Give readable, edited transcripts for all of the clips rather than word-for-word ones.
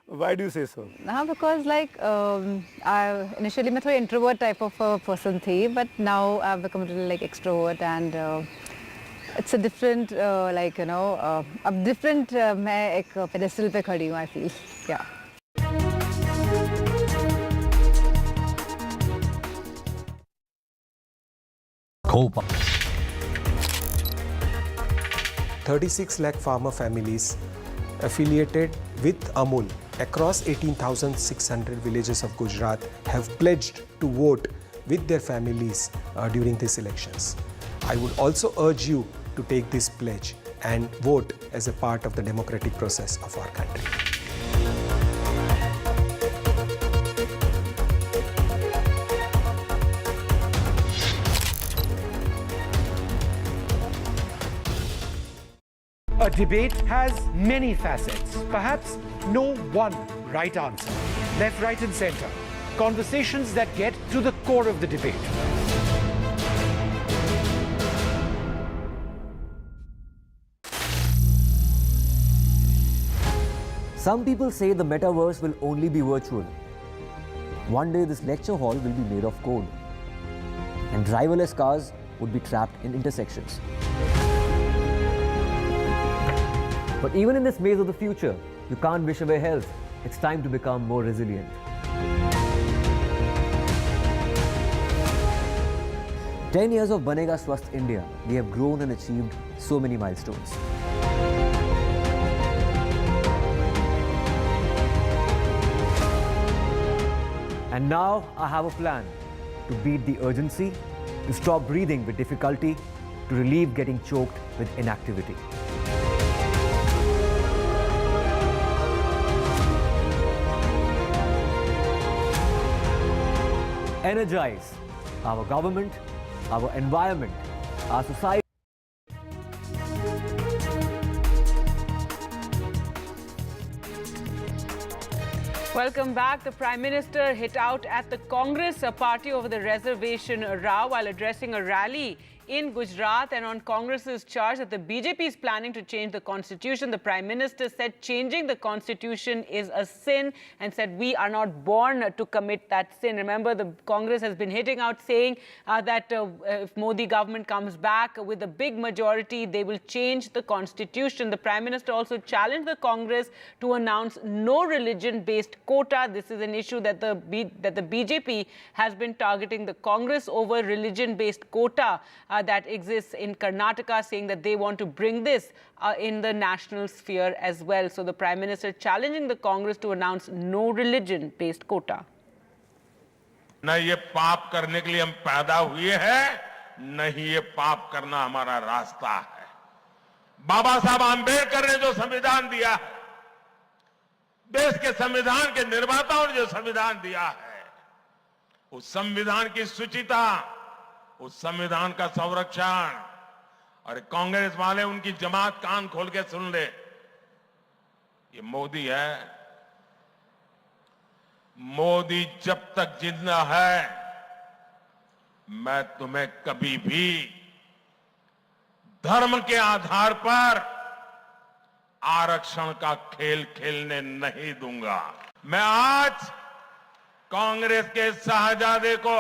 Why do you say so? Because I initially मैं थोड़ी introvert type of a person थी, but now I've become a little like extrovert and it's a different a different मैं एक pedestal पे खड़ी हूँ I feel. Yeah. Copa. 36 lakh farmer families affiliated with Amul across 18,600 villages of Gujarat have pledged to vote with their families during these elections. I would also urge you to take this pledge and vote as a part of the democratic process of our country. A debate has many facets, perhaps no one right answer. Left, right and centre. Conversations that get to the core of the debate. Some people say the metaverse will only be virtual. One day this lecture hall will be made of code. And driverless cars would be trapped in intersections. But even in this maze of the future, you can't wish away health. It's time to become more resilient. "10 years of Banega Swasth India, we have grown and achieved so many milestones. And now I have a plan to beat the urgency, to stop breathing with difficulty, to relieve getting choked with inactivity. Energize our government, our environment, our society. Welcome back. The Prime Minister hit out at the Congress party over the reservation row while addressing a rally in Gujarat, and on Congress's charge that the BJP is planning to change the constitution. The Prime Minister said changing the constitution is a sin and said we are not born to commit that sin. Remember, the Congress has been hitting out saying that if Modi government comes back with a big majority, they will change the constitution. The Prime Minister also challenged the Congress to announce no religion-based quota. This is an issue that the BJP has been targeting the Congress over religion-based quota that exists in Karnataka, saying that they want to bring this in the national sphere as well. So the Prime Minister challenging the Congress to announce no religion-based quota. न ये पाप करने के लिए हम पैदा हुए हैं, न ही ये पाप करना हमारा रास्ता है। बाबा साहब आंबेडकर ने जो संविधान दिया है, देश के संविधान के निर्माताओं ने जो संविधान दिया है, उस संविधान की सुचिता, उस संविधान का संरक्षण, और कांग्रेस वाले उनकी जमात कान खोल के सुन ले, ये मोदी है। मोदी जब तक जिंदा है, मैं तुम्हें कभी भी धर्म के आधार पर आरक्षण का खेल खेलने नहीं दूंगा। मैं आज कांग्रेस के शाहजादे को,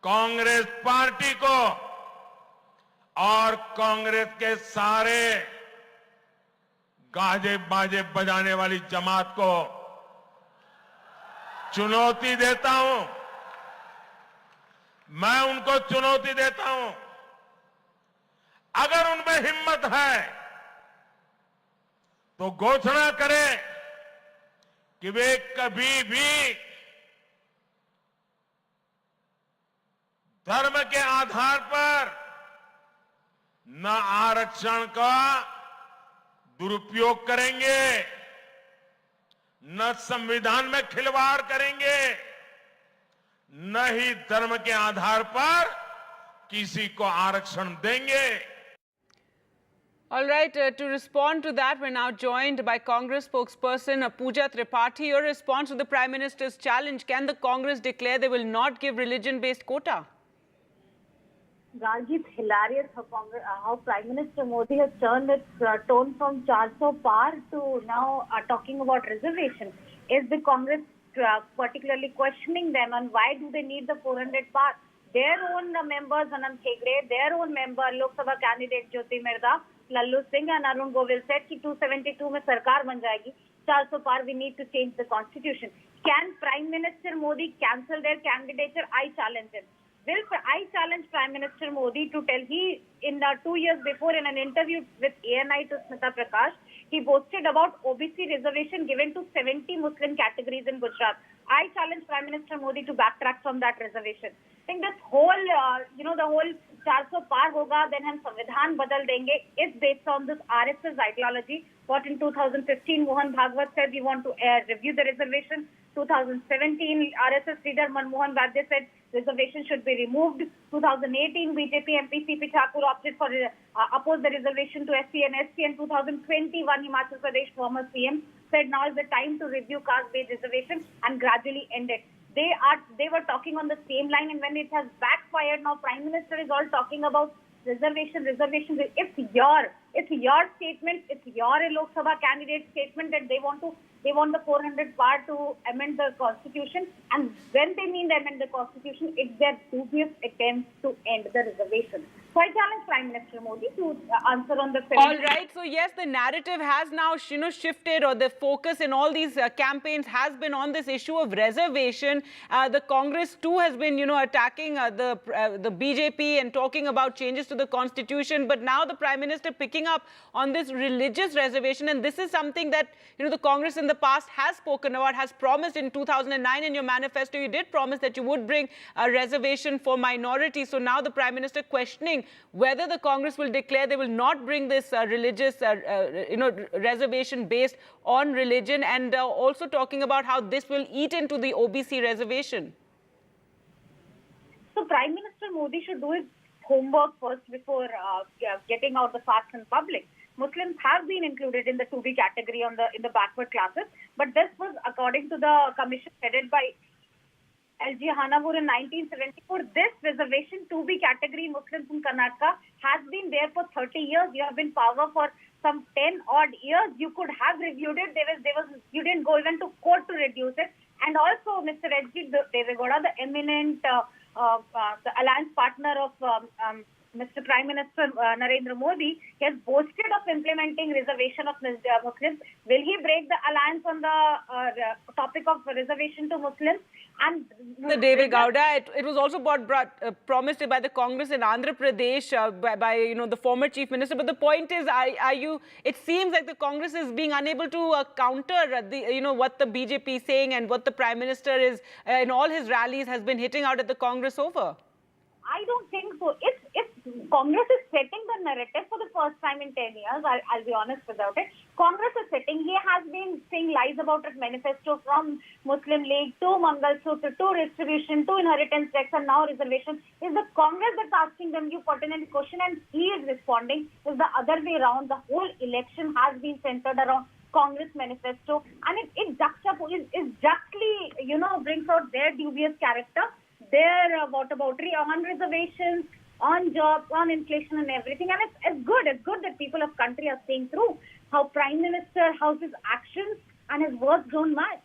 कांग्रेस पार्टी को और कांग्रेस के सारे गाजे बाजे बजाने वाली जमात को चुनौती देता हूं। मैं उनको चुनौती देता हूं, अगर उनमें हिम्मत है तो घोषणा करें कि वे कभी भी धर्म के आधार पर न आरक्षण का दुरुपयोग करेंगे, न संविधान में खिलवाड़ करेंगे, न ही धर्म के आधार पर किसी को आरक्षण देंगे। All right, to respond to that, we're now joined by Congress spokesperson Pooja Tripathi. Your response to the Prime Minister's challenge: can the Congress declare they will not give religion-based quota? Gargi, it's hilarious how Prime Minister Modi has turned its tone from 400 par to now talking about reservation. Is the Congress particularly questioning them on why do they need the 400 par? Their own members, Anand Hegde, their own member, Lok Sabha candidate Jyoti Mirda, Lallu Singh and Arun Govil said that 272 mein sarkar ban jayegi. 400 par, we need to change the constitution. Can Prime Minister Modi cancel their candidature? I challenge him. I challenge Prime Minister Modi to tell in 2 years before in an interview with ANI to Smita Prakash, he boasted about OBC reservation given to 70 Muslim categories in Gujarat. I challenge Prime Minister Modi to backtrack from that reservation. I think this whole, the whole 400 par hoga, then hum Samvidhan badal denge, is based on this RSS ideology. What in 2015 Mohan Bhagwat said, we want to review the reservation. 2017 RSS leader Manmohan Vadya said reservation should be removed. 2018 BJP MP CP Thakur opted for oppose the reservation to SC and ST. And 2021 Himachal Pradesh former CM said now is the time to review caste-based reservation and gradually end it. They were talking on the same line, and when it has backfired, now Prime Minister is all talking about reservation. It's your statement. It's your Lok Sabha candidate statement that they want the 400 par to amend the constitution, and when they mean to amend the constitution, it's their dubious attempt to end the reservation. So I challenge Prime Minister Modi to answer on the. All right. So yes, the narrative has now shifted, or the focus in all these campaigns has been on this issue of reservation. The Congress too has been attacking the BJP and talking about changes to the constitution. But now the Prime Minister picking up on this religious reservation, and this is something that the Congress in the past has spoken about, has promised. In 2009 in your manifesto, you did promise that you would bring a reservation for minorities. So now the Prime Minister questioning whether the Congress will declare they will not bring this religious reservation based on religion, and also talking about how this will eat into the OBC reservation. So Prime Minister Modi should do his homework first before getting out the facts in public. Muslims have been included in the 2B category in the backward classes, but this was according to the commission headed by LG Hanavur in 1974. This reservation 2B category Muslims in Karnataka has been there for 30 years. You have been power for some 10 odd years. You could have reviewed it. You didn't go even to court to reduce it. And also, Mr. H.G. Devegoda, the eminent the alliance partner of Mr. Prime Minister Narendra Modi, he has boasted of implementing reservation of Muslims. Will he break the alliance on the topic of reservation to Muslims? And the David Gowda, it was also promised by the Congress in Andhra Pradesh by the former Chief Minister. But the point is, it seems like the Congress is being unable to counter what the BJP is saying and what the Prime Minister is in all his rallies has been hitting out at the Congress over. I don't think so. If Congress is setting the narrative for the first time in 10 years, I'll be honest about it. Congress is setting. He has been saying lies about his manifesto, from Muslim League to Mangal Sutra to distribution to inheritance tax and now reservation. Is the Congress that's asking them you pertinent question and he is responding? Is the other way around. The whole election has been centered around Congress manifesto, and it justly brings out their dubious character. Their whataboutery on reservations, on jobs, on inflation and everything. And it's good. It's good that people of country are seeing through how Prime Minister, how his actions and his words don't match.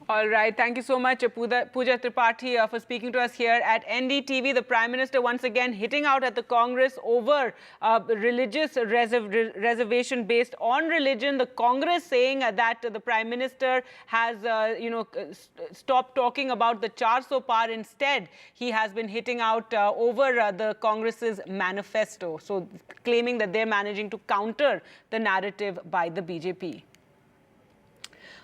All right. Thank you so much, Pooja Tripathi, for speaking to us here at NDTV. The Prime Minister once again hitting out at the Congress over religious reservation based on religion. The Congress saying that the Prime Minister has, stopped talking about the 400 par. Instead, he has been hitting out over the Congress's manifesto. So claiming that they're managing to counter the narrative by the BJP.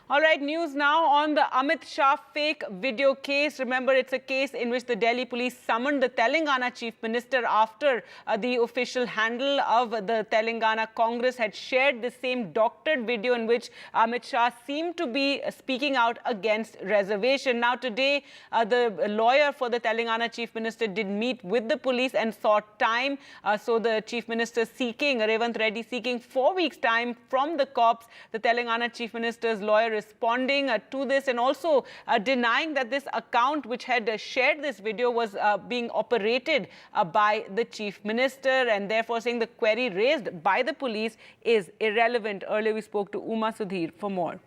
All right, news now on the Amit Shah fake video case. Remember, it's a case in which the Delhi police summoned the Telangana Chief Minister after the official handle of the Telangana Congress had shared the same doctored video in which Amit Shah seemed to be speaking out against reservation. Now, today, the lawyer for the Telangana Chief Minister did meet with the police and sought time. So the Chief Minister Revant Reddy seeking 4 weeks' time from the cops. The Telangana Chief Minister's lawyer responding to this and also denying that this account which had shared this video was being operated by the Chief Minister, and therefore saying the query raised by the police is irrelevant. Earlier we spoke to Uma Sudhir for more.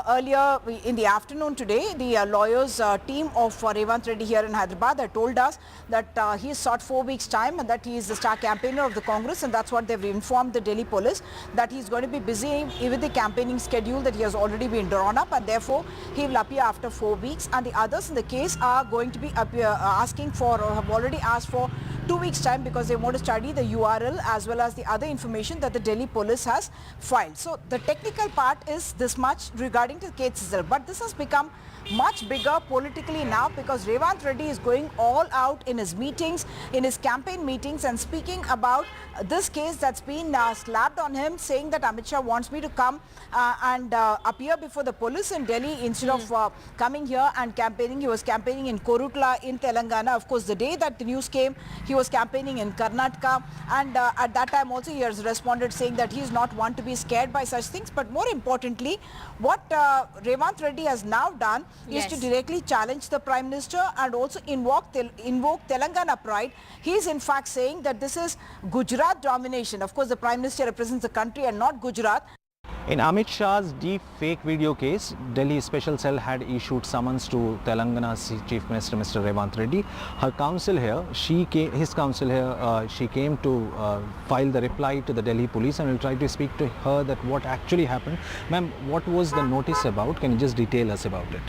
Earlier in the afternoon today, the lawyers team of Revanth Reddy here in Hyderabad had told us that he sought 4 weeks' time and that he is the star campaigner of the Congress, and that's what they've informed the Delhi police, that he's going to be busy with the campaigning schedule that he has already been drawn up, and therefore he will appear after 4 weeks. And the others in the case are going to be asking for, or have already asked for, 2 weeks' time because they want to study the URL as well as the other information that the Delhi police has filed. So the technical part is this much regarding to the case itself, but this has become much bigger politically now because Revanth Reddy is going all out in his meetings, in his campaign meetings, and speaking about this case that's been slapped on him, saying that Amit Shah wants me to come and appear before the police in Delhi instead of coming here and campaigning. He was campaigning in Korutla in Telangana. Of course, the day that the news came, he was campaigning in Karnataka, and at that time also he has responded saying that he is not one to be scared by such things. But more importantly, what Revanth Reddy has now done is to directly challenge the Prime Minister and also invoke Telangana pride. He is in fact saying that this is Gujarat domination. Of course, the Prime Minister represents the country and not Gujarat. In Amit Shah's deep fake video case, Delhi Special Cell had issued summons to Telangana's Chief Minister, Mr. Revanth Reddy. Her counsel here, she came to file the reply to the Delhi police, and we'll try to speak to her that what actually happened. Ma'am, what was the notice about? Can you just detail us about it?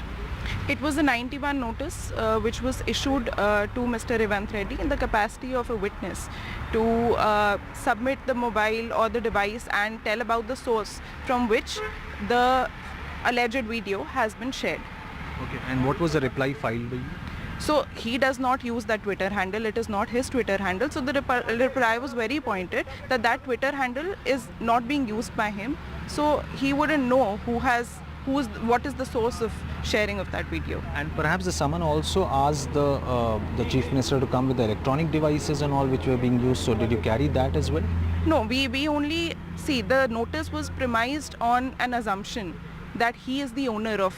It was a 91 notice which was issued to Mr. Revanth Reddy in the capacity of a witness to submit the mobile or the device and tell about the source from which the alleged video has been shared. Okay, and what was the reply filed by you? So he does not use that Twitter handle. It is not his Twitter handle. So the reply was very pointed that that Twitter handle is not being used by him. So he wouldn't know what is the source of sharing of that video. And perhaps the summon also asked the Chief Minister to come with the electronic devices and all which were being used. So did you carry that as well? No, we only see the notice was premised on an assumption that he is the owner of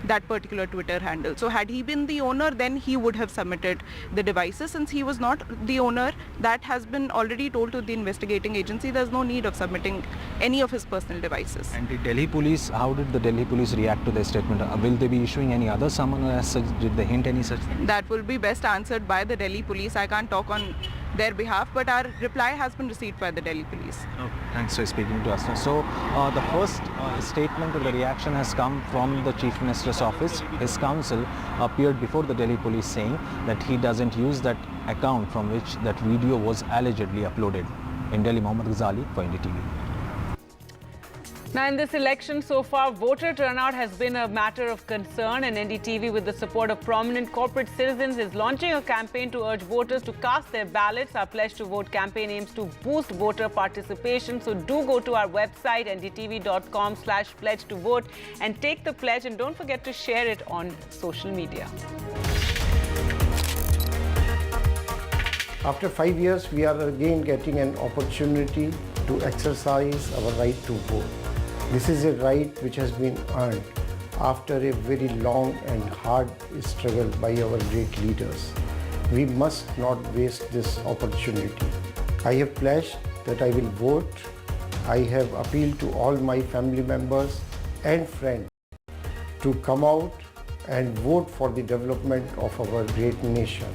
that particular Twitter handle. So had he been the owner, then he would have submitted the devices. Since he was not the owner, that has been already told to the investigating agency. There's no need of submitting any of his personal devices. And the Delhi police, how did the Delhi police react to their statement? Will they be issuing any other summon or as such? Did they hint any such thing? That will be best answered by the Delhi police. I can't talk on their behalf, but our reply has been received by the Delhi police. Okay, thanks for speaking to us. So the first statement of the reaction has come from the Chief Minister's office. His counsel appeared before the Delhi police saying that he doesn't use that account from which that video was allegedly uploaded. In Delhi, Mohammad Ghazali for NDTV. Now, in this election so far, voter turnout has been a matter of concern, and NDTV, with the support of prominent corporate citizens, is launching a campaign to urge voters to cast their ballots. Our Pledge to Vote campaign aims to boost voter participation. So do go to our website, ndtv.com/pledge to vote, and take the pledge, and don't forget to share it on social media. After 5 years, we are again getting an opportunity to exercise our right to vote. This is a right which has been earned after a very long and hard struggle by our great leaders. We must not waste this opportunity. I have pledged that I will vote. I have appealed to all my family members and friends to come out and vote for the development of our great nation.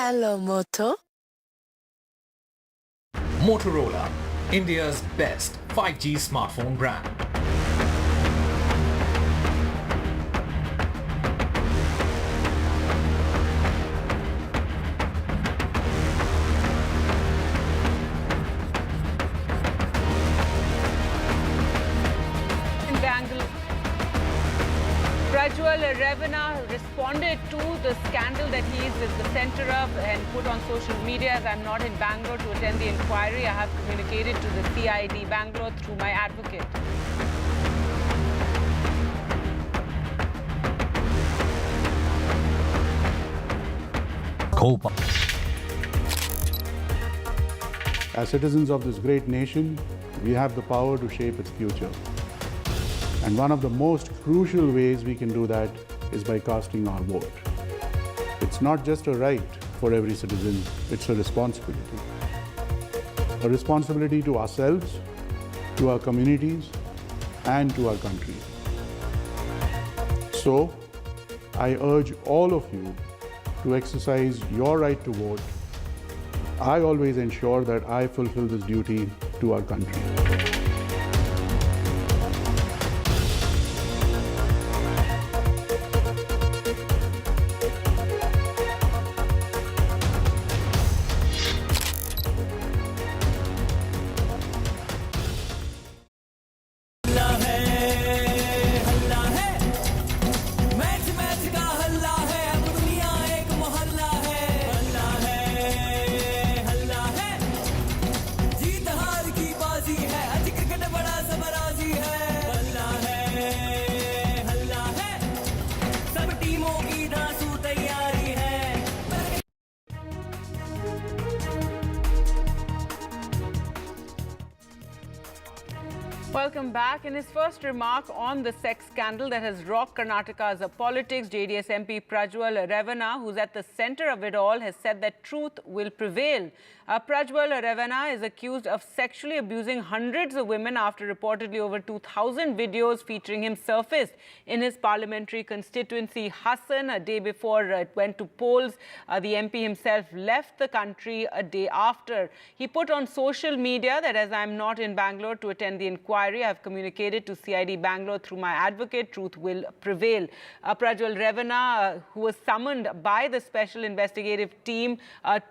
Hello, Moto. Motorola, India's best 5G smartphone brand. Prajal Ravana responded to the scandal that he is at the center of and put on social media. As I'm not in Bangalore to attend the inquiry, I have communicated to the CID Bangalore through my advocate. As citizens of this great nation, we have the power to shape its future. And one of the most crucial ways we can do that is by casting our vote. It's not just a right for every citizen, it's a responsibility. A responsibility to ourselves, to our communities, and to our country. So, I urge all of you to exercise your right to vote. I always ensure that I fulfill this duty to our country. Welcome back. In his first remark on the sex scandal that has rocked Karnataka's politics, JDS MP Prajal Rana, who's at the center of it all, has said that truth will prevail. Prajal Rana is accused of sexually abusing hundreds of women after reportedly over 2,000 videos featuring him surfaced in his parliamentary constituency, Hassan. A day before it went to polls, the MP himself left the country a day after. He put on social media that as I'm not in Bangalore to attend the inquiry, I have communicated to CID Bangalore through my advocate, truth will prevail. Prajal Rana, who was summoned by the special investigative team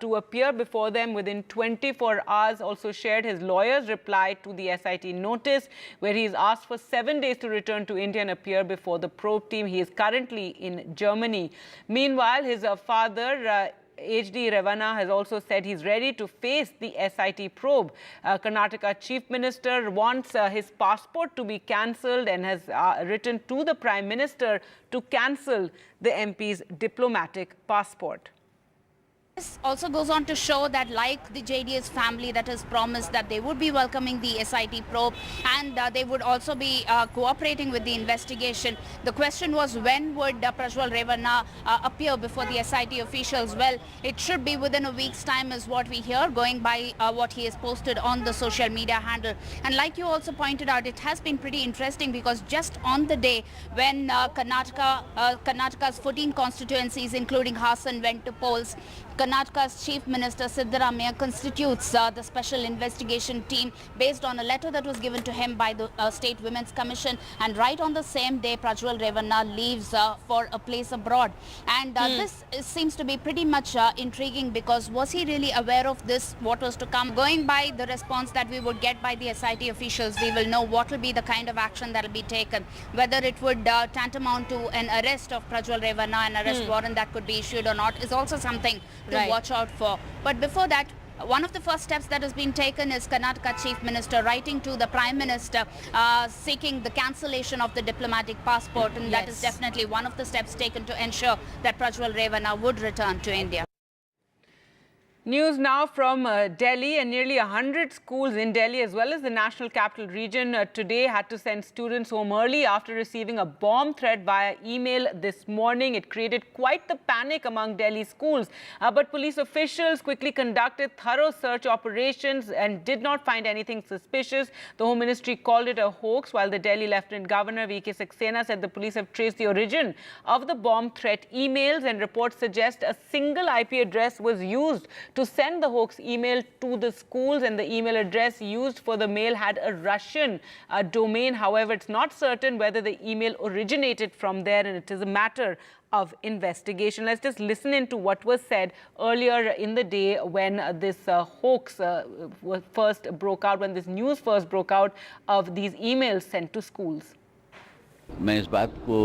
to appear before them within 24 hours, also shared his lawyer's reply to the SIT notice, where he is asked for 7 days to return to India and appear before the probe team. He is currently in Germany. Meanwhile, his father, HD Ravana, has also said he's ready to face the SIT probe. Karnataka Chief Minister wants his passport to be cancelled and has written to the Prime Minister to cancel the MP's diplomatic passport. This also goes on to show that, like the JDS family that has promised that they would be welcoming the SIT probe and they would also be cooperating with the investigation. The question was, when would Prajal Rana appear before the SIT officials? Well, it should be within a week's time is what we hear, going by what he has posted on the social media handle. And like you also pointed out, it has been pretty interesting because just on the day when Karnataka's 14 constituencies, including Hassan, went to polls, Karnataka's Chief Minister Siddaramaiah constitutes the special investigation team based on a letter that was given to him by the State Women's Commission, and right on the same day Prajal Rana leaves for a place abroad. And this seems to be pretty much intriguing, because was he really aware of this, what was to come? Going by the response that we would get by the SIT officials, we will know what will be the kind of action that will be taken, whether it would tantamount to an arrest of Prajal Rana, an arrest warrant that could be issued or not, is also something to watch out for. But before that, one of the first steps that has been taken is Karnataka Chief Minister writing to the Prime Minister seeking the cancellation of the diplomatic passport, and that is definitely one of the steps taken to ensure that Prajal Rana would return to India. News now from Delhi, and nearly 100 schools in Delhi as well as the National Capital Region today had to send students home early after receiving a bomb threat via email this morning. It created quite the panic among Delhi schools. But police officials quickly conducted thorough search operations and did not find anything suspicious. The Home Ministry called it a hoax, while the Delhi Lieutenant Governor V.K. Saxena said the police have traced the origin of the bomb threat emails, and reports suggest a single IP address was used to send the hoax email to the schools, and the email address used for the mail had a Russian domain. However, it's not certain whether the email originated from there, and it is a matter of investigation. Let's just listen into what was said earlier in the day when this hoax first broke out, when this news first broke out of these emails sent to schools. मैं इस बात को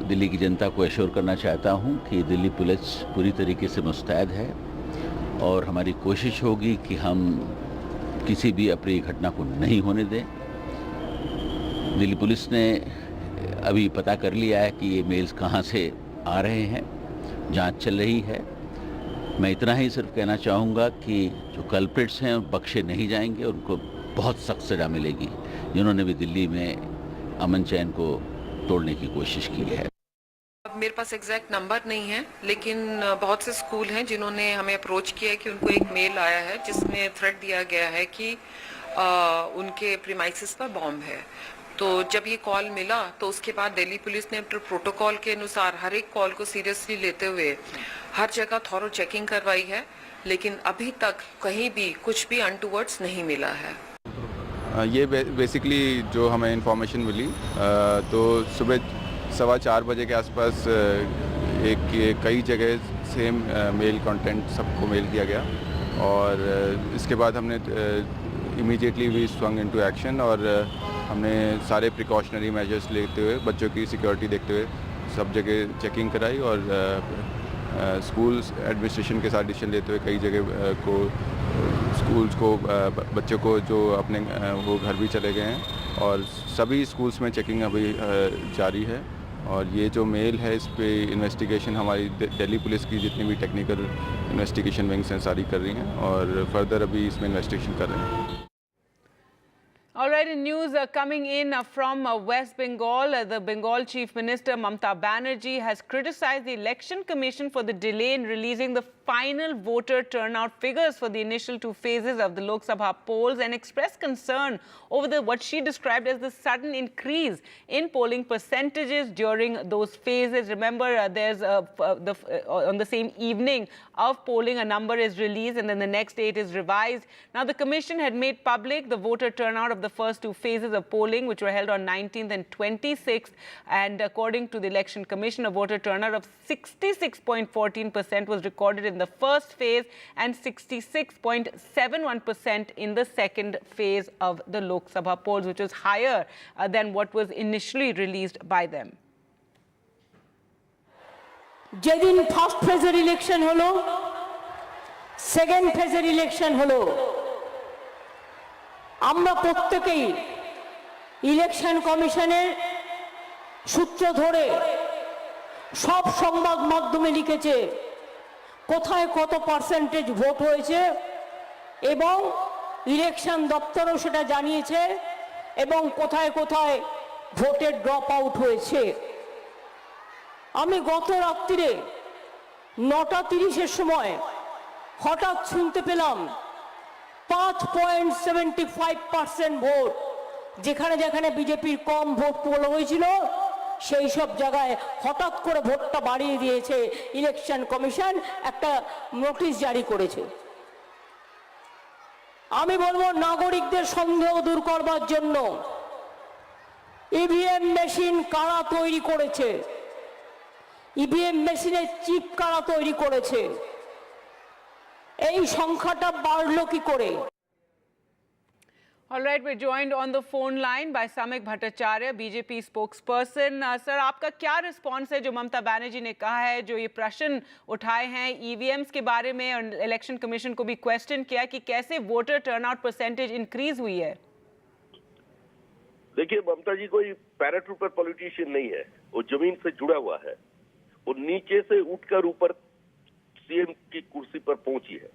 दिल्ली की जनता को assure करना चाहता हूं कि दिल्ली पुलिस पूरी तरीके से मुस्तैद है और हमारी कोशिश होगी कि हम किसी भी अप्रिय घटना को नहीं होने दें। दिल्ली पुलिस ने अभी पता कर लिया है कि ये मेल्स कहां से आ रहे हैं, जांच चल रही है। मैं इतना ही सिर्फ कहना चाहूँगा कि जो कल्प्रिट्स हैं बख्शे नहीं जाएंगे, उनको बहुत सख्त सज़ा मिलेगी जिन्होंने भी दिल्ली में अमन चैन को तोड़ने की कोशिश की है। मेरे पास एग्जैक्ट नंबर नहीं है, लेकिन बहुत से स्कूल हैं जिन्होंने हमें अप्रोच किया है कि उनको एक मेल आया है जिसमें थ्रेट दिया गया है कि उनके प्रीमाइसेस पर बॉम्ब है। तो जब ये कॉल मिला तो उसके बाद दिल्ली पुलिस ने प्रोटोकॉल के अनुसार हर एक कॉल को सीरियसली लेते हुए हर जगह थॉरो चेकिंग करवाई है, लेकिन अभी तक कहीं भी कुछ भी अनटूवर्ड्स नहीं मिला है। ये बेसिकली जो हमें इंफॉर्मेशन मिली तो सुबह 4:15 बजे के आसपास कई जगह सेम मेल कंटेंट सबको मेल किया गया और इसके बाद हमने immediately we swung into action और हमने सारे प्रिकॉशनरी मेजर्स लेते हुए बच्चों की सिक्योरिटी देखते हुए सब जगह चेकिंग कराई और स्कूल एडमिनिस्ट्रेशन के साथ डिसीजन लेते हुए कई जगह को स्कूल्स को बच्चों को जो अपने वो घर भी चले गए हैं और सभी स्कूल्स में चेकिंग अभी जारी है। और ये जो मेल है इस पे इन्वेस्टिगेशन हमारी दिल्ली पुलिस की जितनी भी टेक्निकल इन्वेस्टिगेशन विंग्स हैं सारी कर रही हैं और फर्दर अभी इसमें इन्वेस्टिगेशन कर रहे हैं। All right, in news coming in from West Bengal, the Bengal Chief Minister Mamata Banerjee has criticized the Election Commission for the delay in releasing the final voter turnout figures for the initial two phases of the Lok Sabha polls and expressed concern over what she described as the sudden increase in polling percentages during those phases. Remember, there's on the same evening of polling, a number is released and then the next date is revised. Now, the Commission had made public the voter turnout of the first two phases of polling, which were held on 19th and 26th. And according to the Election Commission, a voter turnout of 66.14% was recorded in the first phase and 66.71% in the second phase of the Lok Sabha polls, which was higher than what was initially released by them. যেদিন first ফেজের election হলো, second ফেজের election হলো, আমরা প্রত্যেকেই election কমিশনের সূত্র ধরে সব সংবাদ মাধ্যমে লিখেছে কোথায় কত পার্সেন্টেজ ভোট হয়েছে এবং ইলেকশন দপ্তরও সেটা জানিয়েছে এবং কোথায় কোথায় ভোটের ড্রপ আউট হয়েছে। আমি গত রাত্রিরে 9:30 সময় হঠাৎ শুনতে পেলাম 5.75% ভোট, যেখানে যেখানে বিজেপির কম ভোট পোল হয়েছিল সেই সব জায়গায় হঠাৎ করে ভোটটা বাড়িয়ে দিয়েছে ইলেকশন কমিশন, একটা নোটিশ জারি করেছে। আমি বলবো নাগরিকদের সন্দেহ দূর করবার জন্য ইভিএম মেশিন কারা তৈরি করেছে, ইভিএম মেশিনের চিপ কারা তৈরি করেছে, এই সংখ্যাটা বাড়লো কি করে? All right, we're joined on the phone line by Samik Bhattacharya, BJP spokesperson. Sir, आपका क्या रिस्पॉन्स है जो ममता बनर्जी ने कहा है, जो ये प्रश्न उठाए हैं ईवीएम्स के बारे में और इलेक्शन कमीशन को भी क्वेश्चन किया कि कैसे वोटर टर्नआउट परसेंटेज इंक्रीज हुई है? देखिए, ममता जी कोई पैराट्रूपर पॉलिटिशियन नहीं है, वो जमीन से जुड़ा हुआ है। वो नीचे से उठकर ऊपर सीएम की कुर्सी पर पहुंची है,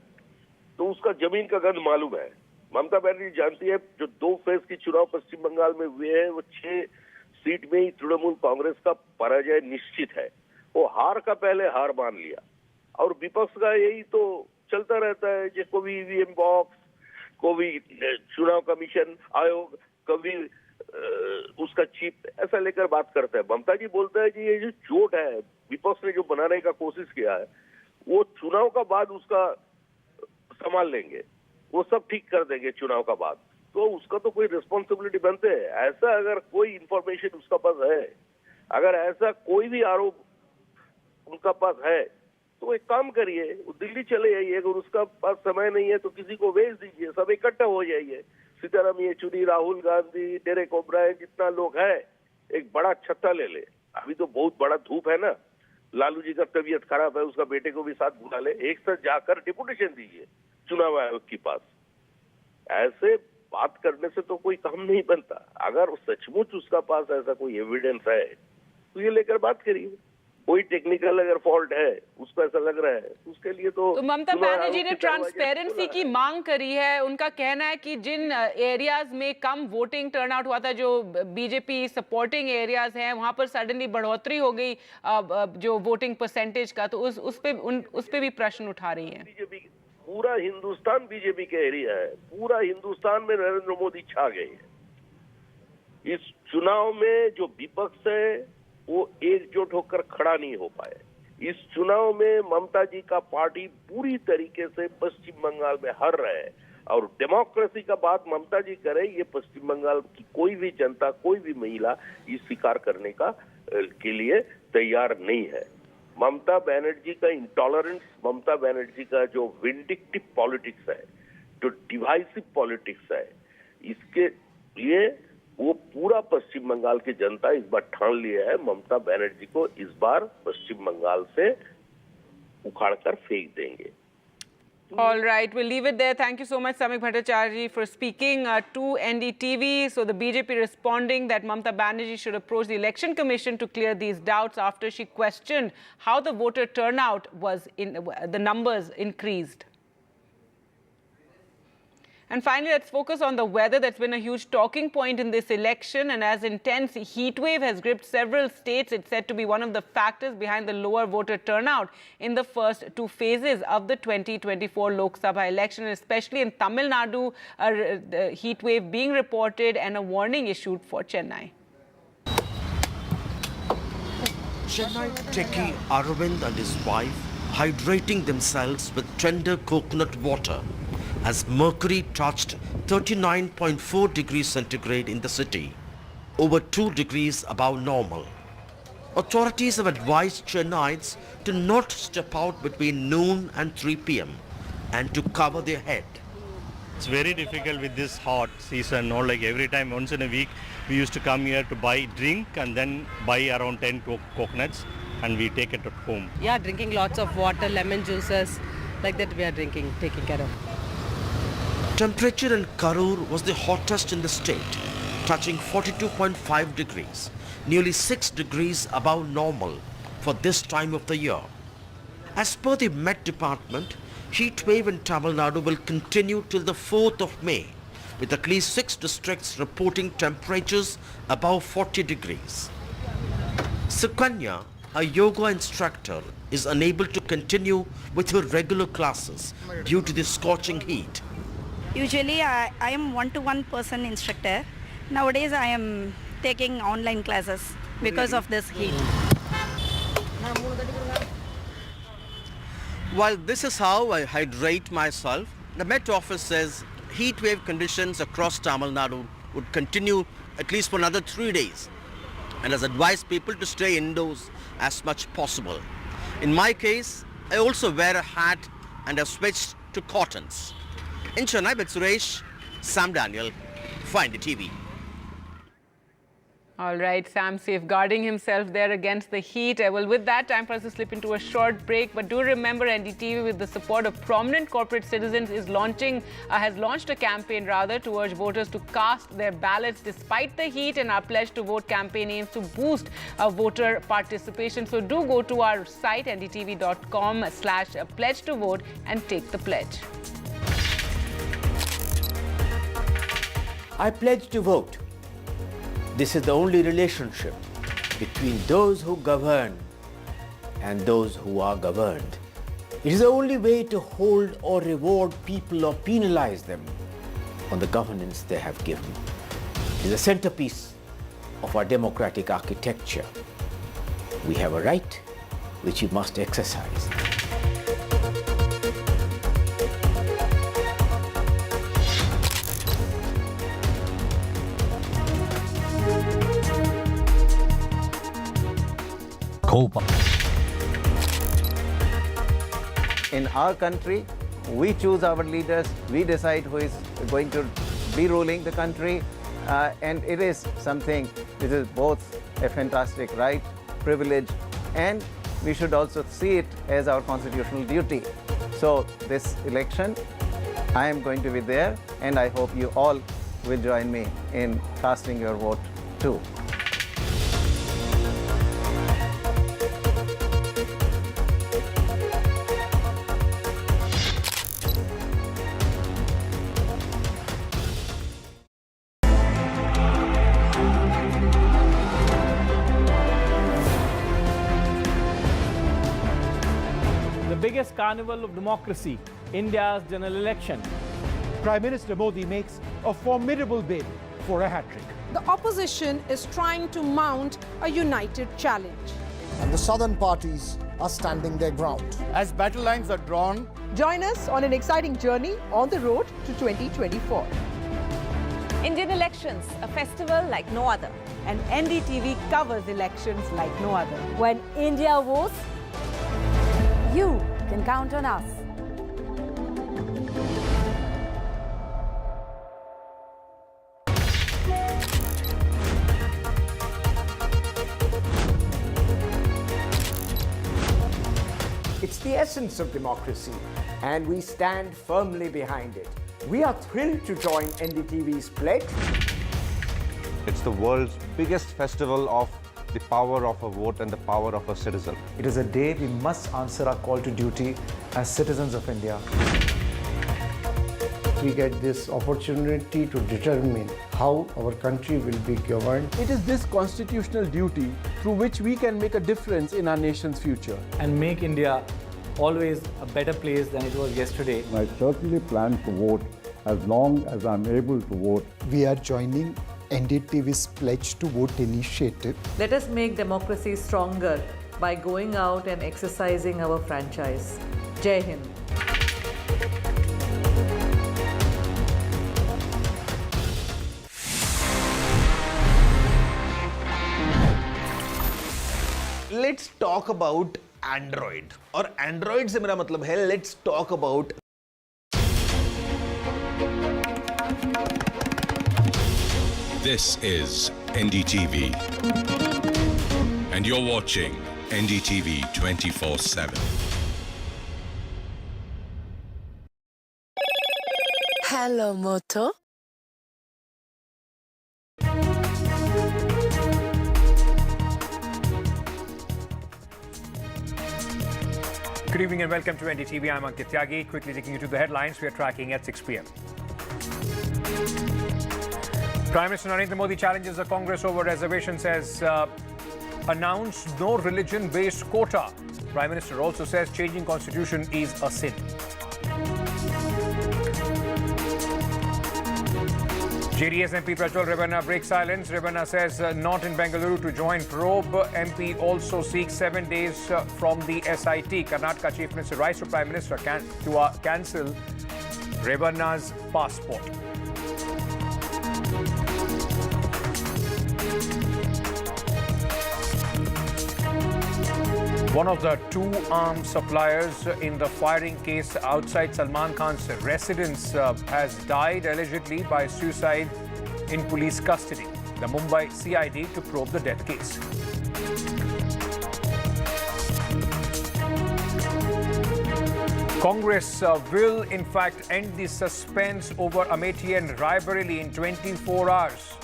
तो उसका जमीन का गंध मालूम है। ममता बनर्जी जानती है जो 2 फेज की चुनाव पश्चिम बंगाल में हुए हैं वो 6 सीट में ही तृणमूल कांग्रेस का पराजय निश्चित है। वो हार का पहले हार मान लिया और विपक्ष का यही तो चलता रहता है कि कभी ईवीएम बॉक्स, कभी चुनाव कमीशन आयोग, कभी उसका चीफ, ऐसा लेकर बात करता है। ममता जी बोलता है कि ये जो चोट है विपक्ष ने जो बनाने का कोशिश किया है वो चुनाव का बाद उसका संभाल लेंगे, वो सब ठीक कर देंगे चुनाव का बाद। तो उसका तो कोई रिस्पॉन्सिबिलिटी बनते है। ऐसा अगर कोई इंफॉर्मेशन उसका पास है, अगर ऐसा कोई भी आरोप उनका पास है तो एक काम करिए, वो दिल्ली चले जाइए। अगर उसका पास समय नहीं है तो किसी को भेज दीजिए, सब इकट्ठा हो जाइए। सीताराम येचुरी, राहुल गांधी, डेरेक ओब्रायन, जितना लोग है एक बड़ा छत्ता ले ले। अभी तो बहुत बड़ा धूप है ना, लालू जी का तबीयत खराब है, उसका बेटे को भी साथ बुला ले, एक साथ जाकर डिपुटेशन दीजिए चुनाव आयोग के पास। ऐसे बात करने से तो कोई काम नहीं बनता। अगर सचमुच उसका पास ऐसा कोई एविडेंस है तो ये लेकर बात करिए। कोई टेक्निकल अगर फॉल्ट है, उसको ऐसा लग रहा है, उसके लिए तो ममता बनर्जी ने ट्रांसपेरेंसी की मांग करी है। उनका कहना है कि जिन एरियाज में कम वोटिंग टर्नआउट हुआ था, जो बीजेपी सपोर्टिंग एरियाज हैं, वहां पर सडनली बढ़ोतरी हो गई जो वोटिंग परसेंटेज का, तो उस पे भी प्रश्न उठा रही हैं। बीजेपी पूरा हिंदुस्तान बीजेपी का एरिया है, पूरा हिंदुस्तान में नरेंद्र मोदी छा गए हैं। इस चुनाव में जो विपक्ष है वो एकजुट होकर खड़ा नहीं हो पाए। इस चुनाव में ममता जी का पार्टी पूरी तरीके से पश्चिम बंगाल में हार रहा है, और डेमोक्रेसी का बात ममता जी करे, ये पश्चिम बंगाल की कोई भी जनता, कोई भी महिला ये स्वीकार करने के लिए तैयार नहीं है। ममता बनर्जी का इंटॉलरेंस, ममता बनर्जी का जो विंडिक्टिव पॉलिटिक्स है, जो डिवाइसिव पॉलिटिक्स है, इसके लिए वो पूरा पश्चिम बंगाल की जनता इस बार ठान लिया है, ममता बनर्जी को इस बार पश्चिम बंगाल से उखाड़कर फेंक देंगे। All right, we'll leave it there. Thank you so much, Samik Bhattacharya, for speaking to NDTV. So the BJP responding that Mamata Banerjee should approach the Election Commission to clear these doubts after she questioned how the voter turnout was the numbers increased. And finally, let's focus on the weather. That's been a huge talking point in this election. And as intense heat wave has gripped several states, it's said to be one of the factors behind the lower voter turnout in the first two phases of the 2024 Lok Sabha election, especially in Tamil Nadu, the heat wave being reported and a warning issued for Chennai. Chennai techie Arvind and his wife hydrating themselves with tender coconut water as mercury touched 39.4 degrees centigrade in the city, over 2 degrees above normal. Authorities have advised Chennaites to not step out between noon and 3 p.m. and to cover their head. It's very difficult with this hot season, like every time, once in a week, we used to come here to buy drink and then buy around 10 coconuts and we take it at home. Yeah, drinking lots of water, lemon juices, like that we are drinking, taking care of. Temperature in Karur was the hottest in the state, touching 42.5 degrees, nearly 6 degrees above normal for this time of the year. As per the Met Department, heat wave in Tamil Nadu will continue till the 4th of May, with at least 6 districts reporting temperatures above 40 degrees. Sukanya, a yoga instructor, is unable to continue with her regular classes due to the scorching heat. Usually I am one-to-one person instructor. Nowadays I am taking online classes because of this heat. While this is how I hydrate myself, the Met Office says heat wave conditions across Tamil Nadu would continue at least for another 3 days and has advised people to stay indoors as much possible. In my case, I also wear a hat and have switched to cottons. In Chennai, with Suresh, Sam Daniel, Find the TV. All right, Sam safeguarding himself there against the heat. Well, with that, time for us to slip into a short break. But do remember, NDTV, with the support of prominent corporate citizens, has launched a campaign to urge voters to cast their ballots despite the heat. And our Pledge to Vote campaign aims to boost voter participation. So do go to our site, ndtv.com/pledge to vote, and take the pledge. I pledge to vote. This is the only relationship between those who govern and those who are governed. It is the only way to hold or reward people or penalize them on the governance they have given. It is the centerpiece of our democratic architecture. We have a right which we must exercise. In our country, we choose our leaders, we decide who is going to be ruling the country, and it is something which is both a fantastic right, privilege, and we should also see it as our constitutional duty. So this election, I am going to be there, and I hope you all will join me in casting your vote too. The biggest carnival of democracy, India's general election. Prime Minister Modi makes a formidable bid for a hat-trick. The opposition is trying to mount a united challenge. And the southern parties are standing their ground. As battle lines are drawn, Join us on an exciting journey on the road to 2024. Indian elections, a festival like no other. And NDTV covers elections like no other. When India votes, you can count on us. It's the essence of democracy, and we stand firmly behind it. We are thrilled to join NDTV's pledge. It's the world's biggest festival of the power of a vote and the power of a citizen. It is a day we must answer our call to duty as citizens of India. We get this opportunity to determine how our country will be governed. It is this constitutional duty through which we can make a difference in our nation's future. And make India always a better place than it was yesterday. I certainly plan to vote as long as I'm able to vote. We are joining NDTV's Pledge to Vote initiative. Let us make democracy stronger by going out and exercising our franchise. Jai Hind. Let's talk about Android. और Android से मेरा मतलब है let's talk about This is NDTV, and you're watching NDTV 24/7. Hello, Moto. Good evening and welcome to NDTV. I'm Ankit Tyagi. Quickly taking you to the headlines we are tracking at 6 p.m. Prime Minister Narendra Modi challenges the Congress over reservation, says announce no religion-based quota. Prime Minister also says changing constitution is a sin. JDS MP Prajal Rana breaks silence. Rana says not in Bengaluru to join probe. MP also seeks 7 days from the SIT. Karnataka Chief Minister writes to Prime Minister to cancel Rana's passport. One of the two arms suppliers in the firing case outside Salman Khan's residence has died allegedly by suicide in police custody. The Mumbai CID to probe the death case. Congress will in fact end the suspense over Amethi and Raebareli in 24 hours.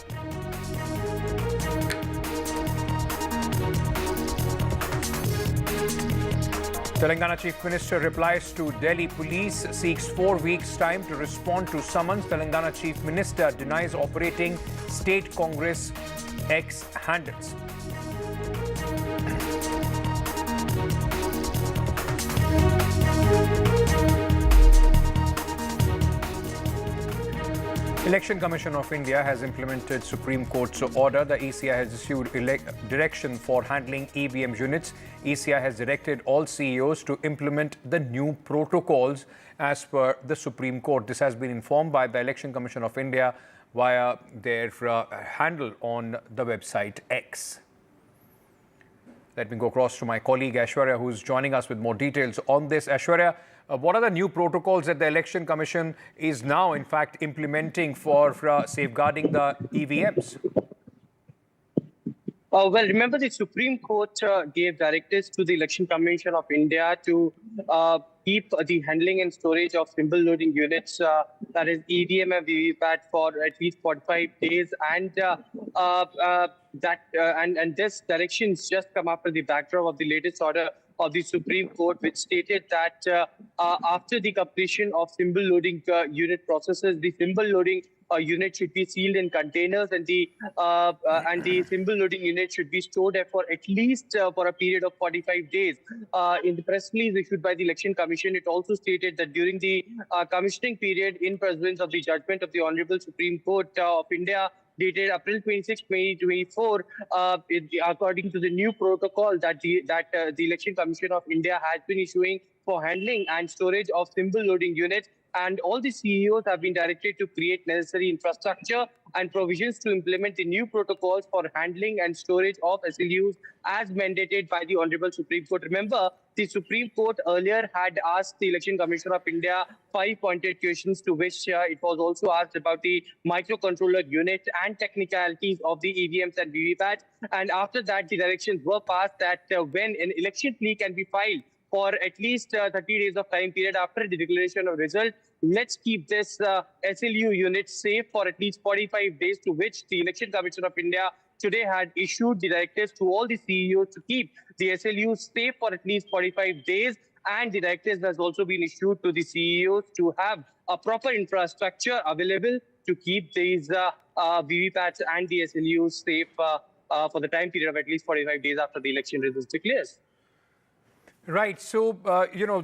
Telangana Chief Minister replies to Delhi police, seeks 4 weeks' time to respond to summons. Telangana Chief Minister denies operating state Congress X handles. Election Commission of India has implemented Supreme Court's order. The ECI has issued direction for handling EVM units. ECI has directed all CEOs to implement the new protocols as per the Supreme Court. This has been informed by the Election Commission of India via their handle on the website X. Let me go across to my colleague Aishwarya, who's joining us with more details on this. Aishwarya, what are the new protocols that the Election Commission is now, in fact, implementing for safeguarding the EVMs? Well, remember the Supreme Court gave directives to the Election Commission of India to keep the handling and storage of symbol loading units, that is EVM and VVPAT, for at least 45 days, and this directions just come after the backdrop of the latest order of the Supreme Court, which stated that after the completion of symbol loading unit processes, the symbol loading unit should be sealed in containers, and the symbol loading unit should be stored there for at least for a period of 45 days. In the press release issued by the Election Commission, it also stated that during the commissioning period, in pursuance of the judgment of the Honorable Supreme Court of India, dated April 26, 2024, according to the new protocol that the Election Commission of India has been issuing for handling and storage of symbol loading units, and all the CEOs have been directed to create necessary infrastructure and provisions to implement the new protocols for handling and storage of SLUs as mandated by the Honorable Supreme Court. Remember, the Supreme Court earlier had asked the Election Commission of India 5 pointed questions, to which it was also asked about the microcontroller unit and technicalities of the EVMs and VVPATs. And after that, the directions were passed that when an election plea can be filed for at least 30 days of time period after the declaration of result, let's keep this SLU unit safe for at least 45 days, to which the Election Commission of India today had issued the directives to all the CEOs to keep the SLUs safe for at least 45 days. And the directives has also been issued to the CEOs to have a proper infrastructure available to keep these VVPATs and the SLUs safe for the time period of at least 45 days after the election results declares. Right. So,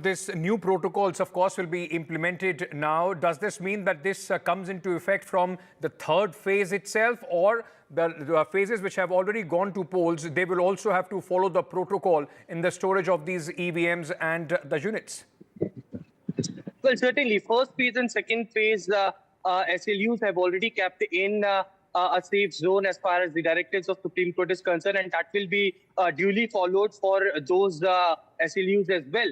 this new protocols, of course, will be implemented now. Does this mean that this comes into effect from the third phase itself, or the phases which have already gone to polls, they will also have to follow the protocol in the storage of these EVMs and the units? Well, certainly, first phase and second phase SLUs have already kept in a safe zone as far as the directives of Supreme Court is concerned, and that will be duly followed for those SLUs as well.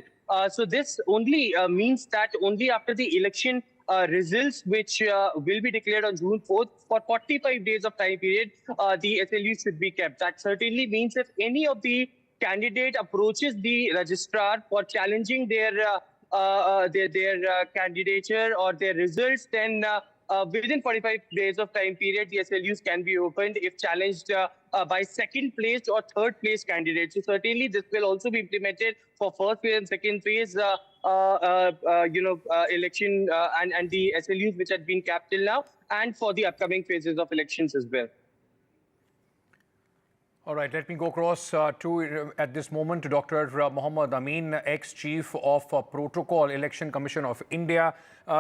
So this only means that only after the election results, which will be declared on June 4th, for 45 days of time period, the SLUs should be kept. That certainly means if any of the candidate approaches the registrar for challenging their candidature or their results, then within 45 days of time period, the SLUs can be opened if challenged by second place or third place candidates. So certainly this will also be implemented for first phase and second phase election and the SLUs which had been capped till now, and for the upcoming phases of elections as well. All right, let me go across at this moment to Dr. Mohammad Amin, ex-Chief of Protocol, Election Commission of India.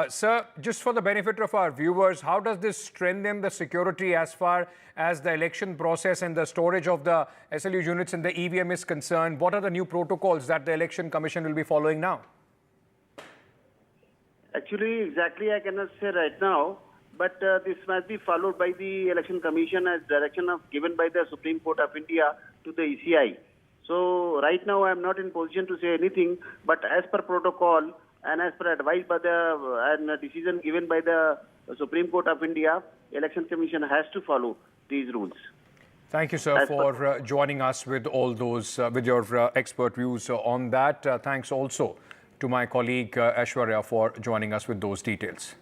Sir, just for the benefit of our viewers, how does this strengthen the security as far as the election process and the storage of the SLU units and the EVM is concerned? What are the new protocols that the Election Commission will be following now? Actually, exactly I cannot say right now. But this must be followed by the Election Commission as direction given by the Supreme Court of India to the ECI. So right now I am not in position to say anything, but as per protocol and as per advice by and decision given by the Supreme Court of India, Election Commission has to follow these rules. Thank you, sir, for joining us with all those, with your expert views on that. Thanks also to my colleague Aishwarya for joining us with those details.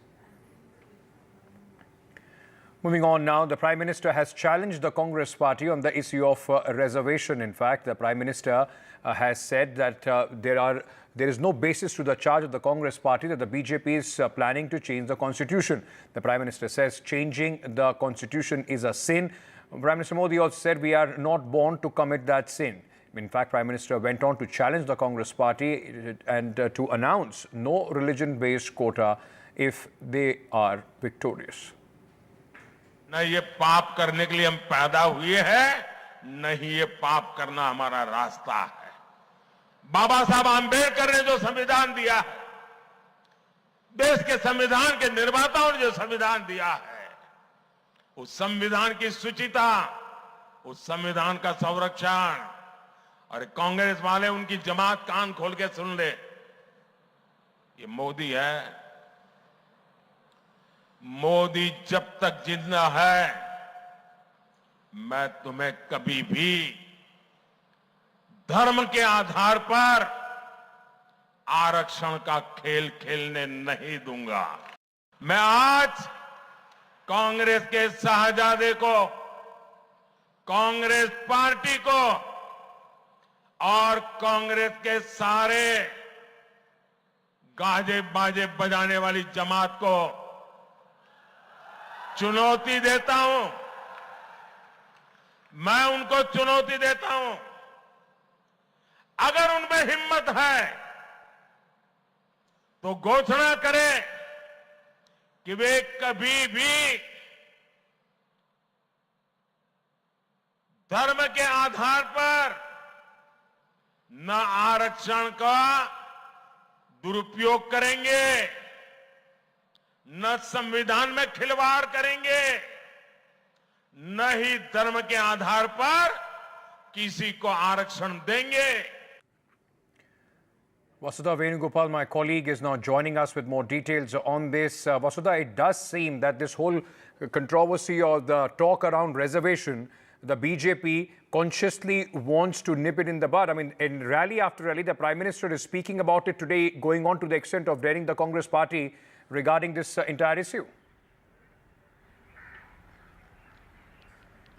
Moving on now, the Prime Minister has challenged the Congress party on the issue of reservation. In fact, the Prime Minister has said that there is no basis to the charge of the Congress party that the BJP is planning to change the constitution. The Prime Minister says changing the constitution is a sin. Prime Minister Modi also said we are not born to commit that sin. In fact, Prime Minister went on to challenge the Congress party and to announce no religion-based quota if they are victorious. न ये पाप करने के लिए हम पैदा हुए हैं, न ही ये पाप करना हमारा रास्ता है। बाबा साहब आंबेडकर ने जो संविधान दिया है, देश के संविधान के निर्माताओं ने जो संविधान दिया है, उस संविधान की शुचिता, उस संविधान का संरक्षण, और कांग्रेस वाले उनकी जमात कान खोल के सुन ले, ये मोदी है। मोदी जब तक जिंदा है मैं तुम्हें कभी भी धर्म के आधार पर आरक्षण का खेल खेलने नहीं दूंगा। मैं आज कांग्रेस के शाहजादे को, कांग्रेस पार्टी को और कांग्रेस के सारे गाजे बाजे बजाने वाली जमात को चुनौती देता हूं। मैं उनको चुनौती देता हूं, अगर उनमें हिम्मत है तो घोषणा करें कि वे कभी भी धर्म के आधार पर न आरक्षण का दुरुपयोग करेंगे, न संविधान में खिलवाड़ करेंगे, न ही धर्म के आधार पर किसी को आरक्षण देंगे। Vasudha Venugopal, my colleague, is now joining us with more details on this. Vasudha, it does seem that this whole controversy or the talk around reservation, the BJP consciously wants to nip it in the bud. I mean, in rally after rally, the Prime Minister is speaking about it today, going on to the extent of daring the Congress party regarding this entire issue.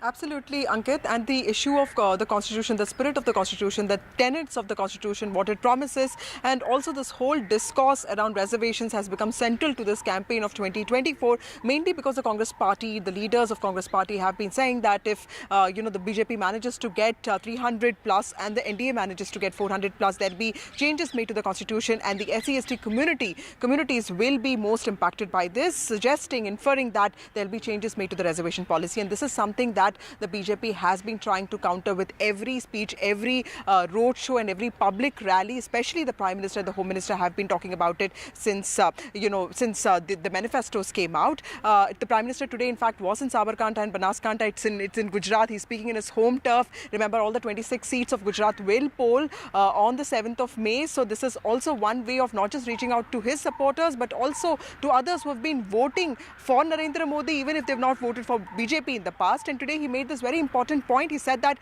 Absolutely, Ankit. And the issue of the Constitution, the spirit of the Constitution, the tenets of the Constitution, what it promises, and also this whole discourse around reservations has become central to this campaign of 2024, mainly because the Congress party, the leaders of Congress party have been saying that if, the BJP manages to get 300 plus and the NDA manages to get 400 plus, there'll be changes made to the Constitution, and the SC/ST communities will be most impacted by this, suggesting, inferring that there'll be changes made to the reservation policy. And this is something that the BJP has been trying to counter with every speech, every roadshow and every public rally. Especially the Prime Minister and the Home Minister have been talking about it since the manifestos came out. The Prime Minister today, in fact, was in Sabarkantha and Banaskantha. It's in Gujarat. He's speaking in his home turf. Remember, all the 26 seats of Gujarat will poll on the 7th of May. So this is also one way of not just reaching out to his supporters, but also to others who have been voting for Narendra Modi, even if they've not voted for BJP in the past. And today he made this very important point. He said that,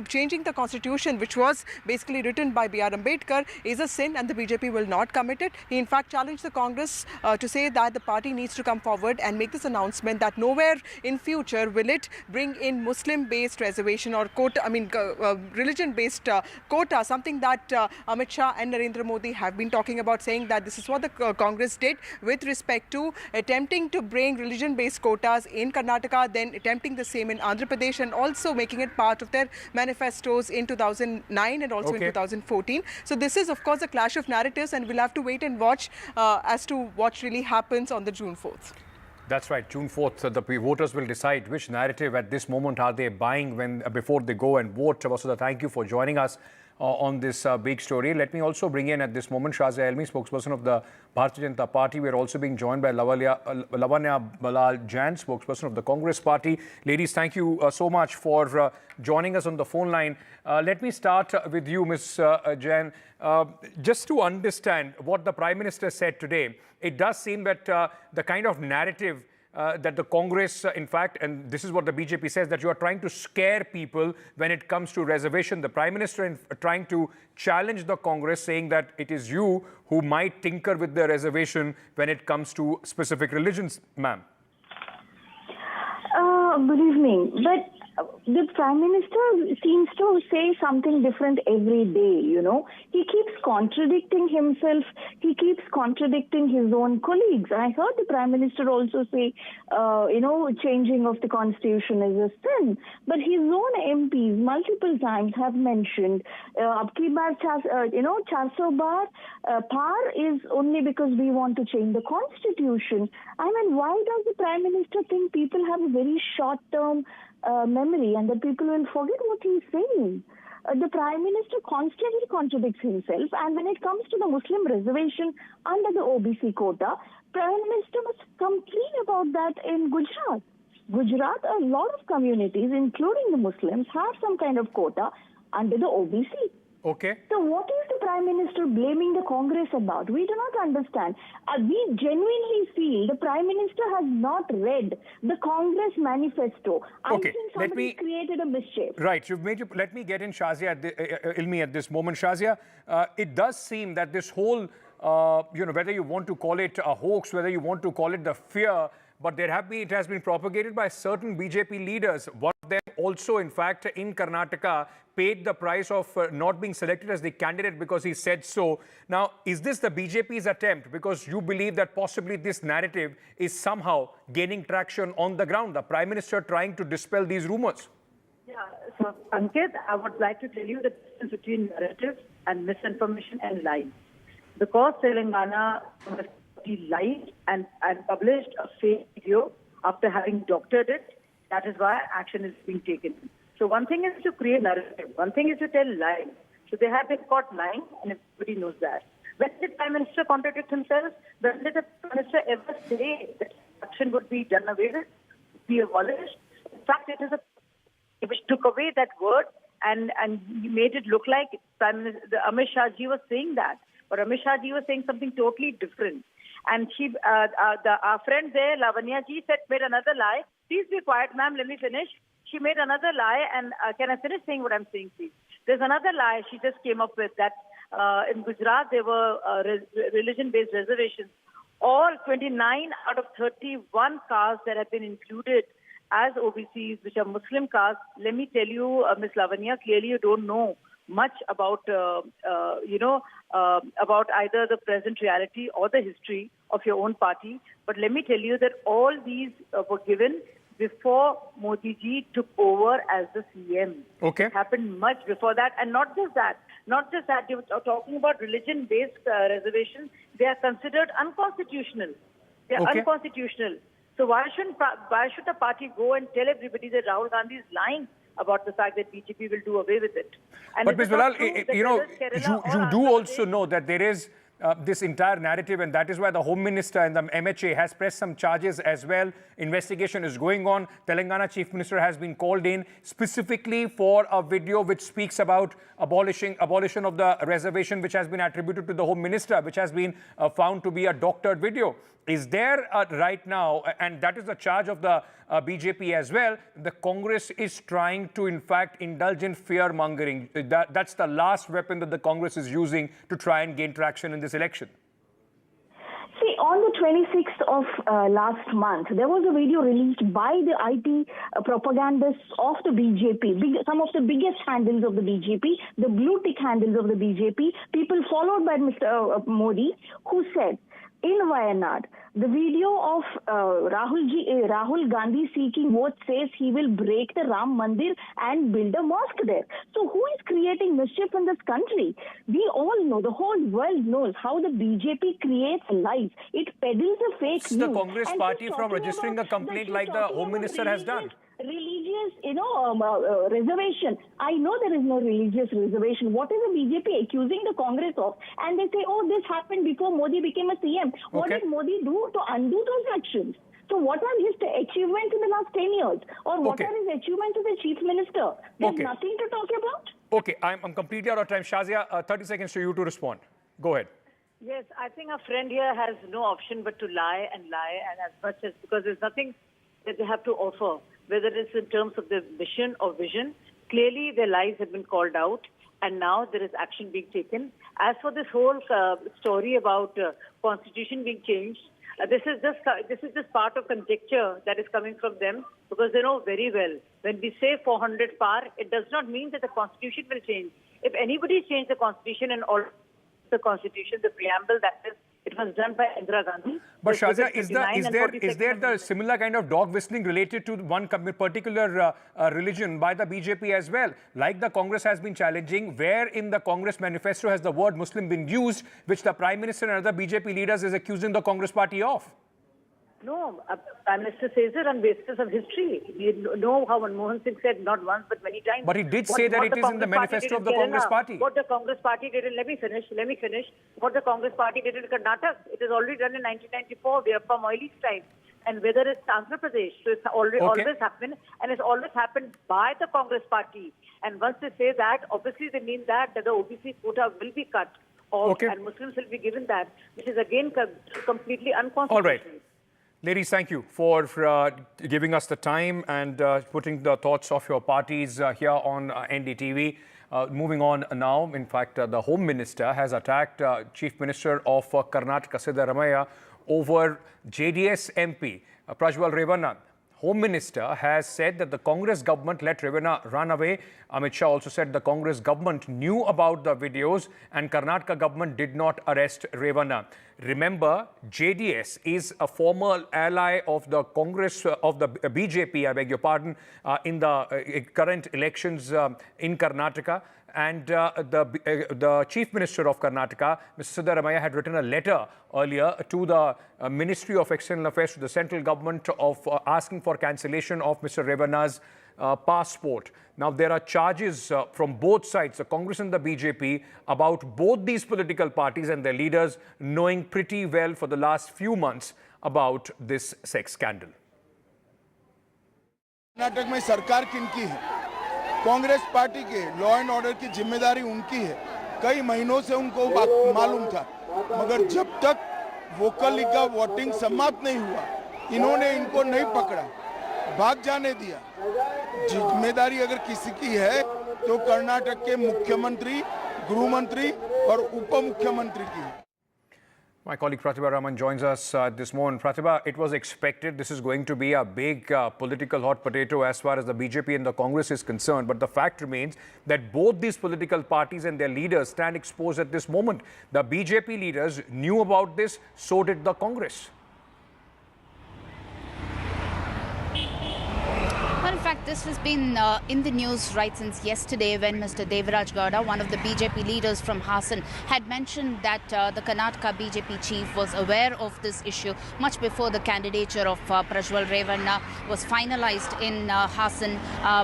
changing the constitution, which was basically written by B.R. Ambedkar, is a sin and the BJP will not commit it. He in fact challenged the Congress to say that the party needs to come forward and make this announcement that nowhere in future will it bring in Muslim-based reservation or quota, religion-based quota, something that Amit Shah and Narendra Modi have been talking about, saying that this is what the Congress did with respect to attempting to bring religion-based quotas in Karnataka, then attempting the same in Andhra Pradesh, and also making it part of their manifestos in 2009 and also in 2014. So this is, of course, a clash of narratives, and we'll have to wait and watch as to what really happens on the June 4th. That's right. June 4th, the voters will decide which narrative at this moment are they buying before they go and vote. Vasudha, thank you for joining us on this big story. Let me also bring in at this moment Shazia Elmi, spokesperson of the Bharatiya Janata Party. We are also being joined by Lavanya Balal Jain, spokesperson of the Congress Party. Ladies, thank you so much for joining us on the phone line. Let me start with you, Ms. Jain. Just to understand what the Prime Minister said today, it does seem that the kind of narrative that the Congress, in fact, and this is what the BJP says, that you are trying to scare people when it comes to reservation. The Prime Minister trying to challenge the Congress, saying that it is you who might tinker with the reservation when it comes to specific religions, ma'am. Good evening. But the Prime Minister seems to say something different every day, He keeps contradicting himself. He keeps contradicting his own colleagues. I heard the Prime Minister also say, changing of the Constitution is a sin. But his own MPs multiple times have mentioned, abki baar, 400 bar, par is only because we want to change the Constitution. I mean, why does the Prime Minister think people have a very short-term memory and that people will forget what he's saying? The Prime Minister constantly contradicts himself, and when it comes to the Muslim reservation under the OBC quota, Prime Minister must come clean about that in Gujarat. Gujarat, a lot of communities, including the Muslims, have some kind of quota under the OBC. Okay. So what is the Prime Minister blaming the Congress about? We do not understand. We genuinely feel the Prime Minister has not read the Congress manifesto. I think somebody created a mischief. Right. Let me get in Shazia Ilmi at this moment. Shazia, it does seem that this whole, whether you want to call it a hoax, whether you want to call it the fear, but it has been propagated by certain BJP leaders. One of them also, in fact, in Karnataka, paid the price of not being selected as the candidate because he said so. Now, is this the BJP's attempt? Because you believe that possibly this narrative is somehow gaining traction on the ground, the Prime Minister trying to dispel these rumors? Yeah, so Ankit, I would like to tell you the difference between narrative and misinformation and lies. Because Telangana lied and published a fake video after having doctored it, that is why action is being taken. So one thing is to create narrative, one thing is to tell lies. So they have been caught lying and everybody knows that. When did the Prime Minister contradict himself? When did the Prime Minister ever say that action would be done away with, be abolished? In fact, it is which took away that word and made it look like Prime Minister Amit Shah ji was saying that. But Amit Shah ji was saying something totally different. And our friend there, Lavanya ji, made another lie. Please be quiet, ma'am, let me finish. She made another lie, and can I finish saying what I'm saying, please? There's another lie she just came up with that in Gujarat there were religion-based reservations. All 29 out of 31 castes that have been included as OBCs, which are Muslim castes, let me tell you, Ms. Lavanya, clearly you don't know much about, about either the present reality or the history of your own party. But let me tell you that all these were given before Modi ji took over as the CM. Okay. It happened much before that. And not just that. They were talking about religion-based reservations. They are considered unconstitutional. They are unconstitutional. So why should the party go and tell everybody that Rahul Gandhi is lying about the fact that BJP will do away with it? And but Ms. Bilal, you do also know that there is this entire narrative, and that is why the Home Minister and the MHA has pressed some charges as well. Investigation is going on. Telangana Chief Minister has been called in specifically for a video which speaks about abolition of the reservation, which has been attributed to the Home Minister, which has been found to be a doctored video. Is there right now, and that is the charge of the BJP as well, the Congress is trying to in fact indulge in fear-mongering. That's the last weapon that the Congress is using to try and gain traction in this election. See, on the 26th of last month, there was a video released by the IT propagandists of the BJP, some of the biggest handles of the BJP, the blue-tick handles of the BJP, people followed by Mr. Modi, who said, in Wayanad, the video of Rahul Gandhi seeking votes says he will break the Ram Mandir and build a mosque there. So who is creating mischief in this country? We all know, the whole world knows how the BJP creates lies. It peddles a fake news. The Congress party from registering a complaint like the Home Minister has done. Religious, reservation. I know there is no religious reservation. What is the BJP accusing the Congress of? And they say, oh, this happened before Modi became a CM. What did Modi do to undo those actions? So what are his achievements in the last 10 years? Or what are his achievements as a Chief Minister? There's nothing to talk about. Okay, I'm completely out of time. Shazia, 30 seconds to you to respond. Go ahead. Yes, I think our friend here has no option but to lie and as much as, because there's nothing that they have to offer, whether it's in terms of their mission or vision. Clearly, their lies have been called out, and now there is action being taken. As for this whole story about constitution being changed, this is just part of conjecture that is coming from them, because they know very well when we say 400 par, it does not mean that the constitution will change. If anybody changed the constitution and all the constitution, the preamble, that is, it was done by Indira Gandhi. But Shazia, is there the similar kind of dog whistling related to one particular religion by the BJP as well? Like the Congress has been challenging, where in the Congress manifesto has the word Muslim been used, which the Prime Minister and other BJP leaders is accusing the Congress party of? No, Prime Minister says it on basis of history. We know how Manmohan Singh said not once but many times. But he did say that it is in the manifesto of the Congress party. What the Congress party did in, let me finish. What the Congress party did in Karnataka, it is already done in 1994, Veerappa Moili's time. and whether it's Andhra Pradesh. So it's always happened, and it's always happened by the Congress party. And once they say that, obviously they mean that the OBC quota will be cut off, and Muslims will be given that, which is again completely unconstitutional. All right. Ladies, thank you for giving us the time and putting the thoughts of your parties here on NDTV. Moving on now, in fact, the Home Minister has attacked Chief Minister of Karnataka, Siddaramaiah, over JDS MP Prajal Rana. Home Minister has said that the Congress government let Rana run away. Amit Shah also said the Congress government knew about the videos and Karnataka government did not arrest Rana. Remember, JDS is a former ally of the Congress, of the BJP, I beg your pardon, in the current elections in Karnataka. And the Chief Minister of Karnataka, Mr. Siddaramaiah, had written a letter earlier to the Ministry of External Affairs, to the central government, of asking for cancellation of Mr. Rana's passport. Now, there are charges from both sides, the Congress and the BJP, about both these political parties and their leaders knowing pretty well for the last few months about this sex scandal. Karnataka में सरकार किनकी है? Congress party के law and order की जिम्मेदारी उनकी है। कई महीनों से उनको मालूम था, मगर जब तक वोकल लीग का वोटिंग समाप्त नहीं हुआ, इन्होंने इनको नहीं पकड़ा, भाग जाने दिया। जिम्मेदारी अगर किसी की है तो कर्नाटक के मुख्यमंत्री, गृह मंत्री और उप मुख्यमंत्री की है। My colleague Pratibha Raman joins us this morning. Pratibha, it was expected this is going to be a big political hot potato as far as the BJP and the Congress is concerned. But the fact remains that both these political parties and their leaders stand exposed at this moment. The BJP leaders knew about this, so did the Congress. Well, in fact, this has been in the news right since yesterday when Mr. Devaraj Gowda, one of the BJP leaders from Hassan, had mentioned that the Karnataka BJP chief was aware of this issue much before the candidature of Prajal Rana was finalized in Hassan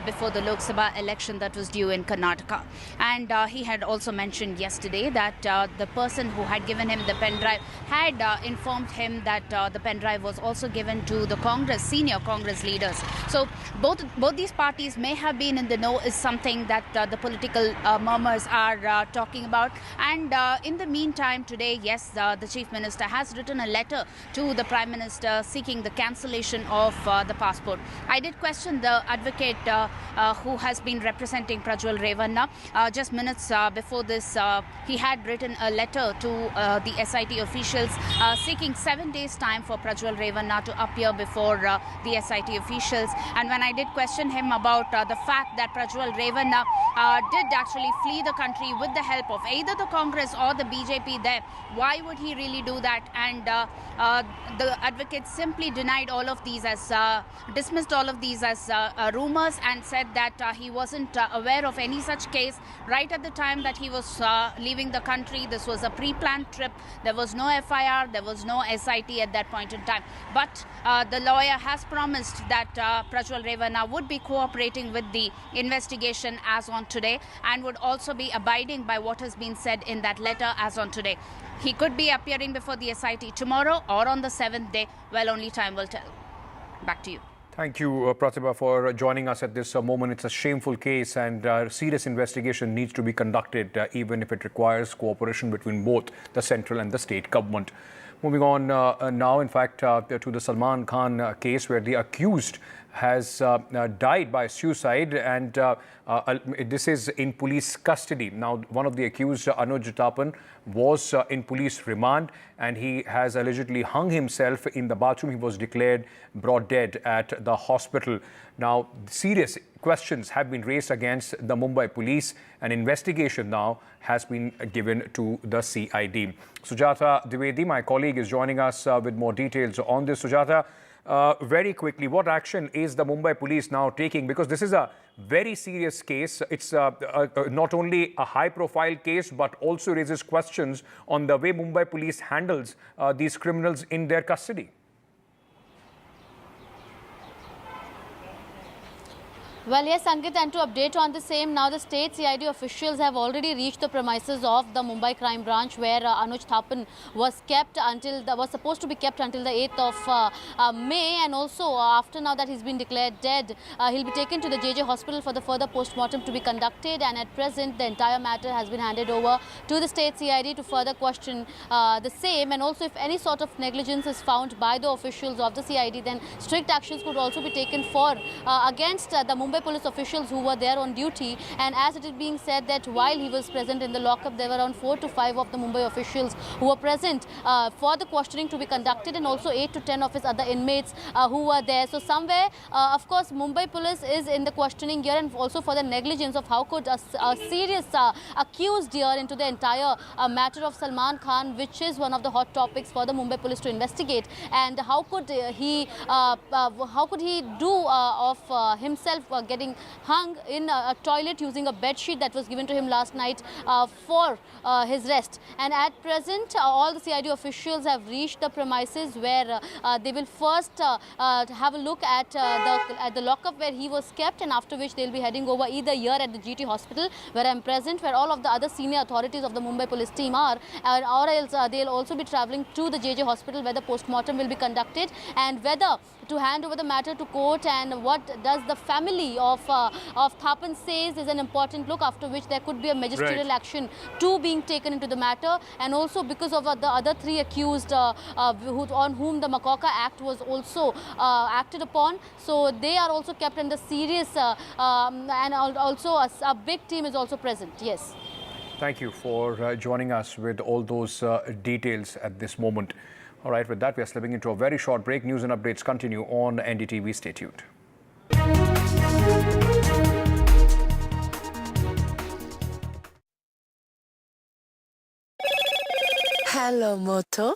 before the Lok Sabha election that was due in Karnataka. And he had also mentioned yesterday that the person who had given him the pen drive had informed him that the pen drive was also given to the Congress, senior Congress leaders. So both these parties may have been in the know is something that the political murmurs are talking about. And in the meantime, today, yes, the Chief Minister has written a letter to the Prime Minister seeking the cancellation of the passport. I did question the advocate who has been representing Prajal Rana. Just minutes before this, he had written a letter to the SIT officials seeking 7 days' time for Prajal Rana to appear before the SIT officials. And when I did question him about the fact that Prajal Rana did actually flee the country with the help of either the Congress or the BJP there, why would he really do that? And the advocate simply denied all of these as, dismissed all of these as rumors and said that he wasn't aware of any such case right at the time that he was leaving the country. This was a pre-planned trip. There was no FIR, there was no SIT at that point in time. But the lawyer has promised that Prajal Rana would be cooperating with the investigation as on today and would also be abiding by what has been said in that letter as on today. He could be appearing before the SIT tomorrow or on the 7th day. Well, only time will tell. Back to you. Thank you, Pratibha, for joining us at this moment. It's a shameful case and serious investigation needs to be conducted, even if it requires cooperation between both the central and the state government. Moving on now, in fact, to the Salman Khan case where the accused has died by suicide, and this is in police custody. Now, one of the accused, Anuj Tapan, was in police remand and he has allegedly hung himself in the bathroom. He was declared brought dead at the hospital. Now, serious questions have been raised against the Mumbai police. An investigation now has been given to the CID. Sujata Dwivedi, my colleague, is joining us with more details on this. Sujata, very quickly, what action is the Mumbai police now taking? Because this is a very serious case. It's not only a high-profile case, but also raises questions on the way Mumbai police handles these criminals in their custody. Well, yes, Ankit, and to update on the same, now the state CID officials have already reached the premises of the Mumbai Crime Branch where Anuj Thapan was supposed to be kept until the 8th of May, and also after now that he's been declared dead, he'll be taken to the JJ hospital for the further post-mortem to be conducted, and at present the entire matter has been handed over to the state CID to further question the same, and also if any sort of negligence is found by the officials of the CID, then strict actions could also be taken against the Mumbai police officials who were there on duty. And as it is being said that while he was present in the lockup, there were around 4 to 5 of the Mumbai officials who were present for the questioning to be conducted, and also 8 to 10 of his other inmates who were there. So somewhere, of course, Mumbai police is in the questioning here, and also for the negligence of how could a serious accused here into the entire matter of Salman Khan, which is one of the hot topics for the Mumbai police to investigate, and how could he do of himself getting hung in a toilet using a bed sheet that was given to him last night for his rest. And at present, all the CID officials have reached the premises where they will first have a look at the lockup where he was kept, and after which they'll be heading over either here at the GT hospital where I'm present, where all of the other senior authorities of the Mumbai police team are, or else they'll also be travelling to the JJ hospital where the post-mortem will be conducted, and whether to hand over the matter to court and what does the family of Thapan says is an important look, after which there could be a magisterial action too being taken into the matter. And also because of the other 3 accused on whom the Macaca Act was also acted upon, so they are also kept under serious and also a big team is also present. Yes. Thank you for joining us with all those details at this moment. All right, with that, we are slipping into a very short break. News and updates continue on NDTV. Stay tuned. Hello, Moto.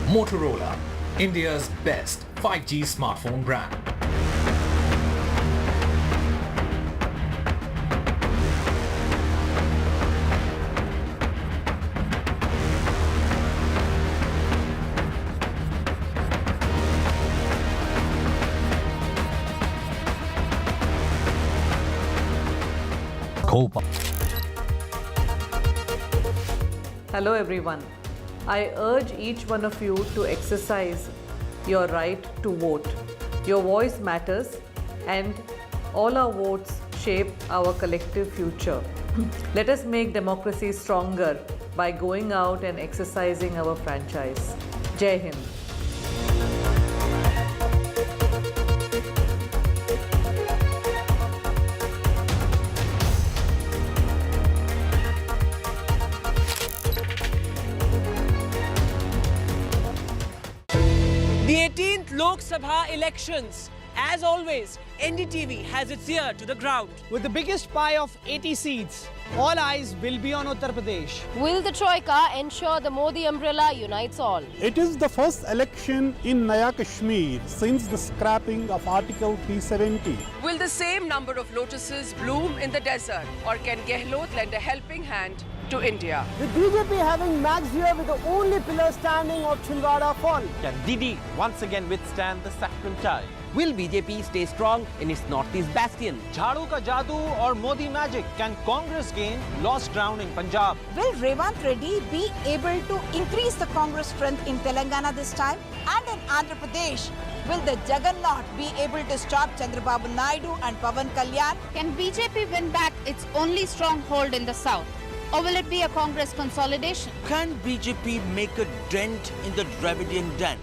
Motorola, India's best 5G smartphone brand. Hello everyone. I urge each one of you to exercise your right to vote. Your voice matters, and all our votes shape our collective future. Let us make democracy stronger by going out and exercising our franchise. Jai Hind. The 18th Lok Sabha elections. As always, NDTV has its ear to the ground. With the biggest pie of 80 seats, all eyes will be on Uttar Pradesh. Will the Troika ensure the Modi umbrella unites all? It is the first election in Naya Kashmir since the scrapping of Article 370. Will the same number of lotuses bloom in the desert, or can Gehlot lend a helping hand to India? With BJP having Max here with the only pillar standing of Chhindwara fall. Can Didi once again withstand the saffron tide? Will BJP stay strong in its northeast bastion? Jhadu ka jadoo or Modi magic? Can Congress gain lost ground in Punjab? Will Revanth Reddy be able to increase the Congress strength in Telangana this time? And in Andhra Pradesh, will the Juggernaut be able to stop Chandrababu Naidu and Pawan Kalyan? Can BJP win back its only stronghold in the south? Or will it be a Congress consolidation? Can BJP make a dent in the Dravidian den?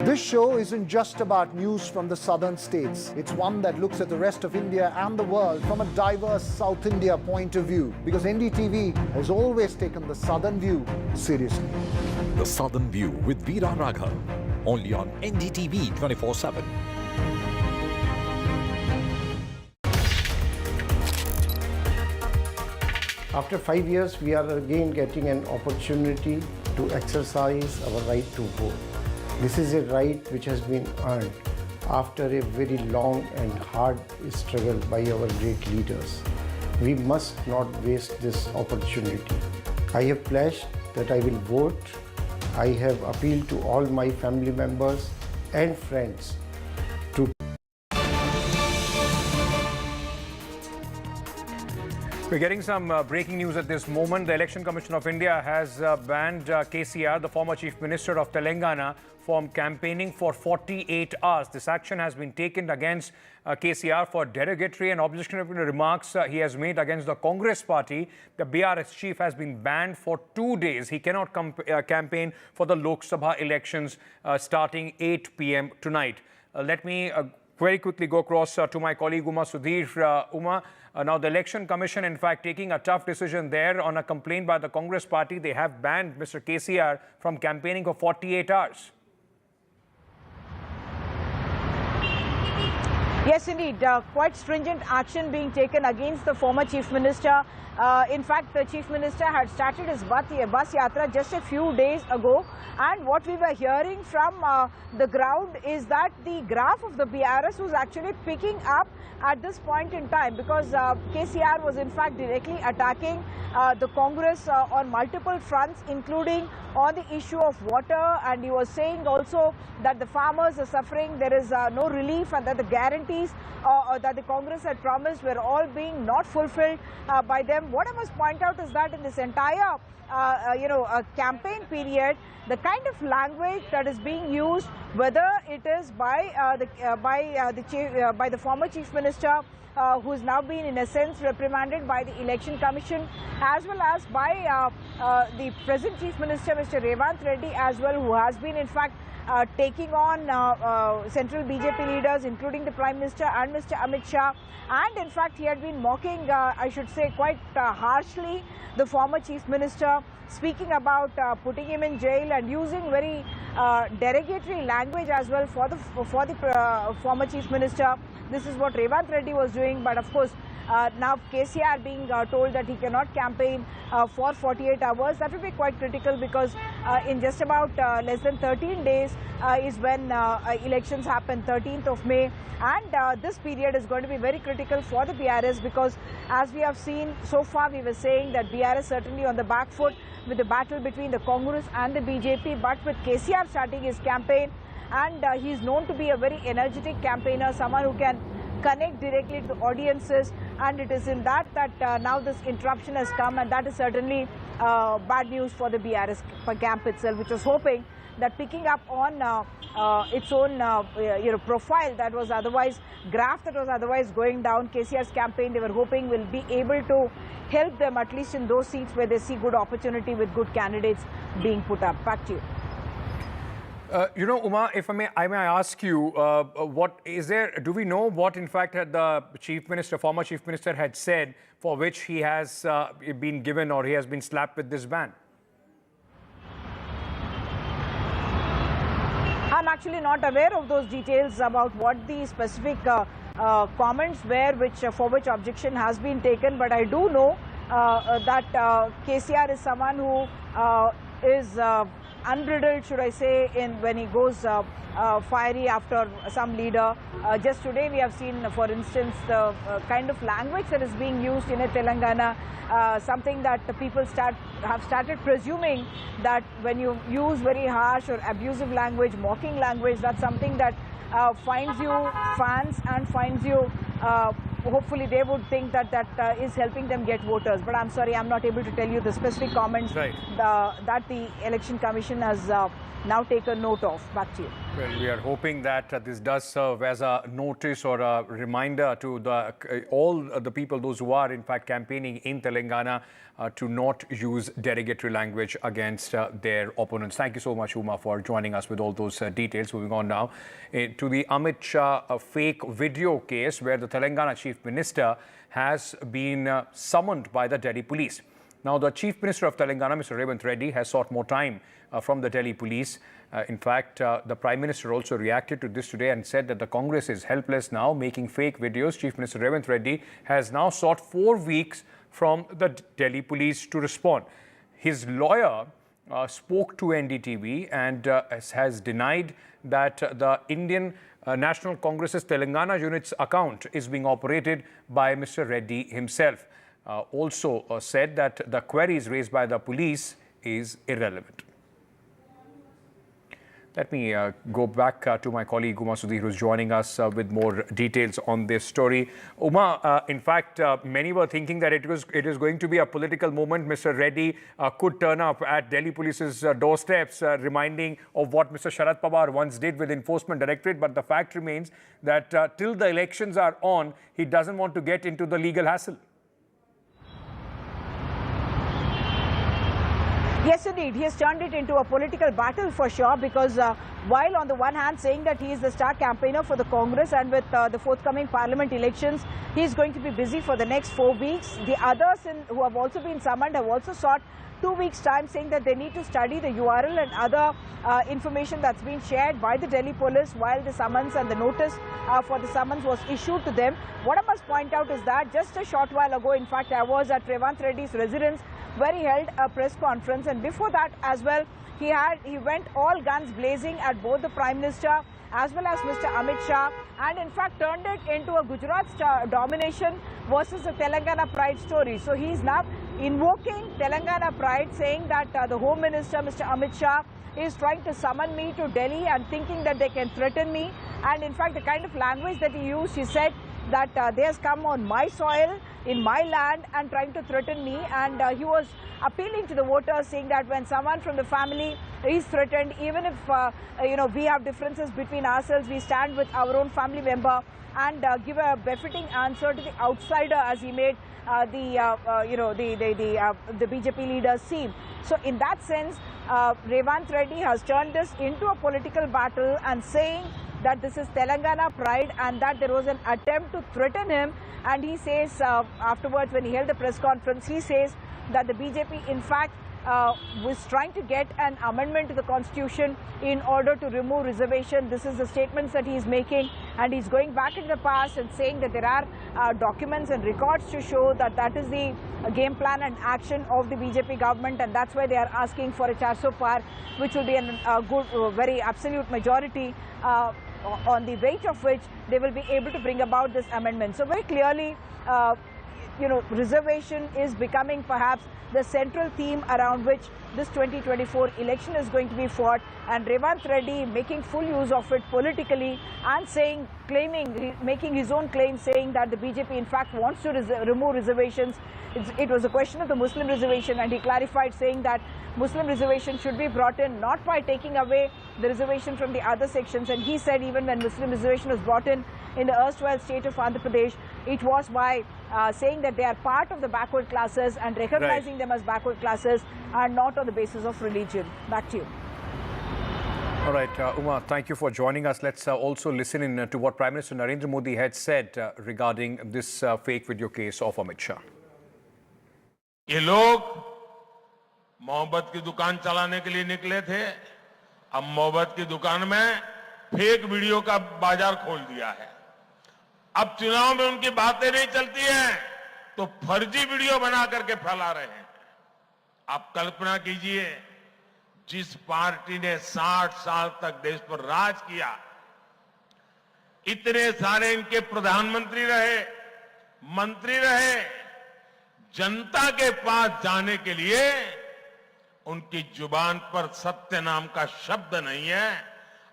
This show isn't just about news from the southern states. It's one that looks at the rest of India and the world from a diverse South India point of view, because NDTV has always taken the southern view seriously. The Southern View with Veera Raghav, only on NDTV 24/7. After 5 years, we are again getting an opportunity to exercise our right to vote. This is a right which has been earned after a very long and hard struggle by our great leaders. We must not waste this opportunity. I have pledged that I will vote. I have appealed to all my family members and friends to. We're getting some breaking news at this moment. The Election Commission of India has banned KCR, the former Chief Minister of Telangana, from campaigning for 48 hours. This action has been taken against KCR for derogatory and objectionable remarks he has made against the Congress party. The BRS chief has been banned for 2 days. He cannot campaign for the Lok Sabha elections starting 8 p.m. tonight. Let me very quickly go across to my colleague Uma Sudhir. Uma, now the Election Commission, in fact, taking a tough decision there on a complaint by the Congress party. They have banned Mr. KCR from campaigning for 48 hours. Yes, indeed. Quite stringent action being taken against the former Chief Minister. In fact, the Chief Minister had started his bus yatra just a few days ago. And what we were hearing from the ground is that the graph of the BRS was actually picking up at this point in time, because KCR was in fact directly attacking the Congress on multiple fronts, including on the issue of water. And he was saying also that the farmers are suffering, there is no relief, and that the guarantees that the Congress had promised were all being not fulfilled by them. What I must point out is that in this entire campaign period, the kind of language that is being used, whether it is by the former Chief Minister, who has now been in a sense reprimanded by the Election Commission, as well as by the present Chief Minister, Mr. Revanth Reddy, as well, who has been in fact taking on central BJP leaders, including the Prime Minister and Mr. Amit Shah. And in fact, he had been mocking, I should say, quite harshly the former Chief Minister, speaking about putting him in jail and using very derogatory language as well for the former Chief Minister. This is what Revanth Reddy was doing, but of course, now KCR being told that he cannot campaign for 48 hours, that will be quite critical, because in just about less than 13 days is when elections happen, 13th of May. And this period is going to be very critical for the BRS, because as we have seen so far, we were saying that BRS certainly on the back foot with the battle between the Congress and the BJP, but with KCR starting his campaign, and he is known to be a very energetic campaigner, someone who can connect directly to the audiences, and it is in that now this interruption has come, and that is certainly bad news for the BRS camp itself, which was hoping that picking up on its own profile that was otherwise, graph that was otherwise going down, KCR's campaign, they were hoping will be able to help them at least in those seats where they see good opportunity with good candidates being put up. Back to you. Uma, if I may ask you, do we know what in fact the former Chief Minister had said for which he has been given, or he has been slapped with this ban? I'm actually not aware of those details about what the specific comments were for which objection has been taken, but I do know that KCR is someone who is unbridled, should I say, when he goes fiery after some leader. Just today we have seen, for instance, the kind of language that is being used in Telangana, something that the people have started presuming that when you use very harsh or abusive language, mocking language, that's something that finds you fans and finds you, hopefully they would think that is helping them get voters. But I'm sorry, I'm not able to tell you the specific comments that the Election Commission has now taken note of. Back to you. Well, we are hoping that this does serve as a notice or a reminder to all the people, those who are in fact campaigning in Telangana, to not use derogatory language against their opponents. Thank you so much, Uma, for joining us with all those details. Moving on now to the Amit Shah fake video case, where the Telangana Chief Minister has been summoned by the Delhi police. Now, the Chief Minister of Telangana, Mr. Revanth Reddy, has sought more time from the Delhi police. In fact, the Prime Minister also reacted to this today and said that the Congress is helpless now, making fake videos. Chief Minister Revanth Reddy has now sought 4 weeks from the Delhi police to respond. His lawyer spoke to NDTV and has denied that the Indian National Congress's Telangana unit's account is being operated by Mr. Reddy himself. Also said that the queries raised by the police is irrelevant. Let me go back to my colleague Uma Sudhir, who's joining us with more details on this story. Uma, in fact, many were thinking that it is going to be a political moment. Mr. Reddy could turn up at Delhi Police's doorsteps, reminding of what Mr. Sharad Pawar once did with Enforcement Directorate. But the fact remains that till the elections are on, he doesn't want to get into the legal hassle. Yes, indeed. He has turned it into a political battle for sure, because while on the one hand saying that he is the star campaigner for the Congress, and with the forthcoming parliament elections, he is going to be busy for the next 4 weeks. The others who have also been summoned have also sought 2 weeks' time, saying that they need to study the URL and other information that's been shared by the Delhi police while the summons and the notice for the summons was issued to them. What I must point out is that just a short while ago, in fact, I was at Revanth Reddy's residence where he held a press conference, and before that as well, he went all guns blazing at both the Prime Minister as well as Mr. Amit Shah, and in fact turned it into a Gujarat domination versus a Telangana pride story. So he is now invoking Telangana pride, saying that the Home Minister, Mr. Amit Shah, is trying to summon me to Delhi and thinking that they can threaten me. And in fact, the kind of language that he used, he said that they has come on my soil, in my land, and trying to threaten me. And he was appealing to the voters, saying that when someone from the family is threatened, even if we have differences between ourselves, we stand with our own family member and give a befitting answer to the outsider, as he made the BJP leaders seem. So in that sense, Revanth Reddy has turned this into a political battle and saying that this is Telangana pride and that there was an attempt to threaten him. And he says afterwards, when he held the press conference, he says that the BJP in fact was trying to get an amendment to the constitution in order to remove reservation. This is the statements that he is making, and he's going back in the past and saying that there are documents and records to show that that is the game plan and action of the BJP government, and that's why they are asking for a 400 par, which will be a good, very absolute majority, on the weight of which they will be able to bring about this amendment. So very clearly, reservation is becoming perhaps the central theme around which this 2024 election is going to be fought, and Revanth Reddy making full use of it politically and making his own claim, saying that the BJP in fact wants to remove reservations. It was a question of the Muslim reservation, and he clarified, saying that Muslim reservation should be brought in not by taking away the reservation from the other sections. And he said even when Muslim reservation was brought in the erstwhile state of Andhra Pradesh, it was by saying that they are part of the backward classes and recognizing them as backward classes, and not on the basis of religion. Back to you. All right, Uma, thank you for joining us. Let's also listen in to what Prime Minister Narendra Modi had said regarding this fake video case of Amit Shah. ये लोग मोहब्बत की दुकान चलाने के लिए निकले थे, अब मोहब्बत की दुकान में फेक वीडियो का बाजार खोल दिया है। अब चुनाव में उनकी बातें नहीं चलती हैं तो फर्जी वीडियो बना करके फैला रहे हैं। आप कल्पना कीजिए, जिस पार्टी ने 60 साल तक देश पर राज किया, इतने सारे इनके प्रधानमंत्री रहे, मंत्री रहे, जनता के पास जाने के लिए उनकी जुबान पर सत्य नाम का शब्द नहीं है,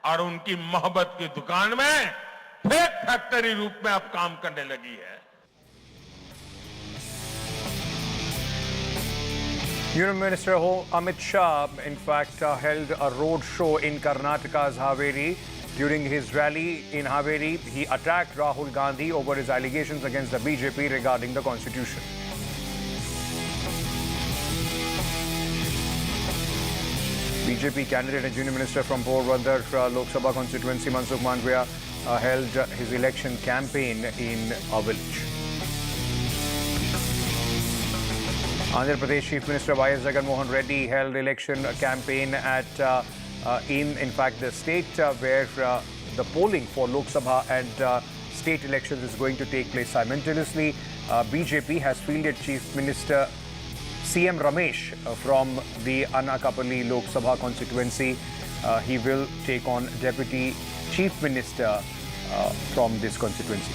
और उनकी मोहब्बत की दुकान में फेक फैक्ट्री रूप में अब काम करने लगी है। Union Minister Amit Shah, in fact, held a road show in Karnataka's Haveri. During his rally in Haveri, he attacked Rahul Gandhi over his allegations against the BJP regarding the constitution. BJP candidate and Union Minister from Porbandar Lok Sabha constituency, Mansukh Mandviya, held his election campaign in a village. Andhra Pradesh Chief Minister Y.S. Jagan Mohan Reddy held election campaign at in fact the state where the polling for Lok Sabha and state elections is going to take place simultaneously. BJP has fielded Chief Minister CM Ramesh from the Anakapalli Lok Sabha constituency. He will take on Deputy Chief Minister from this constituency.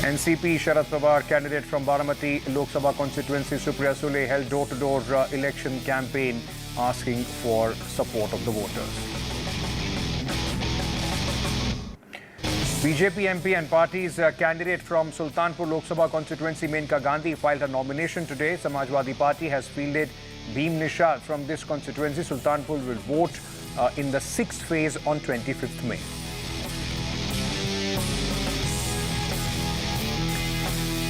NCP Sharad Pawar, candidate from Baramati Lok Sabha constituency, Supriya Sule, held door-to-door election campaign asking for support of the voters. BJP MP and party's candidate from Sultanpur Lok Sabha constituency, Menka Gandhi, filed her nomination today. Samajwadi Party has fielded Bhim Nishad from this constituency. Sultanpur will vote in the 6th phase on 25th May.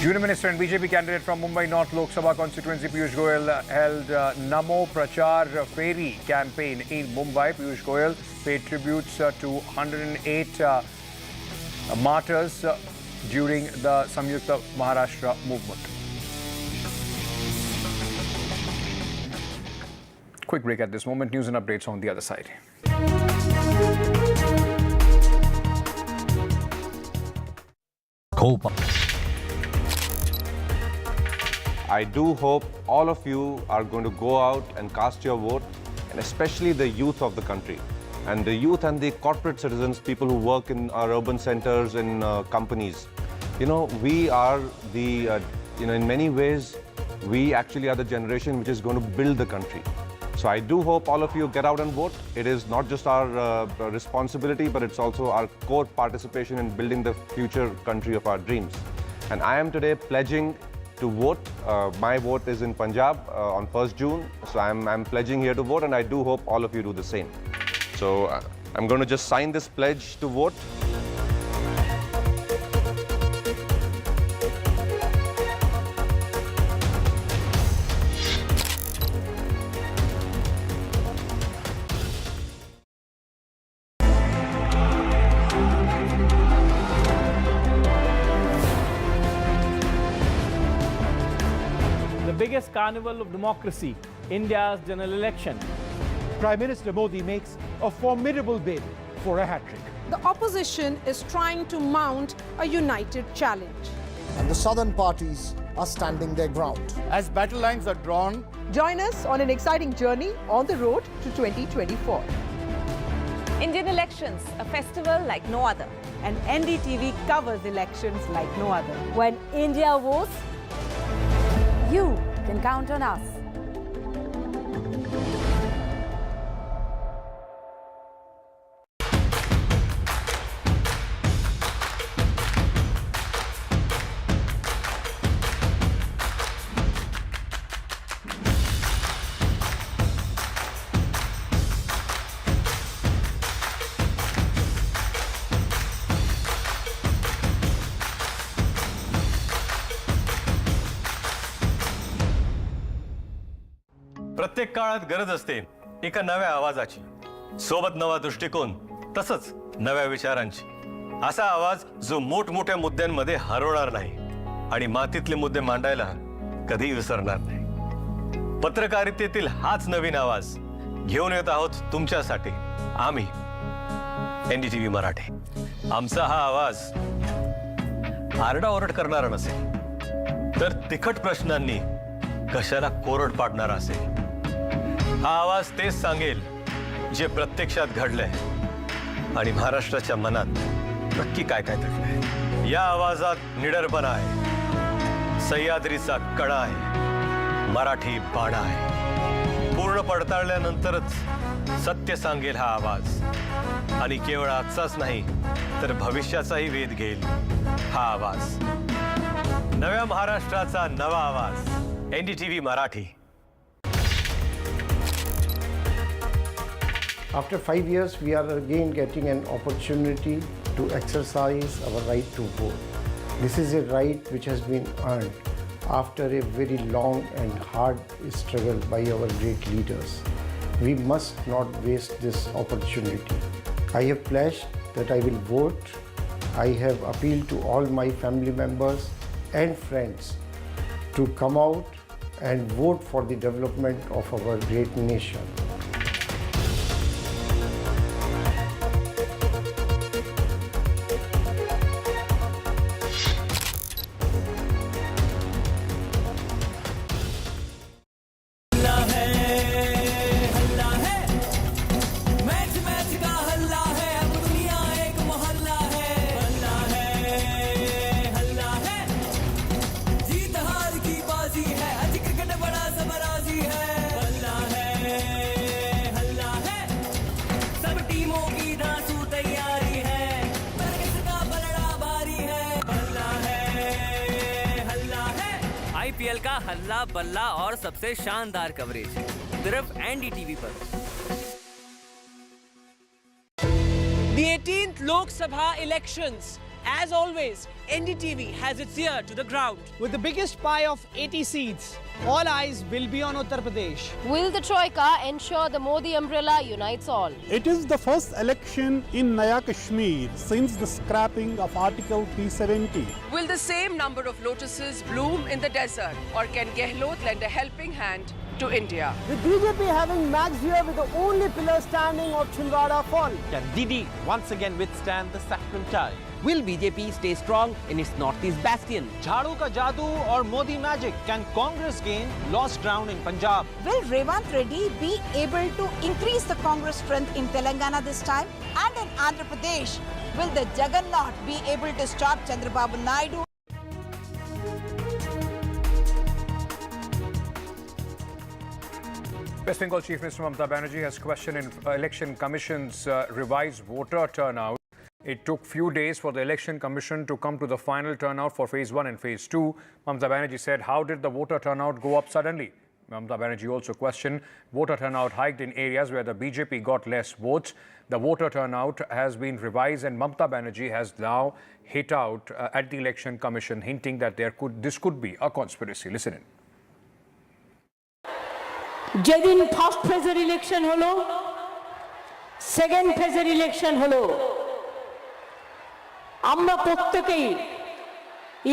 Union Minister and BJP candidate from Mumbai North Lok Sabha constituency, Piyush Goyal, held Namo Prachar Fairy campaign in Mumbai. Piyush Goyal paid tributes to 108 martyrs during the Samyukta Maharashtra movement. Quick break at this moment. News and updates on the other side. I do hope all of you are going to go out and cast your vote, and especially the youth of the country. And the youth and the corporate citizens, people who work in our urban centers and companies. You know, we are the, in many ways, we actually are the generation which is going to build the country. So I do hope all of you get out and vote. It is not just our responsibility, but it's also our core participation in building the future country of our dreams. And I am today pledging to vote. My vote is in Punjab on 1st June. So I'm pledging here to vote, and I do hope all of you do the same. So I'm going to just sign this pledge to vote. The biggest carnival of democracy, India's general election. Prime Minister Modi makes a formidable bid for a hat-trick. The opposition is trying to mount a united challenge. And the southern parties are standing their ground. As battle lines are drawn, Join us on an exciting journey on the road to 2024. Indian elections, a festival like no other. And NDTV covers elections like no other. When India votes, you can count on us. प्रत्येक काळात गरज असते एका नव्या आवाजाची, सोबत नवा दृष्टिकोन, तसंच नव्या विचारांची. असा आवाज जो मोठमोठ्या मुद्द्यांमध्ये हरवणार नाही आणि मातीतले मुद्दे मांडायला कधी विसरणार नाही. पत्रकारितेतील हाच नवीन आवाज घेऊन येत आहोत तुमच्यासाठी आम्ही एनडीटीव्ही मराठी. आमचा हा आवाज आरडाओरड करणारा नसेल, तर तिखट प्रश्नांनी कशाला कोरड पाडणारा असेल. हा आवाज तेच सांगेल जे प्रत्यक्षात घडलंय आणि महाराष्ट्राच्या मनात नक्की काय काय दडलंय. या आवाजात निडरपणा आहे, सह्याद्रीचा कडा आहे, मराठी बाणा आहे. पूर्ण पडताळल्यानंतरच सत्य सांगेल हा आवाज, आणि केवळ आजचाच नाही तर भविष्याचाही वेध घेईल हा आवाज. नव्या महाराष्ट्राचा नवा आवाज, NDTV Marathi. After 5 years, we are again getting an opportunity to exercise our right to vote. This is a right which has been earned after a very long and hard struggle by our great leaders. We must not waste this opportunity. I have pledged that I will vote. I have appealed to all my family members and friends to come out and vote for the development of our great nation. IPL का हल्ला बल्ला और सबसे शानदार coverage सिर्फ NDTV पर। The 18th Lok Sabha elections. As always, NDTV has its ear to the ground. With the biggest pie of 80 seats, all eyes will be on Uttar Pradesh. Will the Troika ensure the Modi umbrella unites all? It is the first election in Naya Kashmir since the scrapping of Article 370. Will the same number of lotuses bloom in the desert, or can Gehlot lend a helping hand to India? With BJP having Max here with the only pillar standing of Chhindwara fall. Can Didi once again withstand the saffron tide? Will BJP stay strong in its northeast bastion? Jhadu ka jadoo or Modi magic? Can Congress gain lost ground in Punjab? Will Revanth Reddy be able to increase the Congress strength in Telangana this time? And in Andhra Pradesh, will the Juggernaut be able to stop Chandrababu Naidu? West Bengal Chief Minister Mamata Banerjee has questioned Election Commission's revised voter turnout. It took few days for the Election Commission to come to the final turnout for Phase 1 and Phase 2. Mamata Banerjee said, how did the voter turnout go up suddenly? Mamata Banerjee also questioned voter turnout hiked in areas where the BJP got less votes. The voter turnout has been revised and Mamata Banerjee has now hit out at the Election Commission, hinting that this could be a conspiracy. Listen in. যেদিন first ফেজের election হলো, second ফেজের election হলো, আমরা প্রত্যেকেই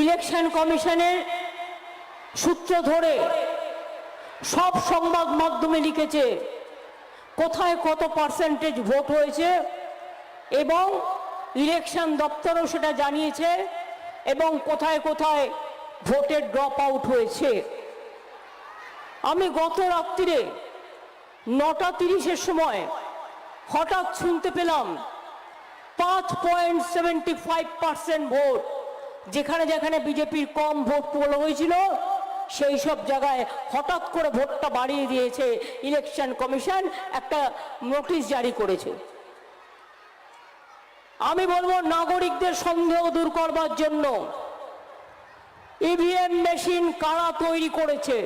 election কমিশনের সূত্র ধরে সব সংবাদ মাধ্যমে লিখেছে কোথায় কত পার্সেন্টেজ ভোট হয়েছে এবং ইলেকশন দপ্তরও সেটা জানিয়েছে এবং কোথায় কোথায় ভোটের ড্রপ আউট হয়েছে। আমি গত রাত্রিরে 9:30-এর সময় হঠাৎ শুনতে পেলাম 5.75% ভোট, যেখানে যেখানে বিজেপির কম ভোট পোল হয়েছিল সেই সব জায়গায় হঠাৎ করে ভোটটা বাড়িয়ে দিয়েছে ইলেকশন কমিশন, একটা নোটিশ জারি করেছে। আমি বলবো নাগরিকদের সন্দেহ দূর করবার জন্য ইভিএম মেশিন কারা তৈরি করেছে,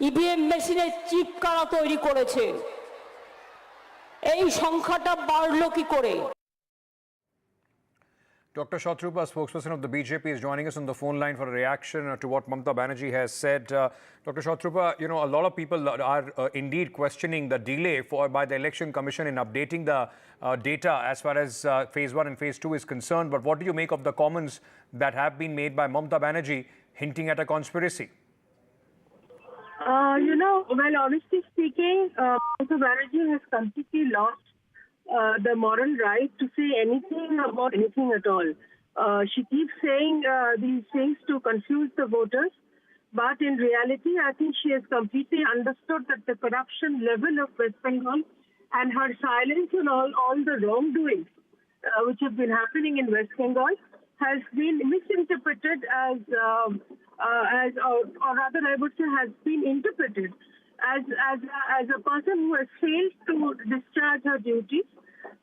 ইভিএম মেশিনের চিপ কারা তৈরি করেছে, এই সংখ্যাটা বাড়লো কি করে? Dr. Shatroopa, spokesperson of the BJP, is joining us on the phone line for a reaction to what Mamata Banerjee has said. Dr. Shatroopa, you know, a lot of people are indeed questioning the delay by the Election Commission in updating the data as far as Phase 1 and Phase 2 is concerned. But what do you make of the comments that have been made by Mamata Banerjee hinting at a conspiracy? Well, honestly speaking, Mamata Banerjee has completely lost the moral right to say anything about anything at all. She keeps saying these things to confuse the voters, but in reality, I think she has completely understood that the corruption level of West Bengal and her silence on all the wrongdoings which have been happening in West Bengal has been misinterpreted as or rather I would say has been interpreted as a person who has failed to discharge her duties.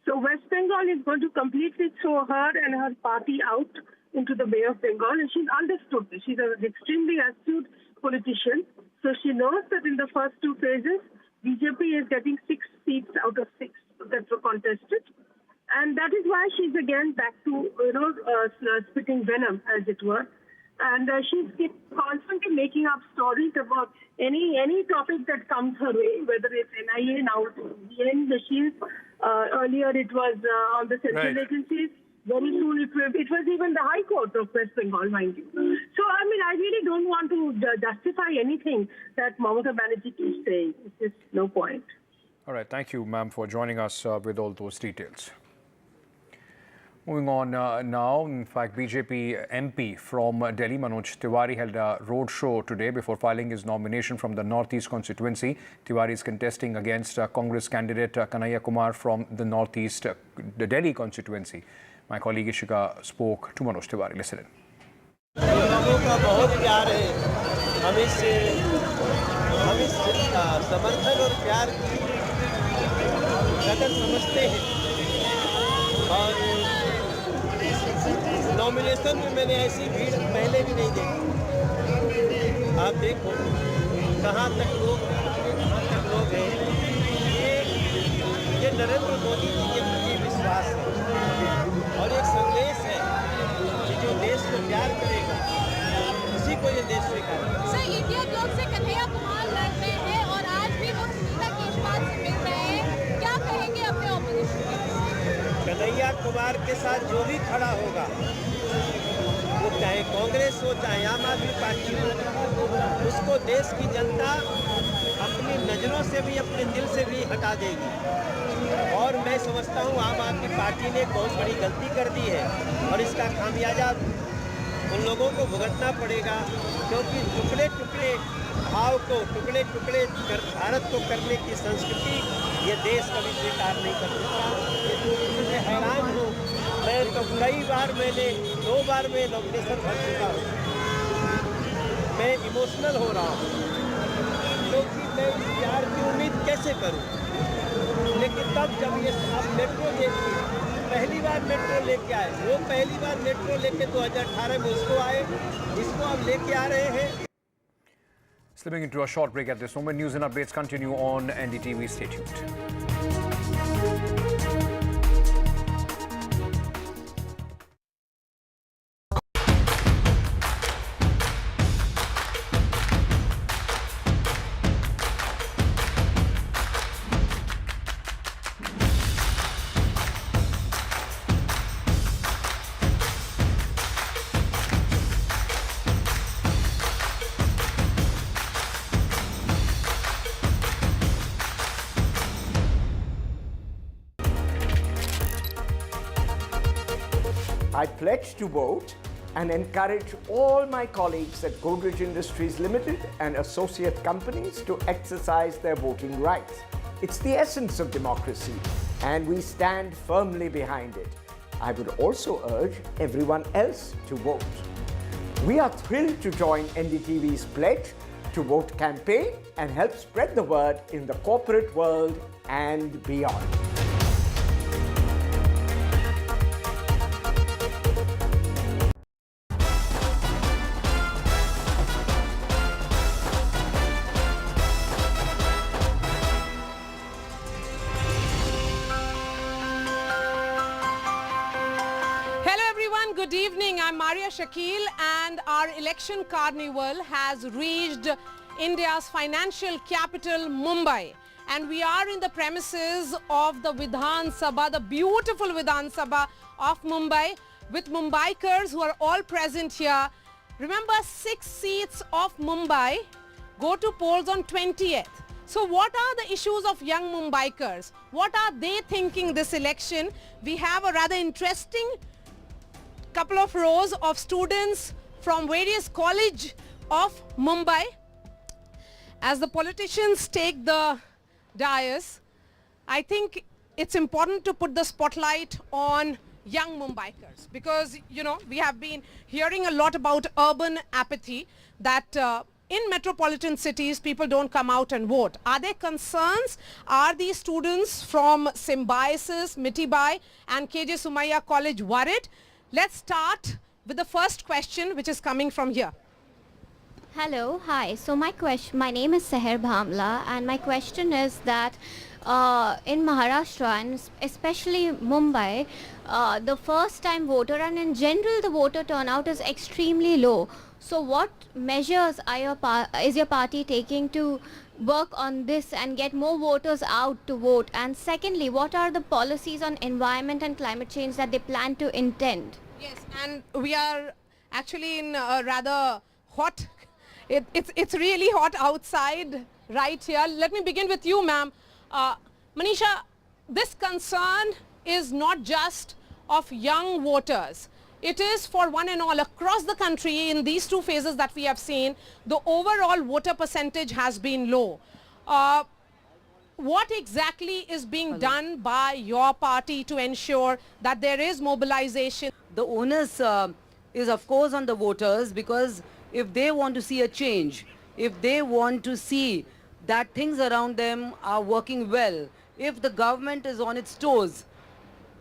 So West Bengal is going to completely throw her and her party out into the Bay of Bengal, and she's understood this. She's an extremely astute politician, so she knows that in the first two phases, BJP is getting 6 seats out of 6 that were contested, and that is why she's again back to spitting venom, as it were. And she's constantly making up stories about any topic that comes her way, whether it's NIA, now it's VN, the Shield. Earlier it was on the central agencies. Very soon it was even the High Court of West Bengal, mind you. So, I mean, I really don't want to justify anything that Mamata Banerjee keeps saying. It's just no point. All right. Thank you, ma'am, for joining us with all those details. Moving on now, in fact, BJP MP from Delhi, Manoj Tiwari, held a road show today before filing his nomination from the Northeast constituency. Tiwari is contesting against Congress candidate Kanhaiya Kumar from the Northeast, the Delhi constituency. My colleague Ishika spoke to Manoj Tiwari. Listen in. लोगों का बहुत प्यार है, हम इस समर्थन और प्यार की कदर समझते हैं और नॉमिनेशन में मैंने ऐसी भीड़ पहले भी नहीं देखी। आप देखो कहाँ तक लोग हैं। ये नरेंद्र मोदी जी के प्रति विश्वास है और एक संदेश है कि जो देश को प्यार करेगा उसी को ये देश स्वीकारेगा। सर, इंडिया ब्लॉक से कन्हैया कुमार लड़ रहे हैं और आज भी वो सुनीता केशवाल से मिल रहे हैं, क्या कहेंगे अपने ऑपोजिशन के? कन्हैया कुमार के साथ जो भी खड़ा होगा, वो चाहे कांग्रेस हो चाहे आम आदमी पार्टी हो, उसको देश की जनता अपनी नज़रों से भी अपने दिल से भी हटा देगी। और मैं समझता हूँ आम आदमी पार्टी ने बहुत बड़ी गलती कर दी है और इसका खामियाजा उन लोगों को भुगतना पड़ेगा, क्योंकि टुकड़े टुकड़े भाव को टुकड़े टुकड़े भारत को करने की संस्कृति ये देश कभी स्वीकार नहीं कर सकता। मैं हैरान हूँ, मैं तो कई बार दो बार मैं नॉमिनेशन भर चुका हूँ, मैं इमोशनल हो रहा हूँ क्योंकि मैं इस प्यार की उम्मीद कैसे करूँ। लेकिन तब जब ये आप मेट्रो देखिए, पहली बार मेट्रो लेके आए, वो पहली बार मेट्रो लेके 2018 में उसको आए, इसको अब लेके आ रहे हैं। Slipping into a short break at this moment, news and updates continue on NDTV. Stay tuned. I pledge to vote and encourage all my colleagues at Godrej Industries Limited and associate companies to exercise their voting rights. It's the essence of democracy, and we stand firmly behind it. I would also urge everyone else to vote. We are thrilled to join NDTV's pledge to vote campaign and help spread the word in the corporate world and beyond. Good evening, I'm Maria Shakil, and our election carnival has reached India's financial capital, Mumbai. And we are in the premises of the Vidhan Sabha, the beautiful Vidhan Sabha of Mumbai, with Mumbaikars who are all present here. Remember, 6 seats of Mumbai go to polls on 20th. So what are the issues of young Mumbaikars? What are they thinking this election? We have a rather interesting couple of rows of students from various colleges of Mumbai. As the politicians take the dais, I think it's important to put the spotlight on young Mumbaikars, because, you know, we have been hearing a lot about urban apathy, that in metropolitan cities people don't come out and vote. Are there concerns? Are these students from Symbiosis, Mitibai and KJ Sumaya College worried? Let's start with the first question, which is coming from here. Hello, hi. So my name is Seher Bhamla, and my question is that in Maharashtra and especially Mumbai, the first time voter and in general the voter turnout is extremely low. So what measures is your party taking to work on this and get more voters out to vote? And secondly, what are the policies on environment and climate change that they plan to intend? Yes, and we are actually in a rather hot, it's really hot outside right here. Let me begin with you, ma'am. Manisha, this concern is not just of young voters. It is for one and all across the country. In these two phases that we have seen, the overall voter percentage has been low. What exactly is being done by your party to ensure that there is mobilization? The onus is of course on the voters, because if they want to see a change, if they want to see that things around them are working well, if the government is on its toes,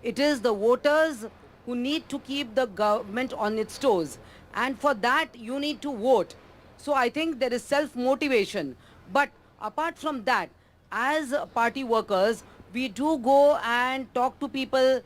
it is the voters who need to keep the government on its toes, and for that you need to vote. So I think there is self-motivation. But apart from that, as party workers, we do go and talk to people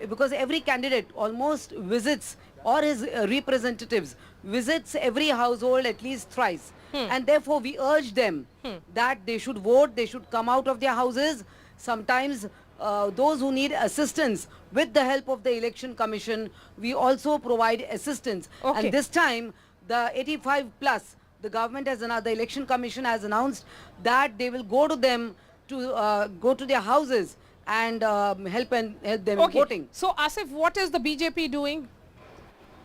because every candidate almost visits, or his representatives visits every household at least thrice. And therefore we urge them that they should vote, they should come out of their houses. Sometimes those who need assistance, with the help of the Election Commission, we also provide assistance. Okay. And this time, the 85 plus, the government has the Election Commission has announced that they will go to them to go to their houses and help them in voting. So Asif, what is the BJP doing?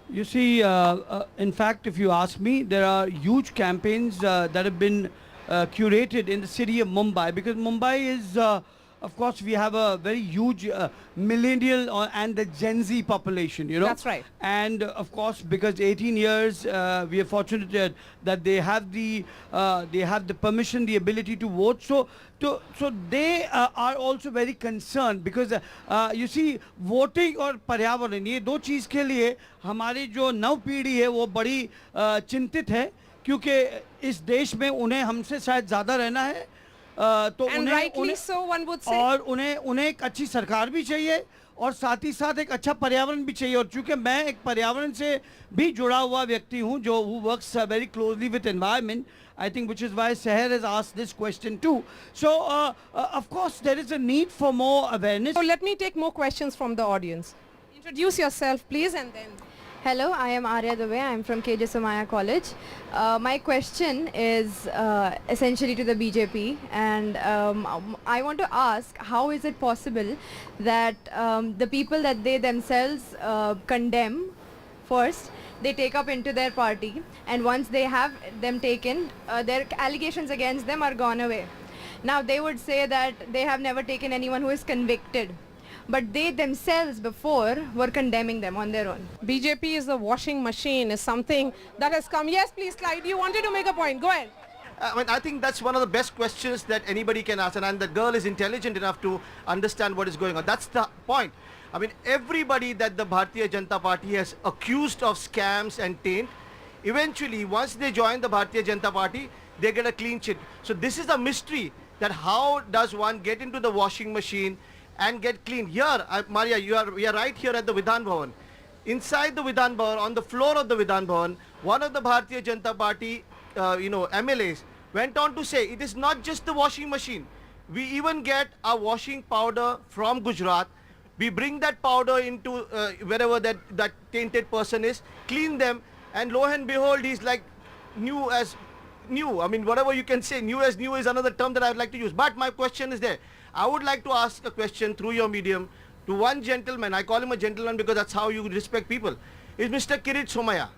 You see, in fact, if you ask me, there are huge campaigns that have been curated in the city of Mumbai, because Mumbai is, of course, we have a very huge millennial and the Gen Z population, you know. That's right. And of course, because 18 years, we are fortunate that they have the permission, the ability to vote. So they are also very concerned, because you see, voting और पर्यावरण, ये दो चीज़ के लिए हमारी जो नव पीढ़ी है वो बड़ी चिंतित है, क्योंकि इस देश में उन्हें हमसे शायद ज़्यादा रहना है, तो और उन्हें एक अच्छी सरकार भी चाहिए, और साथ ही साथ एक अच्छा पर्यावरण भी चाहिए. और चूंकि मैं एक पर्यावरण से भी जुड़ा हुआ व्यक्ति हूं, जो who works very closely with environment, I think, which is why Seher has asked this question too. So of course there is a need for more awareness. So let me take more questions from the audience. Introduce yourself please, and then. Hello, I am Arya Dubey. I am from KJ College. My question is essentially to the BJP, and I want to ask, how is it possible that the people that they themselves condemn first, they take up into their party, and once they have them taken, their allegations against them are gone away. Now they would say that they have never taken anyone who is convicted, but they themselves before were condemning them on their own. BJP is a washing machine is something that has come. Yes, please slide. You wanted to make a point. Go ahead. I think that's one of the best questions that anybody can ask, and the girl is intelligent enough to understand what is going on. That's the point. I mean, everybody that the Bharatiya Janata Party has accused of scams and taint, eventually once they join the Bharatiya Janata Party, they get a clean chit. So this is a mystery, that how does one get into the washing machine and get clean. Here, Maria, we are right here at the Vidhan Bhavan. Inside the Vidhan Bhavan, on the floor of the Vidhan Bhavan, one of the Bharatiya Janata Party, MLAs went on to say, it is not just the washing machine. We even get our washing powder from Gujarat. We bring that powder into wherever that tainted person is, clean them, and lo and behold, he's like new as new. I mean, whatever you can say, new as new is another term that I'd like to use. But my question is there. I would like to ask a question through your medium to one gentleman. I call him a gentleman because that's how you respect people. Is Mr. Kirit Somaya.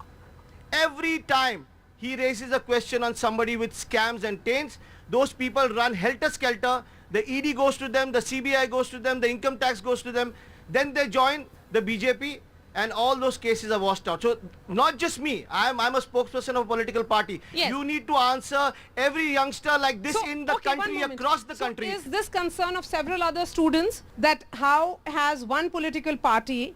Every time he raises a question on somebody with scams and taints, those people run helter-skelter. The ED goes to them, the CBI goes to them, the income tax goes to them. Then they join the BJP, and all those cases are washed out. So not just me, I'm a spokesperson of a political party. Yes. You need to answer every youngster like this in the country, across the country. Is this concern of several other students, that how has one political party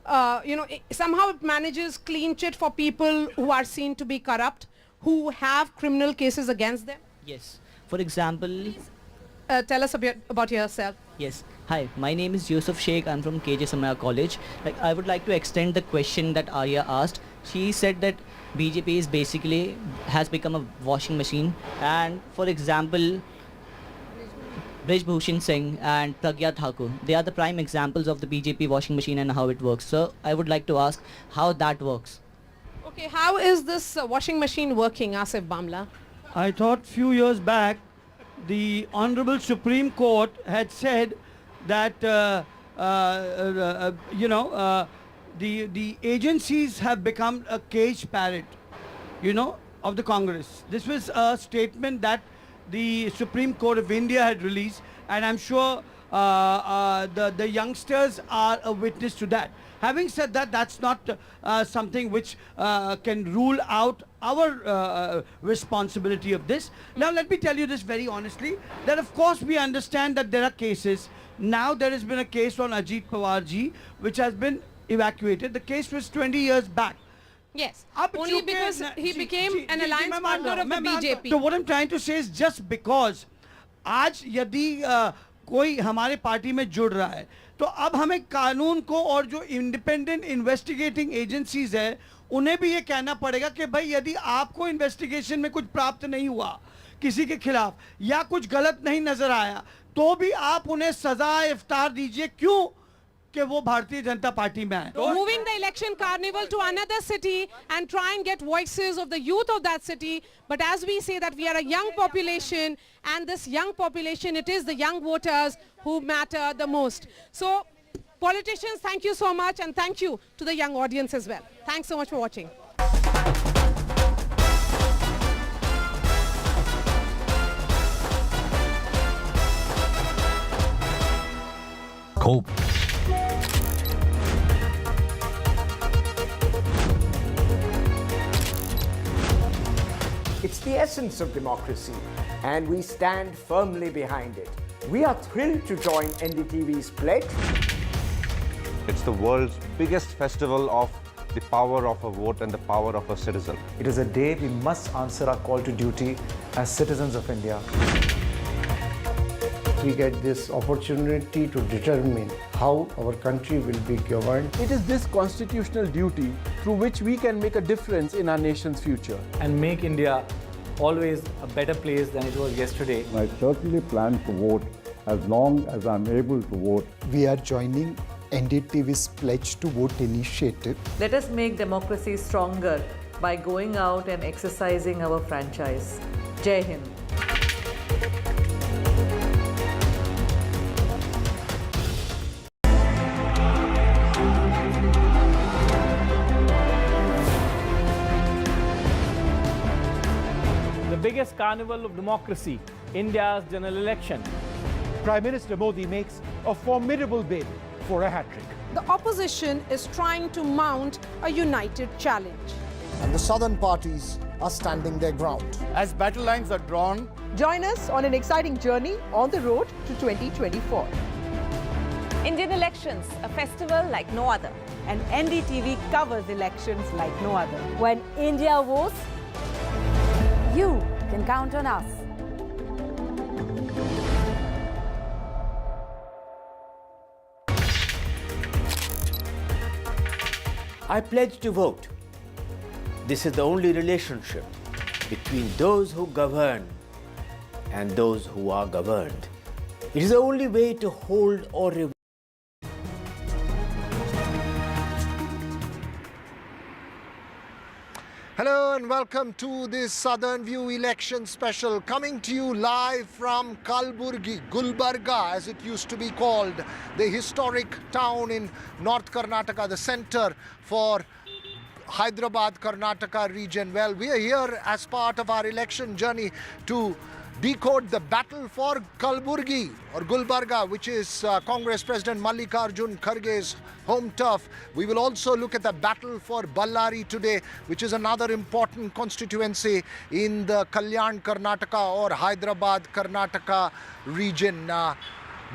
somehow it manages clean chit for people who are seen to be corrupt, who have criminal cases against them? Yes. For example, please, tell us a bit about yourself. Yes. Hi, my name is Yusuf Sheikh. I'm from KJ College. I would like to extend the question that Arya asked. She said that BJP is basically has become a washing machine, and for example, Brij Bhushan Singh and Pragya Thakur, they are the prime examples of the BJP washing machine and how it works. So I would like to ask how that works. Okay, how is this washing machine working, Asif Bhamla? I thought few years back, the Honorable Supreme Court had said that the agencies have become a cage parrot, of the Congress. This was a statement that the Supreme Court of India had released, and I'm sure the youngsters are a witness to that. Having said that, that's not something which can rule out our responsibility of this. Now let me tell you this very honestly, that of course we understand that there are cases. Now there has been a case on Ajit Pawar ji which has been evacuated. The case was 20 years back. Yes, अब only चूंकि because he became an alliance मैं partner of the BJP. So what I'm trying to say is just because आज यदि कोई हमारे party में जुड़ रहा है तो अब हमें कानून को और जो इंडिपेंडेंट इन्वेस्टिगेटिंग एजेंसीज है उन्हें भी ये कहना पड़ेगा कि भाई यदि आपको इन्वेस्टिगेशन में कुछ प्राप्त नहीं हुआ किसी के खिलाफ या कुछ गलत नहीं नजर आया तो भी आप उन्हें सजा इफ्तार दीजिए क्यों कि वो भारतीय जनता पार्टी में आए. Moving the election carnival to another city and try and get voices of the youth of that city. But as we say that we are a young population, and this young population, it is the young voters who matter the most. So politicians, thank you so much, and thank you to the young audience as well. Thanks so much for watching. Cool. It's the essence of democracy, and we stand firmly behind it. We are thrilled to join NDTV's pledge. It's the world's biggest festival of the power of a vote and the power of a citizen. It is a day we must answer our call to duty as citizens of India. We get this opportunity to determine how our country will be governed. It is this constitutional duty through which we can make a difference in our nation's future. And make India always a better place than it was yesterday. I certainly plan to vote as long as I'm able to vote. We are joining NDTV's Pledge to Vote initiative. Let us make democracy stronger by going out and exercising our franchise. Jai Hind. The biggest carnival of democracy, India's general election. Prime Minister Modi makes a formidable bid for a hat-trick. The opposition is trying to mount a united challenge. And the southern parties are standing their ground. As battle lines are drawn, join us on an exciting journey on the road to 2024. Indian elections, a festival like no other. And NDTV covers elections like no other. When India votes, you can count on us. I pledge to vote. This is the only relationship between those who govern and those who are governed. It is the only way to hold or revoke. Hello and welcome to this Southern View election special, coming to you live from Kalburgi, Gulbarga as it used to be called, the historic town in North Karnataka, the center for Hyderabad, Karnataka region. Well, we are here as part of our election journey to decode the battle for Kalburgi or Gulbarga, which is Congress President Mallikarjun Kharge's home turf. We will also look at the battle for Ballari today, which is another important constituency in the Kalyan Karnataka or Hyderabad Karnataka region.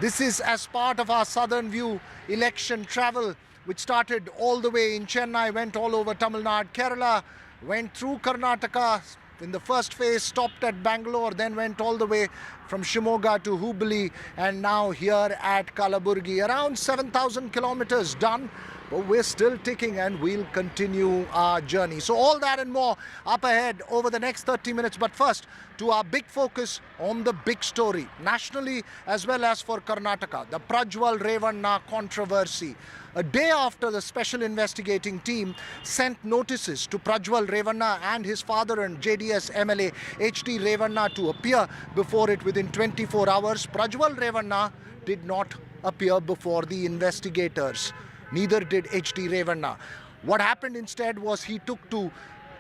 This is as part of our Southern View election travel, which started all the way in Chennai, went all over Tamil Nadu, Kerala, went through Karnataka. In the first phase, stopped at Bangalore, then went all the way from Shimoga to Hubli, and now here at Kalaburgi. Around 7,000 kilometers done, but we're still ticking and we'll continue our journey. So all that and more up ahead over the next 30 minutes. But first, to our big focus on the big story, nationally as well as for Karnataka, the Prajwal Revanna controversy. A day after the special investigating team sent notices to Prajwal Revanna and his father and JDS MLA HD Revanna to appear before it within 24 hours, Prajwal Revanna did not appear before the investigators. Neither did HD Revanna. What happened instead was he took to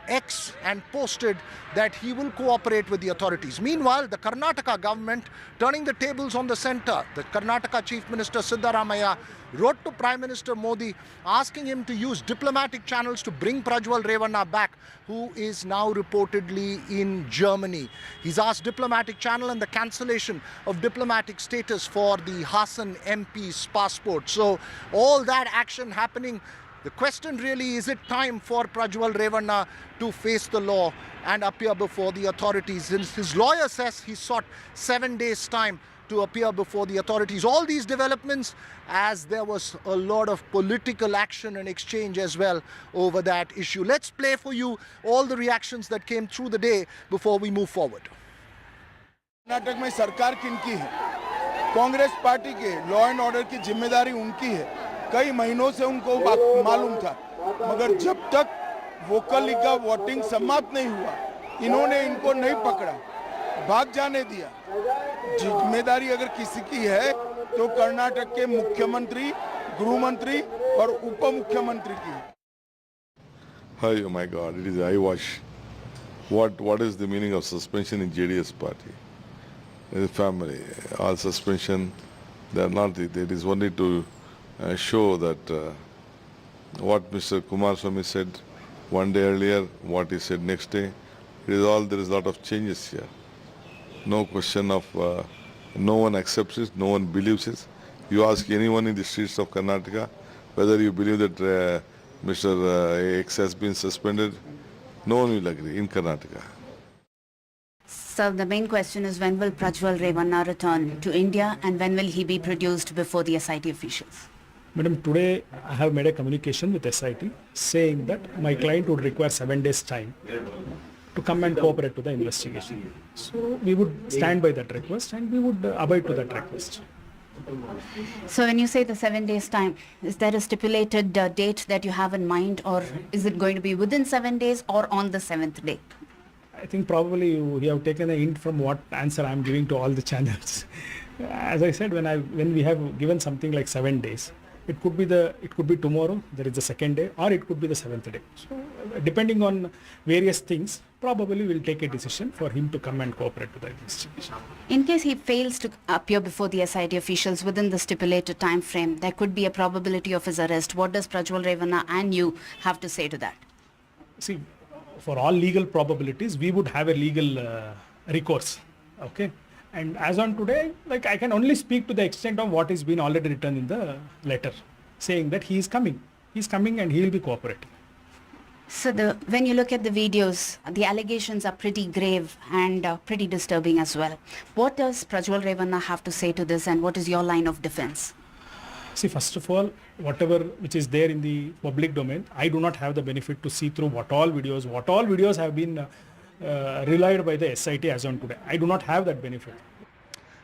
X and posted that he will cooperate with the authorities. Meanwhile, the Karnataka government turning the tables on the center. The Karnataka Chief Minister Siddaramaiah wrote to Prime Minister Modi asking him to use diplomatic channels to bring Prajwal Revanna back, who is now reportedly in Germany. He's asked diplomatic channel and the cancellation of diplomatic status for the Hassan MP's passport. So all that action happening The question really, is it time for Prajwal Revanna to face the law and appear before the authorities? His lawyer says he sought 7 days' time to appear before the authorities. All these developments as there was a lot of political action and exchange as well over that issue. Let's play for you all the reactions that came through the day before we move forward. Karnataka में सरकार किनकी है? Congress party के law and order की जिम्मेदारी उनकी है। कई महीनों से उनको मालूम था, मगर जब तक वोकल लीग का वोटिंग समाप्त नहीं हुआ, इन्होंने इनको नहीं पकड़ा, भाग जाने दिया। जिम्मेदारी अगर किसी की है तो कर्नाटक के मुख्यमंत्री, गृह मंत्री और उप मुख्यमंत्री की है। Oh my God, it is eyewash. What is the meaning of suspension in JDS party? The family, all suspension, they are not. It is only to show that what Mr. Kumaraswamy said one day earlier, what he said next day. It is all. There is a lot of changes here. No question of. No one accepts it. No one believes it. You ask anyone in the streets of Karnataka whether you believe that Mr. X has been suspended. No one will agree in Karnataka. So the main question is, when will Prajwal Revanna return to India and when will he be produced before the SIT officials? Madam, today I have made a communication with SIT saying that my client would require 7 days time to come and cooperate to the investigation. So we would stand by that request and we would abide to that request. So when you say the 7 days time, is there a stipulated date that you have in mind, or is it going to be within 7 days or on the 7th day? I think probably you have taken a hint from what answer I am giving to all the channels. As I said, when we have given something like 7 days, it could be tomorrow, there is the 2nd day, or it could be the 7th day. So depending on various things, probably we'll take a decision for him to come and cooperate to the investigation. In case he fails to appear before the SIT officials within the stipulated time frame, there could be a probability of his arrest. What does Prajwal Revanna and you have to say to that? See, for all legal probabilities, we would have a legal recourse. Okay. And as on today, like, I can only speak to the extent of what has been already written in the letter, saying that he is coming. He is coming and he will be cooperating. So when you look at the videos, the allegations are pretty grave and pretty disturbing as well. What does Prajwal Revanna have to say to this, and what is your line of defense? See, first of all, whatever which is there in the public domain, I do not have the benefit to see through what all videos have been relied by the SIT as on today. I do not have that benefit.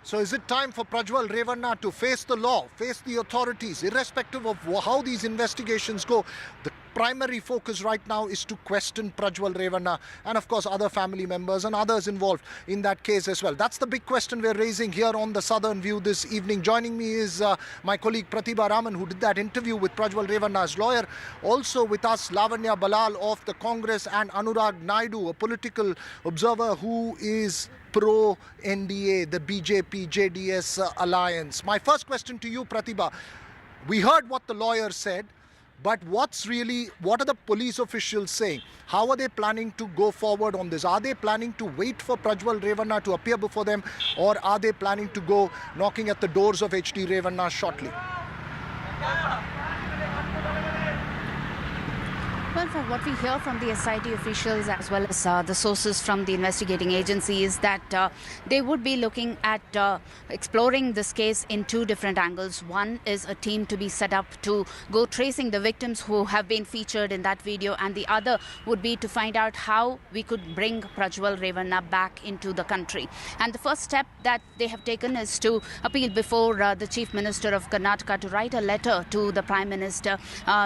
So is it time for Prajwal Revanna to face the law, face the authorities, irrespective of how these investigations go? The primary focus right now is to question Prajwal Revanna and of course other family members and others involved in that case as well. That's the big question we're raising here on the Southern View this evening. Joining me is my colleague Pratibha Raman, who did that interview with Prajwal Revanna's lawyer. Also with us, Lavanya Balal of the Congress, and Anurag Naidu, a political observer who is pro-NDA, the BJP JDS alliance. My first question to you, Pratibha, we heard what the lawyer said, but what are the police officials saying? How are they planning to go forward on this? Are they planning to wait for Prajwal Revanna to appear before them, or are they planning to go knocking at the doors of HD Revanna shortly? Well, from what we hear from the SIT officials as well as the sources from the investigating agency is that they would be looking at exploring this case in two different angles. One is a team to be set up to go tracing the victims who have been featured in that video, and the other would be to find out how we could bring Prajwal Revanna back into the country. And the first step that they have taken is to appeal before the Chief Minister of Karnataka to write a letter to the Prime Minister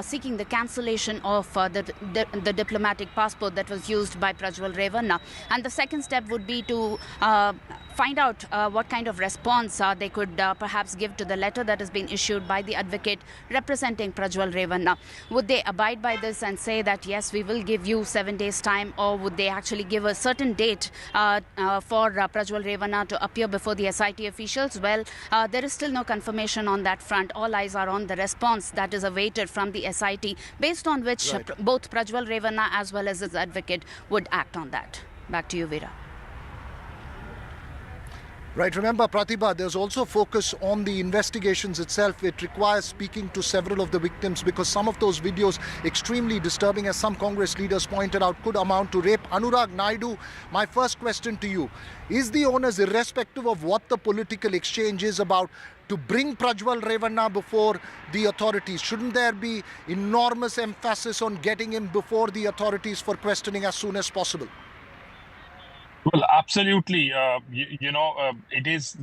seeking the cancellation of the diplomatic passport that was used by Prajwal Revanna. And the second step would be to find out what kind of response they could perhaps give to the letter that has been issued by the advocate representing Prajwal Revanna. Would they abide by this and say that yes, we will give you 7 days time, or would they actually give a certain date for Prajwal Revanna to appear before the SIT officials? Well, there is still no confirmation on that front. All eyes are on the response that is awaited from the SIT, based on which both Prajwal Revanna as well as his advocate would act on that. Back to you, Veera. Right. Remember, Pratibha, there's also focus on the investigations itself. It requires speaking to several of the victims because some of those videos, extremely disturbing, as some Congress leaders pointed out, could amount to rape. Anurag Naidu, my first question to you. Is the onus, irrespective of what the political exchange is about, to bring Prajwal Revanna before the authorities? Shouldn't there be enormous emphasis on getting him before the authorities for questioning as soon as possible? Well, absolutely. It is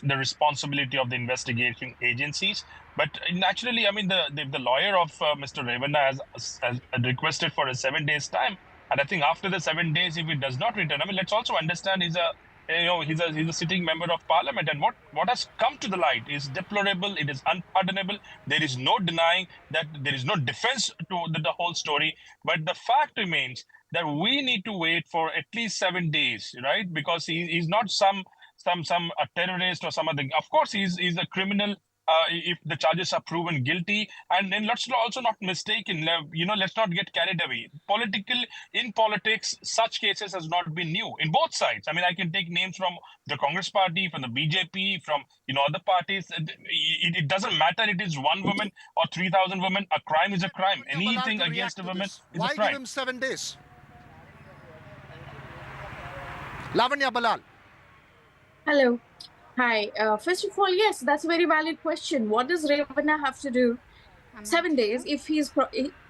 the responsibility of the investigation agencies. But naturally, I mean, the lawyer of Mr. Revanna has requested for a 7 days time, and I think after the 7 days, if he does not return, I mean, let's also understand he's a sitting member of parliament, and what has come to the light is deplorable. It is unpardonable. There is no denying that. There is no defense to the whole story. But the fact remains that we need to wait for at least 7 days, right? Because he's not some a terrorist or some other. Of course, he's a criminal. If the charges are proven guilty, and then let's also not mistaken, let's not get carried away. In politics, such cases has not been new in both sides. I mean, I can take names from the Congress party, from the BJP, from other parties. It doesn't matter. It is one woman or 3,000 women. A crime is a crime. Anything against a woman is a crime. Why give him 7 days? Lavanya Balal. Hello. Hi. First of all, yes, that's a very valid question. What does Revanna have to do 7 days if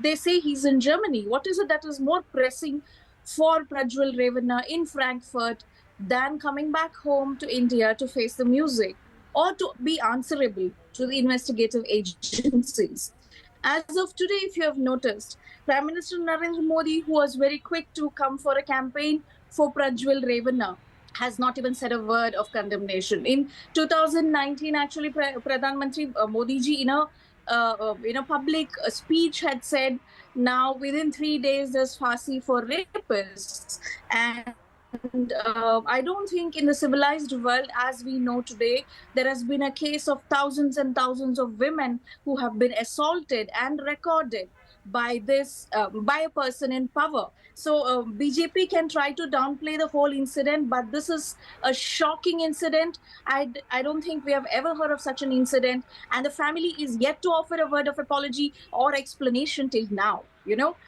they say he's in Germany? What is it that is more pressing for Prajwal Revanna in Frankfurt than coming back home to India to face the music or to be answerable to the investigative agencies? As of today, if you have noticed, Prime Minister Narendra Modi, who was very quick to come for a campaign for Prajwal Revanna, has not even said a word of condemnation. In 2019, actually, Pradhan Mantri Modi ji in a public speech had said, now within 3 days there's Phansi for rapists. And I don't think in the civilized world, as we know today, there has been a case of thousands and thousands of women who have been assaulted and recorded by a person in power. So BJP can try to downplay the whole incident, but this is a shocking incident. I don't think we have ever heard of such an incident, and the family is yet to offer a word of apology or explanation till now.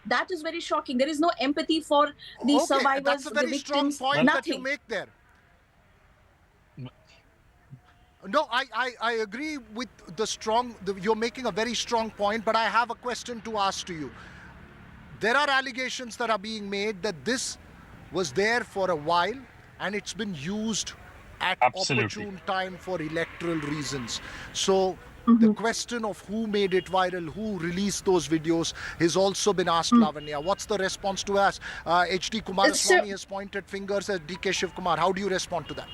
That is very shocking. There is no empathy for the survivors, that's a very the victims. strong point that you make there. No, I agree with you're making a very strong point, but I have a question to ask to you. There are allegations that are being made that this was there for a while and it's been used at opportune time for electoral reasons. So the question of who made it viral, who released those videos, has also been asked, Lavanya. What's the response to us? H.D. Kumaraswamy has pointed fingers at D.K. Shivkumar. How do you respond to that?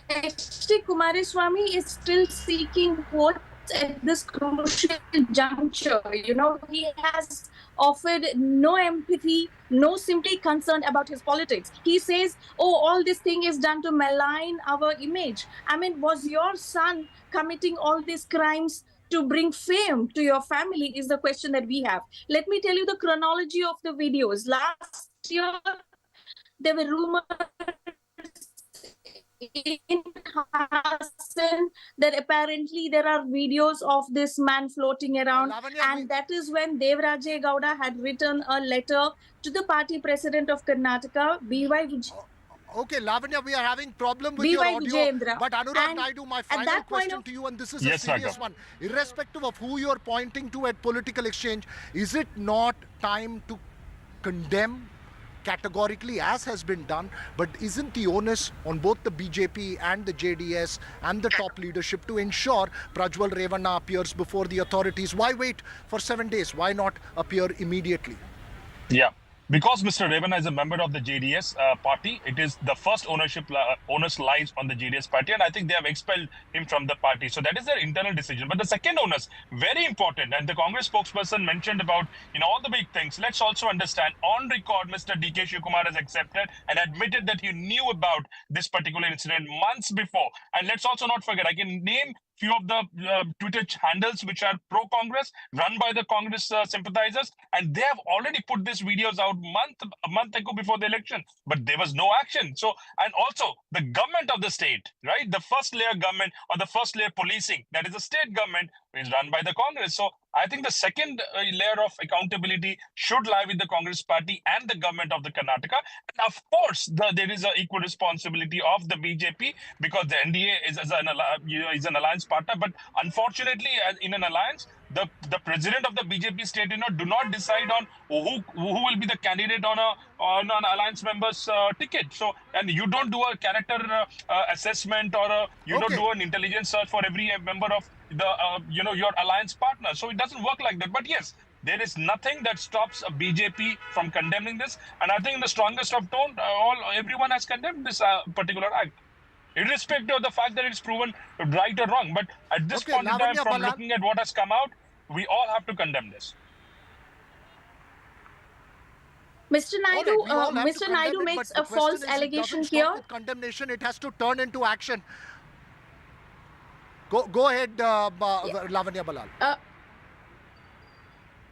H.D. Kumaraswamy is still seeking votes at this crucial juncture. He has offered no empathy, no simply concern about his politics. He says, all this thing is done to malign our image. I mean, was your son committing all these crimes to bring fame to your family is the question that we have. Let me tell you the chronology of the videos. Last year, there were rumors in Hassan that apparently there are videos of this man floating around, and that is when Devaraje Gowda had written a letter to the party president of Karnataka, B.Y. Okay, Lavanya, we are having problem with your audio. But Anurag Naidu, my final question to you, and this is a serious one. Irrespective of who you're pointing to at political exchange, is it not time to condemn categorically, as has been done, but isn't the onus on both the BJP and the JDS and the top leadership to ensure Prajwal Revanna appears before the authorities? Why wait for 7 days? Why not appear immediately? Yeah. Because Mr. Revanna is a member of the JDS party, it is the first onus lies on the JDS party, and I think they have expelled him from the party. So that is their internal decision. But the second onus, very important, and the Congress spokesperson mentioned about all the big things. Let's also understand, on record, Mr. D.K. Shivkumar has accepted and admitted that he knew about this particular incident months before. And let's also not forget, I can name few of the Twitter handles which are pro-Congress, run by the Congress sympathizers, and they have already put these videos out a month ago before the election, but there was no action. So, and also the government of the state, right? The first layer government or the first layer policing, that is the state government, is run by the Congress. So I think the second layer of accountability should lie with the Congress party and the government of the Karnataka. And of course, there is an equal responsibility of the BJP, because the NDA is an alliance partner. But unfortunately, in an alliance, the president of the BJP state, do not decide on who will be the candidate on an alliance member's ticket. So, and you don't do a character assessment, or you don't do an intelligence search for every member of the your alliance partner. So it doesn't work like that. But yes, there is nothing that stops a BJP from condemning this, and I think in the strongest of tone, everyone has condemned this particular act, irrespective of the fact that it's proven right or wrong. But at this point in time, from looking at what has come out, we all have to condemn this. Mr. Naidu, Right, Mr. Naidu makes a false allegation here. With condemnation, it has to turn into action. Go ahead, Lavanya Balal.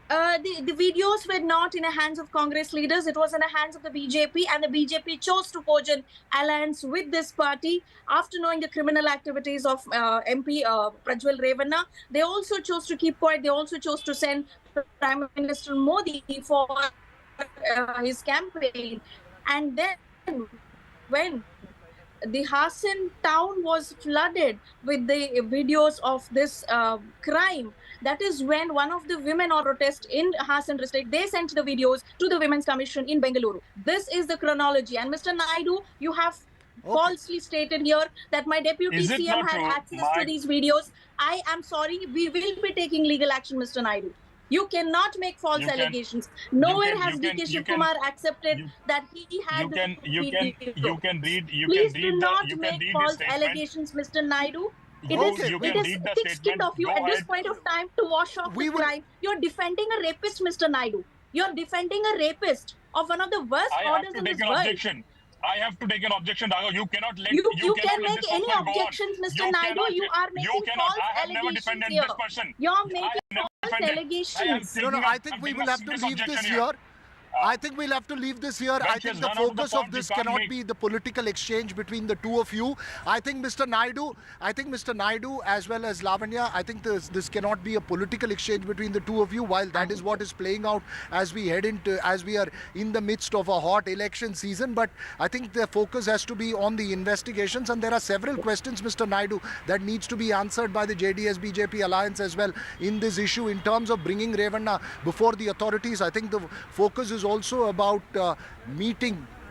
The videos were not in the hands of Congress leaders. It was in the hands of the BJP, and the BJP chose to forge an alliance with this party after knowing the criminal activities of MP Prajal Rana. They also chose to keep quiet. They also chose to send Prime Minister Modi for his campaign. And then when the Hassan town was flooded with the videos of this crime, that is when one of the women on protest in Hassan district, they sent the videos to the Women's Commission in Bengaluru. This is the chronology. And Mr. Naidu, you have falsely stated here that my deputy CM had access to these videos. I am sorry, we will be taking legal action, Mr. Naidu. You cannot make false allegations. Nowhere has DK Shivkumar accepted that he had the video. Please do not make false allegations, Mr. Naidu. It is thick-skinned of you at this point of time to wash off the crime. You're defending a rapist, Mr. Naidu. You're defending a rapist of one of the worst orders in this world. I have to take an objection, Raghav. You cannot let you cannot can let make this any person go objections, on. Mr. Naidu. You are making false I have never allegations defended here. this person. You're making false allegations. No, I think we will have to leave this here. I think we'll have to leave this here. I think the focus of this cannot be the political exchange between the two of you. I think Mr. Naidu as well as Lavanya, I think this cannot be a political exchange between the two of you, while that is what is playing out as we are in the midst of a hot election season. But I think the focus has to be on the investigations, and there are several questions, Mr. Naidu, that needs to be answered by the JDS BJP alliance as well in this issue in terms of bringing Revanna before the authorities. I think the focus is also about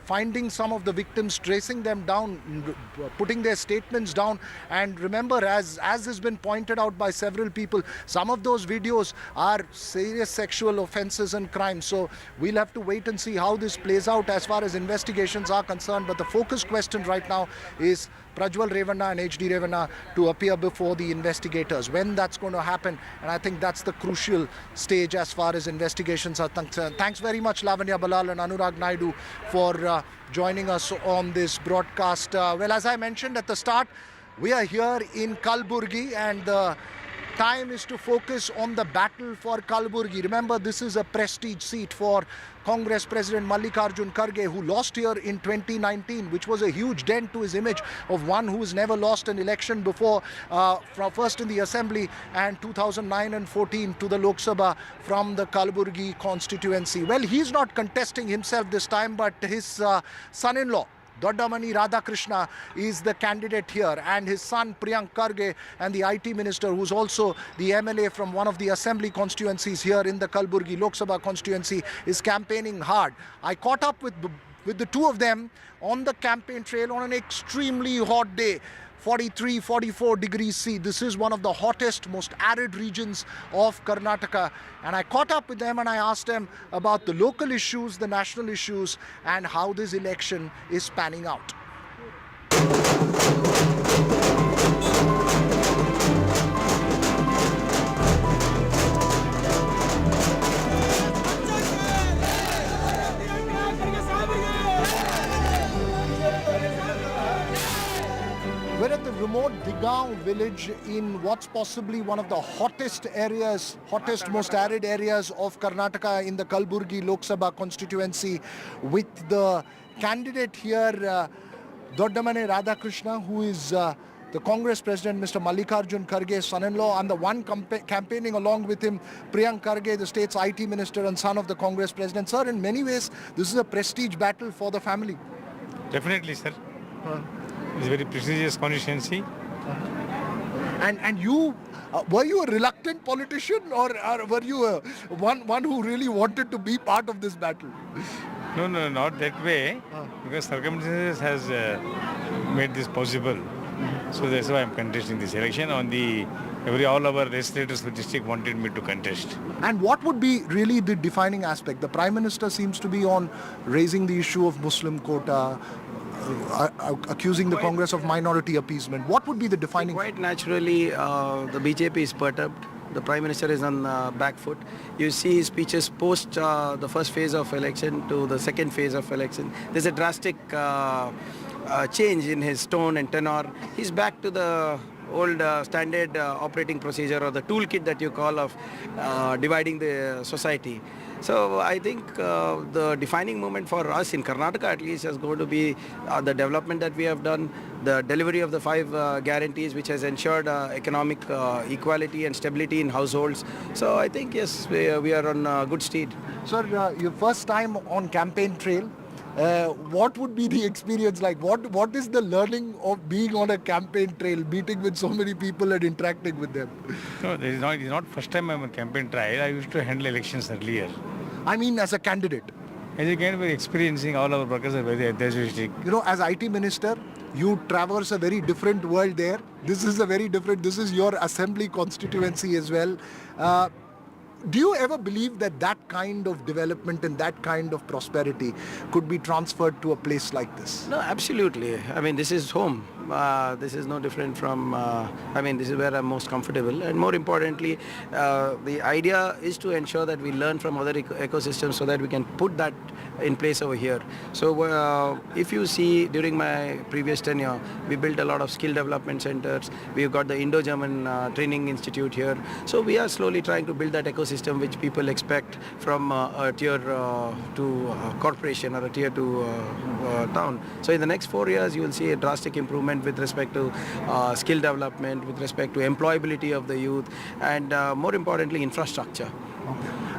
finding some of the victims, tracing them down, putting their statements down. And remember, as has been pointed out by several people, some of those videos are serious sexual offences and crimes. So we'll have to wait and see how this plays out as far as investigations are concerned. But the focus question right now is Prajwal Revanna and HD Revanna to appear before the investigators. When that's going to happen, and I think that's the crucial stage as far as investigations are concerned. Thanks very much, Lavanya Balal and Anurag Naidu, for joining us on this broadcast. Well, as I mentioned at the start, we are here in Kalburgi, and the time is to focus on the battle for Kalburgi. Remember, this is a prestige seat for Congress President Mallikarjun Kharge, who lost here in 2019, which was a huge dent to his image of one who has never lost an election before, first in the Assembly and 2009 and 14 to the Lok Sabha from the Kalburgi constituency. Well, he's not contesting himself this time, but his son-in-law, Doddamani Radhakrishna, is the candidate here, and his son Priyank Kharge, and the IT minister, who's also the MLA from one of the assembly constituencies here in the Kalburgi Lok Sabha constituency, is campaigning hard. I caught up with the two of them on the campaign trail on an extremely hot day. 43, 44 degrees C. This is one of the hottest, most arid regions of Karnataka. And I caught up with them and I asked them about the local issues, the national issues, and how this election is panning out. We're at the remote Digga गांव village in what's possibly one of the hottest areas, most arid areas of Karnataka in the Kalburgi Lok Sabha constituency, with the candidate here, Doddamane Radhakrishna, who is the Congress President, Mr. Mallikarjun Kharge's son-in-law, and the one campaigning along with him, Priyank Kharge, the state's IT Minister and son of the Congress President. Sir, in many ways, this is a prestige battle for the family. Definitely, sir. It's a very prestigious constituency. And you, were you a reluctant politician, or were you one who really wanted to be part of this battle? No, not that way, because circumstances has made this possible. So that's why I'm contesting this election. All our legislators of the district wanted me to contest. And what would be really the defining aspect? The Prime Minister seems to be on raising the issue of Muslim quota, accusing the Congress of minority appeasement. What would be the defining? Quite naturally, the BJP is perturbed. The Prime Minister is on back foot. You see his speeches post the first phase of election to the second phase of election. There's a drastic change in his tone and tenor. He's back to the old standard operating procedure, or the toolkit that you call of dividing the society. So I think the defining moment for us in Karnataka at least is going to be the development that we have done, the delivery of the 5 guarantees which has ensured economic equality and stability in households. So I think yes, we are on good stead. Sir, your first time on campaign trail, what would be the experience like? What is the learning of being on a campaign trail, meeting with so many people and interacting with them? No, it's not first time I'm on campaign trail. I used to handle elections earlier. I mean as a candidate. As a candidate, we're experiencing, all our workers are very enthusiastic. You know, as IT Minister, you traverse a very different world there. This is your assembly constituency as well. Do you ever believe that that kind of development and that kind of prosperity could be transferred to a place like this? No, absolutely. I mean, this is home. This is no different from, this is where I'm most comfortable. And more importantly, the idea is to ensure that we learn from other ecosystems so that we can put that in place over here. So if you see, during my previous tenure, we built a lot of skill development centers. We've got the Indo-German Training Institute here. So we are slowly trying to build that ecosystem which people expect from a tier 2 corporation or a tier 2 town. So in the next 4 years, you will see a drastic improvement with respect to skill development, with respect to employability of the youth, and more importantly, infrastructure.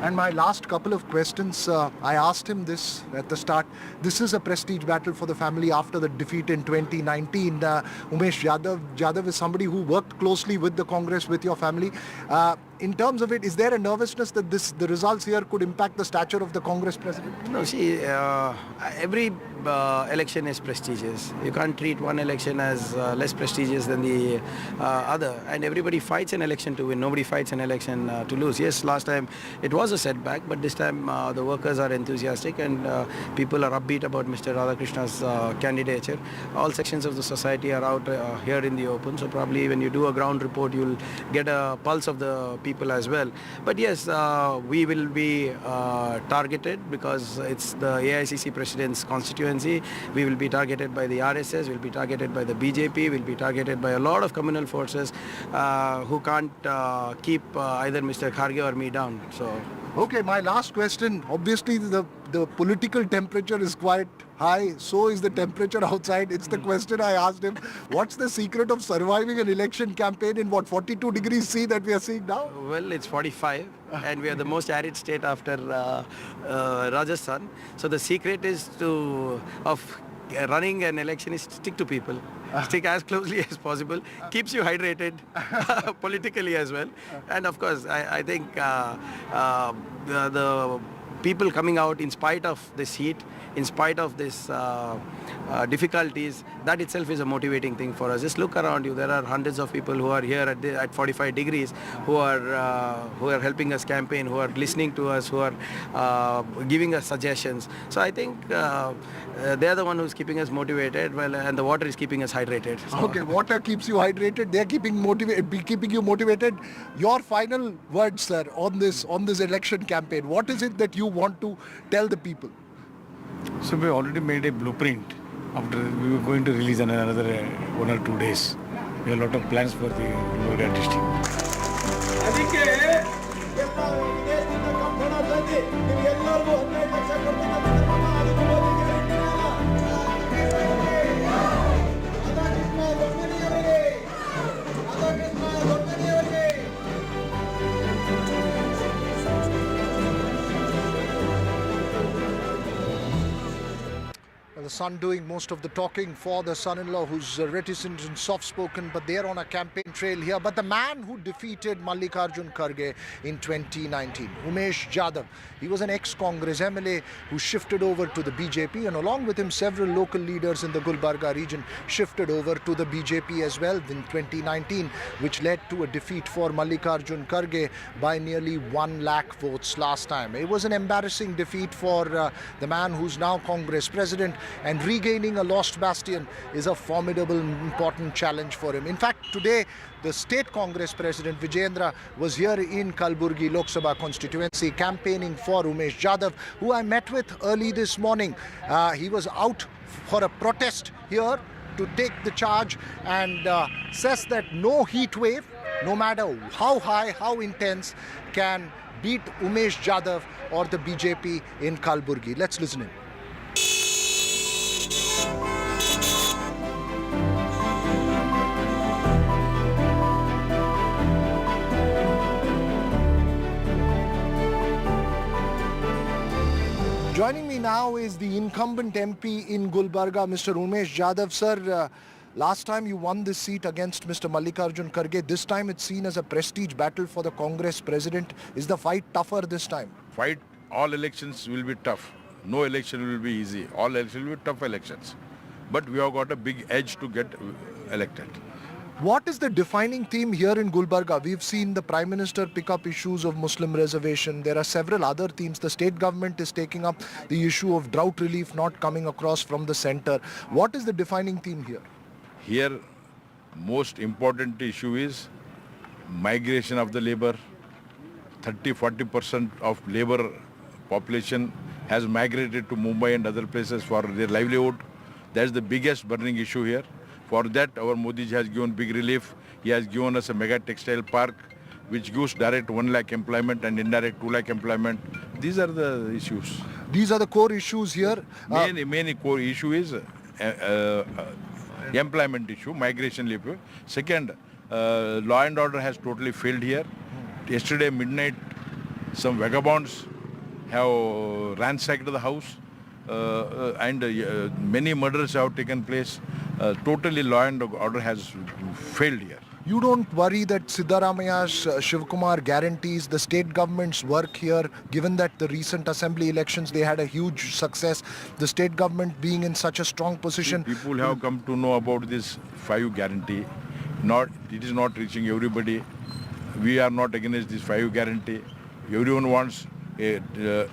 And my last couple of questions, I asked him this at the start. This is a prestige battle for the family after the defeat in 2019. Umesh Yadav is somebody who worked closely with the Congress, with your family. In terms of it, is there a nervousness that the results here could impact the stature of the Congress president? No, see, every election is prestigious. You can't treat one election as less prestigious than the other. And everybody fights an election to win. Nobody fights an election to lose. Yes, last time it was a setback, but this time the workers are enthusiastic and people are upbeat about Mr. Radhakrishna's candidature. All sections of the society are out here in the open. So probably when you do a ground report, you'll get a pulse of the people as well. But yes, we will be targeted because it's the AICC President's constituency. We will be targeted by the RSS, we'll be targeted by the BJP, we'll be targeted by a lot of communal forces who can't keep either Mr. Kharge or me down. So. Okay, my last question. Obviously, the political temperature is quite high. So is the temperature outside. It's the question I asked him. What's the secret of surviving an election campaign in 42 degrees C that we are seeing now? Well, it's 45 and we are the most arid state after Rajasthan. So the secret is of running an election is stick to people. Stick as closely as possible. Keeps you hydrated politically as well. And of course, I think the people coming out in spite of this heat, in spite of this difficulties, that itself is a motivating thing for us. Just look around you. There are hundreds of people who are here at 45 degrees who are helping us campaign, who are listening to us, who are giving us suggestions. So I think they're the one who's keeping us motivated, and the water is keeping us hydrated. So. Okay, water keeps you hydrated. They're keeping you motivated. Your final words, sir, on this election campaign. What is it that you want to tell the people? So we already made a blueprint. After we were going to release another 1 or 2 days. We have a lot of plans for the Gulbarga district. The son doing most of the talking for the son-in-law, who's reticent and soft-spoken, but they're on a campaign trail here. But the man who defeated Mallikarjun Kharge in 2019, Umesh Jadhav, he was an ex-Congress MLA who shifted over to the BJP, and along with him several local leaders in the Gulbarga region shifted over to the BJP as well in 2019, which led to a defeat for Mallikarjun Kharge by nearly 1 lakh votes last time. It was an embarrassing defeat for the man who's now Congress president, and regaining a lost bastion is a formidable, important challenge for him. In fact, today, the state Congress president Vijayendra was here in Kalburgi Lok Sabha constituency campaigning for Umesh Jadhav, who I met with early this morning. He was out for a protest here to take the charge, and says that no heat wave, no matter how high, how intense, can beat Umesh Jadhav or the BJP in Kalburgi. Let's listen in. Joining me now is the incumbent MP in Gulbarga, Mr. Umesh Jadhav. Sir, last time you won this seat against Mr. Mallikarjun Kharge. This time it's seen as a prestige battle for the Congress president. Is the fight tougher this time? Fight, all elections will be tough. No election will be easy. All elections will be tough elections. But we have got a big edge to get elected. What is the defining theme here in Gulbarga? We've seen the Prime Minister pick up issues of Muslim reservation. There are several other themes. The state government is taking up the issue of drought relief not coming across from the center. What is the defining theme here? Here, most important issue is migration of the labor. 30-40% of labor population has migrated to Mumbai and other places for their livelihood. That's the biggest burning issue here. For that, our Modi ji has given big relief. He has given us a mega textile park, which gives direct 1 lakh employment and indirect 2 lakh employment. These are the issues. These are the core issues here. Main core issue is employment issue, migration issue. Second, law and order has totally failed here. Yesterday midnight, some vagabonds have ransacked the house. And many murders have taken place. Totally law and order has failed here. You don't worry that Siddaramaia's Shivkumar guarantees the state government's work here, given that the recent assembly elections, they had a huge success, the state government being in such a strong position. People have come to know about this 5 guarantee. It is not reaching everybody. We are not against this 5 guarantee. Everyone wants a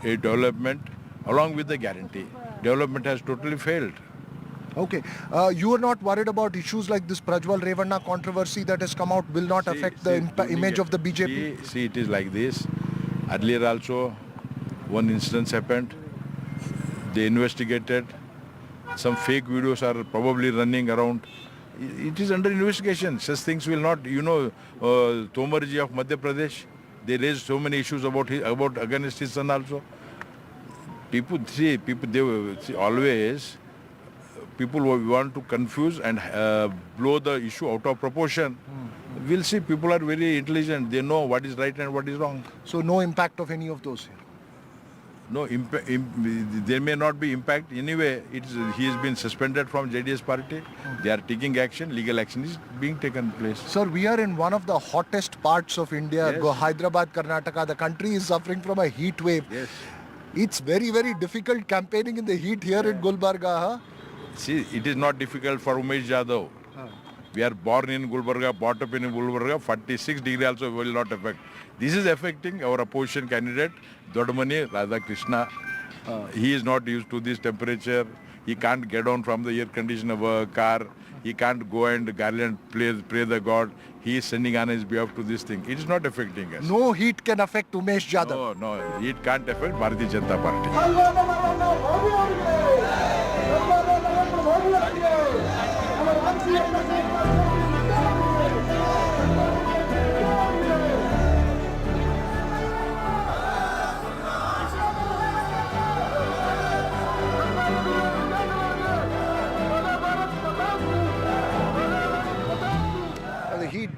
development along with the guarantee. Development has totally failed. Okay. You are not worried about issues like this Prajwal Revanna controversy that has come out will not affect the image of the BJP? See, it is like this. Earlier also, one incident happened. They investigated. Some fake videos are probably running around. It is under investigation. Such things will not, Tomarji of Madhya Pradesh, they raised so many issues about against his son also. People always want to confuse and blow the issue out of proportion. We'll see, people are very intelligent. They know what is right and what is wrong. So no impact of any of those here? No, there may not be impact. Anyway, he has been suspended from JDS party. They are taking action. Legal action is being taken place. Sir, we are in one of the hottest parts of India, yes. Hyderabad, Karnataka. The country is suffering from a heat wave. Yes. It's very, very difficult campaigning in the heat here in Gulbarga. Huh? See, it is not difficult for Umesh Jadhav. We are born in Gulbarga, brought up in Gulbarga. 46 degree also will not affect. This is affecting our opposition candidate, Dodmani Radhakrishna. He is not used to this temperature. He can't get on from the air conditioner of a car. He can't go and garland pray the God. He is sending on his behalf to this thing. It is not affecting us. No heat can affect Umesh Jadhav. No, it can't affect Bharatiya Janata Party.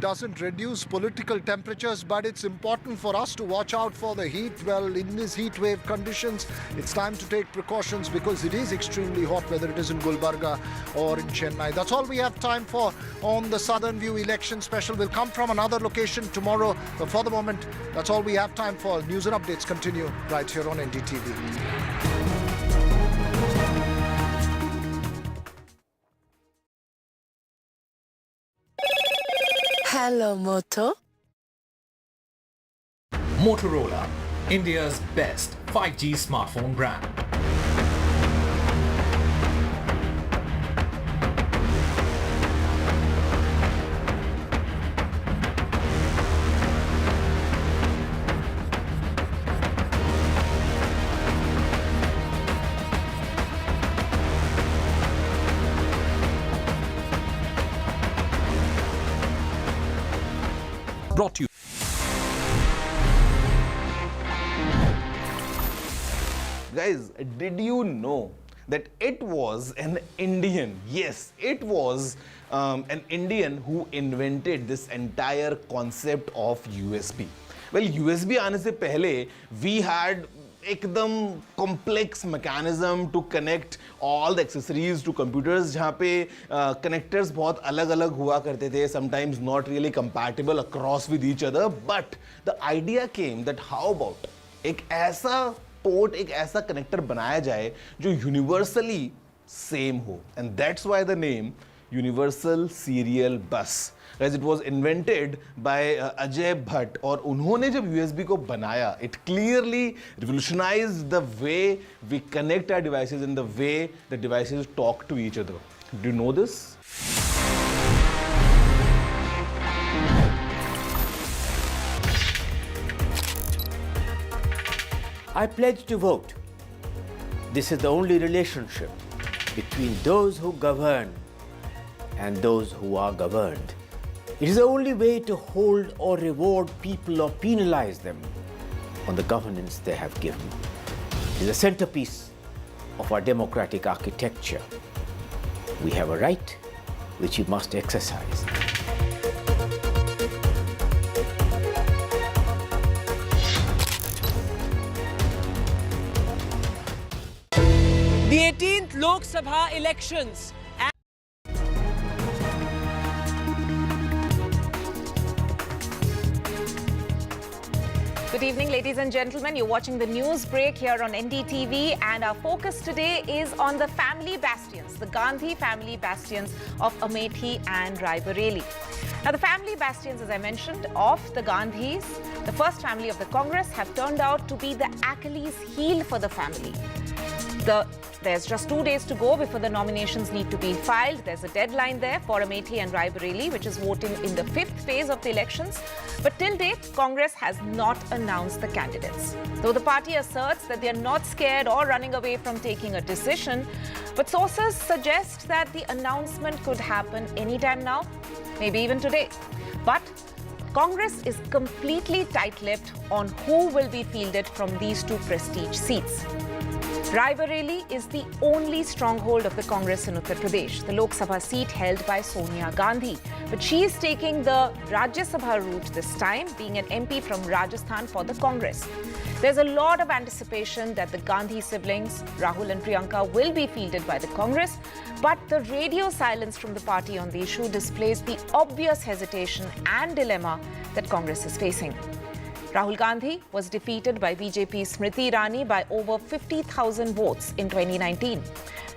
doesn't reduce political temperatures, but it's important for us to watch out for the heat. Well, in these heat wave conditions, it's time to take precautions because it is extremely hot, whether it is in Gulbarga or in Chennai. That's all we have time for on the Southern View election special. We'll come from another location tomorrow, but for the moment, that's all we have time for. News and updates continue right here on NDTV. Hello, Moto. Motorola, India's best 5G smartphone brand. Brought to you. Guys, did you know that it was an Indian, yes, it was an Indian who invented this entire concept of USB. Well, USB आने से पहले we had एकदम complex mechanism to connect all the accessories to computers जहाँ पे connectors बहुत अलग-अलग हुआ करते थे, sometimes not really compatible across with each other, but the idea came that how about एक ऐसा पोर्ट, एक ऐसा कनेक्टर बनाया जाए जो यूनिवर्सली सेम हो, and that's why the name Universal Serial Bus. Guys, it was invented by Ajay Bhatt, और उन्होंने जब USB को बनाया, it clearly revolutionized the way we connect our devices and the way the devices talk to each other. Do you know this? I pledge to vote. This is the only relationship between those who govern and those who are governed. It is the only way to hold or reward people or penalize them on the governance they have given. It is a centerpiece of our democratic architecture. We have a right which we must exercise. The 18th Lok Sabha elections. Good evening, ladies and gentlemen. You're watching the news break here on NDTV, and our focus today is on the family bastions, the Gandhi family bastions of Amethi and Raebareli. Now, the family bastions, as I mentioned, of the Gandhis, the first family of the Congress, have turned out to be the Achilles heel for the family. There's just 2 days to go before the nominations need to be filed. There's a deadline there for Amethi and Raebareli, which is voting in the 5th phase of the elections. But till date, Congress has not announced the candidates. Though the party asserts that they are not scared or running away from taking a decision, but sources suggest that the announcement could happen anytime now, maybe even today. But Congress is completely tight-lipped on who will be fielded from these two prestige seats. Raebareli is the only stronghold of the Congress in Uttar Pradesh, the Lok Sabha seat held by Sonia Gandhi. But she is taking the Rajya Sabha route this time, being an MP from Rajasthan for the Congress. There's a lot of anticipation that the Gandhi siblings, Rahul and Priyanka, will be fielded by the Congress, but the radio silence from the party on the issue displays the obvious hesitation and dilemma that Congress is facing. Rahul Gandhi was defeated by BJP Smriti Irani by over 50,000 votes in 2019.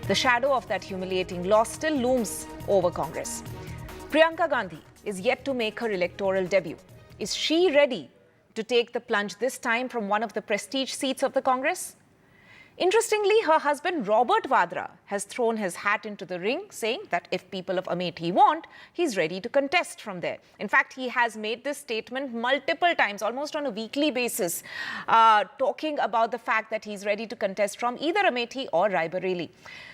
The shadow of that humiliating loss still looms over Congress. Priyanka Gandhi is yet to make her electoral debut. Is she ready to take the plunge this time from one of the prestige seats of the Congress? Interestingly, her husband Robert Vadra has thrown his hat into the ring, saying that if people of Amethi want, he's ready to contest from there. In fact, he has made this statement multiple times, almost on a weekly basis, talking about the fact that he's ready to contest from either Amethi or Raebareli.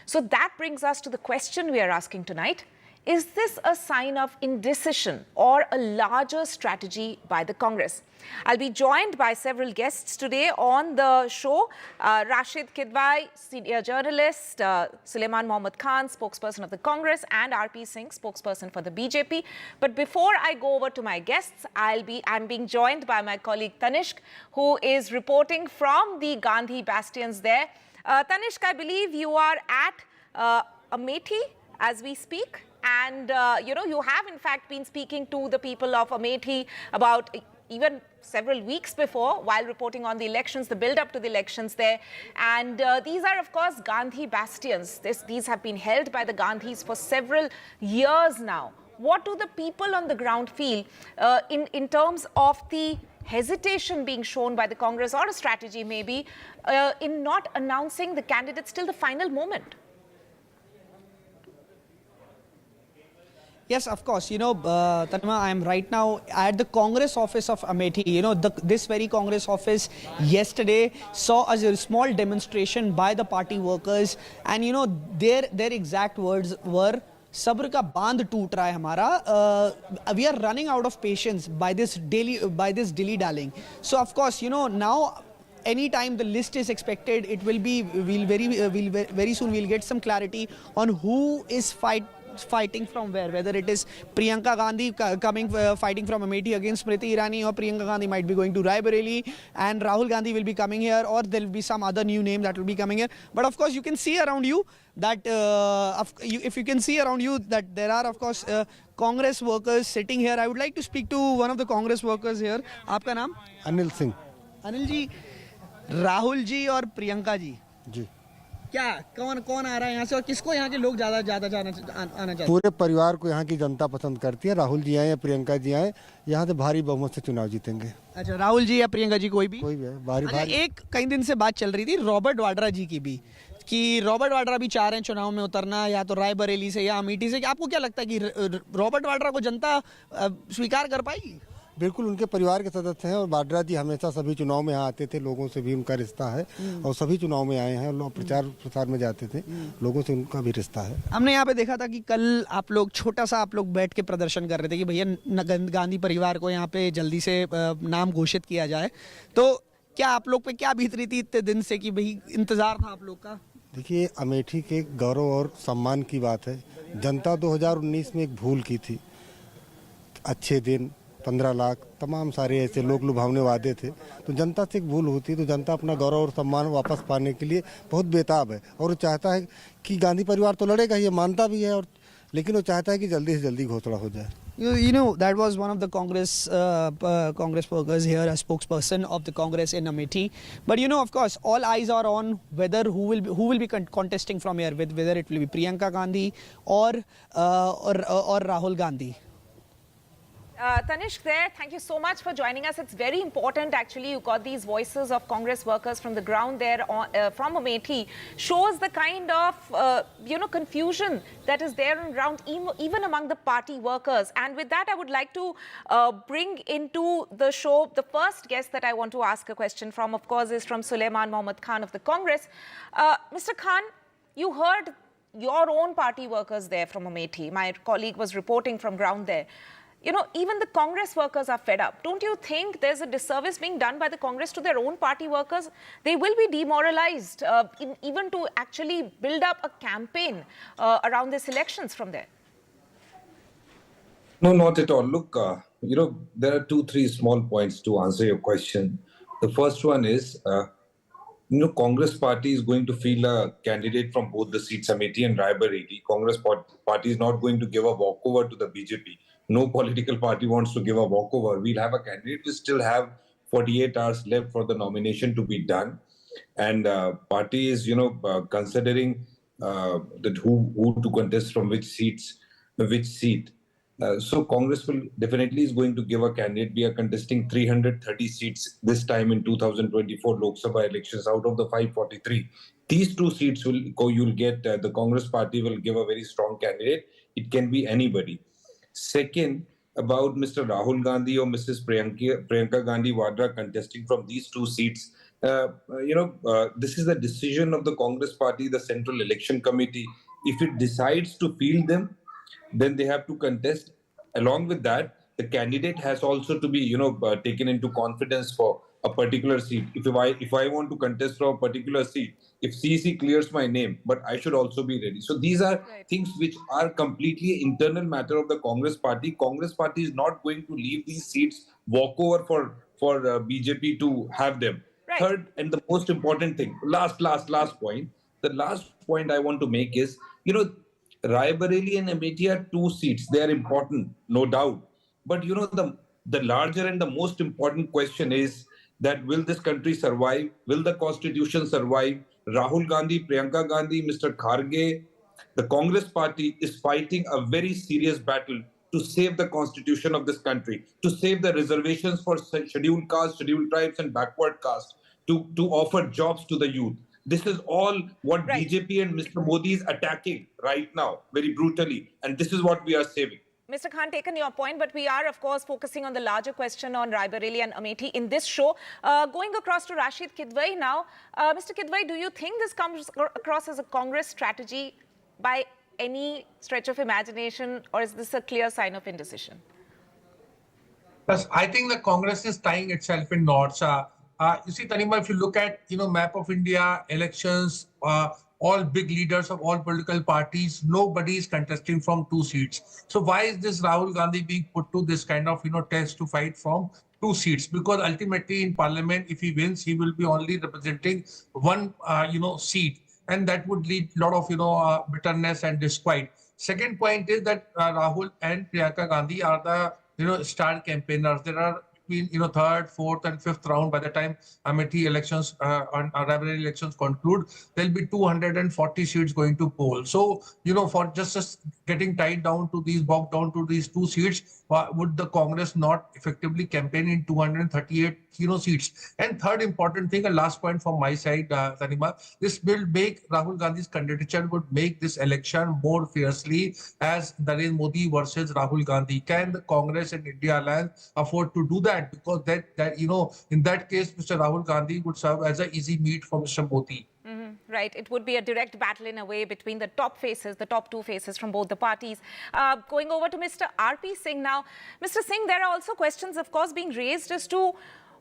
So that brings us to the question we are asking tonight. Is this a sign of indecision or a larger strategy by the Congress? I'll be joined by several guests today on the show. Rashid Kidwai, senior journalist, Sulaiman Mohammad Khan, spokesperson of the Congress, and RP Singh, spokesperson for the BJP. But before I go over to my guests, I'm being joined by my colleague Tanishq, who is reporting from the Gandhi bastions there. Tanishq, I believe you are at Amethi as we speak. And, you have in fact been speaking to the people of Amethi about even several weeks before while reporting on the elections, the build-up to the elections there. And these are, of course, Gandhi bastions. These have been held by the Gandhis for several years now. What do the people on the ground feel in terms of the hesitation being shown by the Congress, or a strategy maybe, in not announcing the candidates till the final moment? Yes, of course. Tanima, I am right now at the Congress office of Amethi. This very Congress office yesterday saw a small demonstration by the party workers, and their exact words were, "Sabr ka band toot raha hai hamara." We are running out of patience by this dilly-dallying. So of course, now anytime the list is expected, it will be very soon we'll get some clarity on who is fighting from where, whether it is Priyanka Gandhi fighting from Amethi against Smriti Irani, or Priyanka Gandhi might be going to Raebareli and Rahul Gandhi will be coming here, or there will be some other new name that will be coming here. But of course you can see around you that if you can see around you that there are of course Congress workers sitting here. I would like to speak to one of the Congress workers here. Aapka naam? Anil Singh. Anil ji, Rahul ji और प्रियंका जी जी क्या कौन आ रहा है यहाँ से, और किसको यहाँ के लोग ज्यादा आना चाहते हैं? पूरे परिवार को यहाँ की जनता पसंद करती है। राहुल जी आए या प्रियंका जी आए, यहाँ से भारी बहुमत से चुनाव जीतेंगे। अच्छा, राहुल जी या प्रियंका जी कोई भी भारी। एक कई दिन से बात चल रही थी रॉबर्ट वाड्रा जी की भी, कि रॉबर्ट वाड्रा भी चाह रहे हैं चुनाव में उतरना, या तो रायबरेली से या अमेठी से। आपको क्या लगता है कि रॉबर्ट वाड्रा को जनता स्वीकार कर पाएगी? बिल्कुल, उनके परिवार के सदस्य हैं, और वाड्रा जी हमेशा सभी चुनाव में यहाँ आते थे, लोगों से भी उनका रिश्ता है, और सभी चुनाव में आए हैं, और प्रचार प्रसार में जाते थे, लोगों से उनका भी रिश्ता है। हमने यहाँ पे देखा था कि कल आप लोग बैठ के प्रदर्शन कर रहे थे कि भैया गांधी परिवार को यहाँ पे जल्दी से नाम घोषित किया जाए। तो क्या आप लोग पे क्या बीत रही थी इतने दिन से, कि भाई इंतजार था आप लोग का? देखिए, अमेठी के गौरव और सम्मान की बात है। जनता 2019 में एक भूल की थी, अच्छे दिन, 15 लाख, तमाम सारे ऐसे लोग लुभावने वादे थे। तो जनता से एक भूल होती तो जनता अपना गौरव और सम्मान वापस पाने के लिए बहुत बेताब है, और वो चाहता है कि गांधी परिवार तो लड़ेगा, ये मानता भी है, और लेकिन वो चाहता है कि जल्दी से जल्दी घोषणा हो जाए। That was one of the Congress workers here, a spokesperson of the Congress in Amethi. But of course, all eyes are on whether who will be contesting from here, whether it will be Priyanka Gandhi or Rahul Gandhi. Tanishq there, thank you so much for joining us. It's very important actually, you got these voices of Congress workers from the ground there from Amethi. Shows the kind of, confusion that is there on ground, even among the party workers. And with that, I would like to bring into the show the first guest that I want to ask a question from, of course, is from Sulaiman Mohammad Khan of the Congress. Mr. Khan, you heard your own party workers there from Amethi. My colleague was reporting from ground there. Even the Congress workers are fed up. Don't you think there's a disservice being done by the Congress to their own party workers? They will be demoralized even to actually build up a campaign around these elections from there. No, not at all. Look, there are 2-3 small points to answer your question. The first one is, Congress party is going to field a candidate from both the seats, Amethi and Raebareli. Congress party is not going to give a walkover to the BJP. No political party wants to give a walkover. We'll have a candidate. We still have 48 hours left for the nomination to be done. And party is, considering that who to contest from which seat. So Congress will definitely is going to give a candidate. We are contesting 330 seats this time in 2024 Lok Sabha elections out of the 543. These 2 seats you'll get, the Congress party will give a very strong candidate. It can be anybody. Second, about Mr. Rahul Gandhi or Mrs. Priyanka Gandhi Vadra contesting from these 2 seats, this is the decision of the Congress party, the Central Election Committee. If it decides to field them, then they have to contest. Along with that, the candidate has also to be, taken into confidence for a particular seat. If I want to contest for a particular seat, if CC clears my name, but I should also be ready. So these are things which are completely internal matter of the Congress party. Congress party is not going to leave these seats walkover for BJP to have them. Right. Third, and the most important thing, last point. The last point I want to make is, Raebareli and Amethi are two seats. They are important, no doubt. But the larger and the most important question is that will this country survive? Will the constitution survive? Rahul Gandhi, Priyanka Gandhi, Mr. Kharge, the Congress party is fighting a very serious battle to save the constitution of this country, to save the reservations for scheduled castes, scheduled tribes and backward castes, to offer jobs to the youth. This is all what BJP and Mr. Modi is attacking right now, very brutally. And this is what we are saving. Mr. Khan, taken your point, but we are, of course, focusing on the larger question on Raebareli and Amethi in this show. Going across to Rashid Kidwai now. Mr. Kidwai, do you think this comes across as a Congress strategy by any stretch of imagination, or is this a clear sign of indecision? Yes, I think the Congress is tying itself in knots. You see, Tanima, if you look at, map of India, elections, all big leaders of all political parties, nobody is contesting from 2 seats. So why is this Rahul Gandhi being put to this kind of, test to fight from 2 seats? Because ultimately in parliament, if he wins, he will be only representing 1, seat. And that would lead a lot of, bitterness and disquiet. Second point is that Rahul and Priyanka Gandhi are the, star campaigners. There are between, third, fourth and fifth round, by the time Amethi elections and Raebareli elections conclude, there'll be 240 seats going to poll. So, for just getting tied down to these, bogged down to these 2 seats, would the Congress not effectively campaign in 238, seats? And third important thing, and last point from my side, Tanima, this will make Rahul Gandhi's candidature would make this election more fiercely as Narendra Modi versus Rahul Gandhi. Can the Congress and India Alliance afford to do that? Because in that case, Mr. Rahul Gandhi would serve as an easy meat for Mr. Modi. Right. It would be a direct battle in a way between the top 2 faces from both the parties. Going over to Mr. RP Singh now. Mr. Singh, there are also questions, of course, being raised as to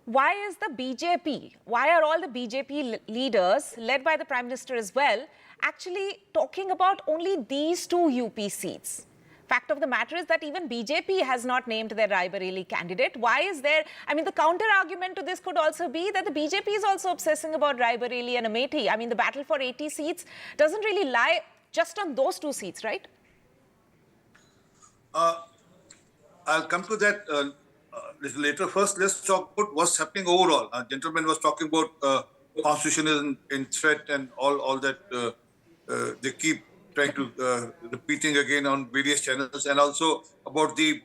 why are all the BJP leaders, led by the Prime Minister as well, actually talking about only these 2 UP seats? Fact of the matter is that even BJP has not named their Raebareli candidate. Why is there? I mean, the counter argument to this could also be that the BJP is also obsessing about Raebareli and Amethi. I mean, the battle for 80 seats doesn't really lie just on those 2 seats, right? I'll come to that little later. First, let's talk about what's happening overall. Gentleman was talking about constitution is in threat and all that they keep trying to repeating again on various channels, and also about the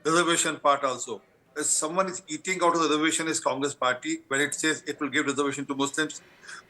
reservation part also. If someone is eating out of the reservation is Congress party when it says it will give reservation to Muslims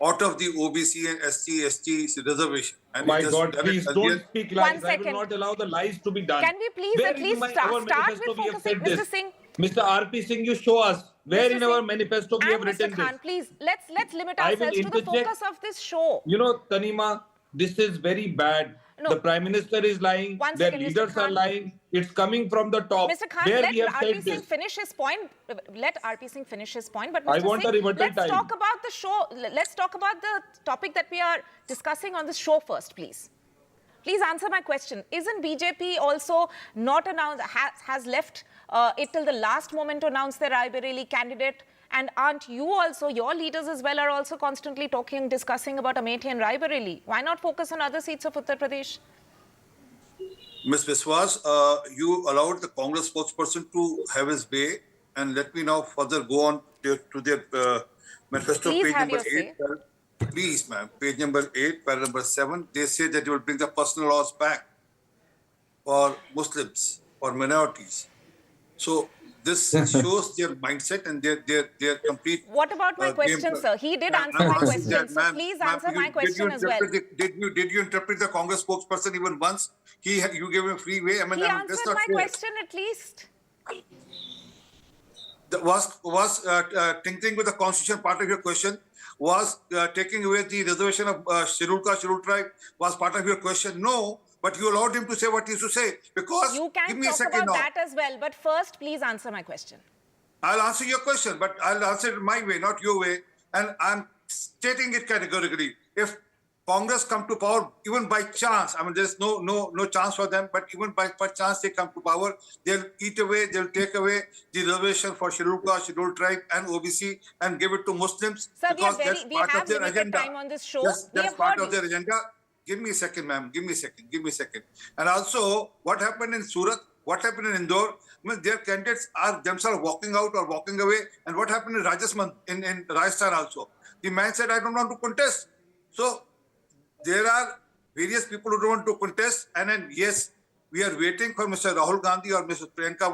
out of the OBC and SC, ST reservation. And my God, please don't speak lies. I will not allow the lies to be done. Can we please at least start with focusing? Mr. Singh. Mr. RP Singh, you show us where in our manifesto we have written Mr. Khan, this. please, let's limit ourselves to the focus of this show. Tanima, this is very bad. No. The Prime Minister is lying. Their leaders are lying. It's coming from the top. Mr. Khan, let RP Singh finish his point. Let RP Singh finish his point. But Mr. I want Singh, a rebuttal let's talk about the show. Let's talk about the topic that we are discussing on this show first, please. Please answer my question. Isn't BJP also not announced, has left it till the last moment to announce their Raebareli candidate? And aren't you also, your leaders as well, are also constantly discussing about Amethi and Raebareli? Why not focus on other seats of Uttar Pradesh? Ms. Biswas, you allowed the Congress spokesperson to have his way, and let me now further go on to their manifesto, page number 8. Please, ma'am, page number 8, paragraph number 7. They say that you will bring the personal laws back for Muslims, for minorities. So this shows their mindset and their complete. What about my question, sir? He did answer my question, so please answer my question as well. Did you interpret the Congress spokesperson even once? You gave him free way. I mean, he answered my question at least. Was tinkering with the constitution part of your question? Was taking away the reservation of scheduled caste, scheduled tribe was part of your question? No. but you allowed him to say what he used to say. Because, you can give me a talk second about now. that as well, but first, please answer my question. I'll answer your question, but I'll answer it my way, not your way. And I'm stating it categorically. If Congress come to power, even by chance, I mean, there's no chance for them, but even by chance they come to power, they'll eat away, they'll take away the reservation for scheduled caste, scheduled tribe, and OBC, and give it to Muslims. Sir, because we have limited time on this show. That's part of their agenda. Give me a second, ma'am. Give me a second. And also, what happened in Surat? What happened in Indore? I mean, their candidates are themselves walking out or walking away. And what happened in Rajasthan, in Rajasthan also? The man said, I don't want to contest. So, there are various people who don't want to contest. And then, yes, we are waiting for Mr. Rahul Gandhi or Ms. Priyanka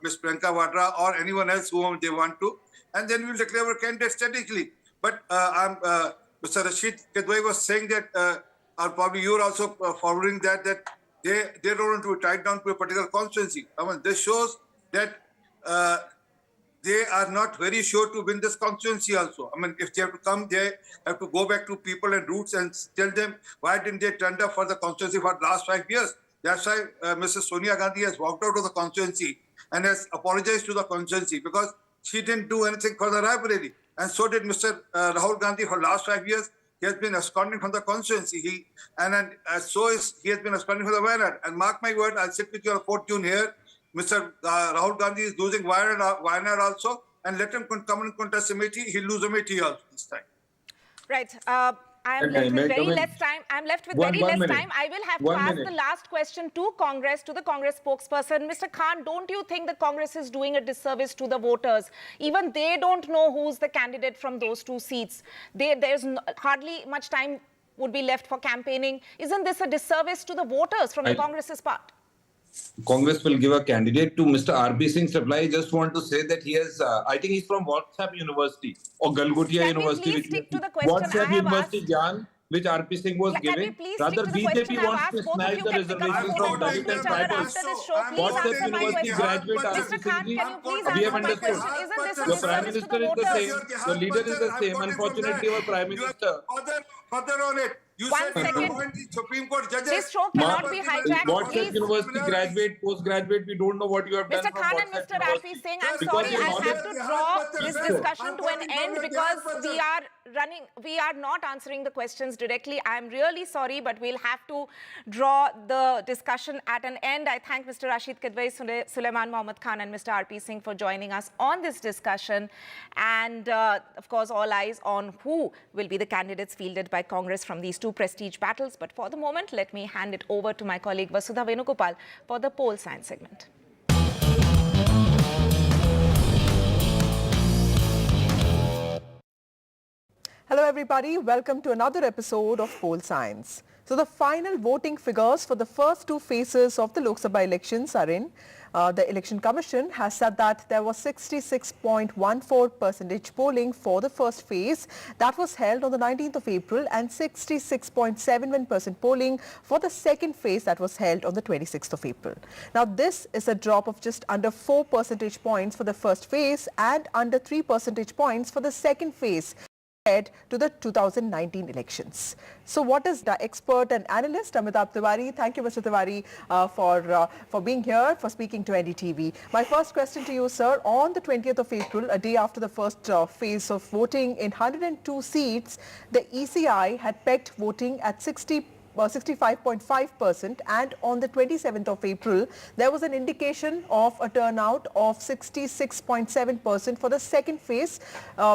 Vadra or anyone else whom they want to. And then we will declare our candidate strategically. But Mr. Rashid Kadwai was saying that, or probably you're also forwarding that they don't want to be tied down to a particular constituency. I mean, this shows that they are not very sure to win this constituency also. I mean, if they have to come, they have to go back to people and roots and tell them why didn't they turn up for the constituency for the last 5 years. That's why Mrs. Sonia Gandhi has walked out of the constituency and has apologized to the constituency because she didn't do anything for the Raebareli. And so did Mr. Rahul Gandhi for the last 5 years. He has been absconding from the constituency. He has been absconding from the Wayanad. And mark my word, I'll sit with your fortune here. Mr. Rahul Gandhi is losing Wayanad also, and let him come and contest Amethi. He'll lose Amethi also this time. Right. I am left with very less time. I will have to ask the last question to Congress, to the Congress spokesperson. Mr. Khan, don't you think the Congress is doing a disservice to the voters? Even they don't know who's the candidate from those two seats. There's hardly much time would be left for campaigning. Isn't this a disservice to the voters from the Congress's part? Congress will give a candidate to Mr. R.B. Singh Supply. I just want to say that he has, I think he's from WhatsApp University or Galgotia University. Please stick to the question WhatsApp University, Jan, which R.P. Singh was giving. Rather, BJP wants to snatch the reservations from Dalit and tribals. WhatsApp University graduate R.P. Singh, we have understood. Your Prime Minister is the same. Your leader is the same. Unfortunately, your Prime Minister. Further on it. You One said second. Supreme Court judges. This show cannot be hijacked. WhatsApp University graduate, postgraduate, we don't know what you have done. Mr. Khan and Mr. R.P. Singh, I'm sorry, I'll have to draw this discussion to an end because we are not answering the questions directly. I'm really sorry, but we'll have to draw the discussion at an end. I thank Mr. Rashid Kadwai, Sulaiman Mohammad Khan and Mr. R.P. Singh for joining us on this discussion. And of course, all eyes on who will be the candidates fielded by Congress from these two prestige battles. But for the moment, let me hand it over to my colleague Vasudha Venugopal for the poll science segment. Hello everybody, welcome to another episode of Poll Science. So the final voting figures for the first two phases of the Lok Sabha elections are in. The Election Commission has said that there was 66.14% polling for the first phase that was held on the 19th of April and 66.71% polling for the second phase that was held on the 26th of April. Now this is a drop of just under 4 percentage points for the first phase and under 3 percentage points for the second phase to the 2019 elections. So what is the expert and analyst Amitabh Tiwari? Thank you, Mr. Tiwari, for being here, for speaking to NDTV. My first question to you, sir, on the 20th of April, a day after the first phase of voting in 102 seats, the ECI had pegged voting at 65.5%, and on the 27th of April, there was an indication of a turnout of 66.7% for the second phase,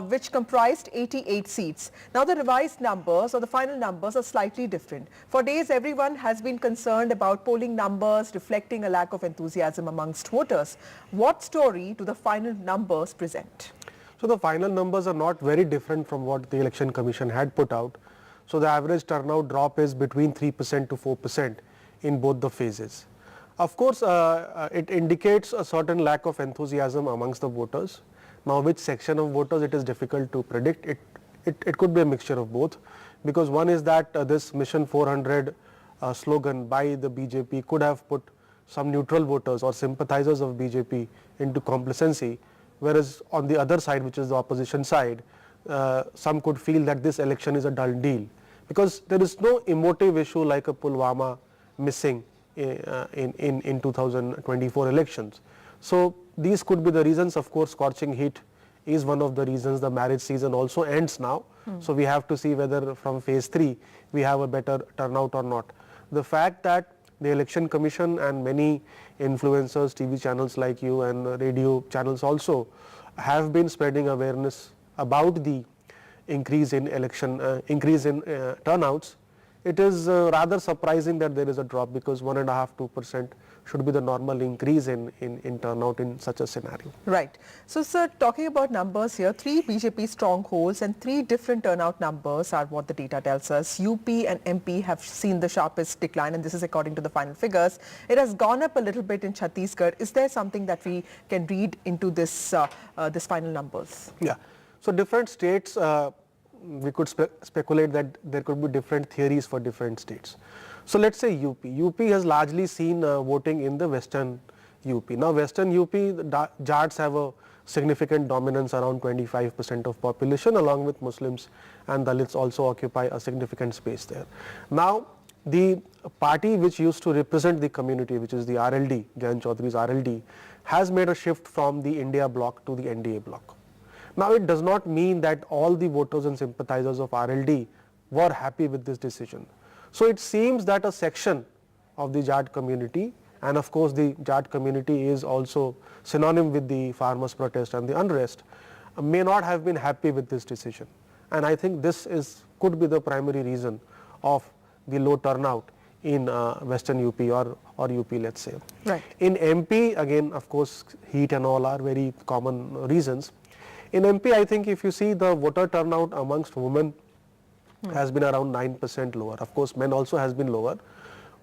which comprised 88 seats. Now the revised numbers or the final numbers are slightly different. For days, everyone has been concerned about polling numbers reflecting a lack of enthusiasm amongst voters. What story do the final numbers present? So the final numbers are not very different from what the Election Commission had put out. So the average turnout drop is between 3% to 4% in both the phases. Of course, it indicates a certain lack of enthusiasm amongst the voters. Now, which section of voters, it is difficult to predict. It could be a mixture of both, because one is that this Mission 400 slogan by the BJP could have put some neutral voters or sympathizers of BJP into complacency, whereas on the other side, which is the opposition side, some could feel that this election is a dull deal, because there is no emotive issue like a Pulwama missing in 2024 elections. So these could be the reasons. Of course, scorching heat is one of the reasons. The marriage season also ends now. So we have to see whether from phase 3 we have a better turnout or not. The fact that the Election Commission and many influencers, TV channels like you and radio channels also have been spreading awareness about the increase in turnouts, it is rather surprising that there is a drop, because 1.5–2% should be the normal increase in turnout in such a scenario. Right. So, sir, talking about numbers here, 3 BJP strongholds and 3 different turnout numbers are what the data tells us. UP and MP have seen the sharpest decline, and this is according to the final figures. It has gone up a little bit in Chhattisgarh. Is there something that we can read into this this final numbers? Yeah. So different states, we could speculate that there could be different theories for different states. So let's say UP. UP has largely seen voting in the western UP. Now western UP, the Jats have a significant dominance, around 25% of population, along with Muslims and Dalits also occupy a significant space there. Now the party which used to represent the community, which is the RLD, Jayant Chaudhary's RLD, has made a shift from the India bloc to the NDA bloc. Now it does not mean that all the voters and sympathizers of RLD were happy with this decision. So it seems that a section of the Jat community, and of course the Jat community is also synonym with the farmers' protest and the unrest, may not have been happy with this decision. And I think this could be the primary reason of the low turnout in western UP or UP, let's say. Right. In MP, again, of course, heat and all are very common reasons. In MP, I think if you see the voter turnout amongst women has been around 9% lower. Of course, men also has been lower.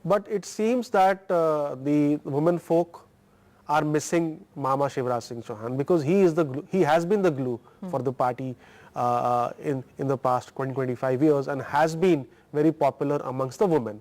But it seems that the women folk are missing Mama Shivraj Singh Chauhan, because he has been the glue for the party in the past 20–25 years and has been very popular amongst the women.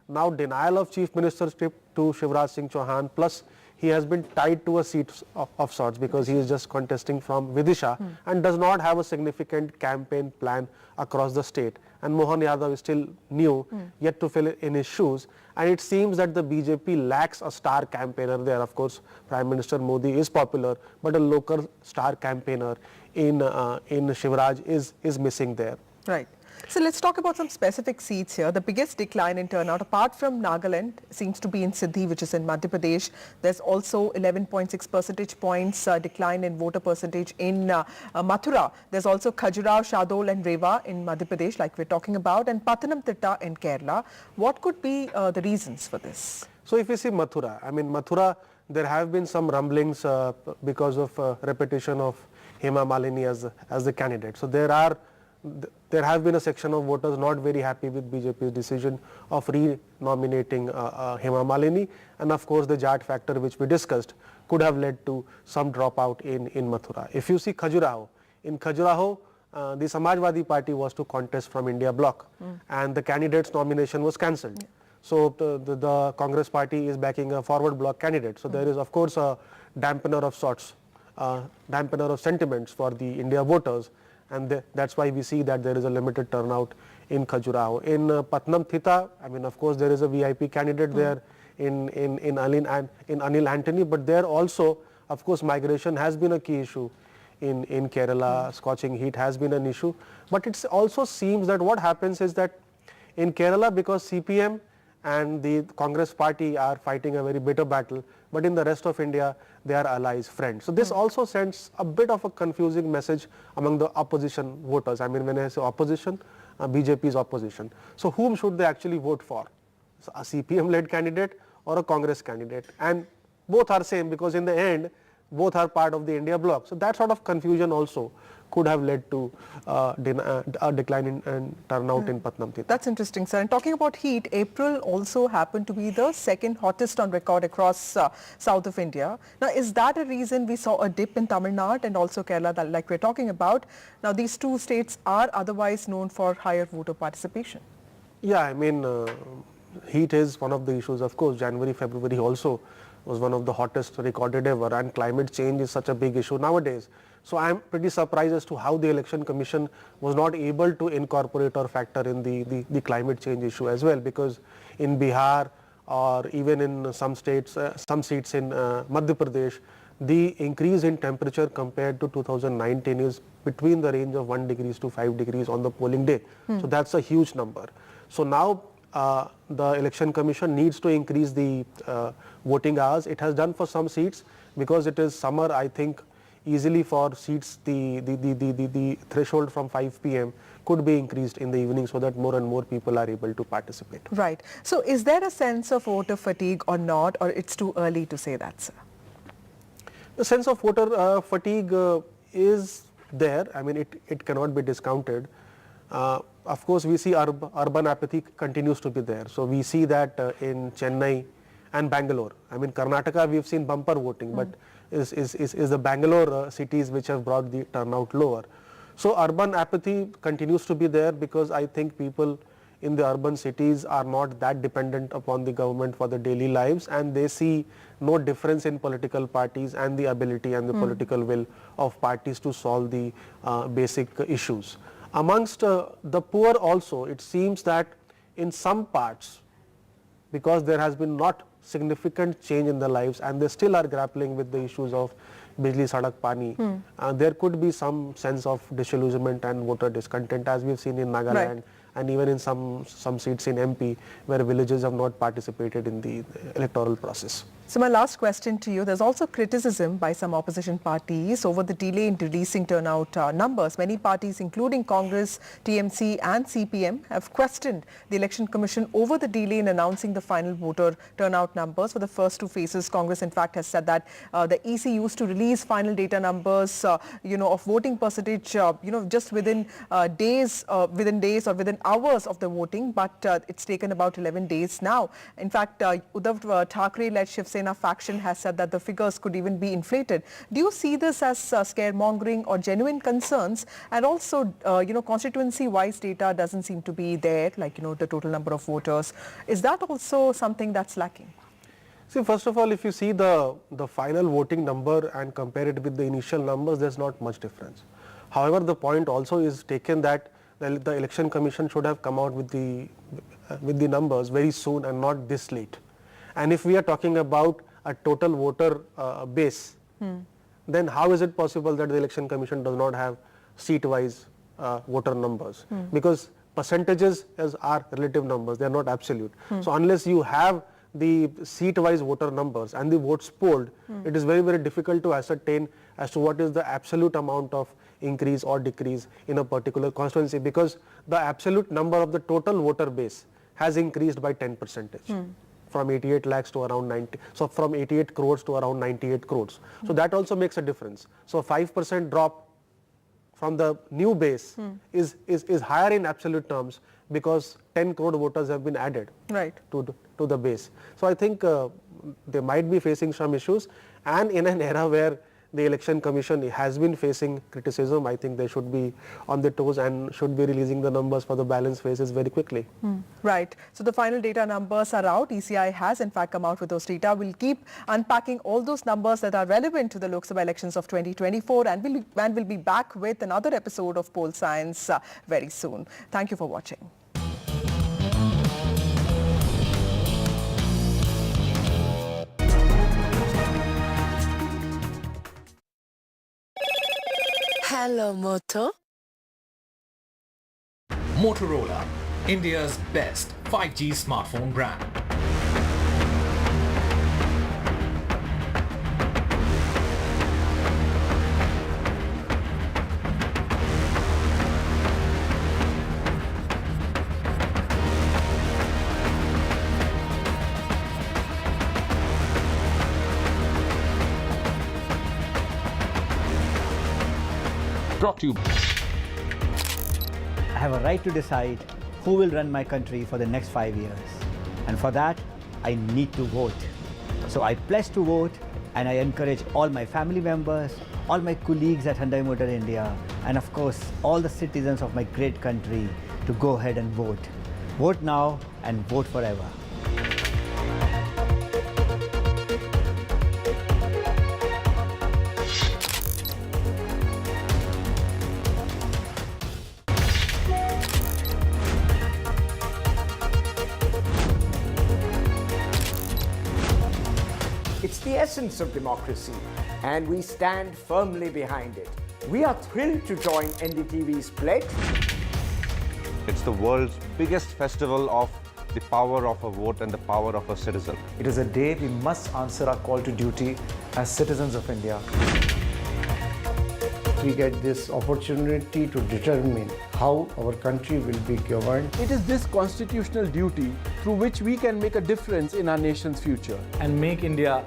Now denial of Chief Ministership to Shivraj Singh Chauhan, plus he has been tied to a seat of sorts because he is just contesting from Vidisha and does not have a significant campaign plan across the state. And Mohan Yadav is still new, yet to fill in his shoes. And it seems that the BJP lacks a star campaigner there. Of course, Prime Minister Modi is popular, but a local star campaigner in Shivraj is missing there. Right. So let's talk about some specific seats here. The biggest decline in turnout, apart from Nagaland, seems to be in Siddhi, which is in Madhya Pradesh. There's also 11.6 percentage points decline in voter percentage in Mathura. There's also Khajuraho, Shadol and Rewa in Madhya Pradesh, like we're talking about, and Pathanamthitta in Kerala. What could be the reasons for this? So if you see Mathura, Mathura, there have been some rumblings because of repetition of Hema Malini as the candidate. So there have been a section of voters not very happy with BJP's decision of re-nominating Hema Malini, and of course the Jat factor which we discussed could have led to some dropout in Mathura. If you see Khajuraho, in Khajuraho the Samajwadi Party was to contest from India bloc and the candidate's nomination was cancelled. So the Congress party is backing a forward bloc candidate. So there is of course a dampener of sorts, dampener of sentiments for the India voters. And that's why we see that there is a limited turnout in Khajuraho. In Pathanamthitta, of course there is a VIP candidate there in Anil Antony, but there also, of course, migration has been a key issue in Kerala. Scorching heat has been an issue. But it also seems that what happens is that in Kerala, because CPM and the Congress party are fighting a very bitter battle, but in the rest of India, they are allies, friends. So this also sends a bit of a confusing message among the opposition voters. When I say opposition, BJP is opposition. So whom should they actually vote for? So a CPM-led candidate or a Congress candidate? And both are same, because in the end, both are part of the India bloc. So that sort of confusion also could have led to a decline in turnout in Pathanamthitta. That's interesting, sir. And talking about heat, April also happened to be the second hottest on record across south of India. Now, is that a reason we saw a dip in Tamil Nadu and also Kerala, like we're talking about? Now, these two states are otherwise known for higher voter participation. Yeah, heat is one of the issues. Of course, January, February also was one of the hottest recorded ever, and climate change is such a big issue nowadays. So I am pretty surprised as to how the Election Commission was not able to incorporate or factor in the climate change issue as well, because in Bihar or even in some states, some seats in Madhya Pradesh, the increase in temperature compared to 2019 is between the range of 1 degrees to 5 degrees on the polling day. So that's a huge number. So now the Election Commission needs to increase the voting hours. It has done for some seats because it is summer. I think easily for seats the threshold from 5 p.m. could be increased in the evening so that more and more people are able to participate. Right. So is there a sense of voter fatigue or not, or it's too early to say that, sir? The sense of voter fatigue is there. I mean, it cannot be discounted. Of course, we see urban apathy continues to be there. So we see that in Chennai and Bangalore. I mean, Karnataka, we've seen bumper voting, but is the Bangalore cities which have brought the turnout lower. So urban apathy continues to be there because I think people in the urban cities are not that dependent upon the government for their daily lives, and they see no difference in political parties and the ability and the political will of parties to solve the basic issues. Amongst the poor also, it seems that in some parts, because there has been not significant change in their lives and they still are grappling with the issues of Bijli Sadak Pani, there could be some sense of disillusionment and voter discontent, as we've seen in Nagaland and even in some seats in MP where villages have not participated in the electoral process. So my last question to you, there's also criticism by some opposition parties over the delay in releasing turnout numbers. Many parties, including Congress, TMC and CPM, have questioned the Election Commission over the delay in announcing the final voter turnout numbers for the first two phases. Congress, in fact, has said that the EC used to release final data numbers, of voting percentage, just within days or within hours of the voting, but it's taken about 11 days now. In fact, Uddhav Thackeray-led Shiv Sena faction has said that the figures could even be inflated. Do you see this as scaremongering or genuine concerns? And also, constituency-wise data doesn't seem to be there, like, the total number of voters. Is that also something that's lacking? See, first of all, if you see the final voting number and compare it with the initial numbers, there's not much difference. However, the point also is taken that the Election Commission should have come out with the numbers very soon and not this late. And if we are talking about a total voter base, then how is it possible that the Election Commission does not have seat-wise voter numbers? Because percentages are relative numbers, they are not absolute. So unless you have the seat-wise voter numbers and the votes polled, it is very, very difficult to ascertain as to what is the absolute amount of increase or decrease in a particular constituency, because the absolute number of the total voter base has increased by 10%. From 88 lakhs to around 90, so from 88 crores to around 98 crores. So that also makes a difference. So 5% drop from the new base is higher in absolute terms because 10 crore voters have been added to the base. So I think they might be facing some issues, and in an era where the Election Commission has been facing criticism, I think they should be on their toes and should be releasing the numbers for the balance phases very quickly. Right. So the final data numbers are out. ECI has in fact come out with those data. We'll keep unpacking all those numbers that are relevant to the Lok Sabha elections of 2024, and we'll be back with another episode of Poll Science very soon. Thank you for watching. Hello, Moto. Motorola, India's best 5G smartphone brand. Brought to you. I have a right to decide who will run my country for the next 5 years. And for that, I need to vote. So I pledge to vote, and I encourage all my family members, all my colleagues at Hyundai Motor India, and of course, all the citizens of my great country to go ahead and vote. Vote now and vote forever. the essence of democracy, and we stand firmly behind it. We are thrilled to join NDTV's pledge. It's the world's biggest festival of the power of a vote and the power of a citizen. It is a day we must answer our call to duty as citizens of India. We get this opportunity to determine how our country will be governed. It is this constitutional duty through which we can make a difference in our nation's future. And make India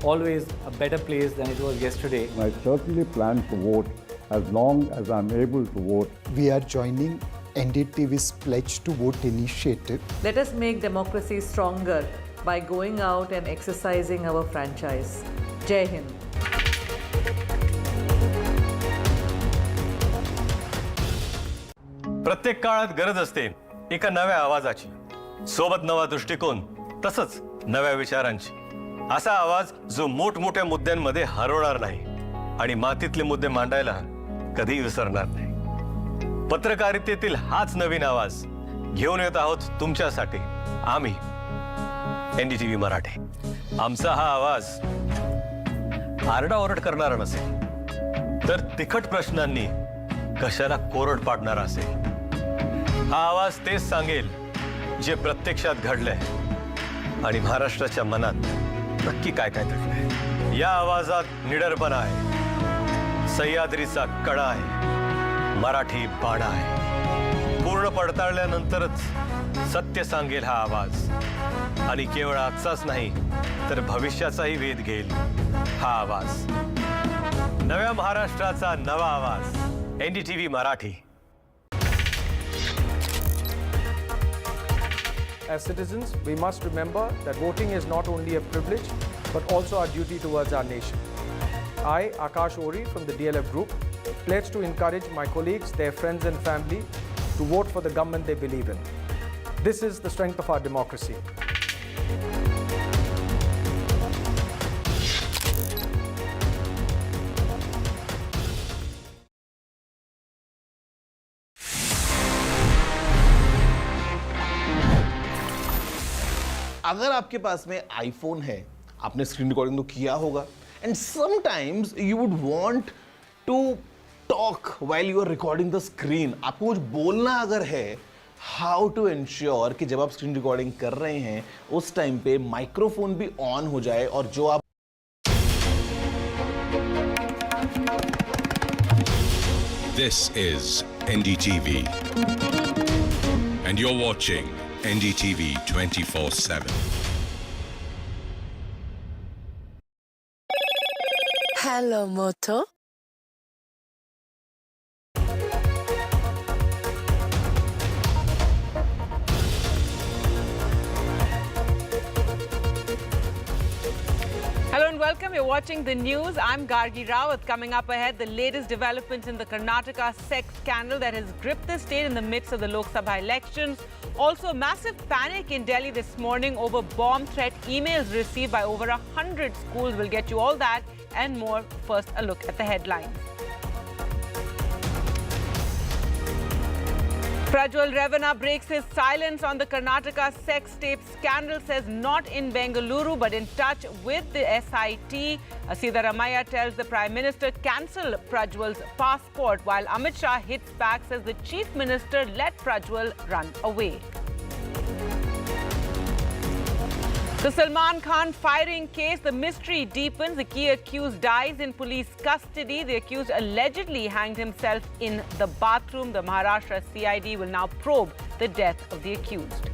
always a better place than it was yesterday. I certainly plan to vote as long as I'm able to vote. We are joining NDTV's Pledge to Vote initiative. Let us make democracy stronger by going out and exercising our franchise. Jai Hind. प्रत्येक काळात गरज असते एका नव्या आवाजाची, सोबत नवा दृष्टिकोन, तसंच नव्या विचारांची. असा आवाज जो मोठमोठ्या मुद्द्यांमध्ये हरवणार नाही आणि मातीतले मुद्दे मांडायला कधी विसरणार नाही. पत्रकारितेतील हाच नवीन आवाज घेऊन येत आहोत तुमच्यासाठी आम्ही एनडीटीव्ही मराठी. आमचा हा आवाज आरडाओरड करणारा नसेल, तर तिखट प्रश्नांनी कशाला कोरड पाडणारा असेल. हा आवाज तेच सांगेल जे प्रत्यक्षात घडलंय आणि महाराष्ट्राच्या मनात नक्की काय काय दडलंय. या आवाजात निडरपणा आहे, सह्याद्रीचा कडा आहे, मराठी बाणा आहे. पूर्ण पडताळल्यानंतरच सत्य सांगेल हा आवाज, आणि केवळ आजचाच नाही तर भविष्याचाही वेध घेईल हा आवाज. नव्या महाराष्ट्राचा नवा आवाज, NDTV Marathi. As citizens, we must remember that voting is not only a privilege, but also our duty towards our nation. I, Akash Ori from the DLF Group, pledge to encourage my colleagues, their friends and family to vote for the government they believe in. This is the strength of our democracy. अगर आपके पास में iPhone है, आपने screen recording तो किया होगा, and sometimes you would want to talk while you are recording the screen. आपको कुछ बोलना अगर है, हाउ टू एंश्योर कि जब आप स्क्रीन रिकॉर्डिंग कर रहे हैं उस टाइम पे माइक्रोफोन भी ऑन हो जाए और जो आप This is NDTV and you're watching NDTV 24/7. Hello, Moto. Hello and welcome. You're watching the news. I'm Gargi Rawat. Coming up ahead, the latest developments in the Karnataka sex scandal that has gripped the state in the midst of the Lok Sabha elections. Also, massive panic in Delhi this morning over bomb threat emails received by over 100 schools. We'll get you all that and more. First, a look at the headlines. Prajal Rana breaks his silence on the Karnataka sex tape scandal, says not in Bengaluru but in touch with the SIT. Siddharamaiah tells the Prime Minister cancel Prajwal's passport, while Amit Shah hits back, says the Chief Minister let Prajwal run away. The Salman Khan firing case, the mystery deepens. The key accused dies in police custody. The accused allegedly hanged himself in the bathroom. The Maharashtra CID will now probe the death of the accused.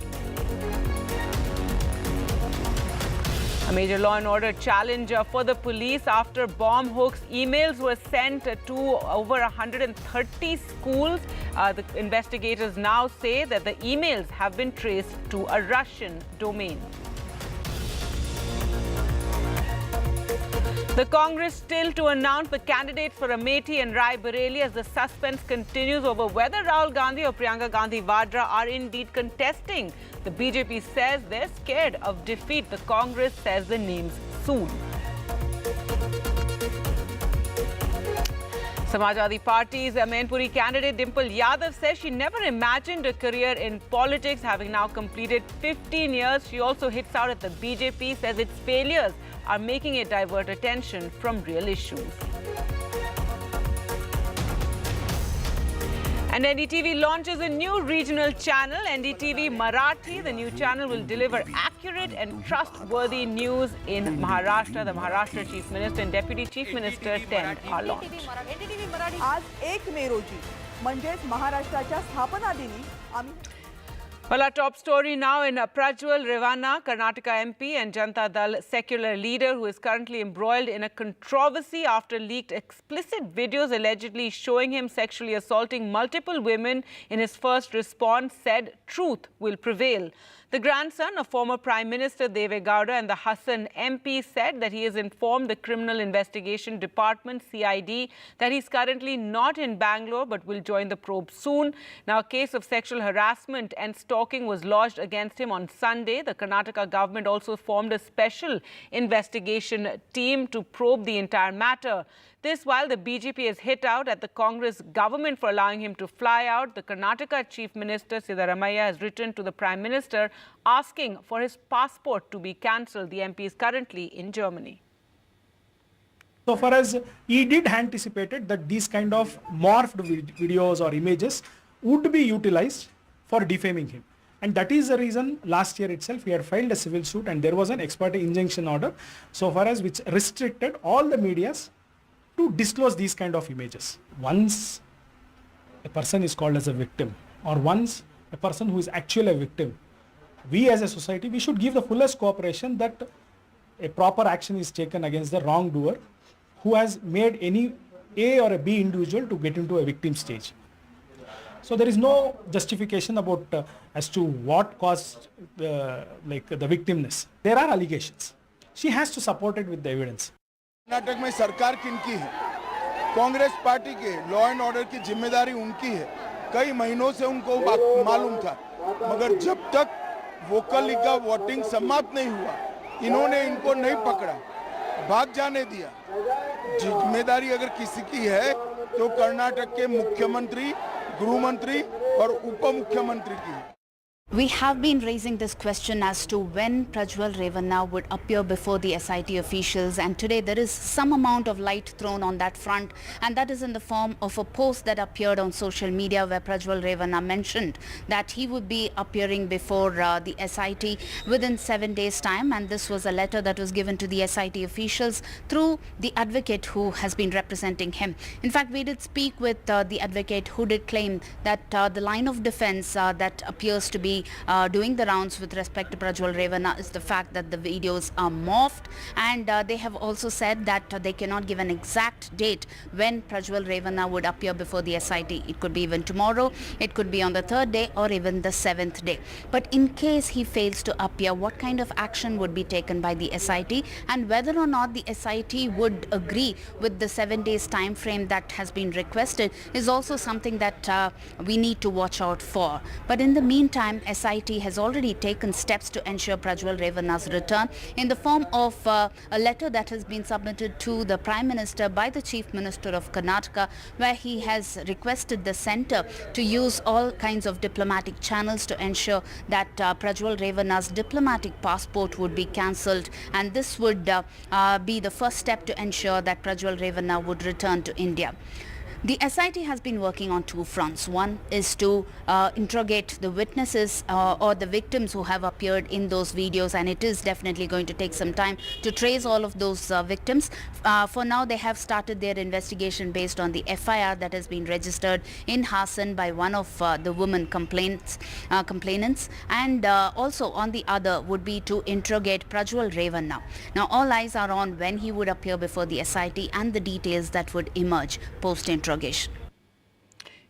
A major law and order challenge for the police after bomb hoax emails were sent to over 130 schools. The investigators now say that the emails have been traced to a Russian domain. The Congress still to announce the candidates for Amethi and Rai Bareli as the suspense continues over whether Rahul Gandhi or Priyanka Gandhi Vadra are indeed contesting. The BJP says they're scared of defeat. The Congress says the names soon. Samajwadi Party's Mainpuri candidate Dimple Yadav says she never imagined a career in politics, having now completed 15 years. She also hits out at the BJP, says its failures are making it divert attention from real issues. And NDTV launches a new regional channel, NDTV Marathi. The new channel will deliver accurate and trustworthy news in Maharashtra. The Maharashtra Chief Minister and Deputy Chief Minister attend our launch. आज 1 मे रोजी म्हणजेच महाराष्ट्राच्या स्थापना दिनी आम्ही Well, our top story now in Prajal Rana, Karnataka MP and Janata Dal secular leader who is currently embroiled in a controversy after leaked explicit videos allegedly showing him sexually assaulting multiple women in his first response, said truth will prevail. The grandson of former Prime Minister Deve Gowda and the Hassan MP said that he has informed the Criminal Investigation Department, CID, that he's currently not in Bangalore but will join the probe soon. Now, a case of sexual harassment and stalking was lodged against him on Sunday. The Karnataka government also formed a special investigation team to probe the entire matter. This while the BJP has hit out at the Congress government for allowing him to fly out. The Karnataka Chief Minister Siddaramaiah has written to the Prime Minister asking for his passport to be cancelled. The MP is currently in Germany. So far as he did anticipated that these kind of morphed videos or images would be utilized for defaming him. And that is the reason last year itself he had filed a civil suit and there was an ex parte injunction order so far as which restricted all the medias to disclose these kind of images. Once a person is called as a victim or once a person who is actually a victim, we as a society, we should give the fullest cooperation that a proper action is taken against the wrongdoer who has made any A or a B individual to get into a victim stage. So there is no justification about as to what caused the victimness. There are allegations. She has to support it with the evidence. Karnataka में सरकार किनकी है? Congress party के law and order की जिम्मेदारी उनकी है. कई महीनों से उनको मालूम था, मगर जब तक वोकल लीग का वोटिंग समाप्त नहीं हुआ, इन्होंने इनको नहीं पकड़ा, भाग जाने दिया. जिम्मेदारी अगर किसी की है तो कर्नाटक के मुख्यमंत्री, गृह मंत्री और उप मुख्यमंत्री की है. We have been raising this question as to when Prajal Rana would appear before the SIT officials, and today there is some amount of light thrown on that front, and that is in the form of a post that appeared on social media where Prajal Rana mentioned that he would be appearing before the SIT within 7 days' time, and this was a letter that was given to the SIT officials through the advocate who has been representing him. In fact, we did speak with the advocate who did claim that the line of defense that appears to be doing the rounds with respect to Prajal Rana is the fact that the videos are morphed, and they have also said that they cannot give an exact date when Prajal Rana would appear before the SIT. It could be even tomorrow, it could be on the 3rd day or even the 7th day. But in case he fails to appear, what kind of action would be taken by the SIT, and whether or not the SIT would agree with the 7 days time frame that has been requested is also something that we need to watch out for. But in the meantime, SIT has already taken steps to ensure Prajal Rana's return in the form of a letter that has been submitted to the Prime Minister by the Chief Minister of Karnataka, where he has requested the centre to use all kinds of diplomatic channels to ensure that Prajal Rana's diplomatic passport would be cancelled, and this would be the first step to ensure that Prajal Rana would return to India. The SIT has been working on two fronts. One is to interrogate the witnesses or the victims who have appeared in those videos, and it is definitely going to take some time to trace all of those victims. For now, they have started their investigation based on the FIR that has been registered in Hassan by one of the women complainants, and also on the other would be to interrogate Prajal Rana. Now, all eyes are on when he would appear before the SIT and the details that would emerge post-interrogation.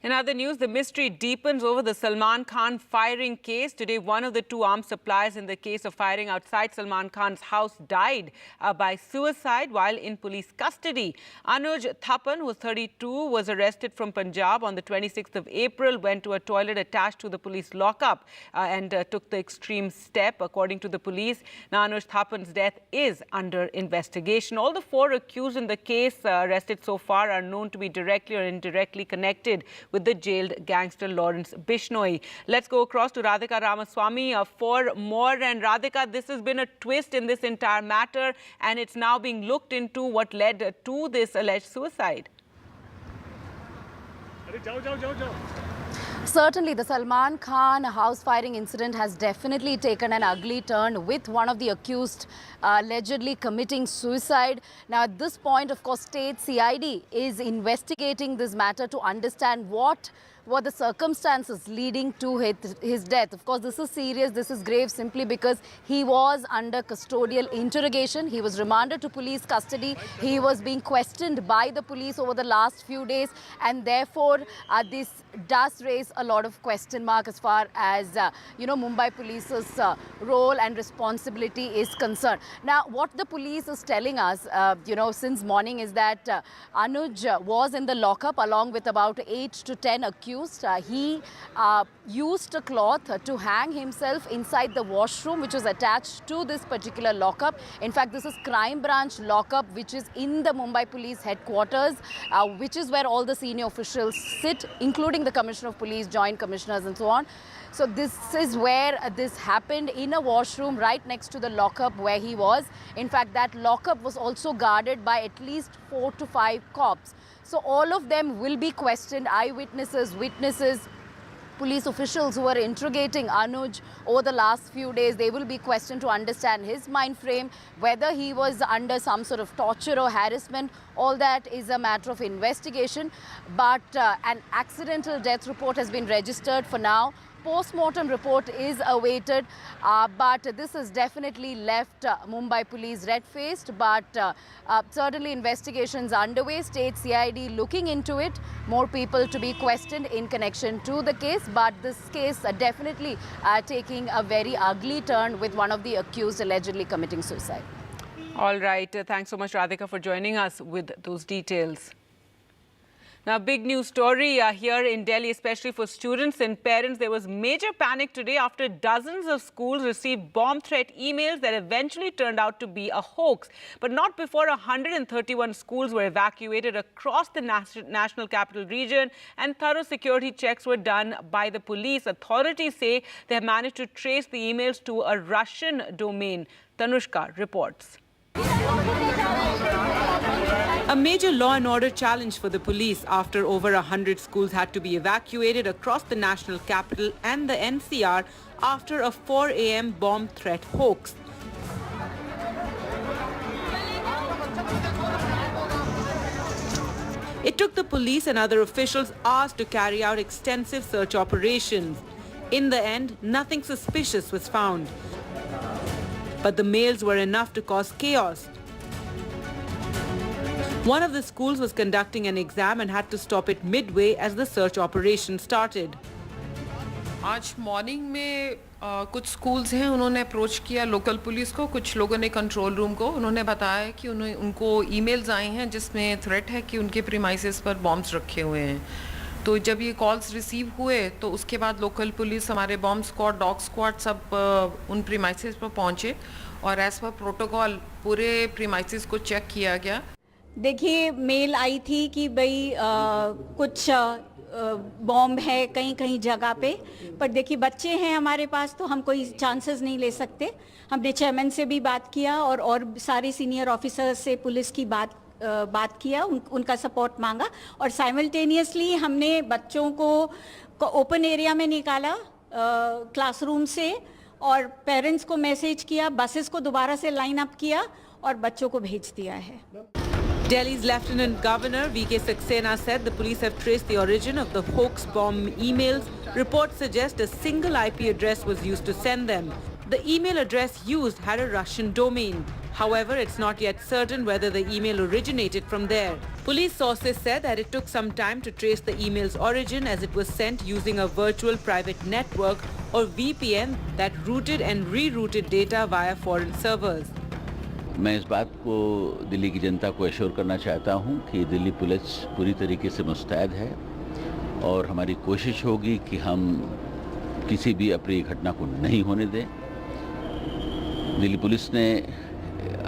In other news, the mystery deepens over the Salman Khan firing case. Today, one of the two arms suppliers in the case of firing outside Salman Khan's house died by suicide while in police custody. Anuj Thapan, who was 32, was arrested from Punjab on the 26th of April, went to a toilet attached to the police lockup and took the extreme step, according to the police. Now, Anuj Thapan's death is under investigation. All the four accused in the case arrested so far are known to be directly or indirectly connected with the jailed gangster Lawrence Bishnoi. Let's go across to Radhika Ramaswamy for more. And Radhika, this has been a twist in this entire matter, and it's now being looked into what led to this alleged suicide. Certainly, the Salman Khan house firing incident has definitely taken an ugly turn, with one of the accused allegedly committing suicide. Now, at this point, of course, state CID is investigating this matter to understand what were the circumstances leading to his death. Of course, this is serious, this is grave, simply because he was under custodial interrogation. He was remanded to police custody. He was being questioned by the police over the last few days, and therefore this does raise a lot of question mark as far as Mumbai Police's role and responsibility is concerned. Now, what the police is telling us, since morning, is that Anuj was in the lockup along with about 8 to 10 accused. He used a cloth to hang himself inside the washroom, which was attached to this particular lockup. In fact, this is Crime Branch lockup, which is in the Mumbai Police headquarters, which is where all the senior officials sit, including the Commissioner of Police, Joint Commissioners and so on. So this is where this happened, in a washroom right next to the lockup where he was. In fact, that lockup was also guarded by at least 4 to 5 cops. So all of them will be questioned, eyewitnesses, witnesses, police officials who were interrogating Anuj over the last few days. They will be questioned to understand his mind frame, whether he was under some sort of torture or harassment. All that is a matter of investigation. But an accidental death report has been registered for now. Post-mortem report is awaited, but this has definitely left Mumbai Police red-faced. But certainly investigations underway, state CID looking into it, more people to be questioned in connection to the case. But this case definitely taking a very ugly turn, with one of the accused allegedly committing suicide. All right. Thanks so much, Radhika, for joining us with those details. Now, big news story here in Delhi, especially for students and parents. There was major panic today after dozens of schools received bomb threat emails that eventually turned out to be a hoax. But not before 131 schools were evacuated across the national capital region, and thorough security checks were done by the police. Authorities say they have managed to trace the emails to a Russian domain. Tanushka reports. A major law and order challenge for the police after over 100 schools had to be evacuated across the national capital and the NCR after a 4 a.m. bomb threat hoax. It took the police and other officials hours to carry out extensive search operations. In the end, nothing suspicious was found. But the mails were enough to cause chaos. One of the schools was conducting an exam and had to stop it midway as the search operation started. आज morning में कुछ schools हैं, उन्होंने approach किया local police को, कुछ लोगों ने कंट्रोल रूम को, उन्होंने बताया कि उनको ईमेल्स आए हैं जिसमें थ्रेट है कि उनके प्रीमाइसेस पर बॉम्ब्स रखे हुए हैं. तो जब ये कॉल्स रिसीव हुए तो उसके बाद लोकल पुलिस, हमारे बॉम्ब स्क्वाड, डॉग स्क्वाड सब उन प्रीमाइसेस पर पहुंचे और एज पर प्रोटोकॉल पूरे प्रीमाइसेस को चेक किया गया. देखिए, मेल आई थी कि भाई कुछ बॉम्ब है कहीं कहीं जगह पे, पर देखिए बच्चे हैं हमारे पास तो हम कोई चांसेस नहीं ले सकते. हमने चेयरमैन से भी बात किया और सारे सीनियर ऑफिसर्स से पुलिस की बात किया, उनका सपोर्ट मांगा और साइमल्टेनियसली हमने बच्चों को ओपन एरिया में निकाला क्लासरूम से और पेरेंट्स को मैसेज किया, बसेस को दोबारा से लाइन अप किया और बच्चों को भेज दिया है. Delhi's Lieutenant Governor V.K. Saxena said the police have traced the origin of the hoax bomb emails. Reports suggest a single IP address was used to send them. The email address used had a Russian domain. However, it's not yet certain whether the email originated from there. Police sources said that it took some time to trace the email's origin as it was sent using a virtual private network or VPN that routed and rerouted data via foreign servers. मैं इस बात को दिल्ली की जनता को assure करना चाहता हूं कि दिल्ली पुलिस पूरी तरीके से मुस्तैद है और हमारी कोशिश होगी कि हम किसी भी अप्रिय घटना को नहीं होने दें। दिल्ली पुलिस ने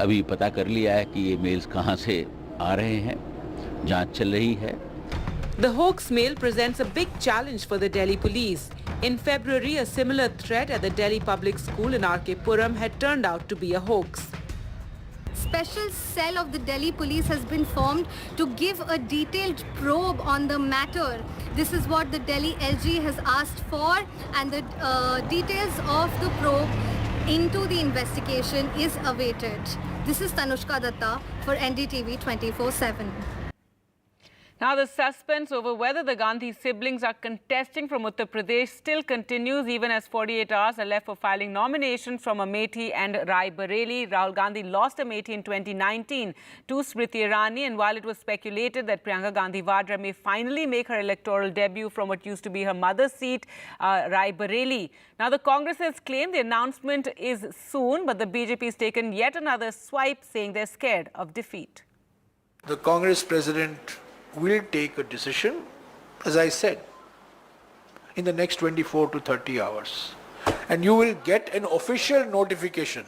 अभी पता कर लिया है कि ये मेल्स कहां से आ रहे हैं, जांच चल रही है। The hoax mail presents a big challenge for the Delhi police. In February, a similar threat at the Delhi Public School in RK Puram had turned out to be a hoax. Special cell of the Delhi police has been formed to give a detailed probe on the matter. This is what the Delhi LG has asked for, and the details of the probe into the investigation is awaited. This is Tanushka Datta for NDTV 24/7. Now, the suspense over whether the Gandhi siblings are contesting from Uttar Pradesh still continues, even as 48 hours are left for filing nominations from Amethi and Rai Bareli. Rahul Gandhi lost Amethi in 2019 to Smriti Irani, and while it was speculated that Priyanka Gandhi Vadra may finally make her electoral debut from what used to be her mother's seat, Rai Bareli. Now, the Congress has claimed the announcement is soon, but the BJP has taken yet another swipe, saying they're scared of defeat. The Congress president will take a decision, as I said, in the next 24 to 30 hours. And you will get an official notification,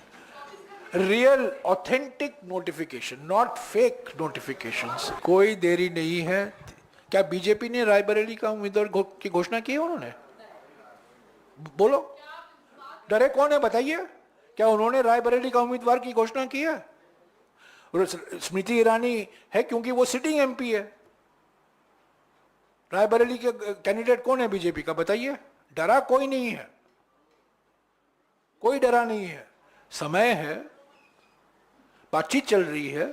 real, authentic notification, not fake notifications. कोई देरी नहीं है। क्या BJP ने रायबरेली का उम्मीदवार की घोषणा की है उन्होंने? बोलो, डरे कौन है बताइए? क्या उन्होंने रायबरेली का उम्मीदवार की घोषणा की है? स्मृति ईरानी है क्योंकि वो सिटिंग एमपी है। रायबरेली के कैंडिडेट कौन है बीजेपी का बताइए? डरा कोई नहीं है, कोई डरा नहीं है। समय है, बातचीत चल रही है,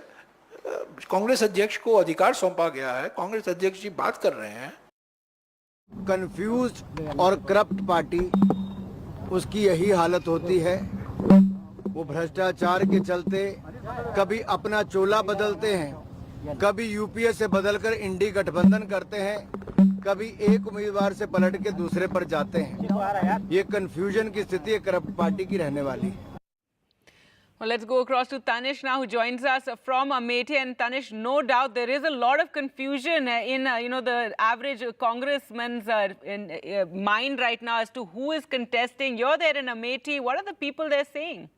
कांग्रेस अध्यक्ष को अधिकार सौंपा गया है, कांग्रेस अध्यक्ष जी बात कर रहे हैं। कंफ्यूज्ड और करप्ट पार्टी, उसकी यही हालत होती है। वो भ्रष्टाचार के चलते कभी अपना चोला बदलते हैं, कभी यूपीए से बदलकर इंडी गठबंधन करते हैं, कभी एक उम्मीदवार से पलट के दूसरे पर जाते हैं। ये कंफ्यूजन की स्थिति है करप्ट पार्टी की रहने वाली। Well, let's go across to Tanish now, who joins us from Amethi. And Tanish, no doubt there is a lot of confusion in the average congressman's mind right now as to who is contesting. You're there in Amethi. What are the people there saying?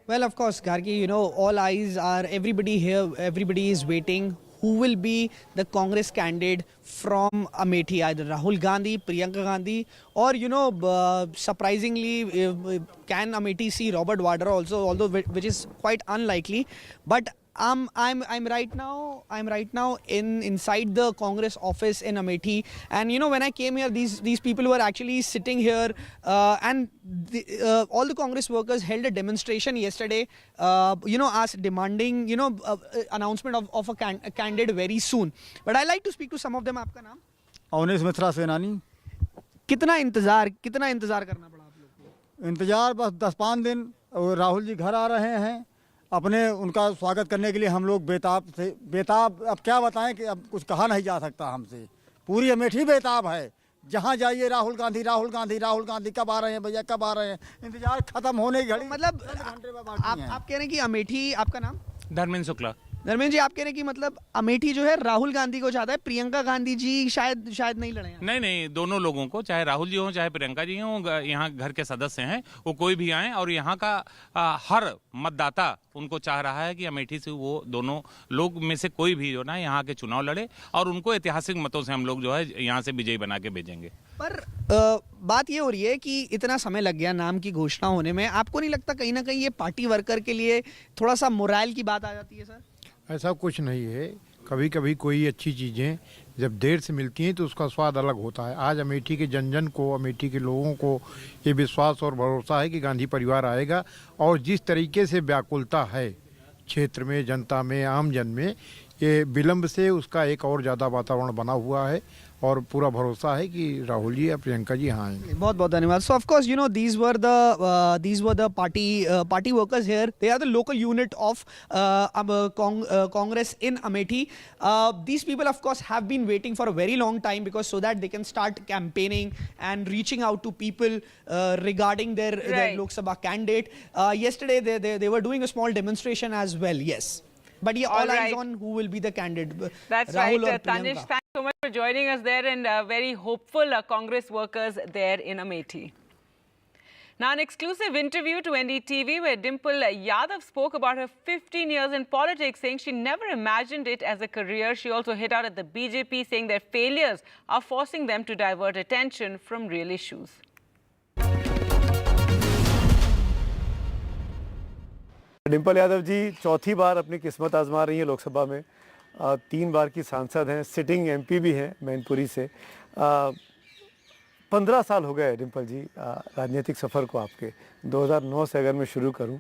Well, of course, Gargi, all eyes are, everybody here, everybody is waiting. Who will be the Congress candidate from Amethi, either Rahul Gandhi, Priyanka Gandhi, or, surprisingly, can Amethi see Robert Vadra also, although which is quite unlikely. But I'm right now inside the Congress office in Amethi, and when I came here, these people were actually sitting here, and all the Congress workers held a demonstration yesterday, demanding announcement of a candidate very soon. But I like to speak to some of them. आपका नाम? अवनीश मिश्रा सेनानी। कितना इंतजार करना पड़ा आप लोग को? इंतजार बस 10-5 दिन। राहुल जी घर आ रहे हैं, अपने उनका स्वागत करने के लिए हम लोग बेताब अब क्या बताएं कि अब कुछ कहा नहीं जा सकता हमसे। पूरी अमेठी बेताब है, जहां जाइए राहुल गांधी कब आ रहे हैं भैया, कब आ रहे हैं। इंतजार खत्म होने की घड़ी, मतलब आप कह रहे हैं कि अमेठी, आपका नाम? धर्मेंद्र शुक्ला। धर्मेंद्र जी, आप कह रहे हैं कि मतलब अमेठी जो है राहुल गांधी को चाहता है, प्रियंका गांधी जी शायद नहीं लड़े? नहीं, दोनों लोगों को, चाहे राहुल जी हो चाहे प्रियंका जी हो, यहाँ घर के सदस्य हैं, वो कोई भी आए, और यहाँ का हर मतदाता उनको चाह रहा है कि अमेठी से वो दोनों लोग में से कोई भी जो ना यहाँ के चुनाव लड़े, और उनको ऐतिहासिक मतों से हम लोग जो है यहाँ से विजयी बना के भेजेंगे। पर बात ये हो रही है कि इतना समय लग गया नाम की घोषणा होने में, आपको नहीं लगता कहीं ना कहीं ये पार्टी वर्कर के लिए थोड़ा सा मोराल की बात आ जाती है? सर, ऐसा कुछ नहीं है। कभी कभी कोई अच्छी चीज़ें जब देर से मिलती हैं तो उसका स्वाद अलग होता है। आज अमेठी के जन को, अमेठी के लोगों को ये विश्वास और भरोसा है कि गांधी परिवार आएगा, और जिस तरीके से व्याकुलता है क्षेत्र में, जनता में, आम जन में, ये विलंब से उसका एक और ज़्यादा वातावरण बना हुआ है और पूरा भरोसा है कि राहुल जी या प्रियंका जी यहाँ आएंगे। बहुत बहुत धन्यवाद. So of course, you know, these were the party workers here. They are the local unit of Congress in Amethi. These people, of course, have been waiting for a very long time because so that they can start campaigning and reaching out to people regarding their Lok Sabha candidate. Yesterday, they were doing a small demonstration as well. Yes. But yeah, all eyes on who will be the candidate. That's Rahul right. or Tanish, Priyanka. thanks so much for joining us there, and very hopeful Congress workers there in Amethi. Now, an exclusive interview to NDTV where Dimple Yadav spoke about her 15 years in politics, saying she never imagined it as a career. She also hit out at the BJP, saying their failures are forcing them to divert attention from real issues. Dimple Yadav ji चौथी बार अपनी किस्मत आजमा रही हैं लोकसभा में. 3 बार की सांसद हैं, सिटिंग एमपी भी हैं मैनपुरी से. 15 साल हो गए डिम्पल जी राजनीतिक सफ़र को आपके. 2009 से अगर मैं शुरू करूं,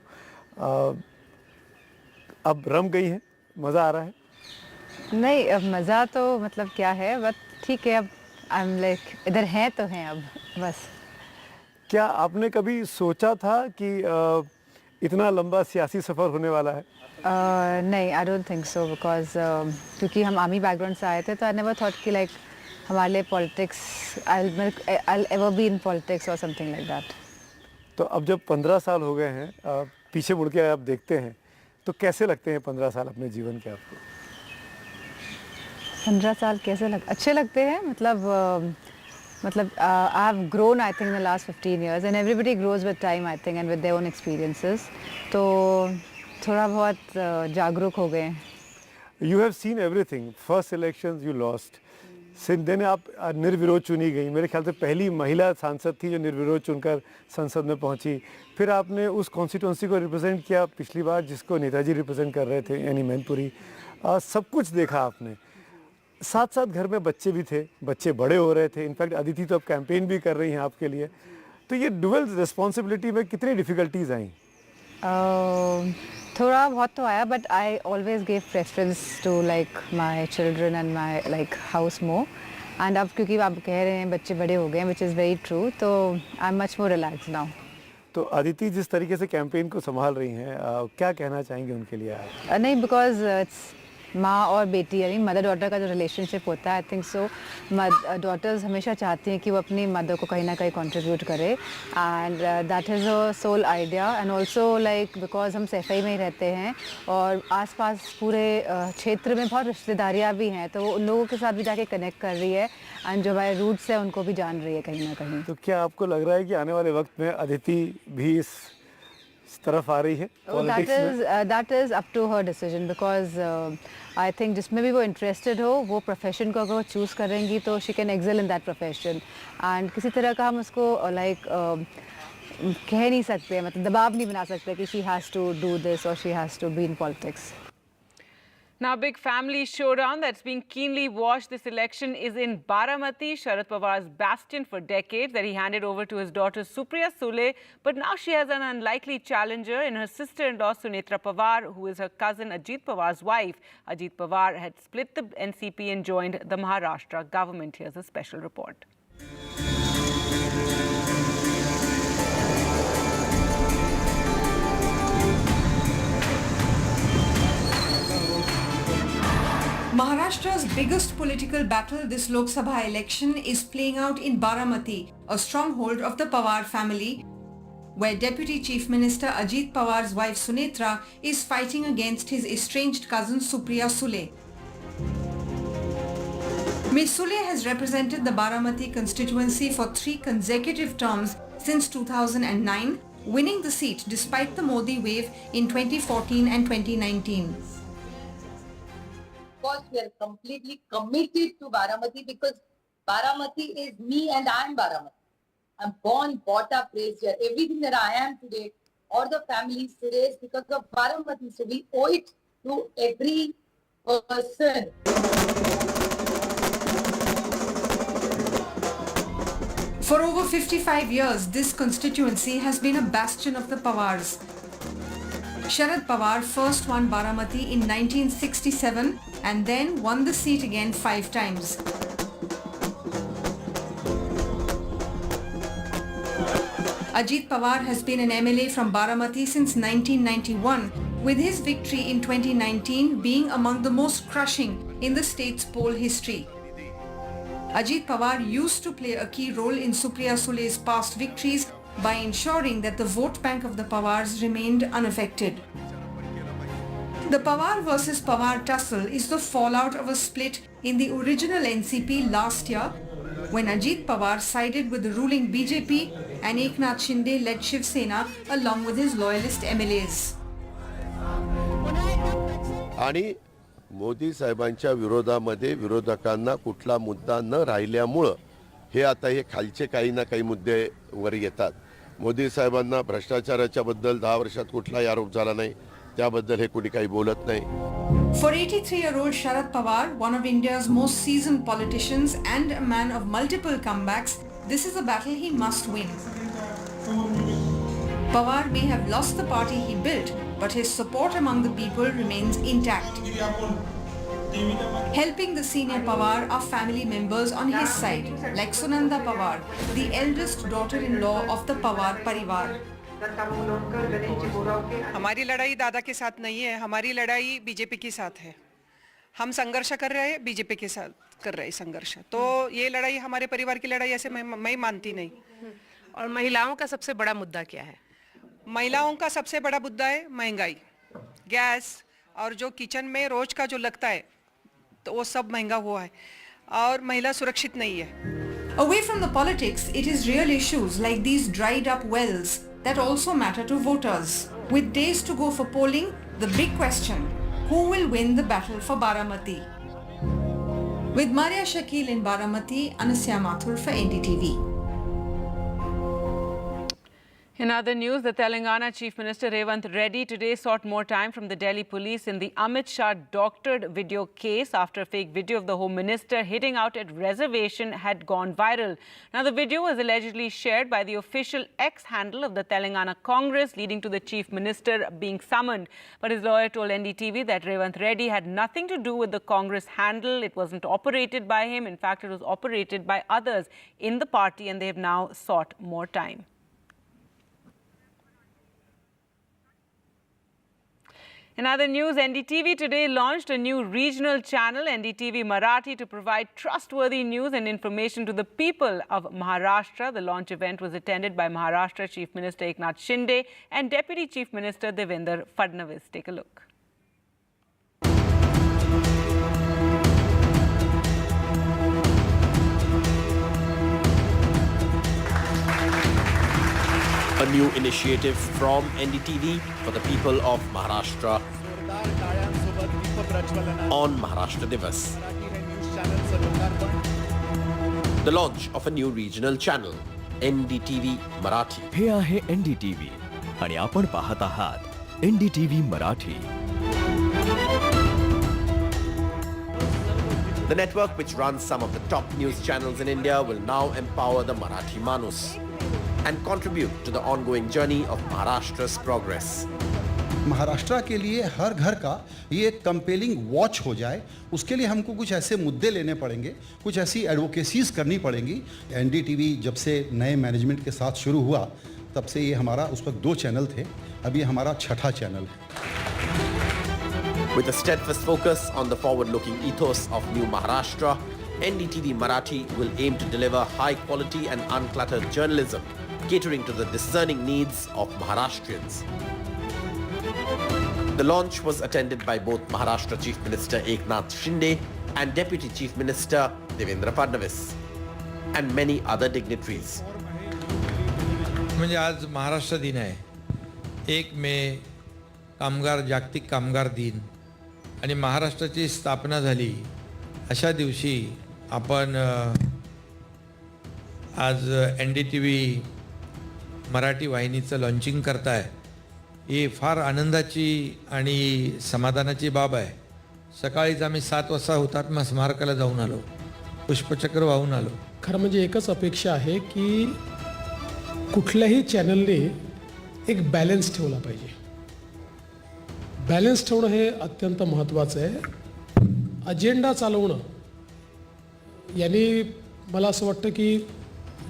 अब रम गई हैं, मज़ा आ रहा है? नहीं, अब मज़ा तो मतलब क्या है, बट ठीक है, अब आई एम लाइक इधर हैं तो हैं अब बस. क्या आपने कभी सोचा था कि इतना लंबा सियासी सफ़र होने वाला है? नहीं, I don't think so, because क्योंकि हम आर्मी बैकग्राउंड से आए थे, तो आई नेवर थॉट कि लाइक हमारे लिए politics I ever be in politics और समथिंग लाइक दैट. तो अब जब 15 साल हो गए हैं, पीछे मुड़ के आप देखते हैं, तो कैसे लगते हैं 15 साल अपने जीवन के आपको? 15 साल कैसे अच्छे लगते हैं. मतलब I have grown, I think, in the last 15 years, and everybody grows with time, I think, and with their own experiences. तो थोड़ा बहुत जागरूक हो गए. You have seen everything. First elections you lost. Since then आप निर्विरोध चुनी गई. मेरे ख्याल से पहली महिला सांसद थी जो निर्विरोध चुनकर संसद में पहुंची. फिर आपने उस कॉन्स्टिट्यूंसी को रिप्रेजेंट किया पिछली बार जिसको नेताजी रिप्रेजेंट कर रहे थे, यानी मैनपुरी. सब कुछ देखा आपने. साथ साथ घर में बच्चे भी थे, बच्चे बड़े हो रहे थे. इनफैक्ट अदिति तो अब कैंपेन भी कर रही हैं आपके लिए. तो ये डुअल रिस्पॉन्सिबिलिटी में कितनी डिफ़िकल्टीज आई? थोड़ा बहुत तो आया, but I always give preference to like my children and my like house more. And अब क्योंकि आप कह रहे हैं बच्चे बड़े हो गए हैं, विच इज़ वेरी ट्रू, तो I am much more relax now. तो अदिति जिस तरीके से कैंपेन को संभाल रही हैं, क्या कहना चाहेंगे उनके लिए आप? नहीं, बिकॉज इट्स माँ और बेटी, यानी मदर डॉटर का जो रिलेशनशिप होता है, आई थिंक सो डॉटर्स हमेशा चाहती हैं कि वो अपनी मदर को कहीं ना कहीं कंट्रीब्यूट करे. And that is a sole idea. And also like because हम सफाई में ही रहते हैं और आसपास पूरे क्षेत्र में बहुत रिश्तेदारियाँ भी हैं, तो वो उन लोगों के साथ भी जाके कनेक्ट कर रही है, एंड जो हमारे रूट्स है उनको भी जान रही है कहीं ना कहीं. तो क्या आपको लग रहा है कि आने वाले वक्त में अदिति भी इस तरफ आ रही है? That is up to her decision, because I think जिसमें भी वो इंटरेस्टेड हो, वो प्रोफेशन को अगर वो चूज़ करेंगी तो she can excel in that profession. And किसी तरह का हम उसको लाइक कह नहीं सकते, मतलब दबाव नहीं बना सकते कि she has to do this और she has to be in politics. Now, a big family showdown that's being keenly watched this election is in Baramati, Sharad Pawar's bastion for decades, that he handed over to his daughter Supriya Sule. But now she has an unlikely challenger in her sister-in-law Sunetra Pawar, who is her cousin Ajit Pawar's wife. Ajit Pawar had split the NCP and joined the Maharashtra government. Here's a special report. Maharashtra's biggest political battle this Lok Sabha election is playing out in Baramati, a stronghold of the Pawar family, where Deputy Chief Minister Ajit Pawar's wife Sunetra is fighting against his estranged cousin Supriya Sule. Ms. Sule has represented the Baramati constituency for 3 consecutive terms since 2009, winning the seat despite the Modi wave in 2014 and 2019. We are completely committed to Baramati because Baramati is me and I am Baramati. I'm born, brought up, raised here. Everything that I am today, or the family today, is because of Baramati. So we owe it to every person. For over 55 years, this constituency has been a bastion of the Pawars. Sharad Pawar first won Baramati in 1967 and then won the seat again 5 times. Ajit Pawar has been an MLA from Baramati since 1991, with his victory in 2019 being among the most crushing in the state's poll history. Ajit Pawar used to play a key role in Supriya Sule's past victories by ensuring that the vote bank of the Pawars remained unaffected. The Pawar versus Pawar tussle is the fallout of a split in the original NCP last year, when Ajit Pawar sided with the ruling BJP and Eknath Shinde led Shiv Sena along with his loyalist MLAs. आणि मोदी साहेबांच्या विरोधामध्ये विरोधकांना कुठला मुद्दा न राहिल्यामुळं हे आता हे खालचे काही ना काही मुद्दे वर येतात. मोदी साहेबांना भ्रष्टाचाराच्या बद्दल 10 वर्षात कुठलाही आरोप झाला नाही, त्याबद्दल हे कुणी काही बोलत नाही. For 83-year-old Sharad Pawar, one of India's most seasoned politicians and a man of multiple comebacks, this is a battle he must win. Pawar may have lost the party he built, but his support among the people remains intact. Helping the senior Pawar are family members on his side, like Sunanda Pawar, the eldest daughter-in-law of the Pawar Parivar. हमारी लड़ाई दादा के साथ नहीं है, हमारी लड़ाई BJP के साथ है. हम संघर्ष कर रहे हैं, बीजेपी के साथ कर रहे हैं संघर्ष. तो ये लड़ाई हमारे परिवार की लड़ाई ऐसे मैं मानती नहीं. और महिलाओं का सबसे बड़ा मुद्दा क्या है? महिलाओं का सबसे बड़ा मुद्दा है महंगाई, गैस और जो किचन में रोज का जो लगता है तो वो सब महंगा हुआ है और महिला सुरक्षित नहीं है. Away from the politics, it is real issues like these dried up wells that also matter to voters. With days to go for polling, the big question, who will win the battle for Baramati? With Maria Shakil in Baramati, Anasya Mathur for NDTV. In other news, the Telangana Chief Minister Revanth Reddy today sought more time from the Delhi police in the Amit Shah doctored video case after a fake video of the Home Minister hitting out at Reservation had gone viral. Now, the video was allegedly shared by the official X handle of the Telangana Congress, leading to the Chief Minister being summoned. But his lawyer told NDTV that Revanth Reddy had nothing to do with the Congress handle. It wasn't operated by him. In fact, it was operated by others in the party, and they have now sought more time. In other news, NDTV today launched a new regional channel, NDTV Marathi, to provide trustworthy news and information to the people of Maharashtra. The launch event was attended by Maharashtra Chief Minister Eknath Shinde and Deputy Chief Minister Devendra Fadnavis. Take a look. A new initiative from NDTV for the people of Maharashtra on Maharashtra Divas. The launch of a new regional channel, NDTV Marathi. हे आहे NDTV आणि आपण पाहत आहात NDTV Marathi. The network, which runs some of the top news channels in India, will now empower the Marathi Manus and contribute to the ongoing journey of Maharashtra's progress. Maharashtra के लिए हर घर का ये एक कंपेलिंग वॉच हो जाए, उसके लिए हमको कुछ ऐसे मुद्दे लेने पड़ेंगे, कुछ ऐसी एडवोकेसीज करनी पड़ेंगी. एनडीटीवी जब से नए मैनेजमेंट के साथ शुरू हुआ, तब से ये हमारा उस वक्त 2 चैनल थे, अब ये हमारा 6ठा चैनल है. With a steadfast focus on the forward-looking ethos of New Maharashtra, NDTV Marathi will aim to deliver high-quality and uncluttered journalism, catering to the discerning needs of Maharashtrians. The launch was attended by both Maharashtra Chief Minister Eknath Shinde and Deputy Chief Minister Devendra Fadnavis and many other dignitaries. म्हणजे आज महाराष्ट्र दिन आहे. 1 मे कामगार जागतिक कामगार दिन आणि महाराष्ट्राची स्थापना झाली अशा दिवशी आपण आज NDTV मराठी वाहिनीचं लॉन्चिंग करताय. ही फार आनंदाची आणि समाधानाची बाब आहे. सकाळीच आम्ही 7 वाजता हुतात्मा स्मारकाला जाऊन आलो, पुष्पचक्र वाहून आलो. खरं म्हणजे एकच अपेक्षा आहे की कुठल्याही चॅनलने एक बॅलन्स ठेवला पाहिजे. बॅलन्स ठेवणं हे अत्यंत महत्त्वाचं आहे. अजेंडा चालवणं यांनी मला असं वाटतं की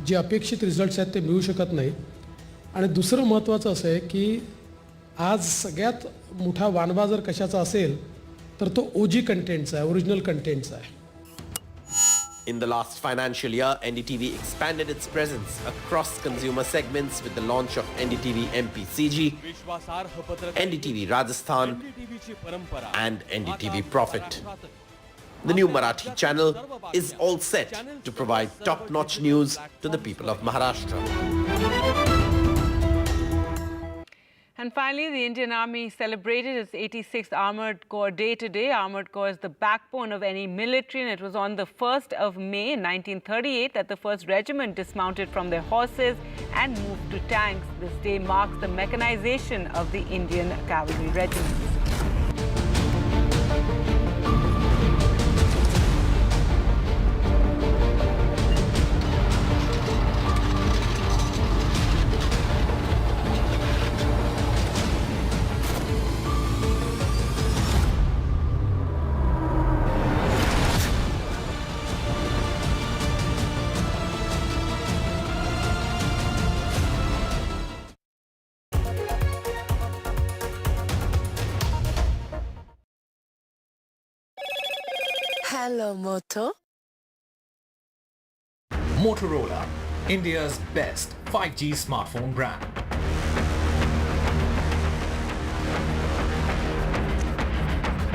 जे अपेक्षित रिझल्ट्स आहेत ते मिळू शकत नाही. आणि दुसरं महत्त्वाचं असं आहे की आज सगळ्यात मोठा वानवा जर कशाचा असेल तर तो ओजी कंटेंटचा आहे, ओरिजिनल कंटेंटचा आहे. In the last financial year, NDTV expanded its presence across consumer segments with the launch of NDTV MP CG, NDTV Rajasthan, and NDTV Profit. The new Marathi channel is all set to provide top-notch news to the people of Maharashtra. And finally, the Indian Army celebrated its 86th Armoured Corps Day today. Armoured Corps is the backbone of any military, and it was on the 1st of May 1938 that the 1st Regiment dismounted from their horses and moved to tanks. This day marks the mechanization of the Indian Cavalry Regiments. Hello, Moto. Motorola, India's best 5G smartphone brand.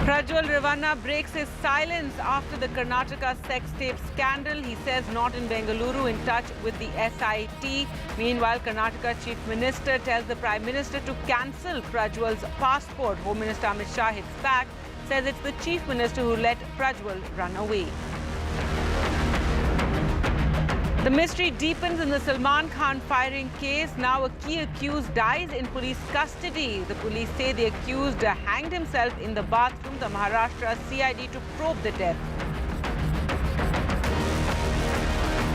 Prajal Rana breaks his silence after the Karnataka sex tape scandal. He says not in Bengaluru, in touch with the SIT. Meanwhile, Karnataka Chief Minister tells the Prime Minister to cancel Prajwal's passport. Home Minister Amit Shah hits back, says it's the Chief Minister who let Prajwal run away. The mystery deepens in the Salman Khan firing case. Now a key accused dies in police custody. The police say the accused hanged himself in the bathroom. The Maharashtra CID to probe the death.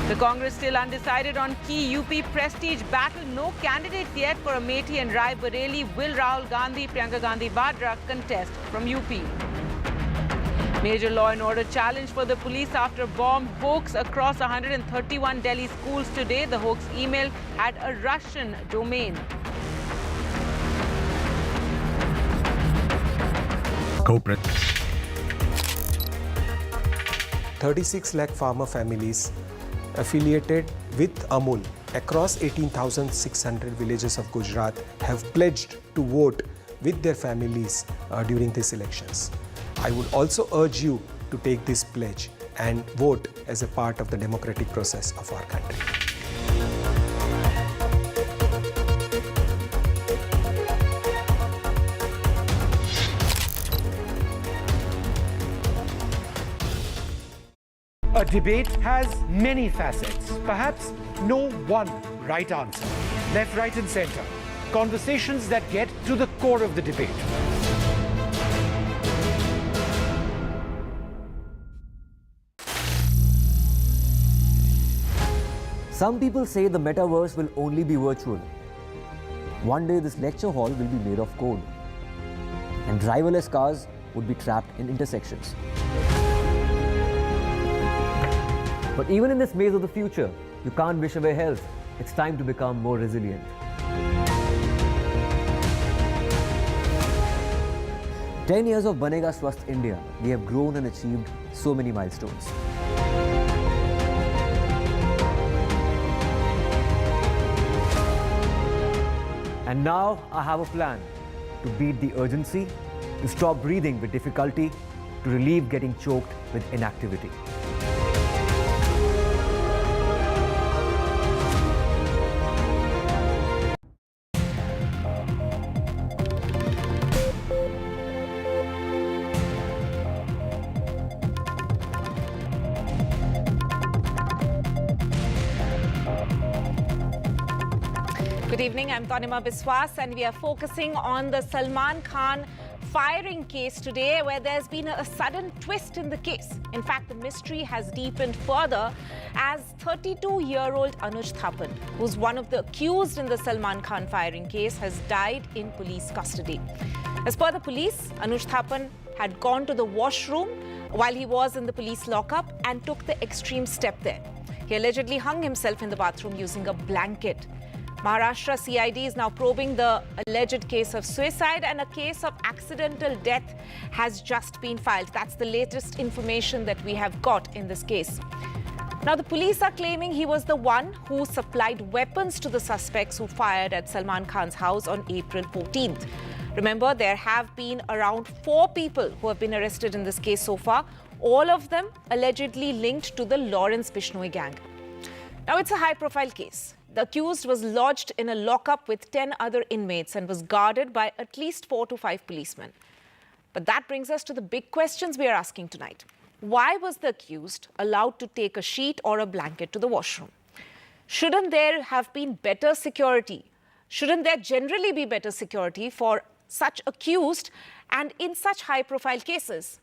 The Congress still undecided on key UP prestige battle. No candidates yet for Amethi and Rai Bareli. Will Rahul Gandhi, Priyanka Gandhi Vadra contest from UP? Major law and order challenge for the police after bomb hoax across 131 Delhi schools today. The hoax email had a Russian domain. 36 lakh farmer families affiliated with Amul across 18,600 villages of Gujarat have pledged to vote with their families during these elections. I would also urge you to take this pledge and vote as a part of the democratic process of our country. A debate has many facets, perhaps no one right answer. Left, right and center. Conversations that get to the core of the debate. Some people say the metaverse will only be virtual. One day this lecture hall will be made of code, and driverless cars would be trapped in intersections. But even in this maze of the future, you can't wish away health. It's time to become more resilient. "10 years of Banega Swasth India, we have grown and achieved so many milestones. And now I have a plan to beat the urgency, to stop breathing with difficulty, to relieve getting choked with inactivity. Good evening, I'm Tanima Biswas, and we are focusing on the Salman Khan firing case today, where there's been a sudden twist in the case. In fact, the mystery has deepened further as 32-year-old Anuj Thapan, who's one of the accused in the Salman Khan firing case, has died in police custody. As per the police, Anuj Thapan had gone to the washroom while he was in the police lockup and took the extreme step there. He allegedly hung himself in the bathroom using a blanket. Maharashtra CID is now probing the alleged case of suicide, and a case of accidental death has just been filed. That's the latest information that we have got in this case. Now, the police are claiming he was the one who supplied weapons to the suspects who fired at Salman Khan's house on April 14th. Remember, there have been around 4 people who have been arrested in this case so far, all of them allegedly linked to the Lawrence Bishnoi gang. Now, it's a high-profile case. The accused was lodged in a lockup with 10 other inmates and was guarded by at least 4 to 5 policemen. But that brings us to the big questions we are asking tonight. Why was the accused allowed to take a sheet or a blanket to the washroom? Shouldn't there have been better security? Shouldn't there generally be better security for such accused and in such high-profile cases?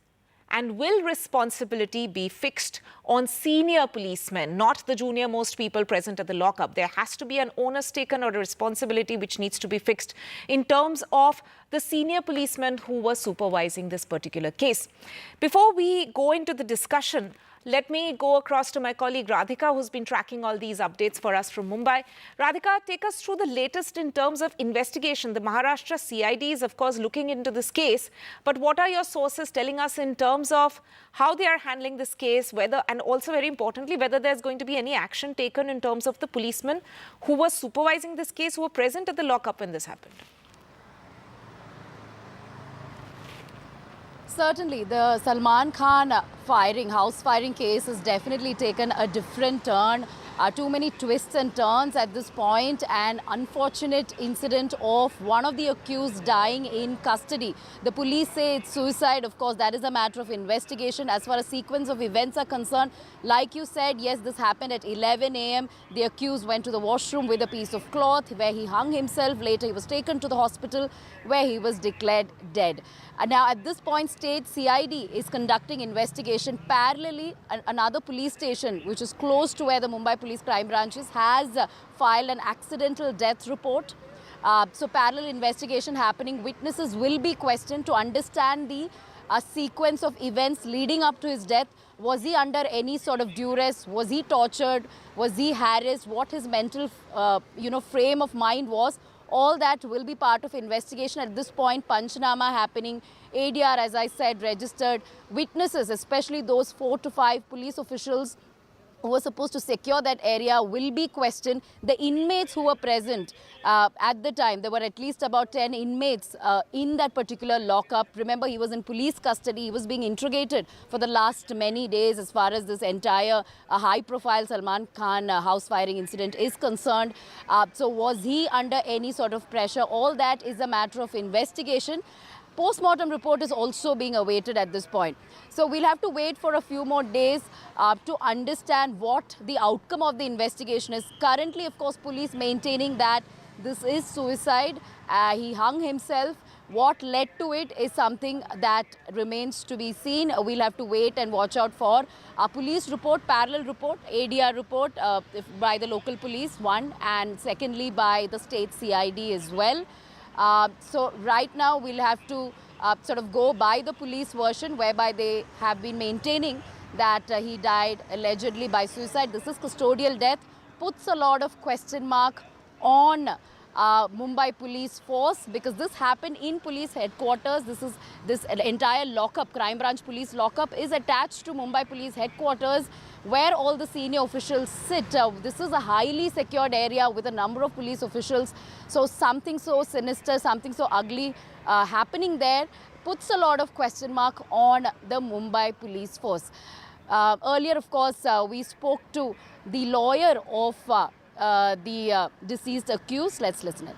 And will responsibility be fixed on senior policemen, not the junior-most people present at the lockup? There has to be an onus taken or a responsibility which needs to be fixed in terms of the senior policemen who were supervising this particular case. Before we go into the discussion, let me go across to my colleague Radhika, who's been tracking all these updates for us from Mumbai. Radhika, take us through the latest in terms of investigation. The Maharashtra CID is, of course, looking into this case. But what are your sources telling us in terms of how they are handling this case, whether, and also very importantly, whether there's going to be any action taken in terms of the policemen who were supervising this case, who were present at the lockup when this happened? Certainly, the Salman Khan house firing case has definitely taken a different turn. Too many twists and turns at this point. An unfortunate incident of one of the accused dying in custody. The police say it's suicide. Of course, that is a matter of investigation. As far as sequence of events are concerned, like you said, yes, this happened at 11 a.m. The accused went to the washroom with a piece of cloth where he hung himself. Later, he was taken to the hospital where he was declared dead. Now, at this point stage, CID is conducting investigation. Parallelly, another police station, which is close to where the Mumbai Police Crime Branch is, has filed an accidental death report. So, parallel investigation happening. Witnesses will be questioned to understand the sequence of events leading up to his death. Was he under any sort of duress? Was he tortured? Was he harassed? What his mental, frame of mind was? All that will be part of investigation. At this point, Panchanama happening, ADR, as I said, registered. Witnesses, especially those 4 to 5 police officials who were supposed to secure that area, will be questioned. The inmates who were present at the time, there were at least about 10 inmates in that particular lockup. Remember, he was in police custody. He was being interrogated for the last many days as far as this entire high-profile Salman Khan house firing incident is concerned. So was he under any sort of pressure? All that is a matter of investigation. Post-mortem report is also being awaited at this point. So we'll have to wait for a few more days to understand what the outcome of the investigation is. Currently, of course, police maintaining that this is suicide. He hung himself. What led to it is something that remains to be seen. We'll have to wait and watch out for a police report, parallel report, ADR report by the local police, one, and secondly by the state CID as well. So right now we'll have to sort of go by the police version, whereby they have been maintaining that he died allegedly by suicide. This is custodial death, puts a lot of question mark on Mumbai police force, because this happened in police headquarters. This entire lockup, crime branch police lockup, is attached to Mumbai police headquarters, where all the senior officials sit. This is a highly secured area with a number of police officials. So something so sinister, something so ugly happening there puts a lot of question mark on the Mumbai police force. Earlier, of course, we spoke to the lawyer of the deceased accused. Let's listen in.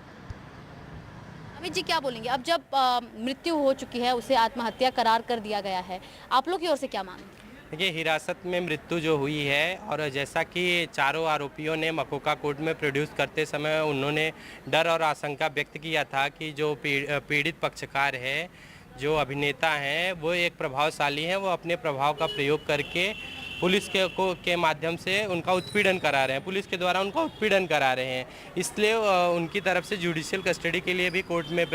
Amit ji, क्या बोलेंगे? अब जब मृत्यु हो चुकी है, उसे आत्महत्या करार कर दिया गया है, आप लोग की ओर से क्या मांग? देखिए, हिरासत में मृत्यु जो हुई है, और जैसा कि चारों आरोपियों ने मकोका कोर्ट में प्रोड्यूस करते समय उन्होंने डर और आशंका व्यक्त किया था कि जो पीड़ित पक्षकार है, जो अभिनेता हैं, वो एक प्रभावशाली हैं, वो अपने प्रभाव का प्रयोग करके पुलिस के माध्यम से उनका उत्पीड़न करा रहे हैं, पुलिस के द्वारा उनका उत्पीड़न करा रहे हैं। इसलिए उनकी तरफ से जुडिशियल कस्टडी के लिए भी कोर्ट में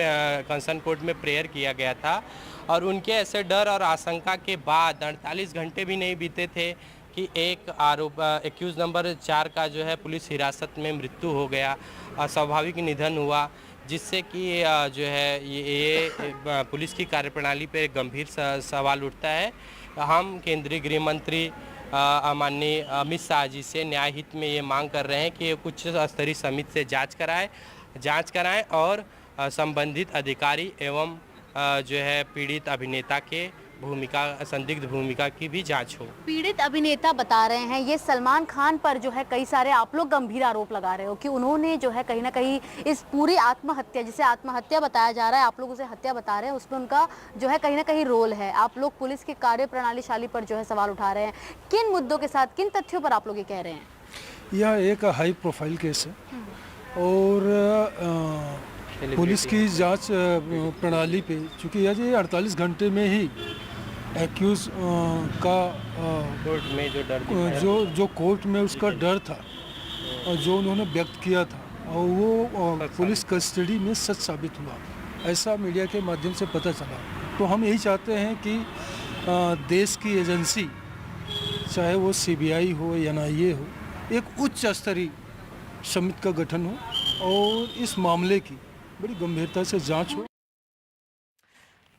कंसर्न कोर्ट में प्रेयर किया गया था और उनके ऐसे डर और आशंका के बाद 48 घंटे भी नहीं बीते थे कि एक एक्यूज नंबर 4 का जो है पुलिस हिरासत में मृत्यु हो गया, अस्वाभाविक निधन हुआ, जिससे कि जो है ये पुलिस की कार्यप्रणाली पर गंभीर सवाल उठता है। हम केंद्रीय गृह मंत्री माननीय अमित शाह जी से न्याय हित में ये मांग कर रहे हैं कि उच्च स्तरीय समिति से जांच कराएं और संबंधित अधिकारी एवं जो है पीड़ित अभिनेता के संदिग्ध भूमिका की भी जांच हो। पीड़ित अभिनेता बता रहे हैं ये सलमान खान पर जो है कई सारे आप लोग गंभीर आरोप लगा रहे हो कि उन्होंने जो है कहीं ना कहीं इस पूरी आत्महत्या, जिसे आत्महत्या बताया जा रहा है, आप लोग उसे हत्या बता रहे हैं, उसमें उनका जो है कहीं ना कहीं रोल है। आप लोग पुलिस की कार्यप्रणाली पर जो है सवाल उठा रहे हैं। किन मुद्दों के साथ, किन तथ्यों पर आप लोग ये कह रहे हैं? यह एक हाई प्रोफाइल केस है और पुलिस की जांच प्रणाली पे, चूँकि ये 48 घंटे में ही एक्यूज का कोर्ट में जो डर जो कोर्ट में उसका डर था और जो उन्होंने व्यक्त किया था और वो पुलिस कस्टडी में सच साबित हुआ, ऐसा मीडिया के माध्यम से पता चला। तो हम यही चाहते हैं कि देश की एजेंसी, चाहे वो CBI हो या NIA हो, एक उच्च स्तरीय समिति का गठन हो और इस मामले की बड़ी गंभीरता से जांच हो।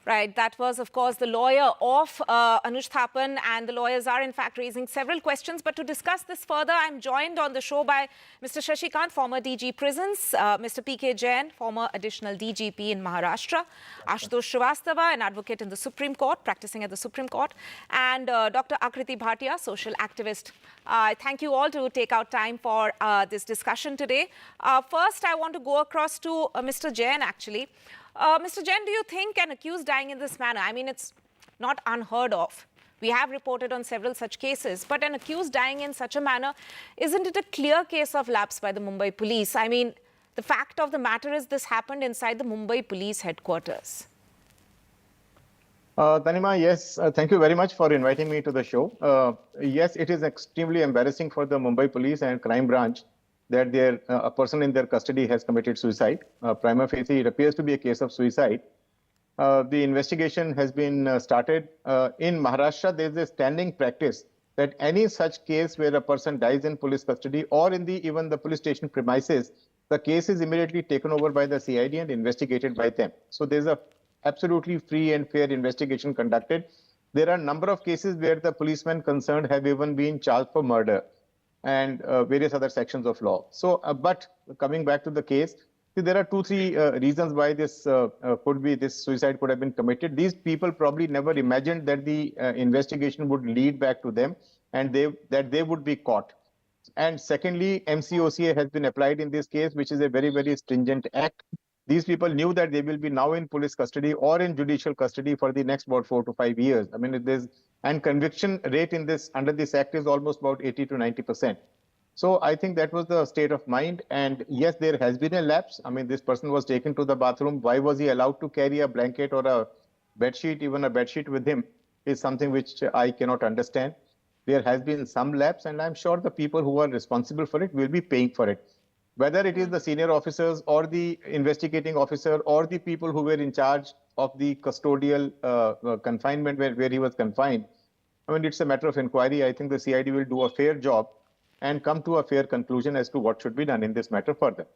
Right, that was, of course, the lawyer of Anuj Thapan, and the lawyers are, in fact, raising several questions. But to discuss this further, I'm joined on the show by Mr. Shashikant, former DG Prisons, Mr. PK Jain, former additional DGP in Maharashtra, Ashutosh Srivastava, an advocate in the Supreme Court, practicing at the Supreme Court, and Dr. Akriti Bhatia, social activist. I thank you all to take out time for this discussion today. First, I want to go across to Mr. Jain, actually. Mr. Jain, do you think an accused dying in this manner, I mean, it's not unheard of. We have reported on several such cases, but an accused dying in such a manner, isn't it a clear case of lapse by the Mumbai police? I mean, the fact of the matter is this happened inside the Mumbai police headquarters. Tanima, yes, thank you very much for inviting me to the show. Yes, it is extremely embarrassing for the Mumbai police and crime branch that a person in their custody has committed suicide. Prima facie, it appears to be a case of suicide. The investigation has been started. In Maharashtra, there is a standing practice that any such case where a person dies in police custody or in even the police station premises, the case is immediately taken over by the CID and investigated by them. So there's a absolutely free and fair investigation conducted. There are a number of cases where the policemen concerned have even been charged for murder and various other sections of law. So, but coming back to the case, there are 2-3 reasons why this suicide could have been committed. These people probably never imagined that the investigation would lead back to them and that they would be caught. And secondly, MCOCA has been applied in this case, which is a very, very stringent act. These people knew that they will be now in police custody or in judicial custody for the next about 4 to 5 years. I mean, and conviction rate in under this act is almost about 80 to 90%. So I think that was the state of mind. And yes, there has been a lapse. I mean, this person was taken to the bathroom. Why was he allowed to carry a blanket or a bedsheet, even a bedsheet with him, is something which I cannot understand. There has been some lapse, and I'm sure the people who are responsible for it will be paying for it. Whether it is the senior officers or the investigating officer or the people who were in charge of the custodial confinement where he was confined. I mean, it's a matter of inquiry. I think the CID will do a fair job and come to a fair conclusion as to what should be done in this matter further.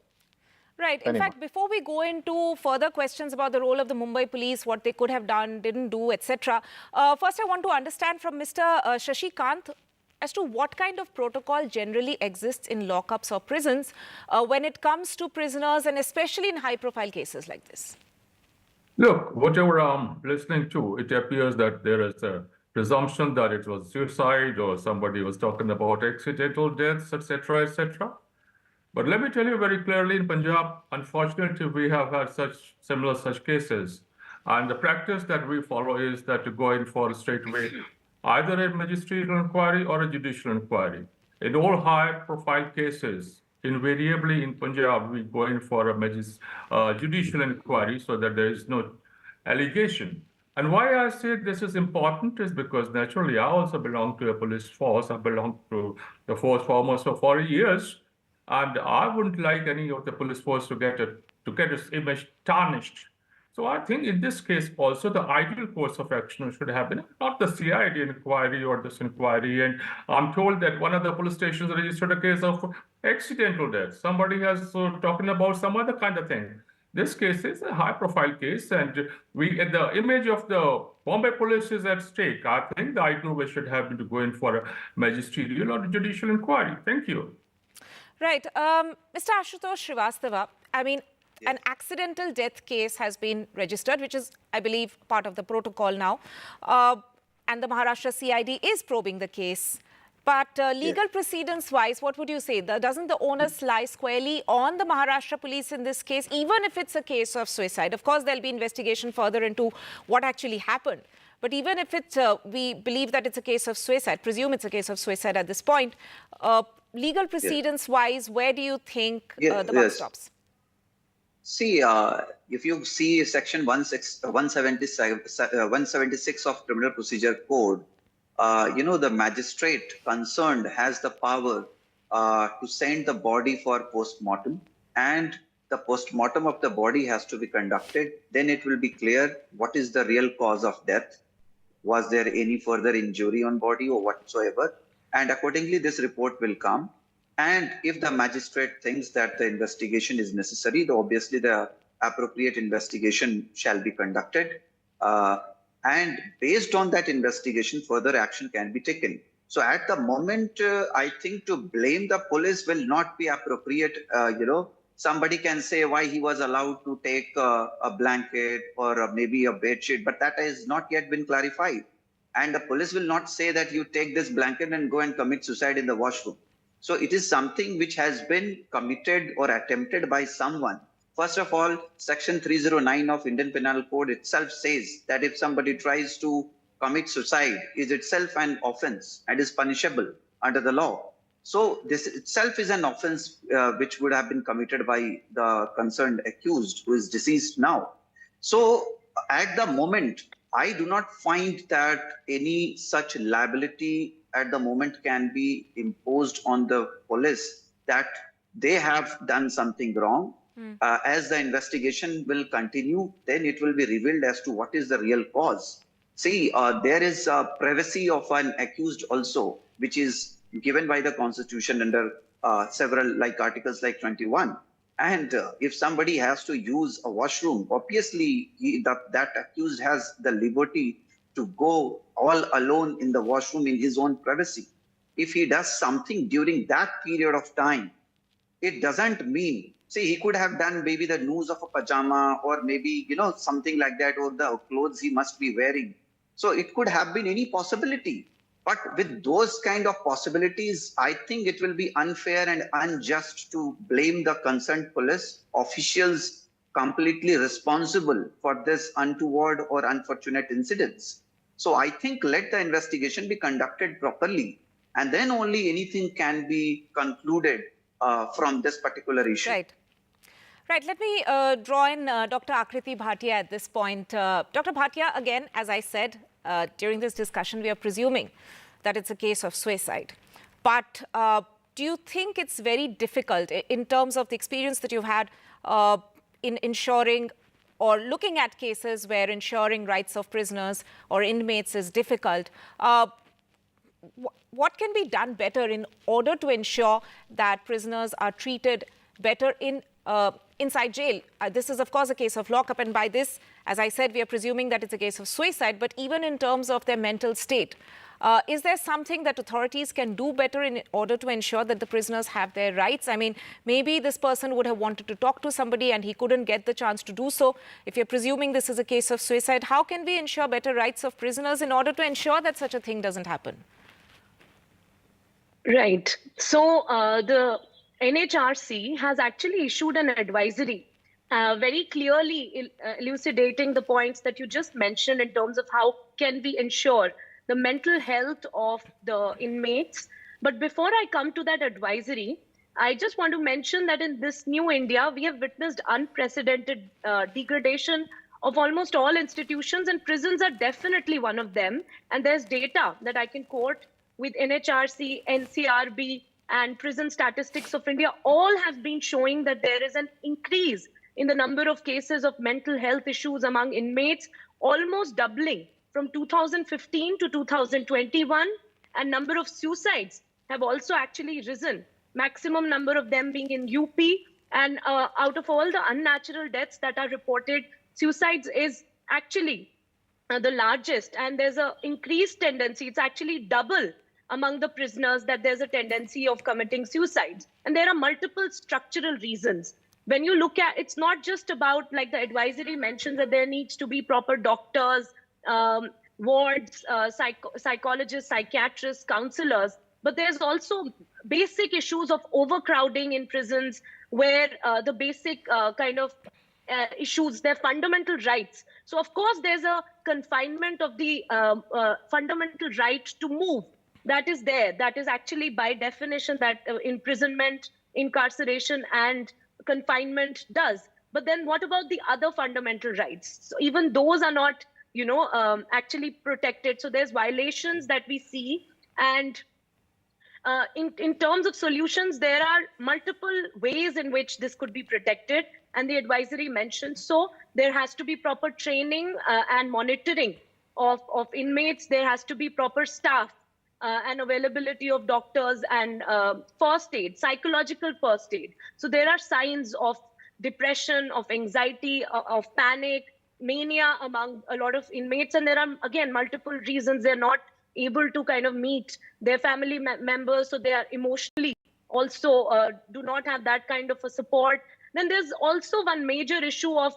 Right. In fact, before we go into further questions about the role of the Mumbai police, what they could have done, didn't do, etc., first I want to understand from Mr. Shashikant as to what kind of protocol generally exists in lockups or prisons when it comes to prisoners and especially in high-profile cases like this. Look, whatever I'm listening to, it appears that there is a presumption that it was suicide or somebody was talking about accidental deaths, etc., etc. But let me tell you very clearly, in Punjab, unfortunately, we have had similar cases. And the practice that we follow is that to go in for straightaway either a magisterial inquiry or a judicial inquiry. In all high-profile cases, invariably in Punjab, we go in for a judicial inquiry so that there is no allegation. And why I say this is important is because naturally I also belong to a police force. I belong to the force for almost 40 years. And I wouldn't like any of the police force to get its image tarnished. So I think in this case also the ideal course of action should have been not the CID inquiry or this inquiry. And I'm told that one of the police stations registered a case of accidental death. Somebody has talking about some other kind of thing. This case is a high-profile case, and the image of the Bombay police is at stake. I think the ideal way should have been to go in for a magisterial or judicial inquiry. Thank you. Right. Mr. Ashutosh Srivastava, I mean, an accidental death case has been registered, which is, I believe, part of the protocol now. And the Maharashtra CID is probing the case. But legal precedence-wise, what would you say? Doesn't the onus lie squarely on the Maharashtra police in this case, even if it's a case of suicide? Of course, there'll be investigation further into what actually happened. But even if we believe that it's a case of suicide, presume it's a case of suicide at this point, legal precedence-wise, where do you think the buck stops? See, if you see Section 176 of Criminal Procedure Code, the magistrate concerned has the power to send the body for post-mortem, and the post-mortem of the body has to be conducted. Then it will be clear what is the real cause of death. Was there any further injury on body or whatsoever? And accordingly, this report will come. And if the magistrate thinks that the investigation is necessary, then obviously the appropriate investigation shall be conducted. And based on that investigation, further action can be taken. So at the moment, I think to blame the police will not be appropriate. Somebody can say why he was allowed to take a blanket or maybe a bed sheet, but that has not yet been clarified. And the police will not say that you take this blanket and go and commit suicide in the washroom. So it is something which has been committed or attempted by someone. First of all, Section 309 of Indian Penal Code itself says that if somebody tries to commit suicide, is itself an offense and is punishable under the law. So this itself is an offense which would have been committed by the concerned accused who is deceased now. So at the moment, I do not find that any such liability at the moment can be imposed on the police that they have done something wrong. As the investigation will continue, then it will be revealed as to what is the real cause. See, there is a privacy of an accused also, which is given by the Constitution under several articles like 21. And if somebody has to use a washroom, obviously that accused has the liberty to go all alone in the washroom in his own privacy. If he does something during that period of time, it doesn't mean, see, he could have done maybe the noose of a pajama or maybe, something like that, or the clothes he must be wearing. So it could have been any possibility. But with those kind of possibilities, I think it will be unfair and unjust to blame the concerned police officials completely responsible for this untoward or unfortunate incidents. So I think let the investigation be conducted properly, and then only anything can be concluded from this particular issue. Right. Let me draw in Dr. Akriti Bhatia at this point. Dr. Bhatia, again, as I said, during this discussion, we are presuming that it's a case of suicide. But do you think it's very difficult in terms of the experience that you've had in ensuring or looking at cases where ensuring rights of prisoners or inmates is difficult? What can be done better in order to ensure that prisoners are treated better inside jail? This is, of course, a case of lockup. And by this, as I said, we are presuming that it's a case of suicide. But even in terms of their mental state, is there something that authorities can do better in order to ensure that the prisoners have their rights? I mean, maybe this person would have wanted to talk to somebody and he couldn't get the chance to do so. If you're presuming this is a case of suicide, how can we ensure better rights of prisoners in order to ensure that such a thing doesn't happen? Right. So the NHRC has actually issued an advisory very clearly elucidating the points that you just mentioned in terms of how can we ensure the mental health of the inmates. But before I come to that advisory, I just want to mention that in this new India, we have witnessed unprecedented degradation of almost all institutions, and prisons are definitely one of them. And there's data that I can quote with NHRC, NCRB, and Prison Statistics of India, all have been showing that there is an increase in the number of cases of mental health issues among inmates, almost doubling from 2015 to 2021. And number of suicides have also actually risen, maximum number of them being in UP. And out of all the unnatural deaths that are reported, suicides is actually the largest. And there's an increased tendency, it's actually double among the prisoners, that there's a tendency of committing suicides. And there are multiple structural reasons. When you look at, it's not just about, like the advisory mentions, that there needs to be proper doctors, wards, psychologists, psychiatrists, counselors, but there's also basic issues of overcrowding in prisons, where the basic issues, their fundamental rights. So of course, there's a confinement of the fundamental right to move. That is there. That is actually by definition that imprisonment, incarceration, and confinement does. But then what about the other fundamental rights? So even those are not, actually protected. So there's violations that we see. And in terms of solutions, there are multiple ways in which this could be protected. And the advisory mentioned, so there has to be proper training and monitoring of inmates. There has to be proper staff. And availability of doctors and first aid, psychological first aid. So there are signs of depression, of anxiety, of panic, mania among a lot of inmates. And there are, again, multiple reasons they're not able to kind of meet their family members. So they are emotionally also do not have that kind of a support. Then there's also one major issue of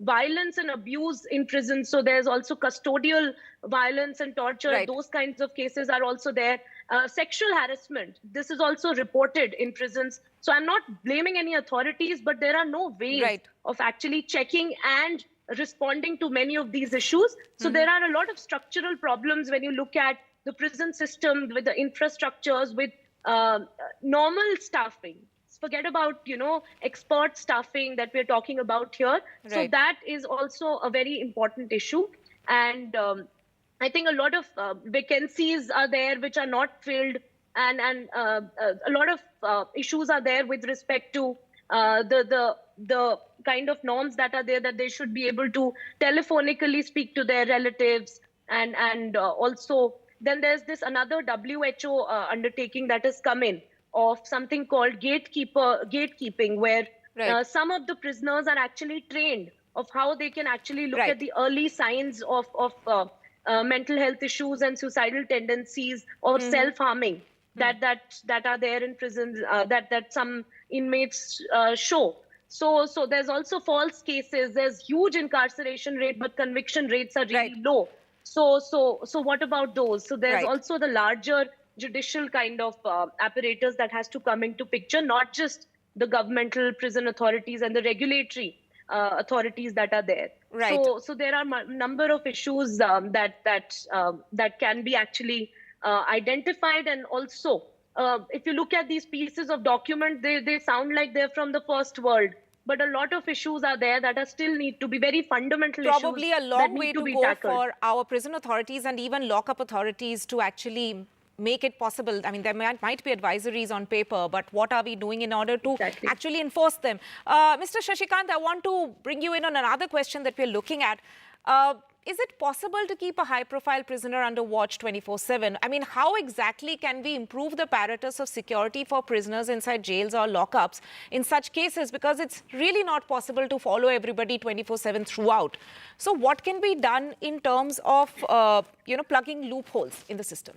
violence and abuse in prison. So there's also custodial violence and torture. Right. Those kinds of cases are also there. Sexual harassment. This is also reported in prisons. So I'm not blaming any authorities, but there are no ways of actually checking and responding to many of these issues. So there are a lot of structural problems when you look at the prison system, with the infrastructures, with normal staffing. Forget about, expert staffing that we're talking about here. Right. So that is also a very important issue. And I think a lot of vacancies are there which are not filled. And a lot of issues are there with respect to the kind of norms that are there, that they should be able to telephonically speak to their relatives. And also, then there's this another WHO undertaking that has come in, of something called gatekeeping, where some of the prisoners are actually trained of how they can actually look at the early signs of mental health issues and suicidal tendencies or self-harming that are there in prisons, that some inmates show. So there's also false cases. There's huge incarceration rate, but conviction rates are really low. So what about those? So there's also the larger judicial kind of apparatus that has to come into picture, not just the governmental prison authorities and the regulatory authorities that are there. Right. So there are a number of issues that can be actually identified. And also, if you look at these pieces of document, they sound like they're from the first world. But a lot of issues are there that are still need to be very fundamental issues. Probably a long way to go for our prison authorities and even lock-up authorities to actually make it possible. I mean, there might be advisories on paper, but what are we doing in order to actually enforce them? Mr. Shashikant, I want to bring you in on another question that we're looking at. Is it possible to keep a high-profile prisoner under watch 24/7? I mean, how exactly can we improve the apparatus of security for prisoners inside jails or lockups in such cases? Because it's really not possible to follow everybody 24/7 throughout. So what can be done in terms of, plugging loopholes in the system?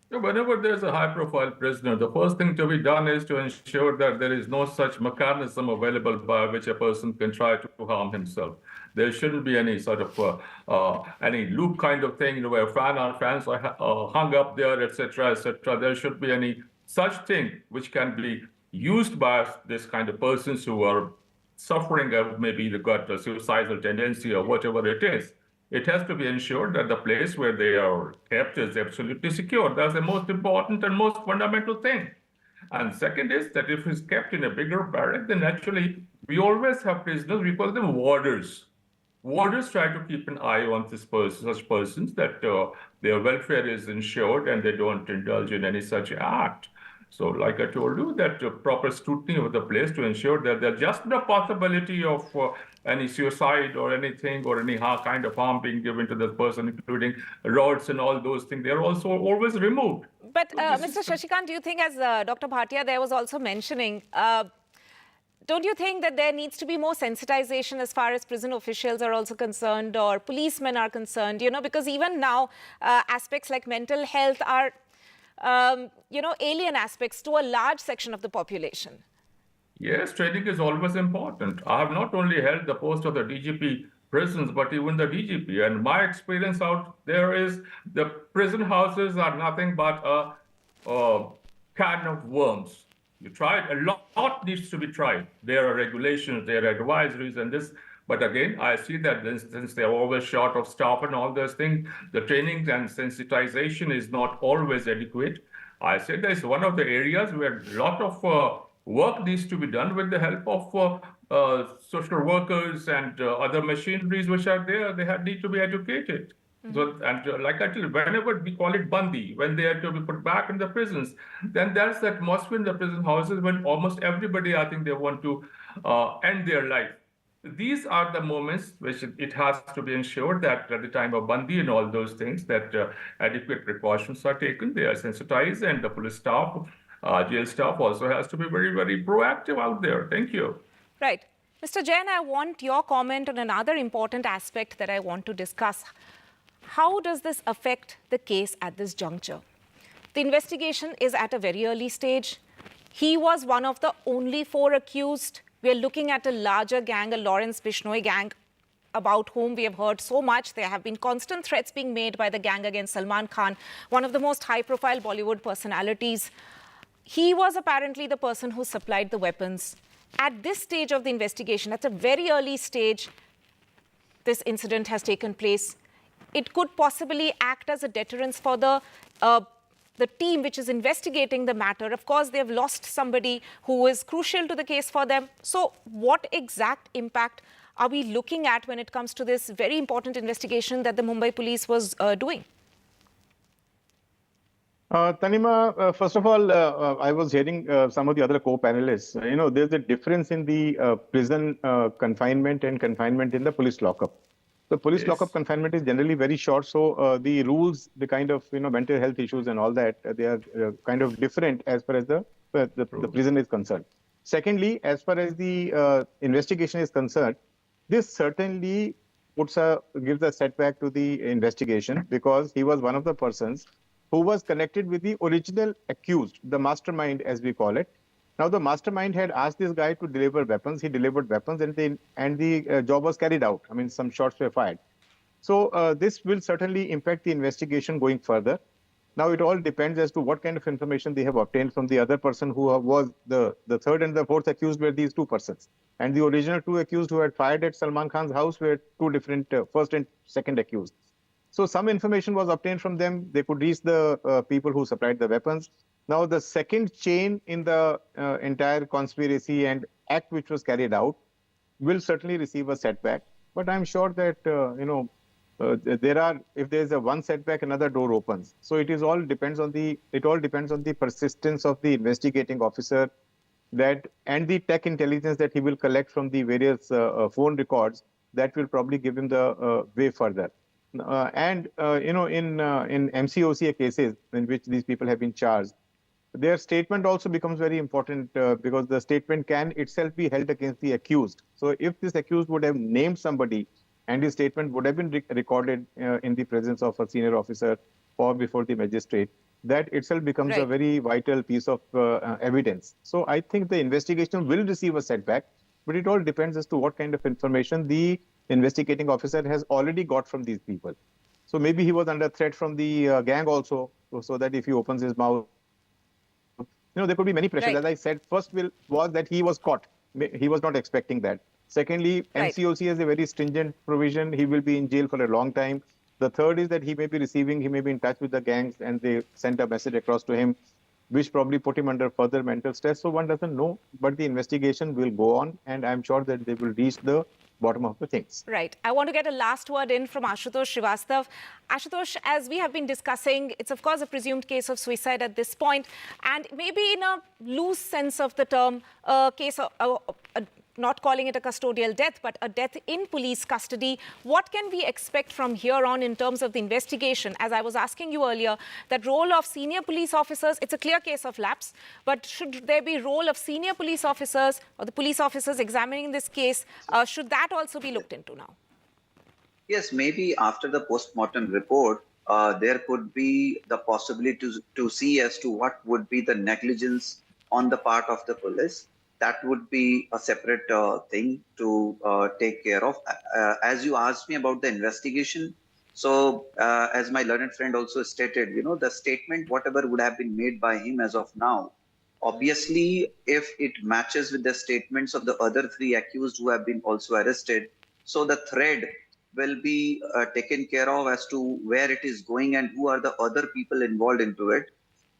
Whenever there's a high-profile prisoner, the first thing to be done is to ensure that there is no such mechanism available by which a person can try to harm himself. There shouldn't be any sort of any loop kind of thing, where fans are hung up there, etc., etc. There should be any such thing which can be used by this kind of persons who are suffering of maybe they've got a suicidal tendency or whatever it is. It has to be ensured that the place where they are kept is absolutely secure. That's the most important and most fundamental thing. And second is that if it's kept in a bigger barrack, then actually we always have prisoners, we call them warders. warders try to keep an eye on such persons, that their welfare is ensured and they don't indulge in any such act. So like I told you, that proper scrutiny of the place to ensure that there's just the possibility of any suicide or anything or any kind of harm being given to the person, including rods and all those things, they're also always removed. But Mr. Shashikant, do you think, as Dr. Bhatia there was also mentioning, don't you think that there needs to be more sensitization as far as prison officials are also concerned, or policemen are concerned, you know, because even now aspects like mental health are, you know, alien aspects to a large section of the population? Yes, training is always important. I have not only held the post of the DGP prisons, but even the DGP. And my experience out there is the prison houses are nothing but a can of worms. You try it, a lot needs to be tried. There are regulations, there are advisories and this. But again, I see that since they're always short of staff and all those things, the training and sensitization is not always adequate. I say that's one of the areas where a lot of work needs to be done with the help of social workers and other machineries which are there. They need to be educated. So, and like I tell you, whenever we call it bandi, when they are to be put back in the prisons, then that's the atmosphere in the prison houses when almost everybody, I think they want to end their life. These are the moments which it has to be ensured that at the time of bandi and all those things, that adequate precautions are taken, they are sensitized, and the police staff, jail staff also has to be very, very proactive out there. Thank you. Right. Mr. Jain, I want your comment on another important aspect that I want to discuss. How does this affect the case at this juncture? The investigation is at a very early stage. He was one of the only 4 accused. We are looking at a larger gang, a Lawrence Bishnoi gang, about whom we have heard so much. There have been constant threats being made by the gang against Salman Khan, one of the most high-profile Bollywood personalities. He was apparently the person who supplied the weapons. At this stage of the investigation, at a very early stage, this incident has taken place. It could possibly act as a deterrence for the team which is investigating the matter. Of course, they have lost somebody who is crucial to the case for them. So what exact impact are we looking at when it comes to this very important investigation that the Mumbai police was doing? Tanima, first of all, I was hearing some of the other co-panelists. You know, there's a difference in the prison confinement and confinement in the police lockup. The police lockup confinement is generally very short, so the rules, the kind of mental health issues and all that, they are kind of different as far as the prison is concerned. Secondly, as far as the investigation is concerned, this certainly gives a setback to the investigation, because he was one of the persons who was connected with the original accused, the mastermind as we call it. Now the mastermind had asked this guy to deliver weapons. He delivered weapons, and the job was carried out. I mean, some shots were fired. So this will certainly impact the investigation going further. Now it all depends as to what kind of information they have obtained from the other person who was the third and the fourth accused were these 2 persons. And the original 2 accused who had fired at Salman Khan's house were 2 different first and second accused. So some information was obtained from them. They could reach the people who supplied the weapons. Now, the second chain in the entire conspiracy and act which was carried out will certainly receive a setback. But I'm sure that, if there's a one setback, another door opens. So it all depends on the persistence of the investigating officer and the tech intelligence that he will collect from the various phone records that will probably give him the way further. In MCOCA cases in which these people have been charged, their statement also becomes very important because the statement can itself be held against the accused. So if this accused would have named somebody and his statement would have been recorded in the presence of a senior officer or before the magistrate, that itself becomes a very vital piece of evidence. So I think the investigation will receive a setback, but it all depends as to what kind of information the investigating officer has already got from these people. So maybe he was under threat from the gang also, so that if he opens his mouth, there could be many pressures. As I said, first was that he was caught. He was not expecting that. Secondly, MCOC has a very stringent provision. He will be in jail for a long time. The third is that he may be in touch with the gangs and they sent a message across to him, which probably put him under further mental stress. So one doesn't know, but the investigation will go on, and I'm sure that they will reach the bottom of the things. Right. I want to get a last word in from Ashutosh Srivastav. Ashutosh, as we have been discussing, it's of course a presumed case of suicide at this point, and maybe in a loose sense of the term, a case of not calling it a custodial death, but a death in police custody. What can we expect from here on in terms of the investigation? As I was asking you earlier, that role of senior police officers, it's a clear case of lapse, but should there be role of senior police officers or the police officers examining this case? Should that also be looked into now? Yes, maybe after the post-mortem report, there could be the possibility to see as to what would be the negligence on the part of the police. That would be a separate thing to take care of. As you asked me about the investigation, so as my learned friend also stated, the statement, whatever would have been made by him as of now, obviously, if it matches with the statements of the other 3 accused who have been also arrested, so the thread will be taken care of as to where it is going and who are the other people involved into it.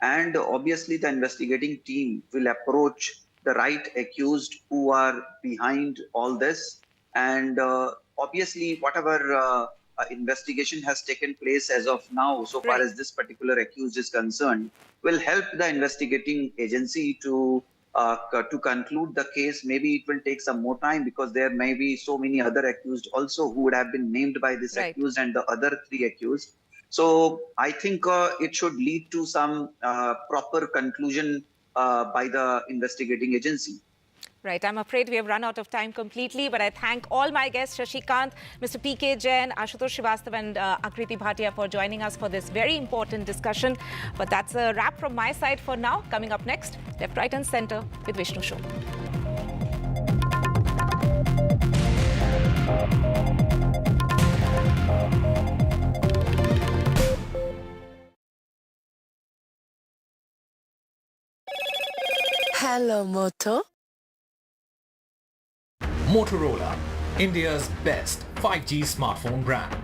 And obviously, the investigating team will approach the right accused who are behind all this. And obviously, whatever investigation has taken place as of now, so far as this particular accused is concerned, will help the investigating agency to conclude the case. Maybe it will take some more time because there may be so many other accused also who would have been named by this accused and the other 3 accused. So I think it should lead to some proper conclusion by the investigating agency. Right. I'm afraid we have run out of time completely, but I thank all my guests, Shashikant, Mr. P.K. Jain, Ashutosh Srivastav and Akriti Bhatia for joining us for this very important discussion. But that's a wrap from my side for now. Coming up next, Left, Right and Centre with Vishnu Show. Hello, Moto. Motorola, India's best 5G smartphone brand.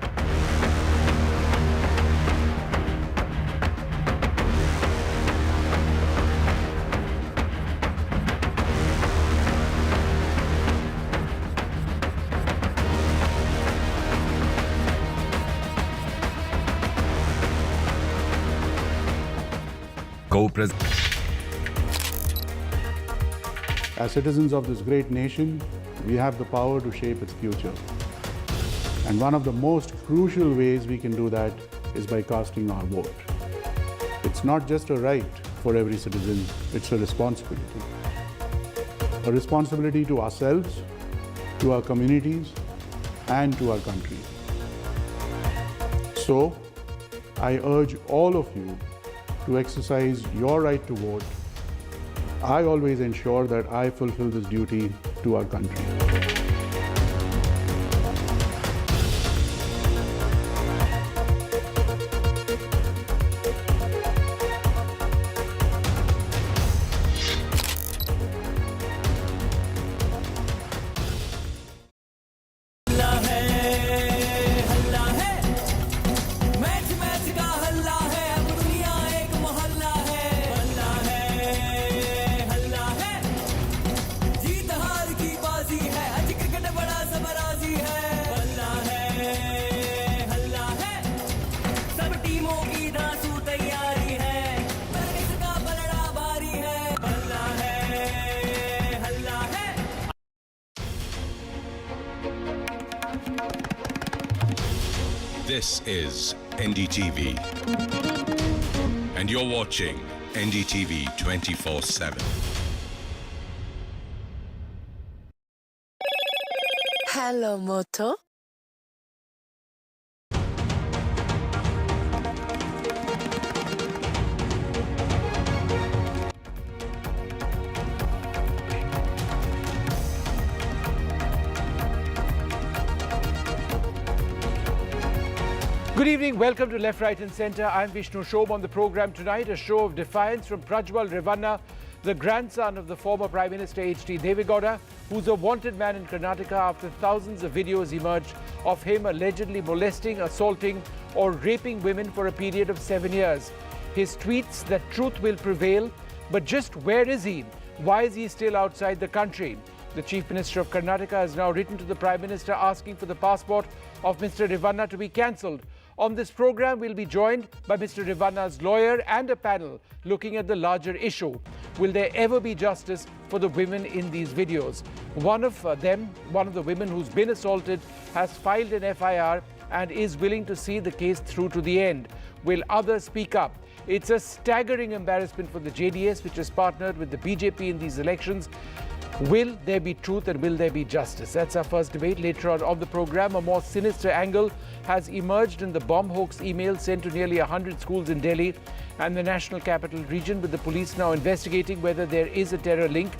As citizens of this great nation, we have the power to shape its future. And one of the most crucial ways we can do that is by casting our vote. It's not just a right for every citizen, it's a responsibility. A responsibility to ourselves, to our communities, and to our country. So, I urge all of you to exercise your right to vote. I always ensure that I fulfill this duty to our country. This is NDTV, and you're watching NDTV 24/7. Hello, Moto. Good evening, welcome to Left, Right and Centre. I'm Vishnu Shob. On the programme tonight, a show of defiance from Prajal Rana, the grandson of the former Prime Minister H.D. Devegowda, who's a wanted man in Karnataka after thousands of videos emerged of him allegedly molesting, assaulting or raping women for a period of 7 years. His tweets that truth will prevail, but just where is he? Why is he still outside the country? The Chief Minister of Karnataka has now written to the Prime Minister asking for the passport of Mr. Revanna to be cancelled. On this program, we'll be joined by Mr. Revanna's lawyer and a panel looking at the larger issue. Will there ever be justice for the women in these videos? One of the women who's been assaulted, has filed an FIR and is willing to see the case through to the end. Will others speak up? It's a staggering embarrassment for the JDS, which has partnered with the BJP in these elections. Will there be truth and will there be justice? That's our first debate. Later on the program, a more sinister angle has emerged in the bomb hoax email sent to nearly 100 schools in Delhi and the National Capital Region, with the police now investigating whether there is a terror link,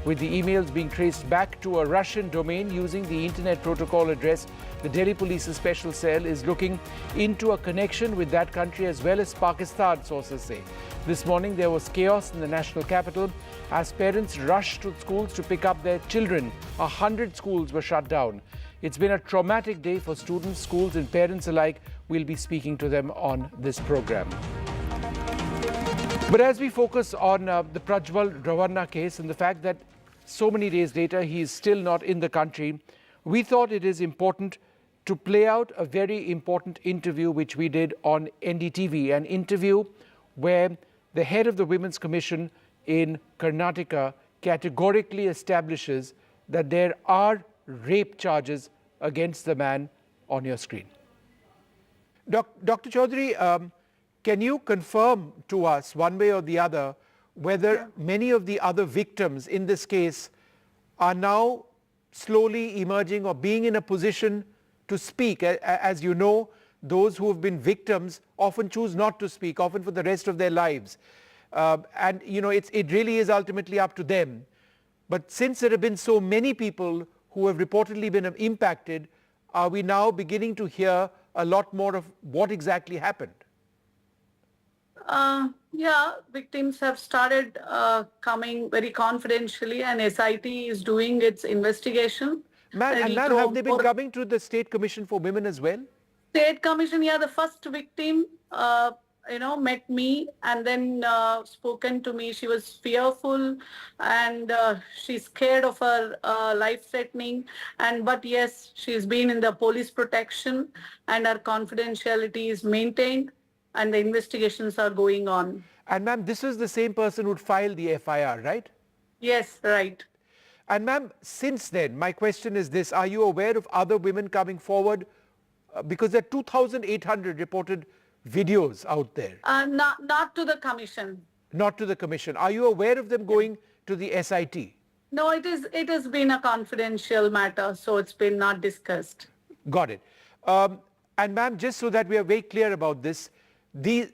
with the emails being traced back to a Russian domain using the Internet Protocol address. The Delhi Police's special cell is looking into a connection with that country as well as Pakistan, sources say. This morning there was chaos in the national capital as parents rushed to schools to pick up their children. 100 schools were shut down. It's been a traumatic day for students, schools and parents alike. We'll be speaking to them on this program. But as we focus on the Prajwal Rana case and the fact that so many days later he is still not in the country, we thought it is important to play out a very important interview which we did on NDTV, an interview where the head of the Women's Commission in Karnataka categorically establishes that there are rape charges against the man on your screen. Dr. Chaudhary, can you confirm to us one way or the other whether many of the other victims in this case are now slowly emerging or being in a position to speak? As you know, those who have been victims often choose not to speak, often for the rest of their lives. And, you know, it really is ultimately up to them. But since there have been so many people who have reportedly been impacted, are we now beginning to hear a lot more of what exactly happened? Yeah, victims have started coming very confidentially, and SIT is doing its investigation. Ma'am, have they been coming to the State Commission for Women as well? State Commission, yeah, the first victim, met me and then spoken to me. She was fearful and she's scared of her life-threatening. But yes, she's been in the police protection and her confidentiality is maintained and the investigations are going on. And ma'am, this is the same person who'd filed the FIR, right? Yes, right. And ma'am, since then, my question is this: are you aware of other women coming forward? Because there are 2,800 reported videos out there. Not to the commission. Not to the commission. Are you aware of them going to the SIT? No, it has been a confidential matter, so it's been not discussed. Got it. And ma'am, just so that we are very clear about this,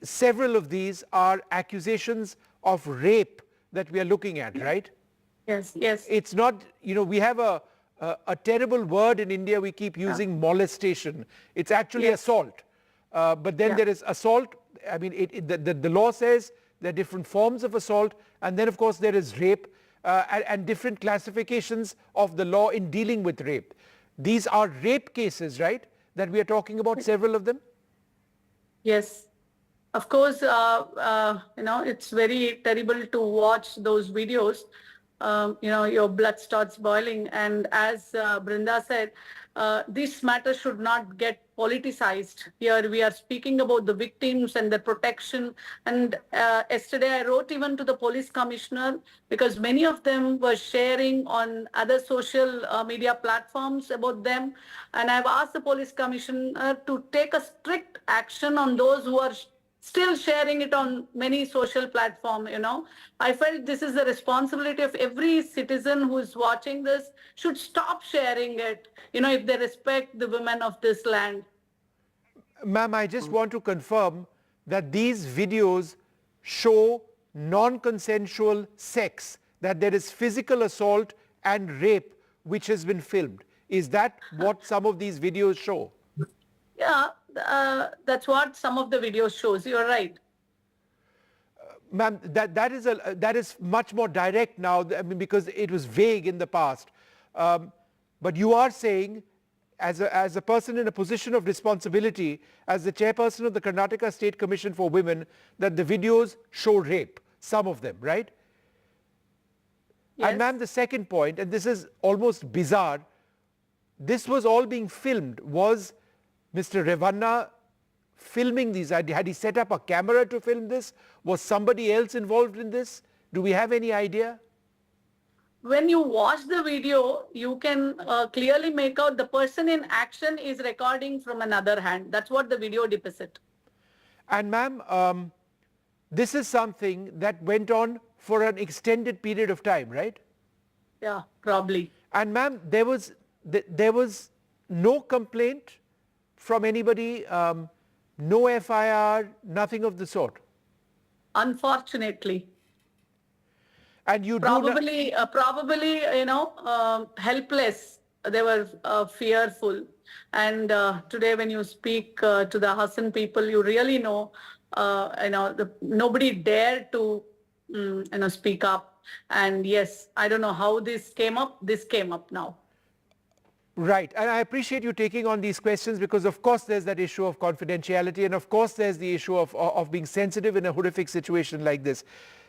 several of these are accusations of rape that we are looking at, right? Yes, yes. It's not, we have a terrible word in India we keep using, molestation. It's actually assault. But then there is assault. I mean, the law says there are different forms of assault. And then, of course, there is rape and different classifications of the law in dealing with rape. These are rape cases, right, that we are talking about, several of them? Yes. Of course, it's very terrible to watch those videos. Your blood starts boiling. And as Brinda said, this matter should not get politicized. Here we are speaking about the victims and their protection. And yesterday I wrote even to the police commissioner because many of them were sharing on other social media platforms about them. And I've asked the police commissioner to take a strict action on those who are still sharing it on many social platforms, I felt this is the responsibility of every citizen who is watching this should stop sharing it, if they respect the women of this land. Ma'am, I just want to confirm that these videos show non-consensual sex, that there is physical assault and rape which has been filmed. Is that what some of these videos show? Yeah. That's what some of the videos shows. You're right. Ma'am, that is much more direct now, because it was vague in the past. But you are saying, as a person in a position of responsibility, as the chairperson of the Karnataka State Commission for Women, that the videos show rape, some of them, right? And ma'am, the second point, and this is almost bizarre, this was all being filmed. Was Mr. Revanna filming these? Had he set up a camera to film this? Was somebody else involved in this? Do we have any idea? When you watch the video, you can clearly make out the person in action is recording from another hand. That's what the video depicts. And ma'am, this is something that went on for an extended period of time, right? Yeah, probably. And ma'am, there was no complaint from anybody, no FIR, nothing of the sort. Unfortunately. And you probably, helpless. They were fearful. And today, when you speak to the Hassan people, you really know, nobody dared to, speak up. And yes, I don't know how this came up. This came up now. Right. And I appreciate you taking on these questions because, of course, there's that issue of confidentiality. And, of course, there's the issue of being sensitive in a horrific situation like this.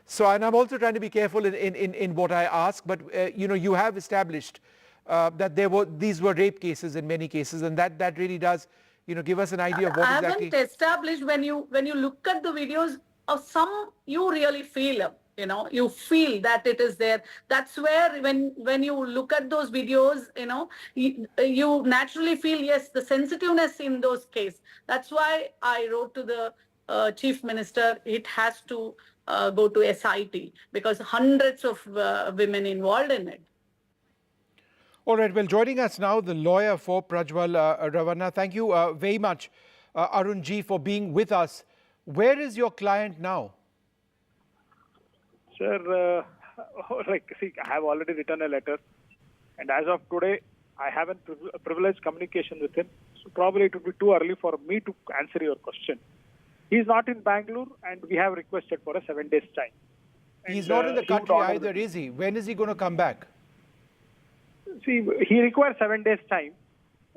So, and I'm also trying to be careful in what I ask. But, you have established that these were rape cases in many cases. And that really does, give us an idea of what exactly. I haven't established when you look at the videos of some, you really feel you feel that it is there. That's where when you look at those videos, you naturally feel, yes, the sensitiveness in those cases. That's why I wrote to the Chief Minister, it has to go to SIT because hundreds of women involved in it. All right, well, joining us now, the lawyer for Prajal Rana. Thank you very much, Arunji, for being with us. Where is your client now? Sir, I have already written a letter, and as of today, I haven't privileged communication with him. So probably it would be too early for me to answer your question. He's not in Bangalore, and we have requested for a 7 days time. He's not in the country either, is he? When is he going to come back? See, he requires 7 days time.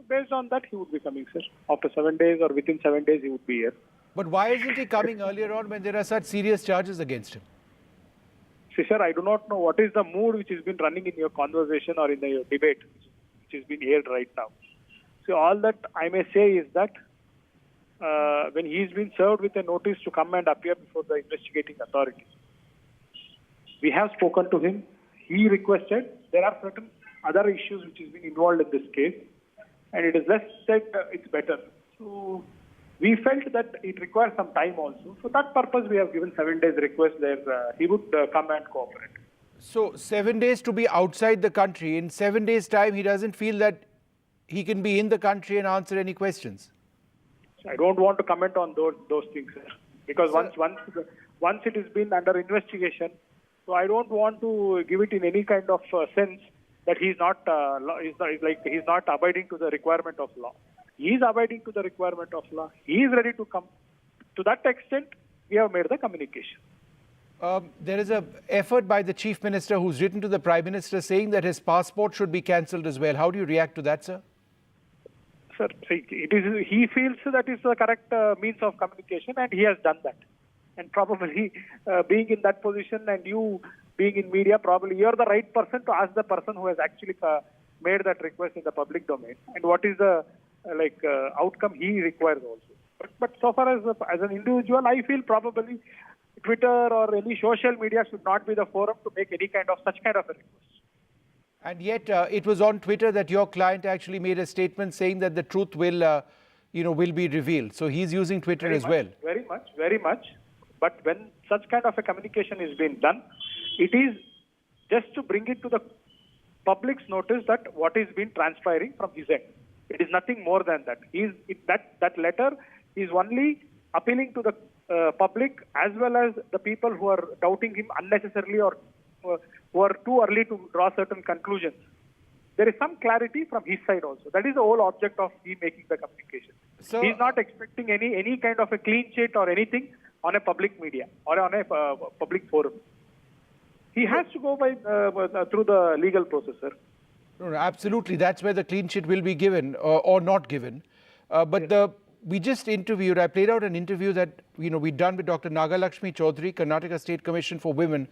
Based on that, he would be coming, sir. After 7 days or within 7 days, he would be here. But why isn't he coming earlier on when there are such serious charges against him? See, sir, I do not know what is the mood which has been running in your conversation or in your debate, which is being aired right now. So all that I may say is that when he's been served with a notice to come and appear before the investigating authorities, we have spoken to him. He requested. There are certain other issues which has been involved in this case, and it is less said it's better. So we felt that it requires some time also. For that purpose, we have given 7 days request that he would come and cooperate. So 7 days to be outside the country. In 7 days' time, he doesn't feel that he can be in the country and answer any questions. I don't want to comment on those things, sir, because once it has been under investigation, so I don't want to give it in any kind of sense that he's not abiding to the requirement of law. He is abiding to the requirement of law. He is ready to come. To that extent, we have made the communication. There is an effort by the Chief Minister who's written to the Prime Minister saying that his passport should be cancelled as well. How do you react to that, sir? Sir, he feels that is the correct means of communication, and he has done that. And probably being in that position and you being in media, probably you're the right person to ask the person who has actually made that request in the public domain. And what is the outcome he requires also. But so far as an individual, I feel probably Twitter or any social media should not be the forum to make any kind of such kind of a request. And yet it was on Twitter that your client actually made a statement saying that the truth will be revealed. So he's using Twitter as well. Very much. But when such kind of a communication is being done, it is just to bring it to the public's notice that what is being transpiring from his end. It is nothing more than that. That letter is only appealing to the public as well as the people who are doubting him unnecessarily or who are too early to draw certain conclusions. There is some clarity from his side also. That is the whole object of he making the communication. So, he is not expecting any kind of a clean sheet or anything on a public media or on a public forum. He has to go by through the legal process, sir. No, absolutely. That's where the clean sheet will be given or not given. We just interviewed, I played out an interview that we'd done with Dr. Nagalakshmi Chaudhary, Karnataka State Commission for Women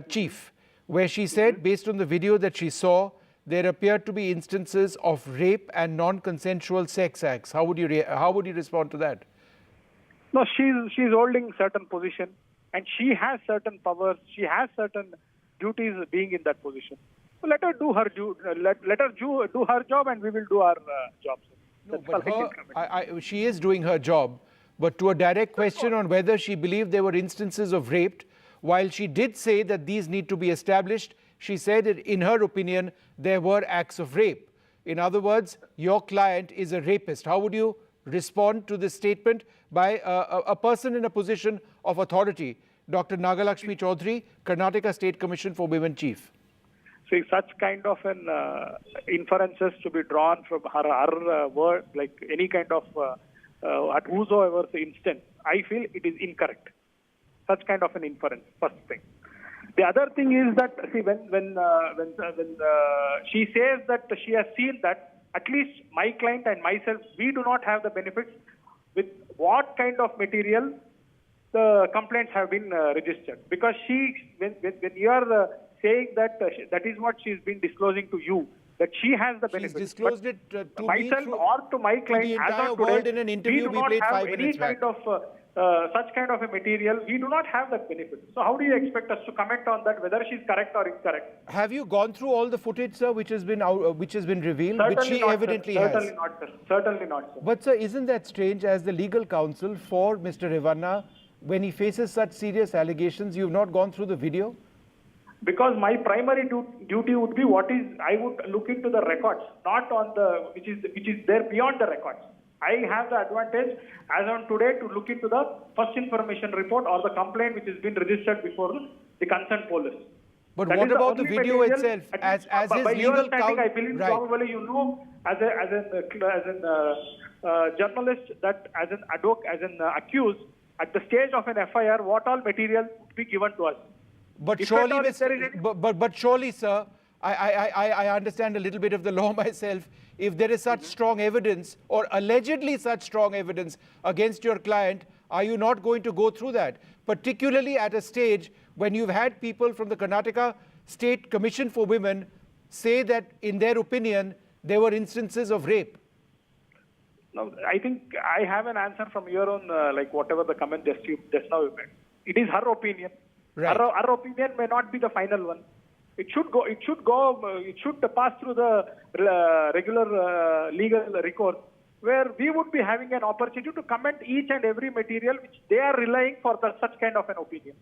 Chief, where she said, based on the video that she saw, there appeared to be instances of rape and non-consensual sex acts. How would you respond to that? No, she's holding certain position, and she has certain powers. She has certain duties being in that position. So let her do her do her job, and we will do our job. No, but she is doing her job. But to a direct question on whether she believed there were instances of rape, while she did say that these need to be established, she said that in her opinion, there were acts of rape. In other words, your client is a rapist. How would you respond to this statement by a person in a position of authority? Dr. Nagalakshmi Chaudhary, Karnataka State Commission for Women Chief. See, such kind of an inferences to be drawn from her word, like any kind of at whosoever's instance, I feel it is incorrect. Such kind of an inference, first thing. The other thing is that, see, when she says that she has seen that at least my client and myself, we do not have the benefits with what kind of material the complaints have been registered. Because when you are saying that that is what she's been disclosing to you, that she has the benefits. She's disclosed it to myself me or to my client. the As entire of world today, in an interview we do not played have 5 any minutes kind back. of such kind of a material. We do not have that benefit. So how do you expect us to comment on that, whether she's correct or incorrect? Have you gone through all the footage, sir, which has been revealed, Certainly which she not, evidently sir. has? Certainly not, sir. Certainly not, sir. But sir, isn't that strange, as the legal counsel for Mr. Revanna, when he faces such serious allegations, you've not gone through the video? Because my primary duty would be I would look into the records, not on which is there beyond the records. I have the advantage as on today to look into the first information report or the complaint which has been registered before the concerned police. But That what is the about the only video material, itself? As his by your legal understanding, counsel, I believe probably you know as a journalist that as an advocate, as an accused at the stage of an FIR, what all material would be given to us. But surely, but surely, sir, I understand a little bit of the law myself. If there is such strong evidence, or allegedly such strong evidence against your client, are you not going to go through that? Particularly at a stage when you've had people from the Karnataka State Commission for Women say that, in their opinion, there were instances of rape. No, I think I have an answer from your own, like whatever the comment just now you made. It is her opinion. Right. Her opinion may not be the final one. It should pass through the regular legal recourse, where we would be having an opportunity to comment each and every material which they are relying for such kind of an opinion.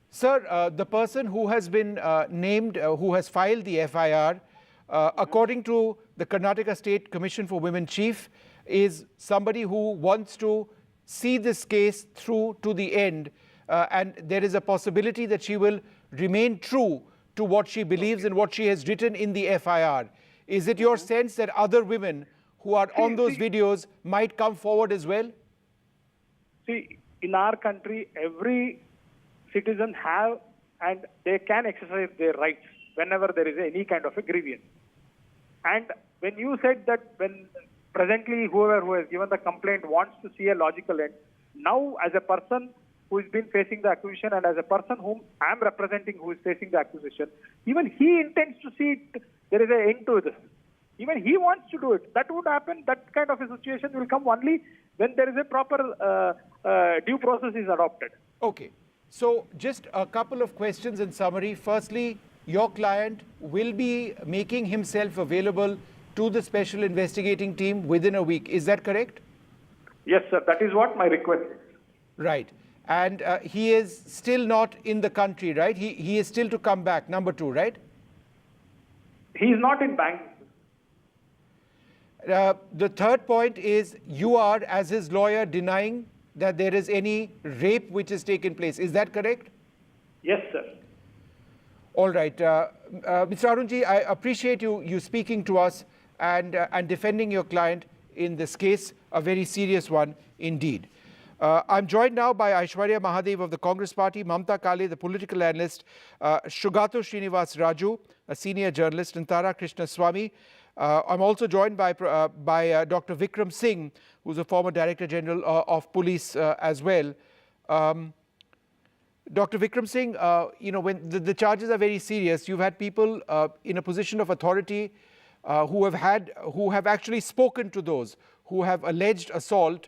Sir, the person who has been named, who has filed the FIR, according to the Karnataka State Commission for Women Chief, is somebody who wants to see this case through to the end, and there is a possibility that she will remain true to what she believes and what she has written in the FIR. Is it your sense that other women who are on those videos might come forward as well? See, in our country, every citizen have and they can exercise their rights whenever there is any kind of a grievance. And when you said that when presently whoever who has given the complaint wants to see a logical end, now as a person who has been facing the accusation and as a person whom I am representing who is facing the accusation, even he intends to see there is an end to this. Even he wants to do it. That would happen. That kind of a situation will come only when there is a proper due process is adopted. Okay. So just a couple of questions in summary. Firstly, your client will be making himself available to the Special Investigating Team within a week. Is that correct? Yes, sir. That is what my request is. Right. And he is still not in the country, right? He is still to come back, number 2, right? He is not in Bangalore. The third point is you are, as his lawyer, denying that there is any rape which has taken place. Is that correct? Yes, sir. All right. Mr. Arunji, I appreciate you speaking to us and defending your client in this case, a very serious one indeed. I'm joined now by Aishwarya Mahadev of the Congress Party, Mamata Kale, the political analyst, Shugato Srinivas Raju, a senior journalist, and Tara Krishnaswamy. I'm also joined by Dr. Vikram Singh, who's a former Director General of Police as well. Dr. Vikram Singh, when the charges are very serious, you've had people in a position of authority who have actually spoken to those who have alleged assault,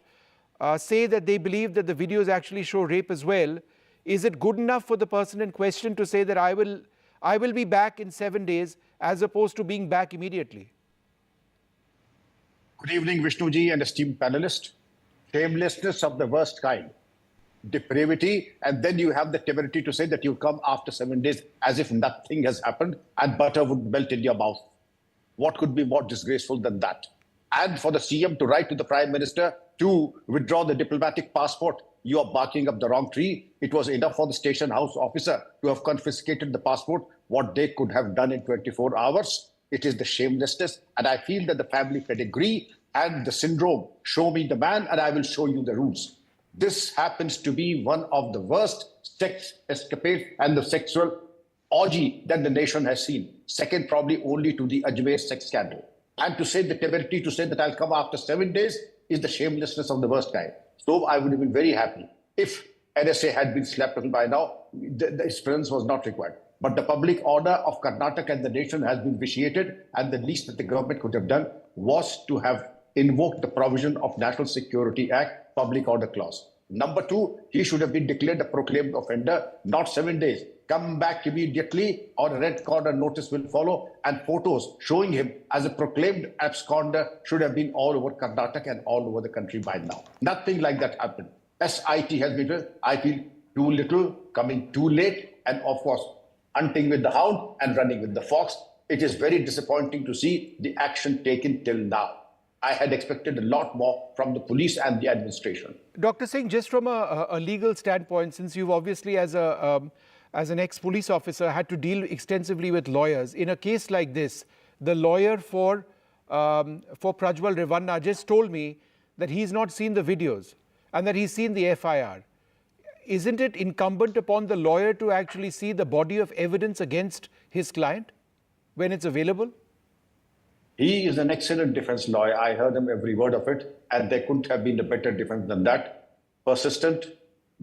say that they believe that the videos actually show rape as well. Is it good enough for the person in question to say that I will be back in 7 days as opposed to being back immediately? Good evening, Vishnuji and esteemed panelists. Shamelessness of the worst kind. Depravity, and then you have the temerity to say that you come after 7 days as if nothing has happened and butter would melt in your mouth. What could be more disgraceful than that? And for the CM to write to the Prime Minister to withdraw the diplomatic passport, you are barking up the wrong tree. It was enough for the station house officer to have confiscated the passport, what they could have done in 24 hours. It is the shamelessness, and I feel that the family pedigree and the syndrome, show me the man and I will show you the rules. This happens to be one of the worst sex escapades and the sexual orgy that the nation has seen. Second, probably only to the Ajmer sex scandal. And to say the temerity to say that I'll come after 7 days is the shamelessness of the worst kind. So I would have been very happy if NSA had been slapped on by now. Its presence was not required. But the public order of Karnataka and the nation has been vitiated, and the least that the government could have done was to have invoked the provision of National Security Act, Public Order Clause. Number two, he should have been declared a proclaimed offender, not 7 days. Come back immediately or a red corner notice will follow, and photos showing him as a proclaimed absconder should have been all over Karnataka and all over the country by now. Nothing like that happened. SIT has been, I feel, too little, coming too late, and of course, hunting with the hound and running with the fox. It is very disappointing to see the action taken till now. I had expected a lot more from the police and the administration. Dr. Singh, just from a legal standpoint, since you've obviously as an ex-police officer had to deal extensively with lawyers, in a case like this, the lawyer for Prajwal Rana just told me that he's not seen the videos and that he's seen the FIR. Isn't it incumbent upon the lawyer to actually see the body of evidence against his client when it's available? He is an excellent defense lawyer. I heard him every word of it, and there couldn't have been a better defense than that. Persistent,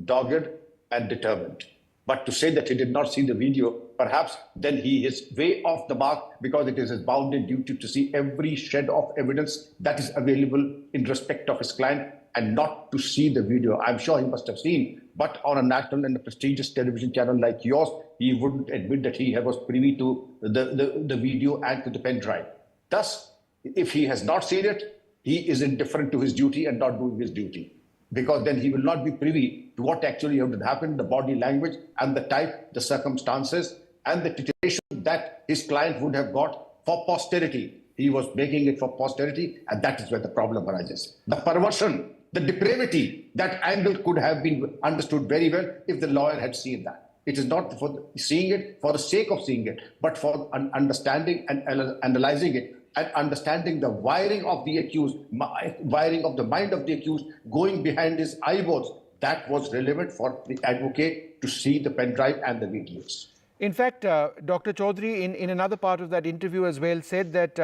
dogged, and determined. But to say that he did not see the video, perhaps then he is way off the mark, because it is his bounden duty to see every shred of evidence that is available in respect of his client and not to see the video. I'm sure he must have seen, but on a national and a prestigious television channel like yours, he wouldn't admit that he was privy to the video and to the pen drive. Thus, if he has not seen it, he is indifferent to his duty and not doing his duty, because then he will not be privy to what actually had happened, the body language and the type, the circumstances, and the titillation that his client would have got for posterity. He was making it for posterity, and that is where the problem arises. The perversion, the depravity, that angle could have been understood very well if the lawyer had seen that. It is not for seeing it for the sake of seeing it, but for understanding and analyzing it and understanding the wiring of the accused, wiring of the mind of the accused, going behind his eyeballs. That was relevant for the advocate to see the pen drive and the videos. In fact, Dr. Chaudhary, in another part of that interview as well, said that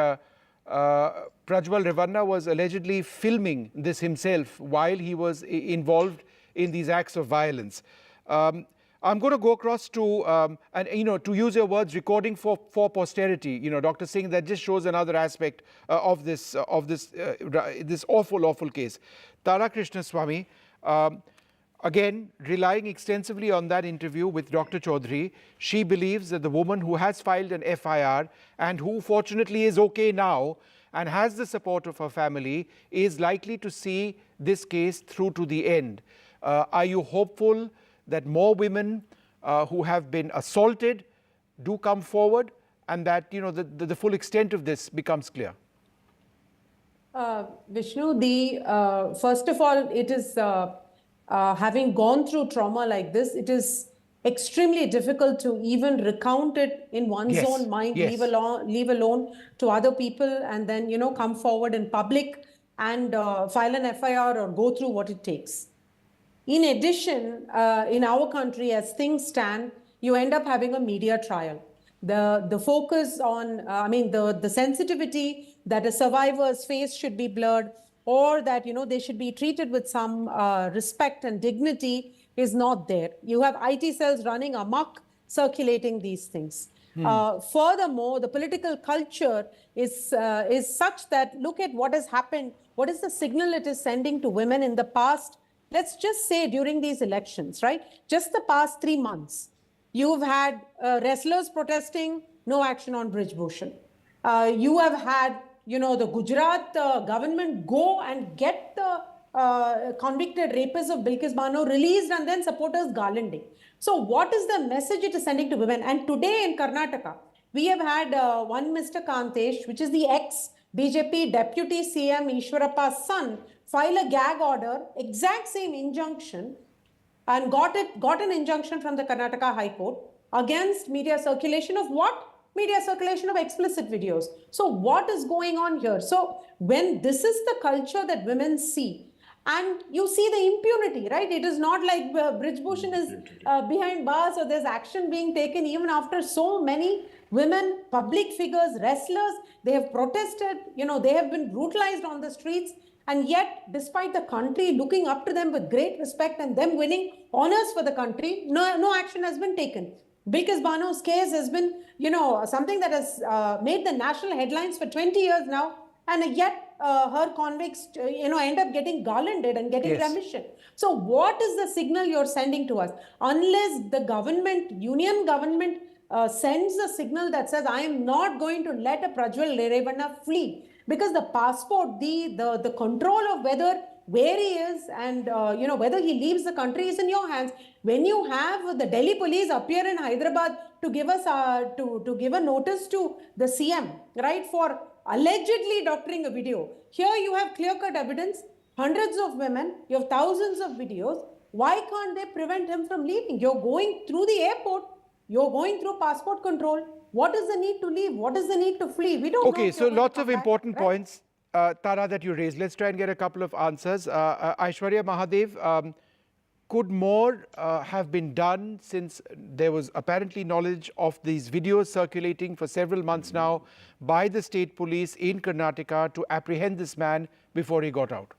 Prajwal Rana was allegedly filming this himself while he was involved in these acts of violence. I'm going to go across to, to use your words, recording for posterity. Dr. Singh, that just shows another aspect of this awful case. Tara Krishnaswamy, again, relying extensively on that interview with Dr. Chaudhary, she believes that the woman who has filed an FIR and who fortunately is okay now and has the support of her family is likely to see this case through to the end. Are you hopeful that more women who have been assaulted do come forward and that the full extent of this becomes clear? Vishnu, first of all, it is having gone through trauma like this, it is extremely difficult to even recount it in one's own mind, leave alone to other people, and then come forward in public and file an FIR or go through what it takes. In addition, in our country, as things stand, you end up having a media trial. The focus on, the sensitivity that a survivor's face should be blurred, or that, they should be treated with some respect and dignity is not there. You have IT cells running amok, circulating these things. Furthermore, the political culture is such that look at what has happened. What is the signal it is sending to women in the past? Let's just say during these elections, right? Just the past 3 months, you've had wrestlers protesting, no action on Brij Bhushan. You have had, the Gujarat government go and get the convicted rapist of Bilkis Bano released and then supporters garlanding. So what is the message it is sending to women? And today in Karnataka, we have had one Mr. Kantesh, which is the ex-BJP Deputy CM Ishwarappa's son, file a gag order, exact same injunction, and got an injunction from the Karnataka High Court against media circulation of what? Media circulation of explicit videos. So what is going on here? So when this is the culture that women see, and you see the impunity, right? It is not like Brij Bhushan is behind bars or there's action being taken even after so many women, public figures, wrestlers, they have protested, they have been brutalized on the streets. And yet, despite the country looking up to them with great respect and them winning honors for the country, no action has been taken. Bilkis Bano's case has been, something that has made the national headlines for 20 years now. And yet, her convicts, end up getting garlanded and getting remission. So what is the signal you're sending to us? Unless the government, union government, sends a signal that says, I am not going to let a Prajwal Rana flee. Because the passport, the control of where he is and, whether he leaves the country is in your hands. When you have the Delhi police appear in Hyderabad to give us, to give a notice to the CM, right, for allegedly doctoring a video. Here you have clear-cut evidence, hundreds of women, you have thousands of videos. Why can't they prevent him from leaving? You're going through the airport, you're going through passport control. What is the need to leave? What is the need to flee? We don't know. Okay, so lots of important points, Tara, that you raised. Let's try and get a couple of answers. Aishwarya Mahadev, could more have been done since there was apparently knowledge of these videos circulating for several months now by the state police in Karnataka to apprehend this man before he got out?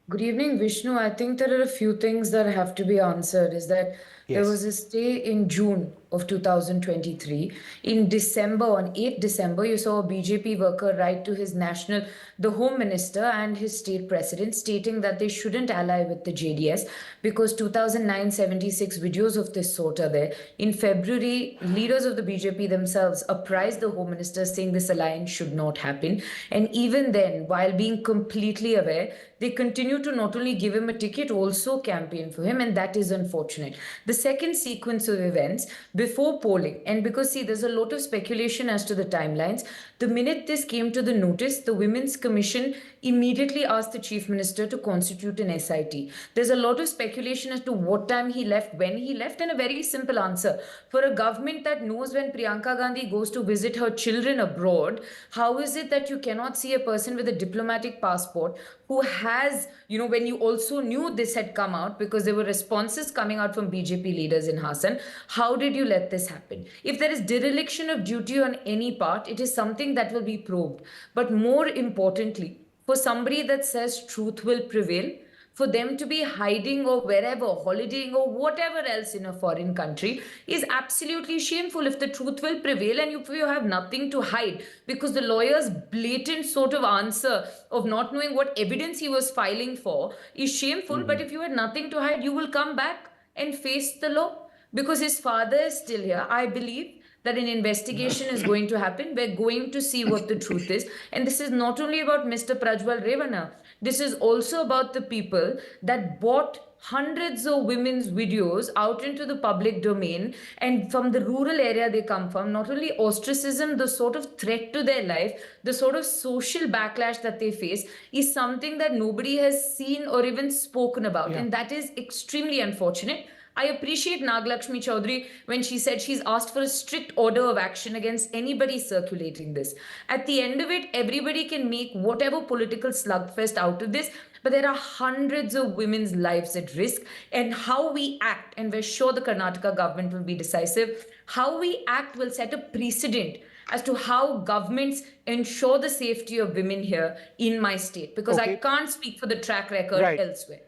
Good evening, Vishnu. I think there are a few things that have to be answered. Is that there was a stay in June of 2023. In December, on 8th December, you saw a BJP worker write to the Home Minister and his state president stating that they shouldn't ally with the JDS because 2,976 videos of this sort are there. In February, leaders of the BJP themselves apprised the Home Minister saying this alliance should not happen. And even then, while being completely aware, they continue to not only give him a ticket, also campaign for him, and that is unfortunate. The second sequence of events, before polling, and because there's a lot of speculation as to the timelines, the minute this came to the notice, the Women's Commission immediately asked the Chief Minister to constitute an SIT. There's a lot of speculation as to what time he left, when he left, and a very simple answer. For a government that knows when Priyanka Gandhi goes to visit her children abroad, how is it that you cannot see a person with a diplomatic passport who has, when you also knew this had come out because there were responses coming out from BJP leaders in Hassan, how did you let this happen? If there is dereliction of duty on any part, it is something that will be probed. But more importantly, for somebody that says truth will prevail, for them to be hiding or wherever, holidaying or whatever else in a foreign country is absolutely shameful. If the truth will prevail and if you have nothing to hide, because the lawyer's blatant sort of answer of not knowing what evidence he was filing for is shameful. But if you had nothing to hide, you will come back and face the law. Because his father is still here. I believe that an investigation is going to happen. We're going to see what the truth is. And this is not only about Mr. Prajwal Rana. This is also about the people that bought hundreds of women's videos out into the public domain, and from the rural area they come from, not only ostracism, the sort of threat to their life, the sort of social backlash that they face is something that nobody has seen or even spoken about. And that is extremely unfortunate. I appreciate Naglakshmi Chaudhary when she said she's asked for a strict order of action against anybody circulating this. At the end of it, everybody can make whatever political slugfest out of this, but there are hundreds of women's lives at risk, and how we act, and we're sure the Karnataka government will be decisive, how we act will set a precedent as to how governments ensure the safety of women here in my state, because I can't speak for the track record elsewhere.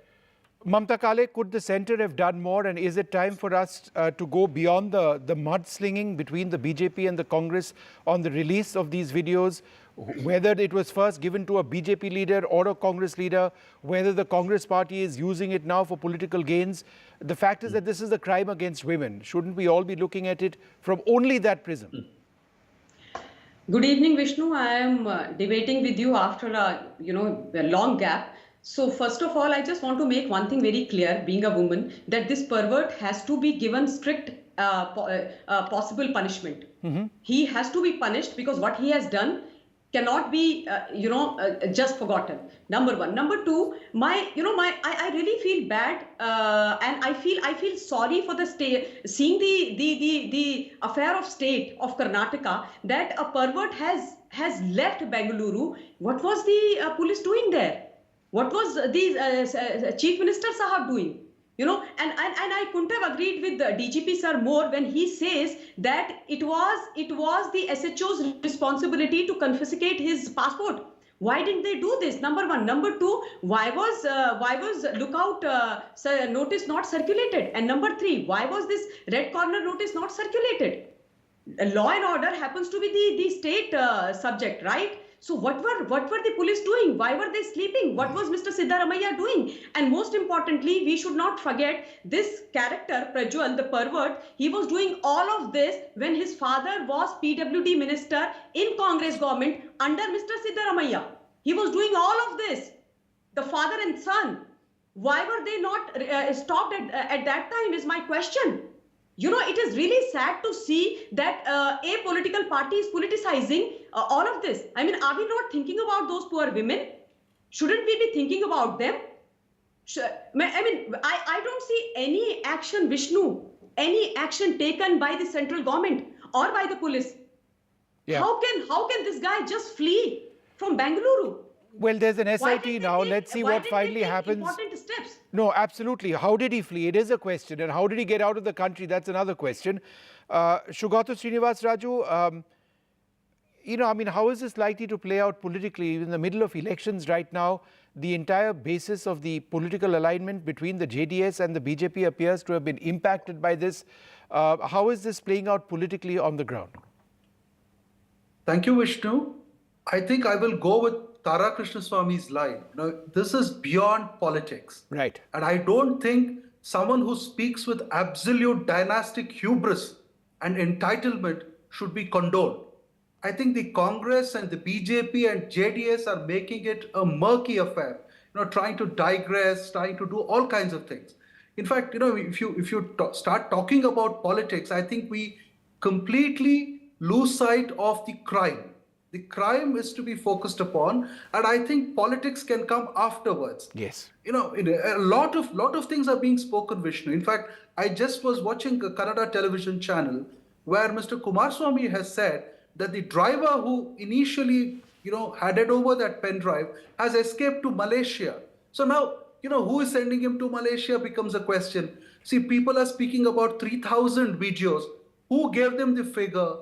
Mamata Kale, could the centre have done more, and is it time for us to go beyond the mudslinging between the BJP and the Congress on the release of these videos, whether it was first given to a BJP leader or a Congress leader, whether the Congress party is using it now for political gains? The fact is that this is a crime against women. Shouldn't we all be looking at it from only that prism? Good evening, Vishnu. I am debating with you after a long gap. So first of all, I just want to make one thing very clear, being a woman, that this pervert has to be given strict possible punishment. He has to be punished because what he has done cannot be, just forgotten. Number one. Number two, I really feel bad, and I feel sorry for the state, seeing the affair of state of Karnataka, that a pervert has left Bengaluru. What was the police doing there? What was the Chief Minister Sahab doing? And I couldn't have agreed with the DGP sir more when he says that it was the SHO's responsibility to confiscate his passport. Why didn't they do this? Number one. Number two, why was lookout notice not circulated? And number three, why was this red corner notice not circulated? Law and order happens to be the state subject, right? So what were the police doing? Why were they sleeping? What was Mr. Siddaramaiah doing? And most importantly, we should not forget this character, Prajwal, the pervert. He was doing all of this when his father was PWD minister in Congress government under Mr. Siddaramaiah. He was doing all of this, the father and son. Why were they not stopped at that time is my question. It is really sad to see that a political party is politicizing all of this. I mean, are we not thinking about those poor women? Shouldn't we be thinking about them? I don't see any action, Vishnu, any action taken by the central government or by the police. Yeah. How can this guy just flee from Bengaluru? Well, there's an SIT now. Let's see what finally happens. Important steps. No, absolutely. How did he flee? It is a question. And how did he get out of the country? That's another question. Shugata Srinivas Raju, how is this likely to play out politically in the middle of elections right now? The entire basis of the political alignment between the JDS and the BJP appears to have been impacted by this. How is this playing out politically on the ground? Thank you, Vishnu. I think I will go with Tara Krishnaswamy's line. This is beyond politics. Right. And I don't think someone who speaks with absolute dynastic hubris and entitlement should be condoned. I think the Congress and the BJP and JDS are making it a murky affair, trying to digress, trying to do all kinds of things. In fact, if you start talking about politics, I think we completely lose sight of the crime. The crime is to be focused upon, and I think politics can come afterwards. Yes. A lot of things are being spoken, Vishnu. In fact, I just was watching a Kannada television channel where Mr. Kumaraswamy has said that the driver who initially, handed over that pen drive has escaped to Malaysia. So now, who is sending him to Malaysia becomes a question. See, people are speaking about 3,000 videos. Who gave them the figure?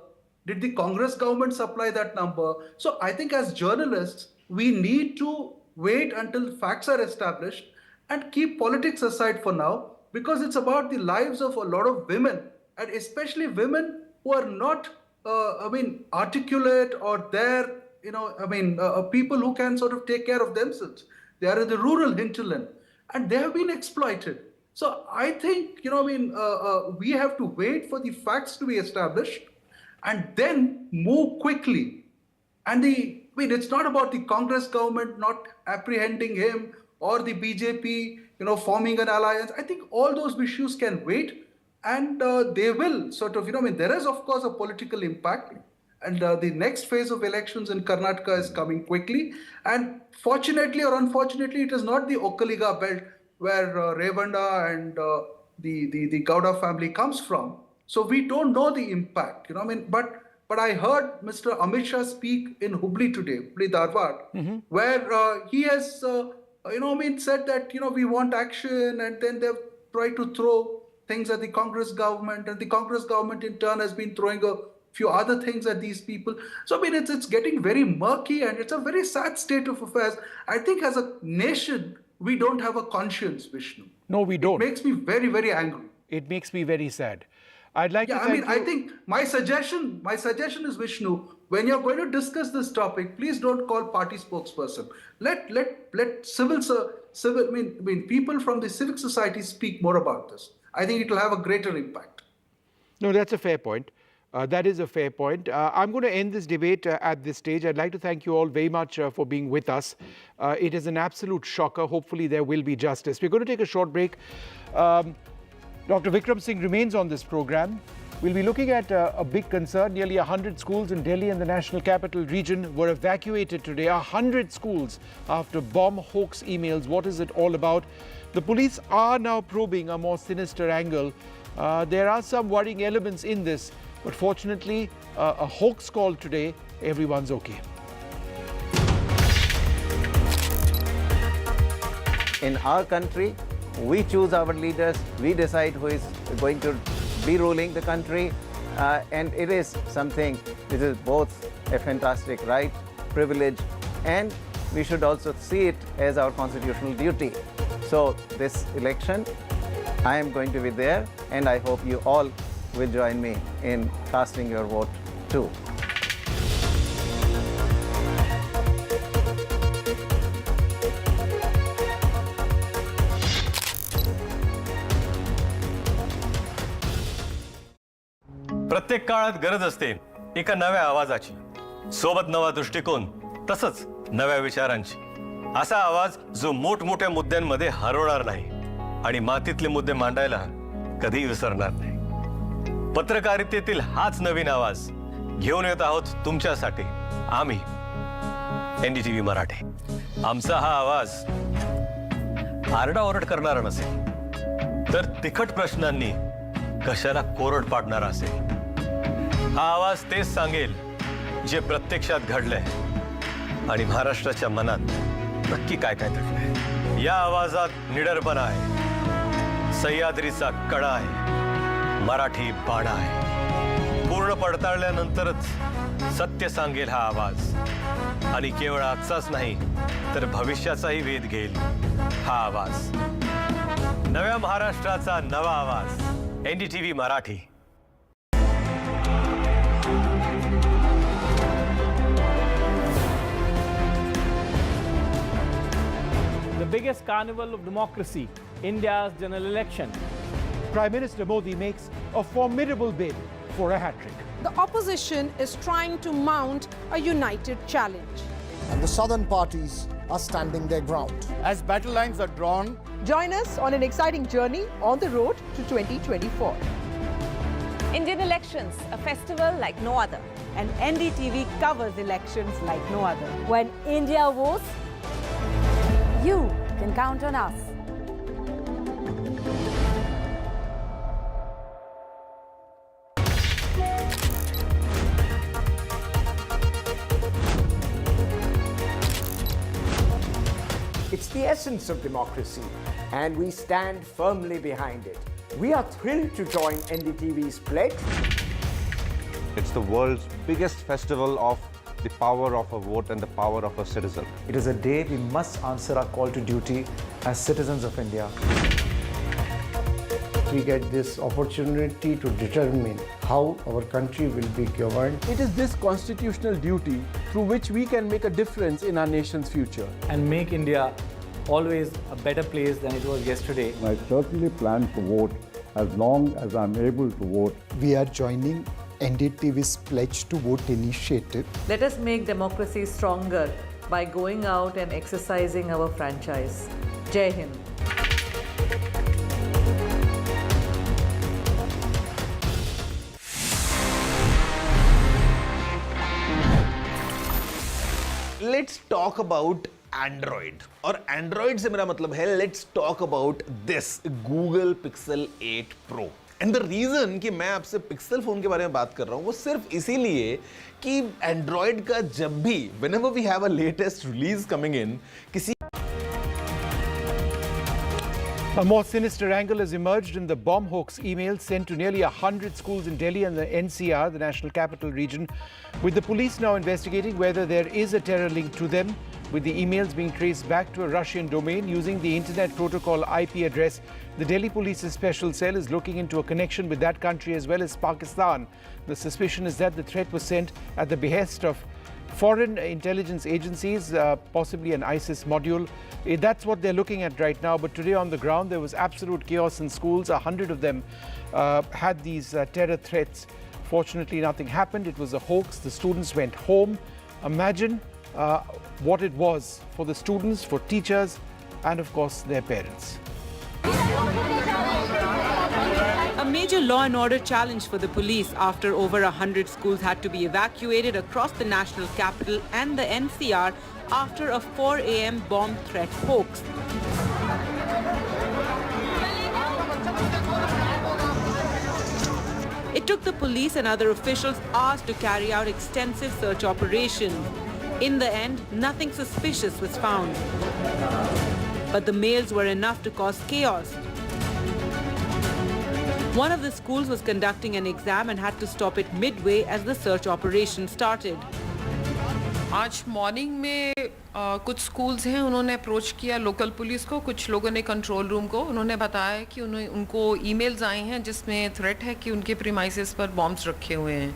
Did the Congress government supply that number? So I think as journalists, we need to wait until facts are established and keep politics aside for now, because it's about the lives of a lot of women, and especially women who are not, articulate or there, people who can sort of take care of themselves. They are in the rural hinterland and they have been exploited. So I think, we have to wait for the facts to be established and then move quickly. And it's not about the Congress government not apprehending him or the BJP, forming an alliance. I think all those issues can wait, and they will sort of, there is of course a political impact, and the next phase of elections in Karnataka is coming quickly. And fortunately or unfortunately, it is not the Okkaliga belt where Revanda and the Gowda family comes from. So we don't know the impact, but I heard Mr. Amit Shah speak in Hubli today, Hubli Dharwad, where he has, said that, we want action, and then they've tried to throw things at the Congress government, and the Congress government in turn has been throwing a few other things at these people. So, it's getting very murky, and it's a very sad state of affairs. I think as a nation, we don't have a conscience, Vishnu. No, we don't. It makes me very, very angry. It makes me very sad. I'd like to thank you. I think my suggestion is, Vishnu, when you're going to discuss this topic, please don't call party spokesperson. Let people from the civic society speak more about this. I think it will have a greater impact. No, that's a fair point. That is a fair point. I'm going to end this debate at this stage. I'd like to thank you all very much for being with us. It is an absolute shocker. Hopefully there will be justice. We're going to take a short break. Dr. Vikram Singh remains on this program. We'll be looking at a big concern. Nearly 100 schools in Delhi and the National Capital Region were evacuated today. 100 schools after bomb hoax emails. What is it all about? The police are now probing a more sinister angle. There are some worrying elements in this, but fortunately, a hoax call today, everyone's okay. In our country, we choose our leaders, we decide who is going to be ruling the country, and it is something which is both a fantastic right, privilege, and we should also see it as our constitutional duty. So this election, I am going to be there, and I hope you all will join me in casting your vote too. प्रत्येक काळात गरज असते एका नव्या आवाजाची, सोबत नवा दृष्टिकोन, तसंच नव्या विचारांची. असा आवाज जो मोठमोठ्या मुद्द्यांमध्ये हरवणार नाही आणि मातीतले मुद्दे मांडायला कधी विसरणार नाही. पत्रकारितेतील हाच नवीन आवाज घेऊन येत आहोत तुमच्यासाठी आम्ही एनडीटीव्ही मराठी. आमचा हा आवाज आरडाओरड करणारा नसेल, तर तिखट प्रश्नांनी कशाला कोरड पाडणारा असेल. हा आवाज तेच सांगेल जे प्रत्यक्षात घडलंय आणि महाराष्ट्राच्या मनात नक्की काय काय दडलंय. या आवाजात निडरपणा आहे, सह्याद्रीचा कडा आहे, मराठी बाणा आहे. पूर्ण पडताळल्यानंतरच सत्य सांगेल हा आवाज, आणि केवळ आजचाच नाही तर भविष्याचाही वेध घेईल हा आवाज. नव्या महाराष्ट्राचा नवा आवाज, NDTV Marathi. The biggest carnival of democracy, India's general election. Prime Minister Modi makes a formidable bid for a hat-trick. The opposition is trying to mount a united challenge. And the southern parties are standing their ground. As battle lines are drawn, join us on an exciting journey on the road to 2024. Indian elections, a festival like no other. And NDTV covers elections like no other. When India votes, you can count on us. It's the essence of democracy, and we stand firmly behind it. We are thrilled to join NDTV's pledge. It's the world's biggest festival of the power of a vote and the power of a citizen. It is a day we must answer our call to duty as citizens of India. We get this opportunity to determine how our country will be governed. It is this constitutional duty through which we can make a difference in our nation's future. And make India always a better place than it was yesterday. I certainly plan to vote as long as I'm able to vote. We are joining NDTV's Pledge to Vote initiative. Let us make democracy stronger by going out and exercising our franchise. Jai Hind. Let's talk about Android. और Android से मेरा मतलब है let's talk about this Google Pixel 8 Pro. And the reason कि मैं आपसे Pixel phone के बारे में बात कर रहा हूँ वो सिर्फ इसीलिए कि Android का जब भी whenever we have a latest release coming in, किसी A more sinister angle has emerged in the bomb hoax emails sent to nearly 100 schools in Delhi and the NCR, the National Capital Region, with the police now investigating whether there is a terror link to them, with the emails being traced back to a Russian domain using the Internet Protocol IP address. The Delhi Police's special cell is looking into a connection with that country as well as Pakistan. The suspicion is that the threat was sent at the behest of foreign intelligence agencies, possibly an ISIS module. That's what they're looking at right now. But today on the ground, there was absolute chaos in schools. 100 of them had these terror threats. Fortunately, nothing happened. It was a hoax. The students went home. Imagine what it was for the students, for teachers, and of course, their parents. A major law and order challenge for the police after over 100 schools had to be evacuated across the national capital and the NCR after a 4 a.m. bomb threat hoax. It took the police and other officials hours to carry out extensive search operations. In the end, nothing suspicious was found. But the mails were enough to cause chaos. One of the schools was conducting an exam and had to stop it midway as the search operation started. आज morning में कुछ schools हैं, उन्होंने approach किया local police को, कुछ लोगों ने कंट्रोल रूम को, उन्होंने बताया कि उनको ईमेल्स आए हैं जिसमें थ्रेट है कि उनके प्रीमाइसेस पर बॉम्ब्स रखे हुए हैं।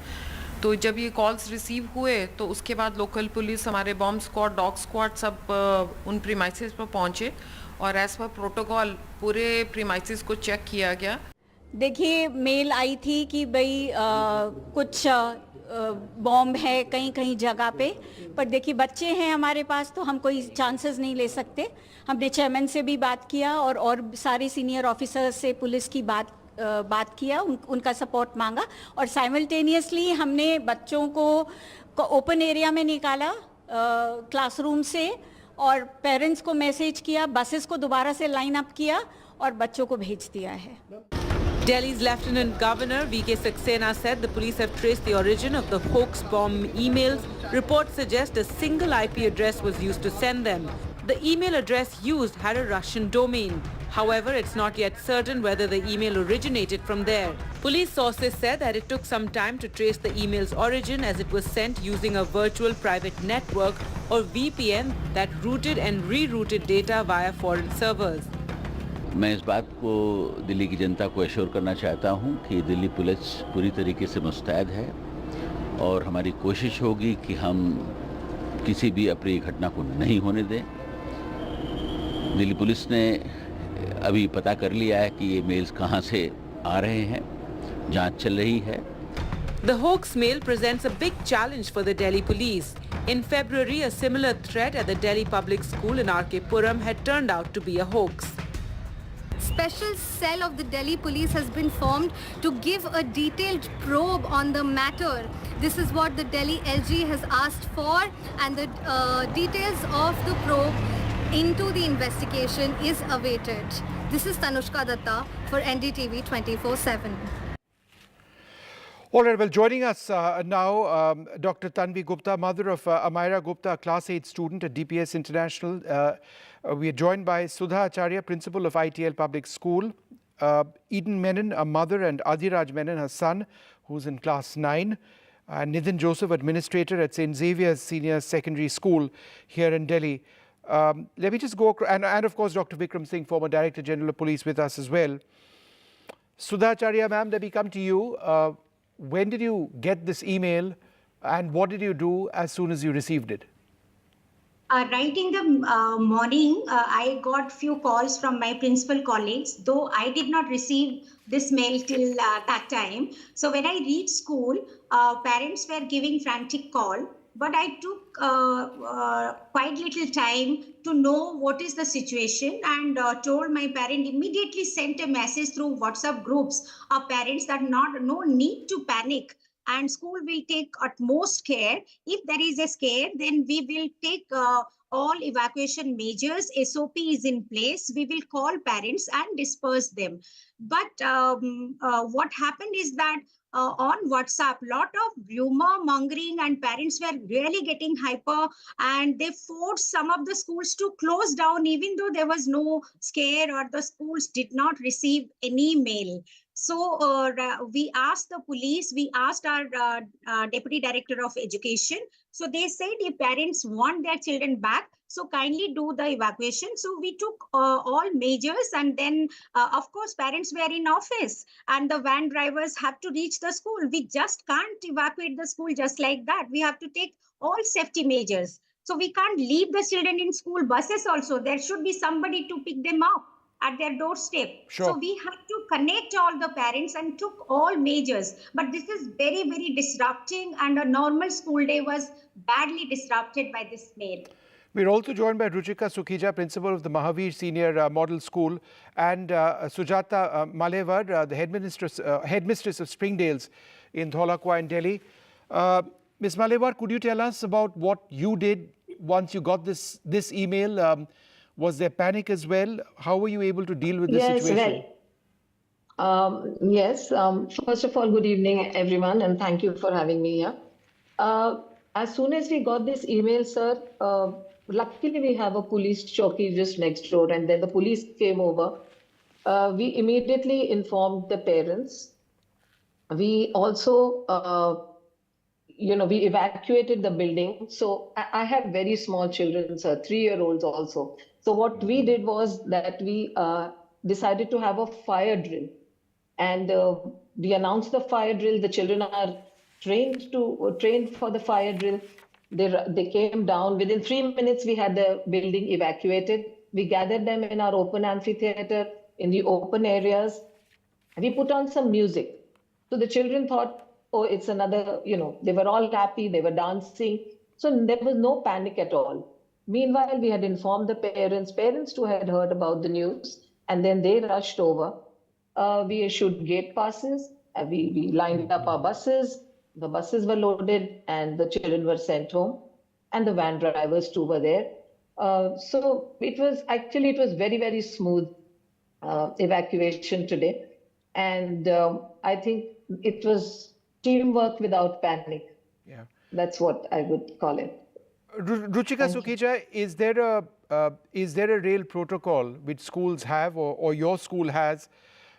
तो जब ये कॉल्स रिसीव हुए तो उसके बाद लोकल पुलिस, हमारे बॉम्ब स्क्वाड, डॉग स्क्वाड सब उन प्रीमाइसेस पर पहुंचे और एज पर प्रोटोकॉल पूरे प्रीमाइसेस को चेक किया गया। देखिए, मेल आई थी कि भाई कुछ बॉम्ब है कहीं कहीं जगह पे, पर देखिए बच्चे हैं हमारे पास तो हम कोई चांसेस नहीं ले सकते। हमने चेयरमैन से भी बात किया और सारे सीनियर ऑफिसर्स से पुलिस की बात किया, उनका सपोर्ट मांगा और साइमल्टेनियसली हमने बच्चों को ओपन एरिया में निकाला क्लासरूम से और पेरेंट्स को मैसेज किया, बसेस को दोबारा से लाइन अप किया और बच्चों को भेज दिया है। Delhi's Lieutenant Governor V.K. Saxena said the police have traced the origin of the hoax bomb emails. Reports suggest a single IP address was used to send them. The email address used had a Russian domain. However, it's not yet certain whether the email originated from there. Police sources said that it took some time to trace the email's origin as it was sent using a virtual private network or VPN that routed and rerouted data via foreign servers. मैं इस बात को दिल्ली की जनता को assure करना चाहता हूं कि दिल्ली पुलिस पूरी तरीके से मुस्तैद है और हमारी कोशिश होगी कि हम किसी भी अप्रिय घटना को नहीं होने दें। दिल्ली पुलिस ने अभी पता कर लिया है कि ये मेल्स कहां से आ रहे हैं, जांच चल रही है। The hoax mail presents a big challenge for the Delhi police. In February, a similar threat at the Delhi public school in R.K. Puram had turned out to be a hoax. Special cell of the Delhi police has been formed to give a detailed probe on the matter. This is what the Delhi LG has asked for, and the details of the probe into the investigation is awaited. This is Tanushka Datta for NDTV 24/7. All right, well, joining us now, Dr. Tanvi Gupta, mother of Amira Gupta, a Class 8 student at DPS International. We are joined by Sudha Acharya, principal of ITL Public School, Eden Menon, a mother, and Adhiraj Menon, her son, who's in Class 9, and Nitin Joseph, administrator at St. Xavier's Senior Secondary School here in Delhi. Let me just go, and of course, Dr. Vikram Singh, former Director General of Police, with us as well. Sudha Acharya, ma'am, let me come to you. When did you get this email and what did you do as soon as you received it? Right in the morning, I got few calls from my principal colleagues, though I did not receive this mail till that time. So when I reached school, parents were giving frantic call, but I took quite little time to know what is the situation and told my parent, immediately sent a message through WhatsApp groups of parents that no need to panic. And school will take utmost care. If there is a scare, then we will take all evacuation measures. SOP is in place. We will call parents and disperse them. But what happened is that on WhatsApp. Lot of rumor mongering and parents were really getting hyper, and they forced some of the schools to close down even though there was no scare or the schools did not receive any mail. So we asked the police, we asked our Deputy Director of Education. So they said if parents want their children back, so kindly do the evacuation. So we took all measures, and then of course parents were in office and the van drivers have to reach the school. We just can't evacuate the school just like that. We have to take all safety measures. So we can't leave the children in school buses also. There should be somebody to pick them up at their doorstep. Sure. So we had to connect all the parents and took all measures. But this is very, very disrupting, and a normal school day was badly disrupted by this mail. We're also joined by Ruchika Sukhija, principal of the Mahavir Senior Model School, and Sujata Malewar, the headmistress of Springdales in Dholakwa in Delhi. Ms. Malewar, could you tell us about what you did once you got this email? Was there panic as well? How were you able to deal with this situation? Yes. First of all, good evening, everyone, and thank you for having me here. As soon as we got this email, sir, luckily we have a police chowki just next door, and then the police came over. We immediately informed the parents. We also, we evacuated the building. So I have very small children, sir, 3-year-olds also. So what we did was that we decided to have a fire drill, and we announced the fire drill. The children are trained for the fire drill. They came down. Within 3 minutes, we had the building evacuated. We gathered them in our open amphitheater, in the open areas. We put on some music. So the children thought, oh, it's another, they were all happy, they were dancing. So there was no panic at all. Meanwhile, we had informed the parents too had heard about the news, and then they rushed over. We issued gate passes, we lined up our buses, the buses were loaded, and the children were sent home, and the van drivers too were there. So it was very, very smooth evacuation today. And I think it was teamwork without panic. Yeah. That's what I would call it. Ruchika Sukhija, is there a real protocol which schools have or your school has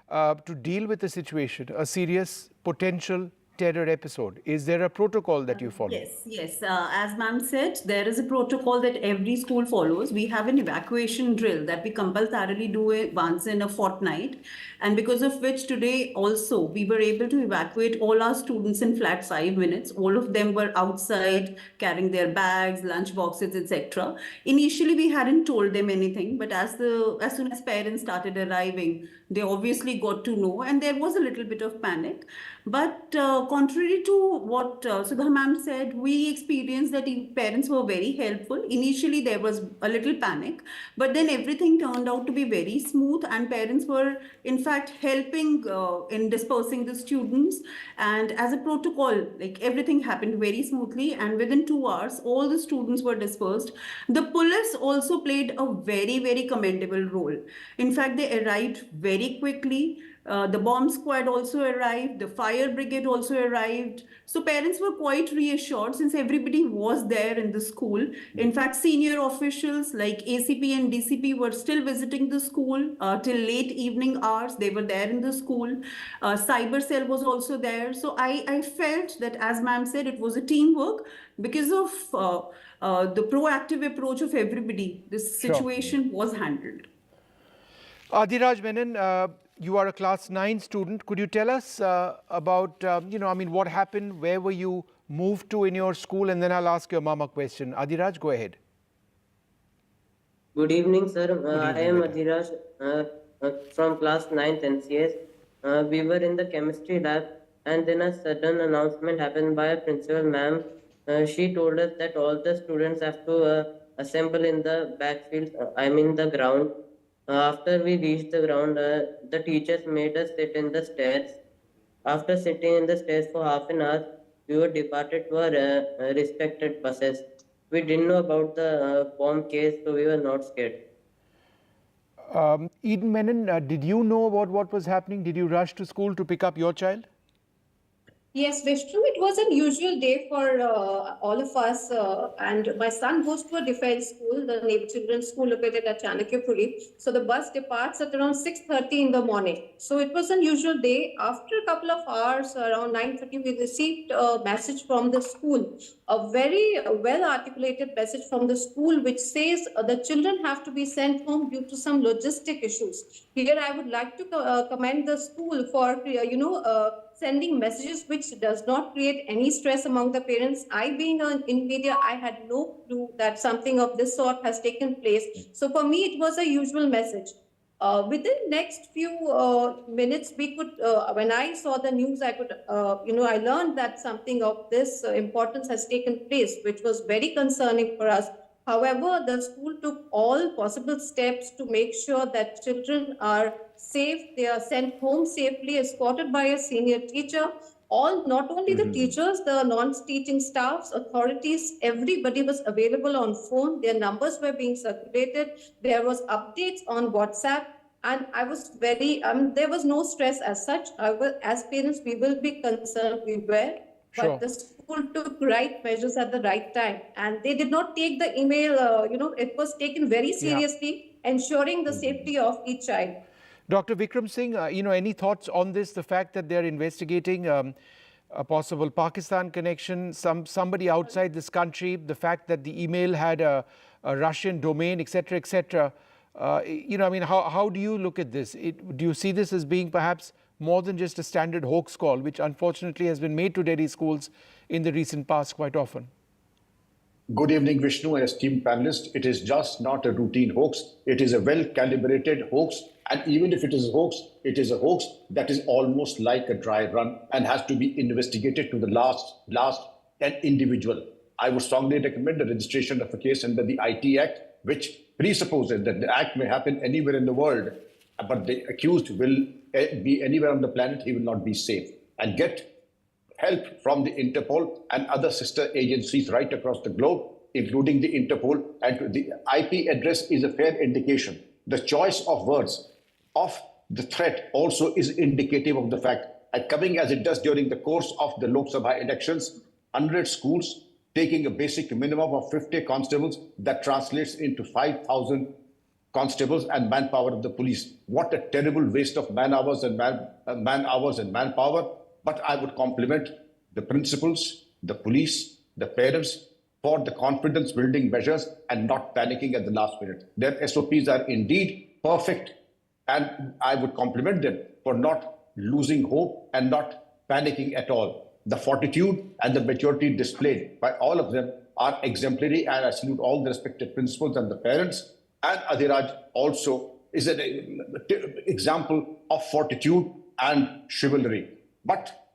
to deal with the situation, a serious potential terror episode? Is there a protocol that you follow? Yes. As ma'am said, there is a protocol that every school follows. We have an evacuation drill that we compulsorily do once in a fortnight, and because of which today also we were able to evacuate all our students in flat 5 minutes. All of them were outside carrying their bags, lunch boxes, etc. Initially, we hadn't told them anything, but as soon as parents started arriving, they obviously got to know, and there was a little bit of panic. But contrary to what Sudha ma'am said, we experienced that parents were very helpful. Initially, there was a little panic, but then everything turned out to be very smooth, and parents were, in fact, helping in dispersing the students. And as a protocol, like everything happened very smoothly, and within 2 hours, all the students were dispersed. The police also played a very, very commendable role. In fact, they arrived very quickly. The bomb squad also arrived, the fire brigade also arrived. So parents were quite reassured since everybody was there in the school. In fact, senior officials like ACP and DCP were still visiting the school till late evening hours. They were there in the school. Cyber cell was also there. So I felt that, as ma'am said, it was a teamwork because of the proactive approach of everybody. This situation was handled. Adhiraj Menon, you are a class 9 student. Could you tell us about, what happened? Where were you moved to in your school? And then I'll ask your mama question. Adhiraj, go ahead. Good evening, sir. I am Adhiraj from class 9th NCS. We were in the chemistry lab, and then a sudden announcement happened by a principal ma'am. She told us that all the students have to assemble in the backfield, the ground. After we reached the ground, the teachers made us sit in the stairs. After sitting in the stairs for half an hour, we were departed to our respected buses. We didn't know about the bomb case, so we were not scared. Eden Menon, did you know about what was happening? Did you rush to school to pick up your child? Yes, Vishnu, it was an usual day for all of us. And my son goes to a defense school, the Naval Children's School located at Chanakyapuri. So the bus departs at around 6:30 in the morning. So it was an usual day. After a couple of hours, around 9:30, we received a message from the school, a very well-articulated message from the school, which says the children have to be sent home due to some logistic issues. Here, I would like to commend the school for, sending messages which does not create any stress among the parents. I, being in media, I had no clue that something of this sort has taken place. So for me, it was a usual message. Within next few minutes, we could, when I saw the news, I could, I learned that something of this importance has taken place, which was very concerning for us. However, the school took all possible steps to make sure that children are safe. They are sent home safely, escorted by a senior teacher. All, not only the teachers, the non-teaching staffs, authorities, everybody was available on phone. Their numbers were being circulated. There was updates on WhatsApp. And I was very, there was no stress as such. As parents, we will be concerned, we were. Sure. But the school took right measures at the right time. And they did not take the email, it was taken very seriously, ensuring the safety of each child. Dr. Vikram Singh, any thoughts on this, the fact that they're investigating a possible Pakistan connection, somebody outside this country, the fact that the email had a Russian domain, etc., etc. How do you look at this? Do you see this as being perhaps more than just a standard hoax call, which unfortunately has been made to Delhi schools in the recent past quite often? Good evening, Vishnu and esteemed panelists. It is just not a routine hoax. It is a well-calibrated hoax. And even if it is a hoax, it is a hoax that is almost like a dry run and has to be investigated to the last and individual. I would strongly recommend the registration of a case under the IT Act, which presupposes that the act may happen anywhere in the world, but the accused will be anywhere on the planet, he will not be safe. And get help from the Interpol and other sister agencies right across the globe, including the Interpol. And the IP address is a fair indication. The choice of words of the threat also is indicative of the fact that coming as it does during the course of the Lok Sabha elections, 100 schools taking a basic minimum of 50 constables, that translates into 5,000 constables and manpower of the police. What a terrible waste of man hours and manpower. But I would compliment the principals, the police, the parents for the confidence building measures and not panicking at the last minute. Their SOPs are indeed perfect, and I would compliment them for not losing hope and not panicking at all. The fortitude and the maturity displayed by all of them are exemplary, and I salute all the respected principals and the parents. And Adhiraj also is an example of fortitude and chivalry. But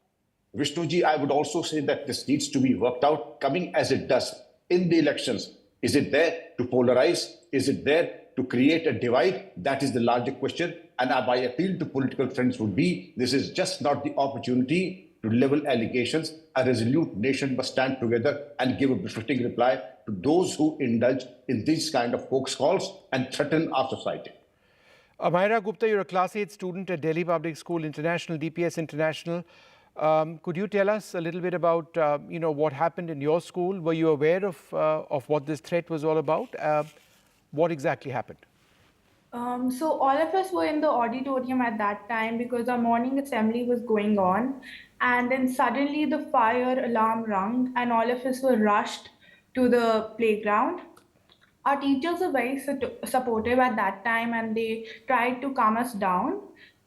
Vishnuji, I would also say that this needs to be worked out, coming as it does in the elections. Is it there to polarize? Is it there to create a divide? That is the larger question. And my appeal to political friends would be, this is just not the opportunity to level allegations. A resolute nation must stand together and give a befitting reply to those who indulge in these kind of hoax calls and threaten our society. Amaira Gupta, you're a Class 8 student at Delhi Public School International, DPS International. Could you tell us a little bit about, what happened in your school? Were you aware of what this threat was all about? What exactly happened? So all of us were in the auditorium at that time because our morning assembly was going on. And then suddenly the fire alarm rang and all of us were rushed to the playground. Our teachers were very supportive at that time and they tried to calm us down.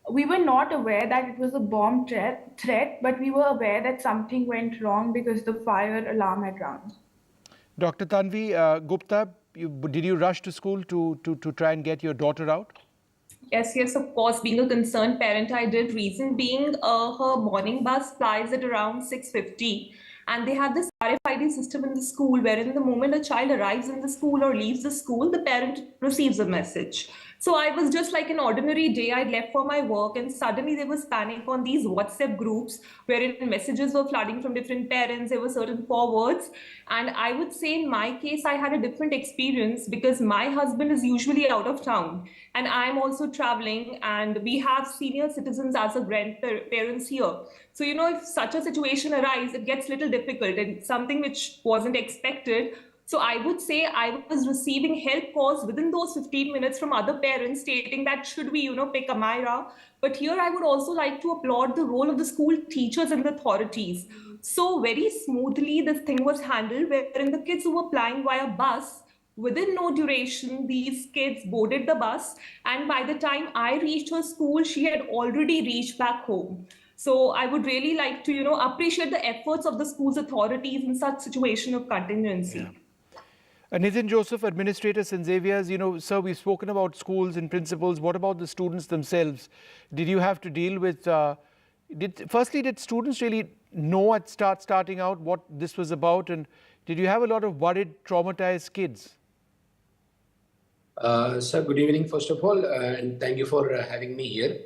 We were not aware that it was a bomb threat, but we were aware that something went wrong because the fire alarm had rung. Dr. Tanvi Gupta, did you rush to school to try and get your daughter out? Yes, of course. Being a concerned parent, I did. Reason being, her morning bus flies at around 6:50. And they have this RFID system in the school wherein the moment a child arrives in the school or leaves the school, the parent receives a message. So I was just like an ordinary day. I left for my work and suddenly there was panic on these WhatsApp groups wherein messages were flooding from different parents. There were certain forwards. And I would say in my case, I had a different experience because my husband is usually out of town and I'm also traveling, and we have senior citizens as a grandparents here. So, if such a situation arises, it gets a little difficult and something which wasn't expected. So I would say I was receiving help calls within those 15 minutes from other parents stating that should we, pick Amira. But here I would also like to applaud the role of the school teachers and the authorities. So very smoothly this thing was handled, wherein the kids who were applying via bus, within no duration, these kids boarded the bus. And by the time I reached her school, she had already reached back home. So I would really like to, appreciate the efforts of the school's authorities in such situation of contingency. Yeah. Nitin Joseph, Administrator St. Xavier's, sir, we've spoken about schools and principals. What about the students themselves? Did you have to deal with, did students really know at starting out what this was about? And did you have a lot of worried, traumatized kids? Sir, good evening, first of all, and thank you for having me here.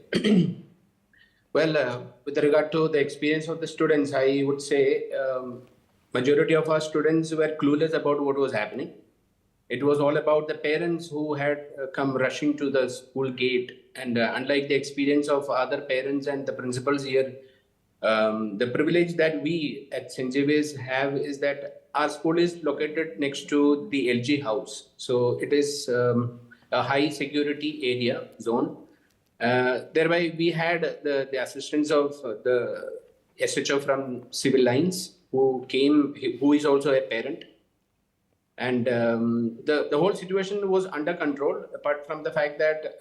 Well, with regard to the experience of the students, I would say majority of our students were clueless about what was happening. It was all about the parents who had come rushing to the school gate. And unlike the experience of other parents and the principals here, the privilege that we at St. Xavier's have is that our school is located next to the LG house. So it is a high security area zone. Thereby, we had the assistance of the SHO from Civil Lines, who came, who is also a parent. And the whole situation was under control, apart from the fact that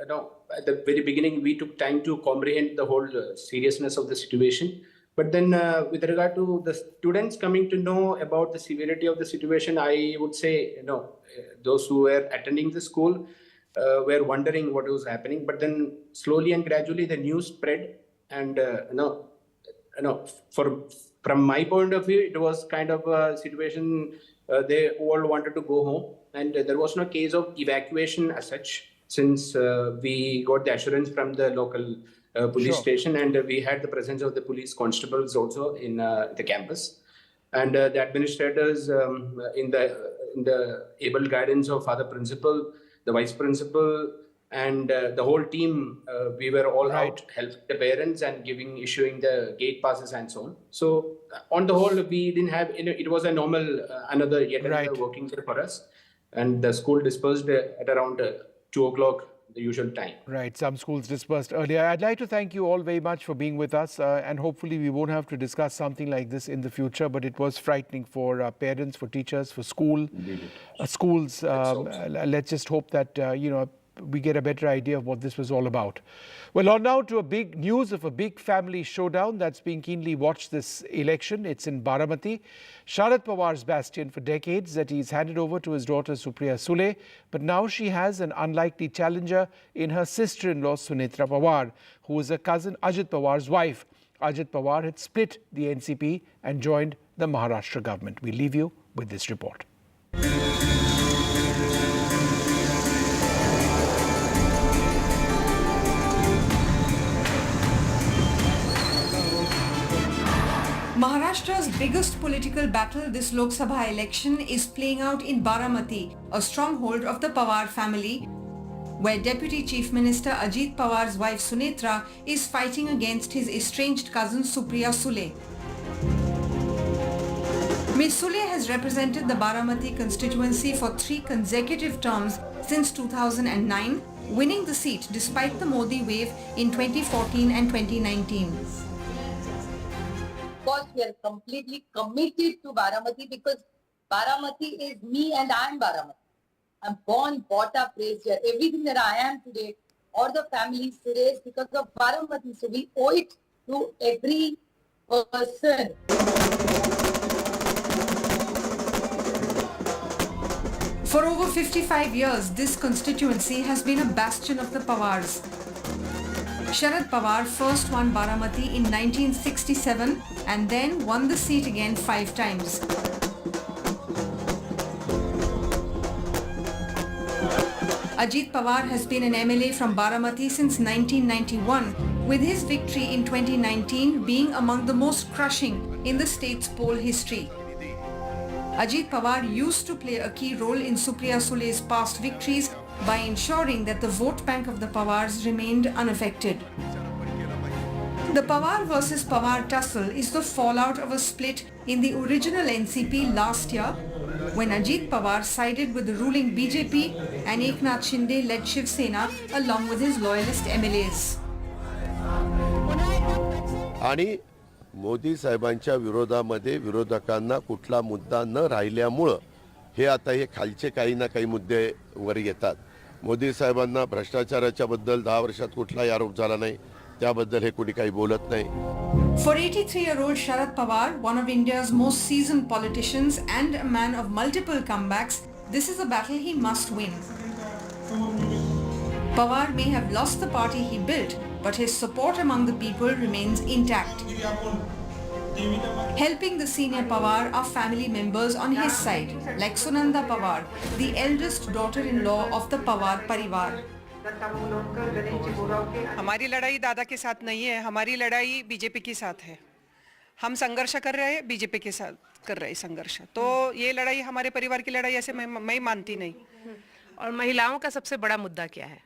at the very beginning, we took time to comprehend the whole seriousness of the situation. But then with regard to the students coming to know about the severity of the situation, I would say, those who were attending the school were wondering what was happening. But then slowly and gradually the news spread, and from my point of view, it was kind of a situation. They all wanted to go home, and there was no case of evacuation as such, since we got the assurance from the local police station, and we had the presence of the police constables also in the campus, and the administrators in the able guidance of Father Principal, the Vice Principal, and the whole team, we were all out helping the parents and issuing the gate passes and so on. So on the whole, we didn't have, it was a normal, another working day for us. And the school dispersed at around 2 o'clock, the usual time. Right, some schools dispersed earlier. I'd like to thank you all very much for being with us, and hopefully we won't have to discuss something like this in the future, but it was frightening for parents, for teachers, for schools. Let's just hope that, we get a better idea of what this was all about. Well, on now to a big news of a big family showdown that's being keenly watched this election. It's in Baramati, Sharad Pawar's bastion for decades, that he's handed over to his daughter Supriya Sule. But now she has an unlikely challenger in her sister-in-law Sunetra Pawar, who is a cousin Ajit Pawar's wife. Ajit Pawar had split the NCP and joined the Maharashtra government. We leave you with this report. Maharashtra's biggest political battle this Lok Sabha election is playing out in Baramati, a stronghold of the Pawar family, where Deputy Chief Minister Ajit Pawar's wife Sunetra is fighting against his estranged cousin Supriya Sule. Ms. Sule has represented the Baramati constituency for 3 consecutive terms since 2009, winning the seat despite the Modi wave in 2014 and 2019. Because we are completely committed to Baramati, because Baramati is me and I am Baramati. I'm born, brought up, raised here. Everything that I am today, or the family today, is because of Baramati. So we owe it to every person. For over 55 years, this constituency has been a bastion of the Pawars. Sharad Pawar first won Baramati in 1967 and then won the seat again 5 times. Ajit Pawar has been an MLA from Baramati since 1991, with his victory in 2019 being among the most crushing in the state's poll history. Ajit Pawar used to play a key role in Supriya Sule's past victories by ensuring that the vote bank of the Pawars remained unaffected. The Pawar versus Pawar tussle is the fallout of a split in the original NCP last year, when Ajit Pawar sided with the ruling BJP and Eknath Shinde-led Shiv Sena along with his loyalist MLAs. आणि मोदी साहेबांच्या विरोधामध्ये विरोधकांना कुठला मुद्दा न राहिल्यामुळं हे आता हे खालचे काही ना काही मुद्दे वर येतात. मोदी साहेबांना भ्रष्टाचाराच्या बद्दल 10 वर्षात कुठलाही आरोप झाला नाही, त्याबद्दल हे कोणी काही बोलत नाही. For 83-year-old Sharad Pawar, one of India's most seasoned politicians and a man of multiple comebacks, this is a battle he must win. Pawar may have lost the party he built, but his support among the people remains intact. Helping the senior Pawar are family members on his side, like Sunanda Pawar, the eldest daughter-in-law of the Pawar Parivar. हमारी लड़ाई दादा के साथ नहीं है, हमारी लड़ाई BJP के साथ है. हम संघर्ष कर रहे हैं, बीजेपी के साथ कर रहे हैं संघर्ष. तो ये लड़ाई हमारे परिवार की लड़ाई ऐसे मैं मानती नहीं. और महिलाओं का सबसे बड़ा मुद्दा क्या है?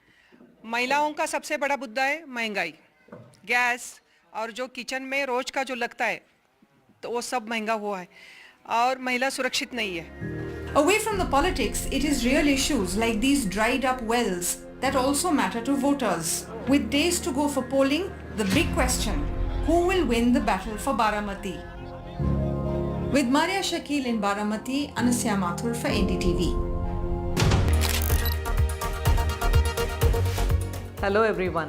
महिलाओं का सबसे बड़ा मुद्दा है महंगाई, गैस और जो किचन में रोज का जो लगता है तो वो सब महंगा हुआ है और महिला सुरक्षित नहीं है. Away from the politics, it is real issues like these dried up wells that also matter to voters. With days to go for polling, the big question, who will win the battle for Baramati? With Maria Shakil in Baramati, Anasya Mathur for NDTV. Hello everyone.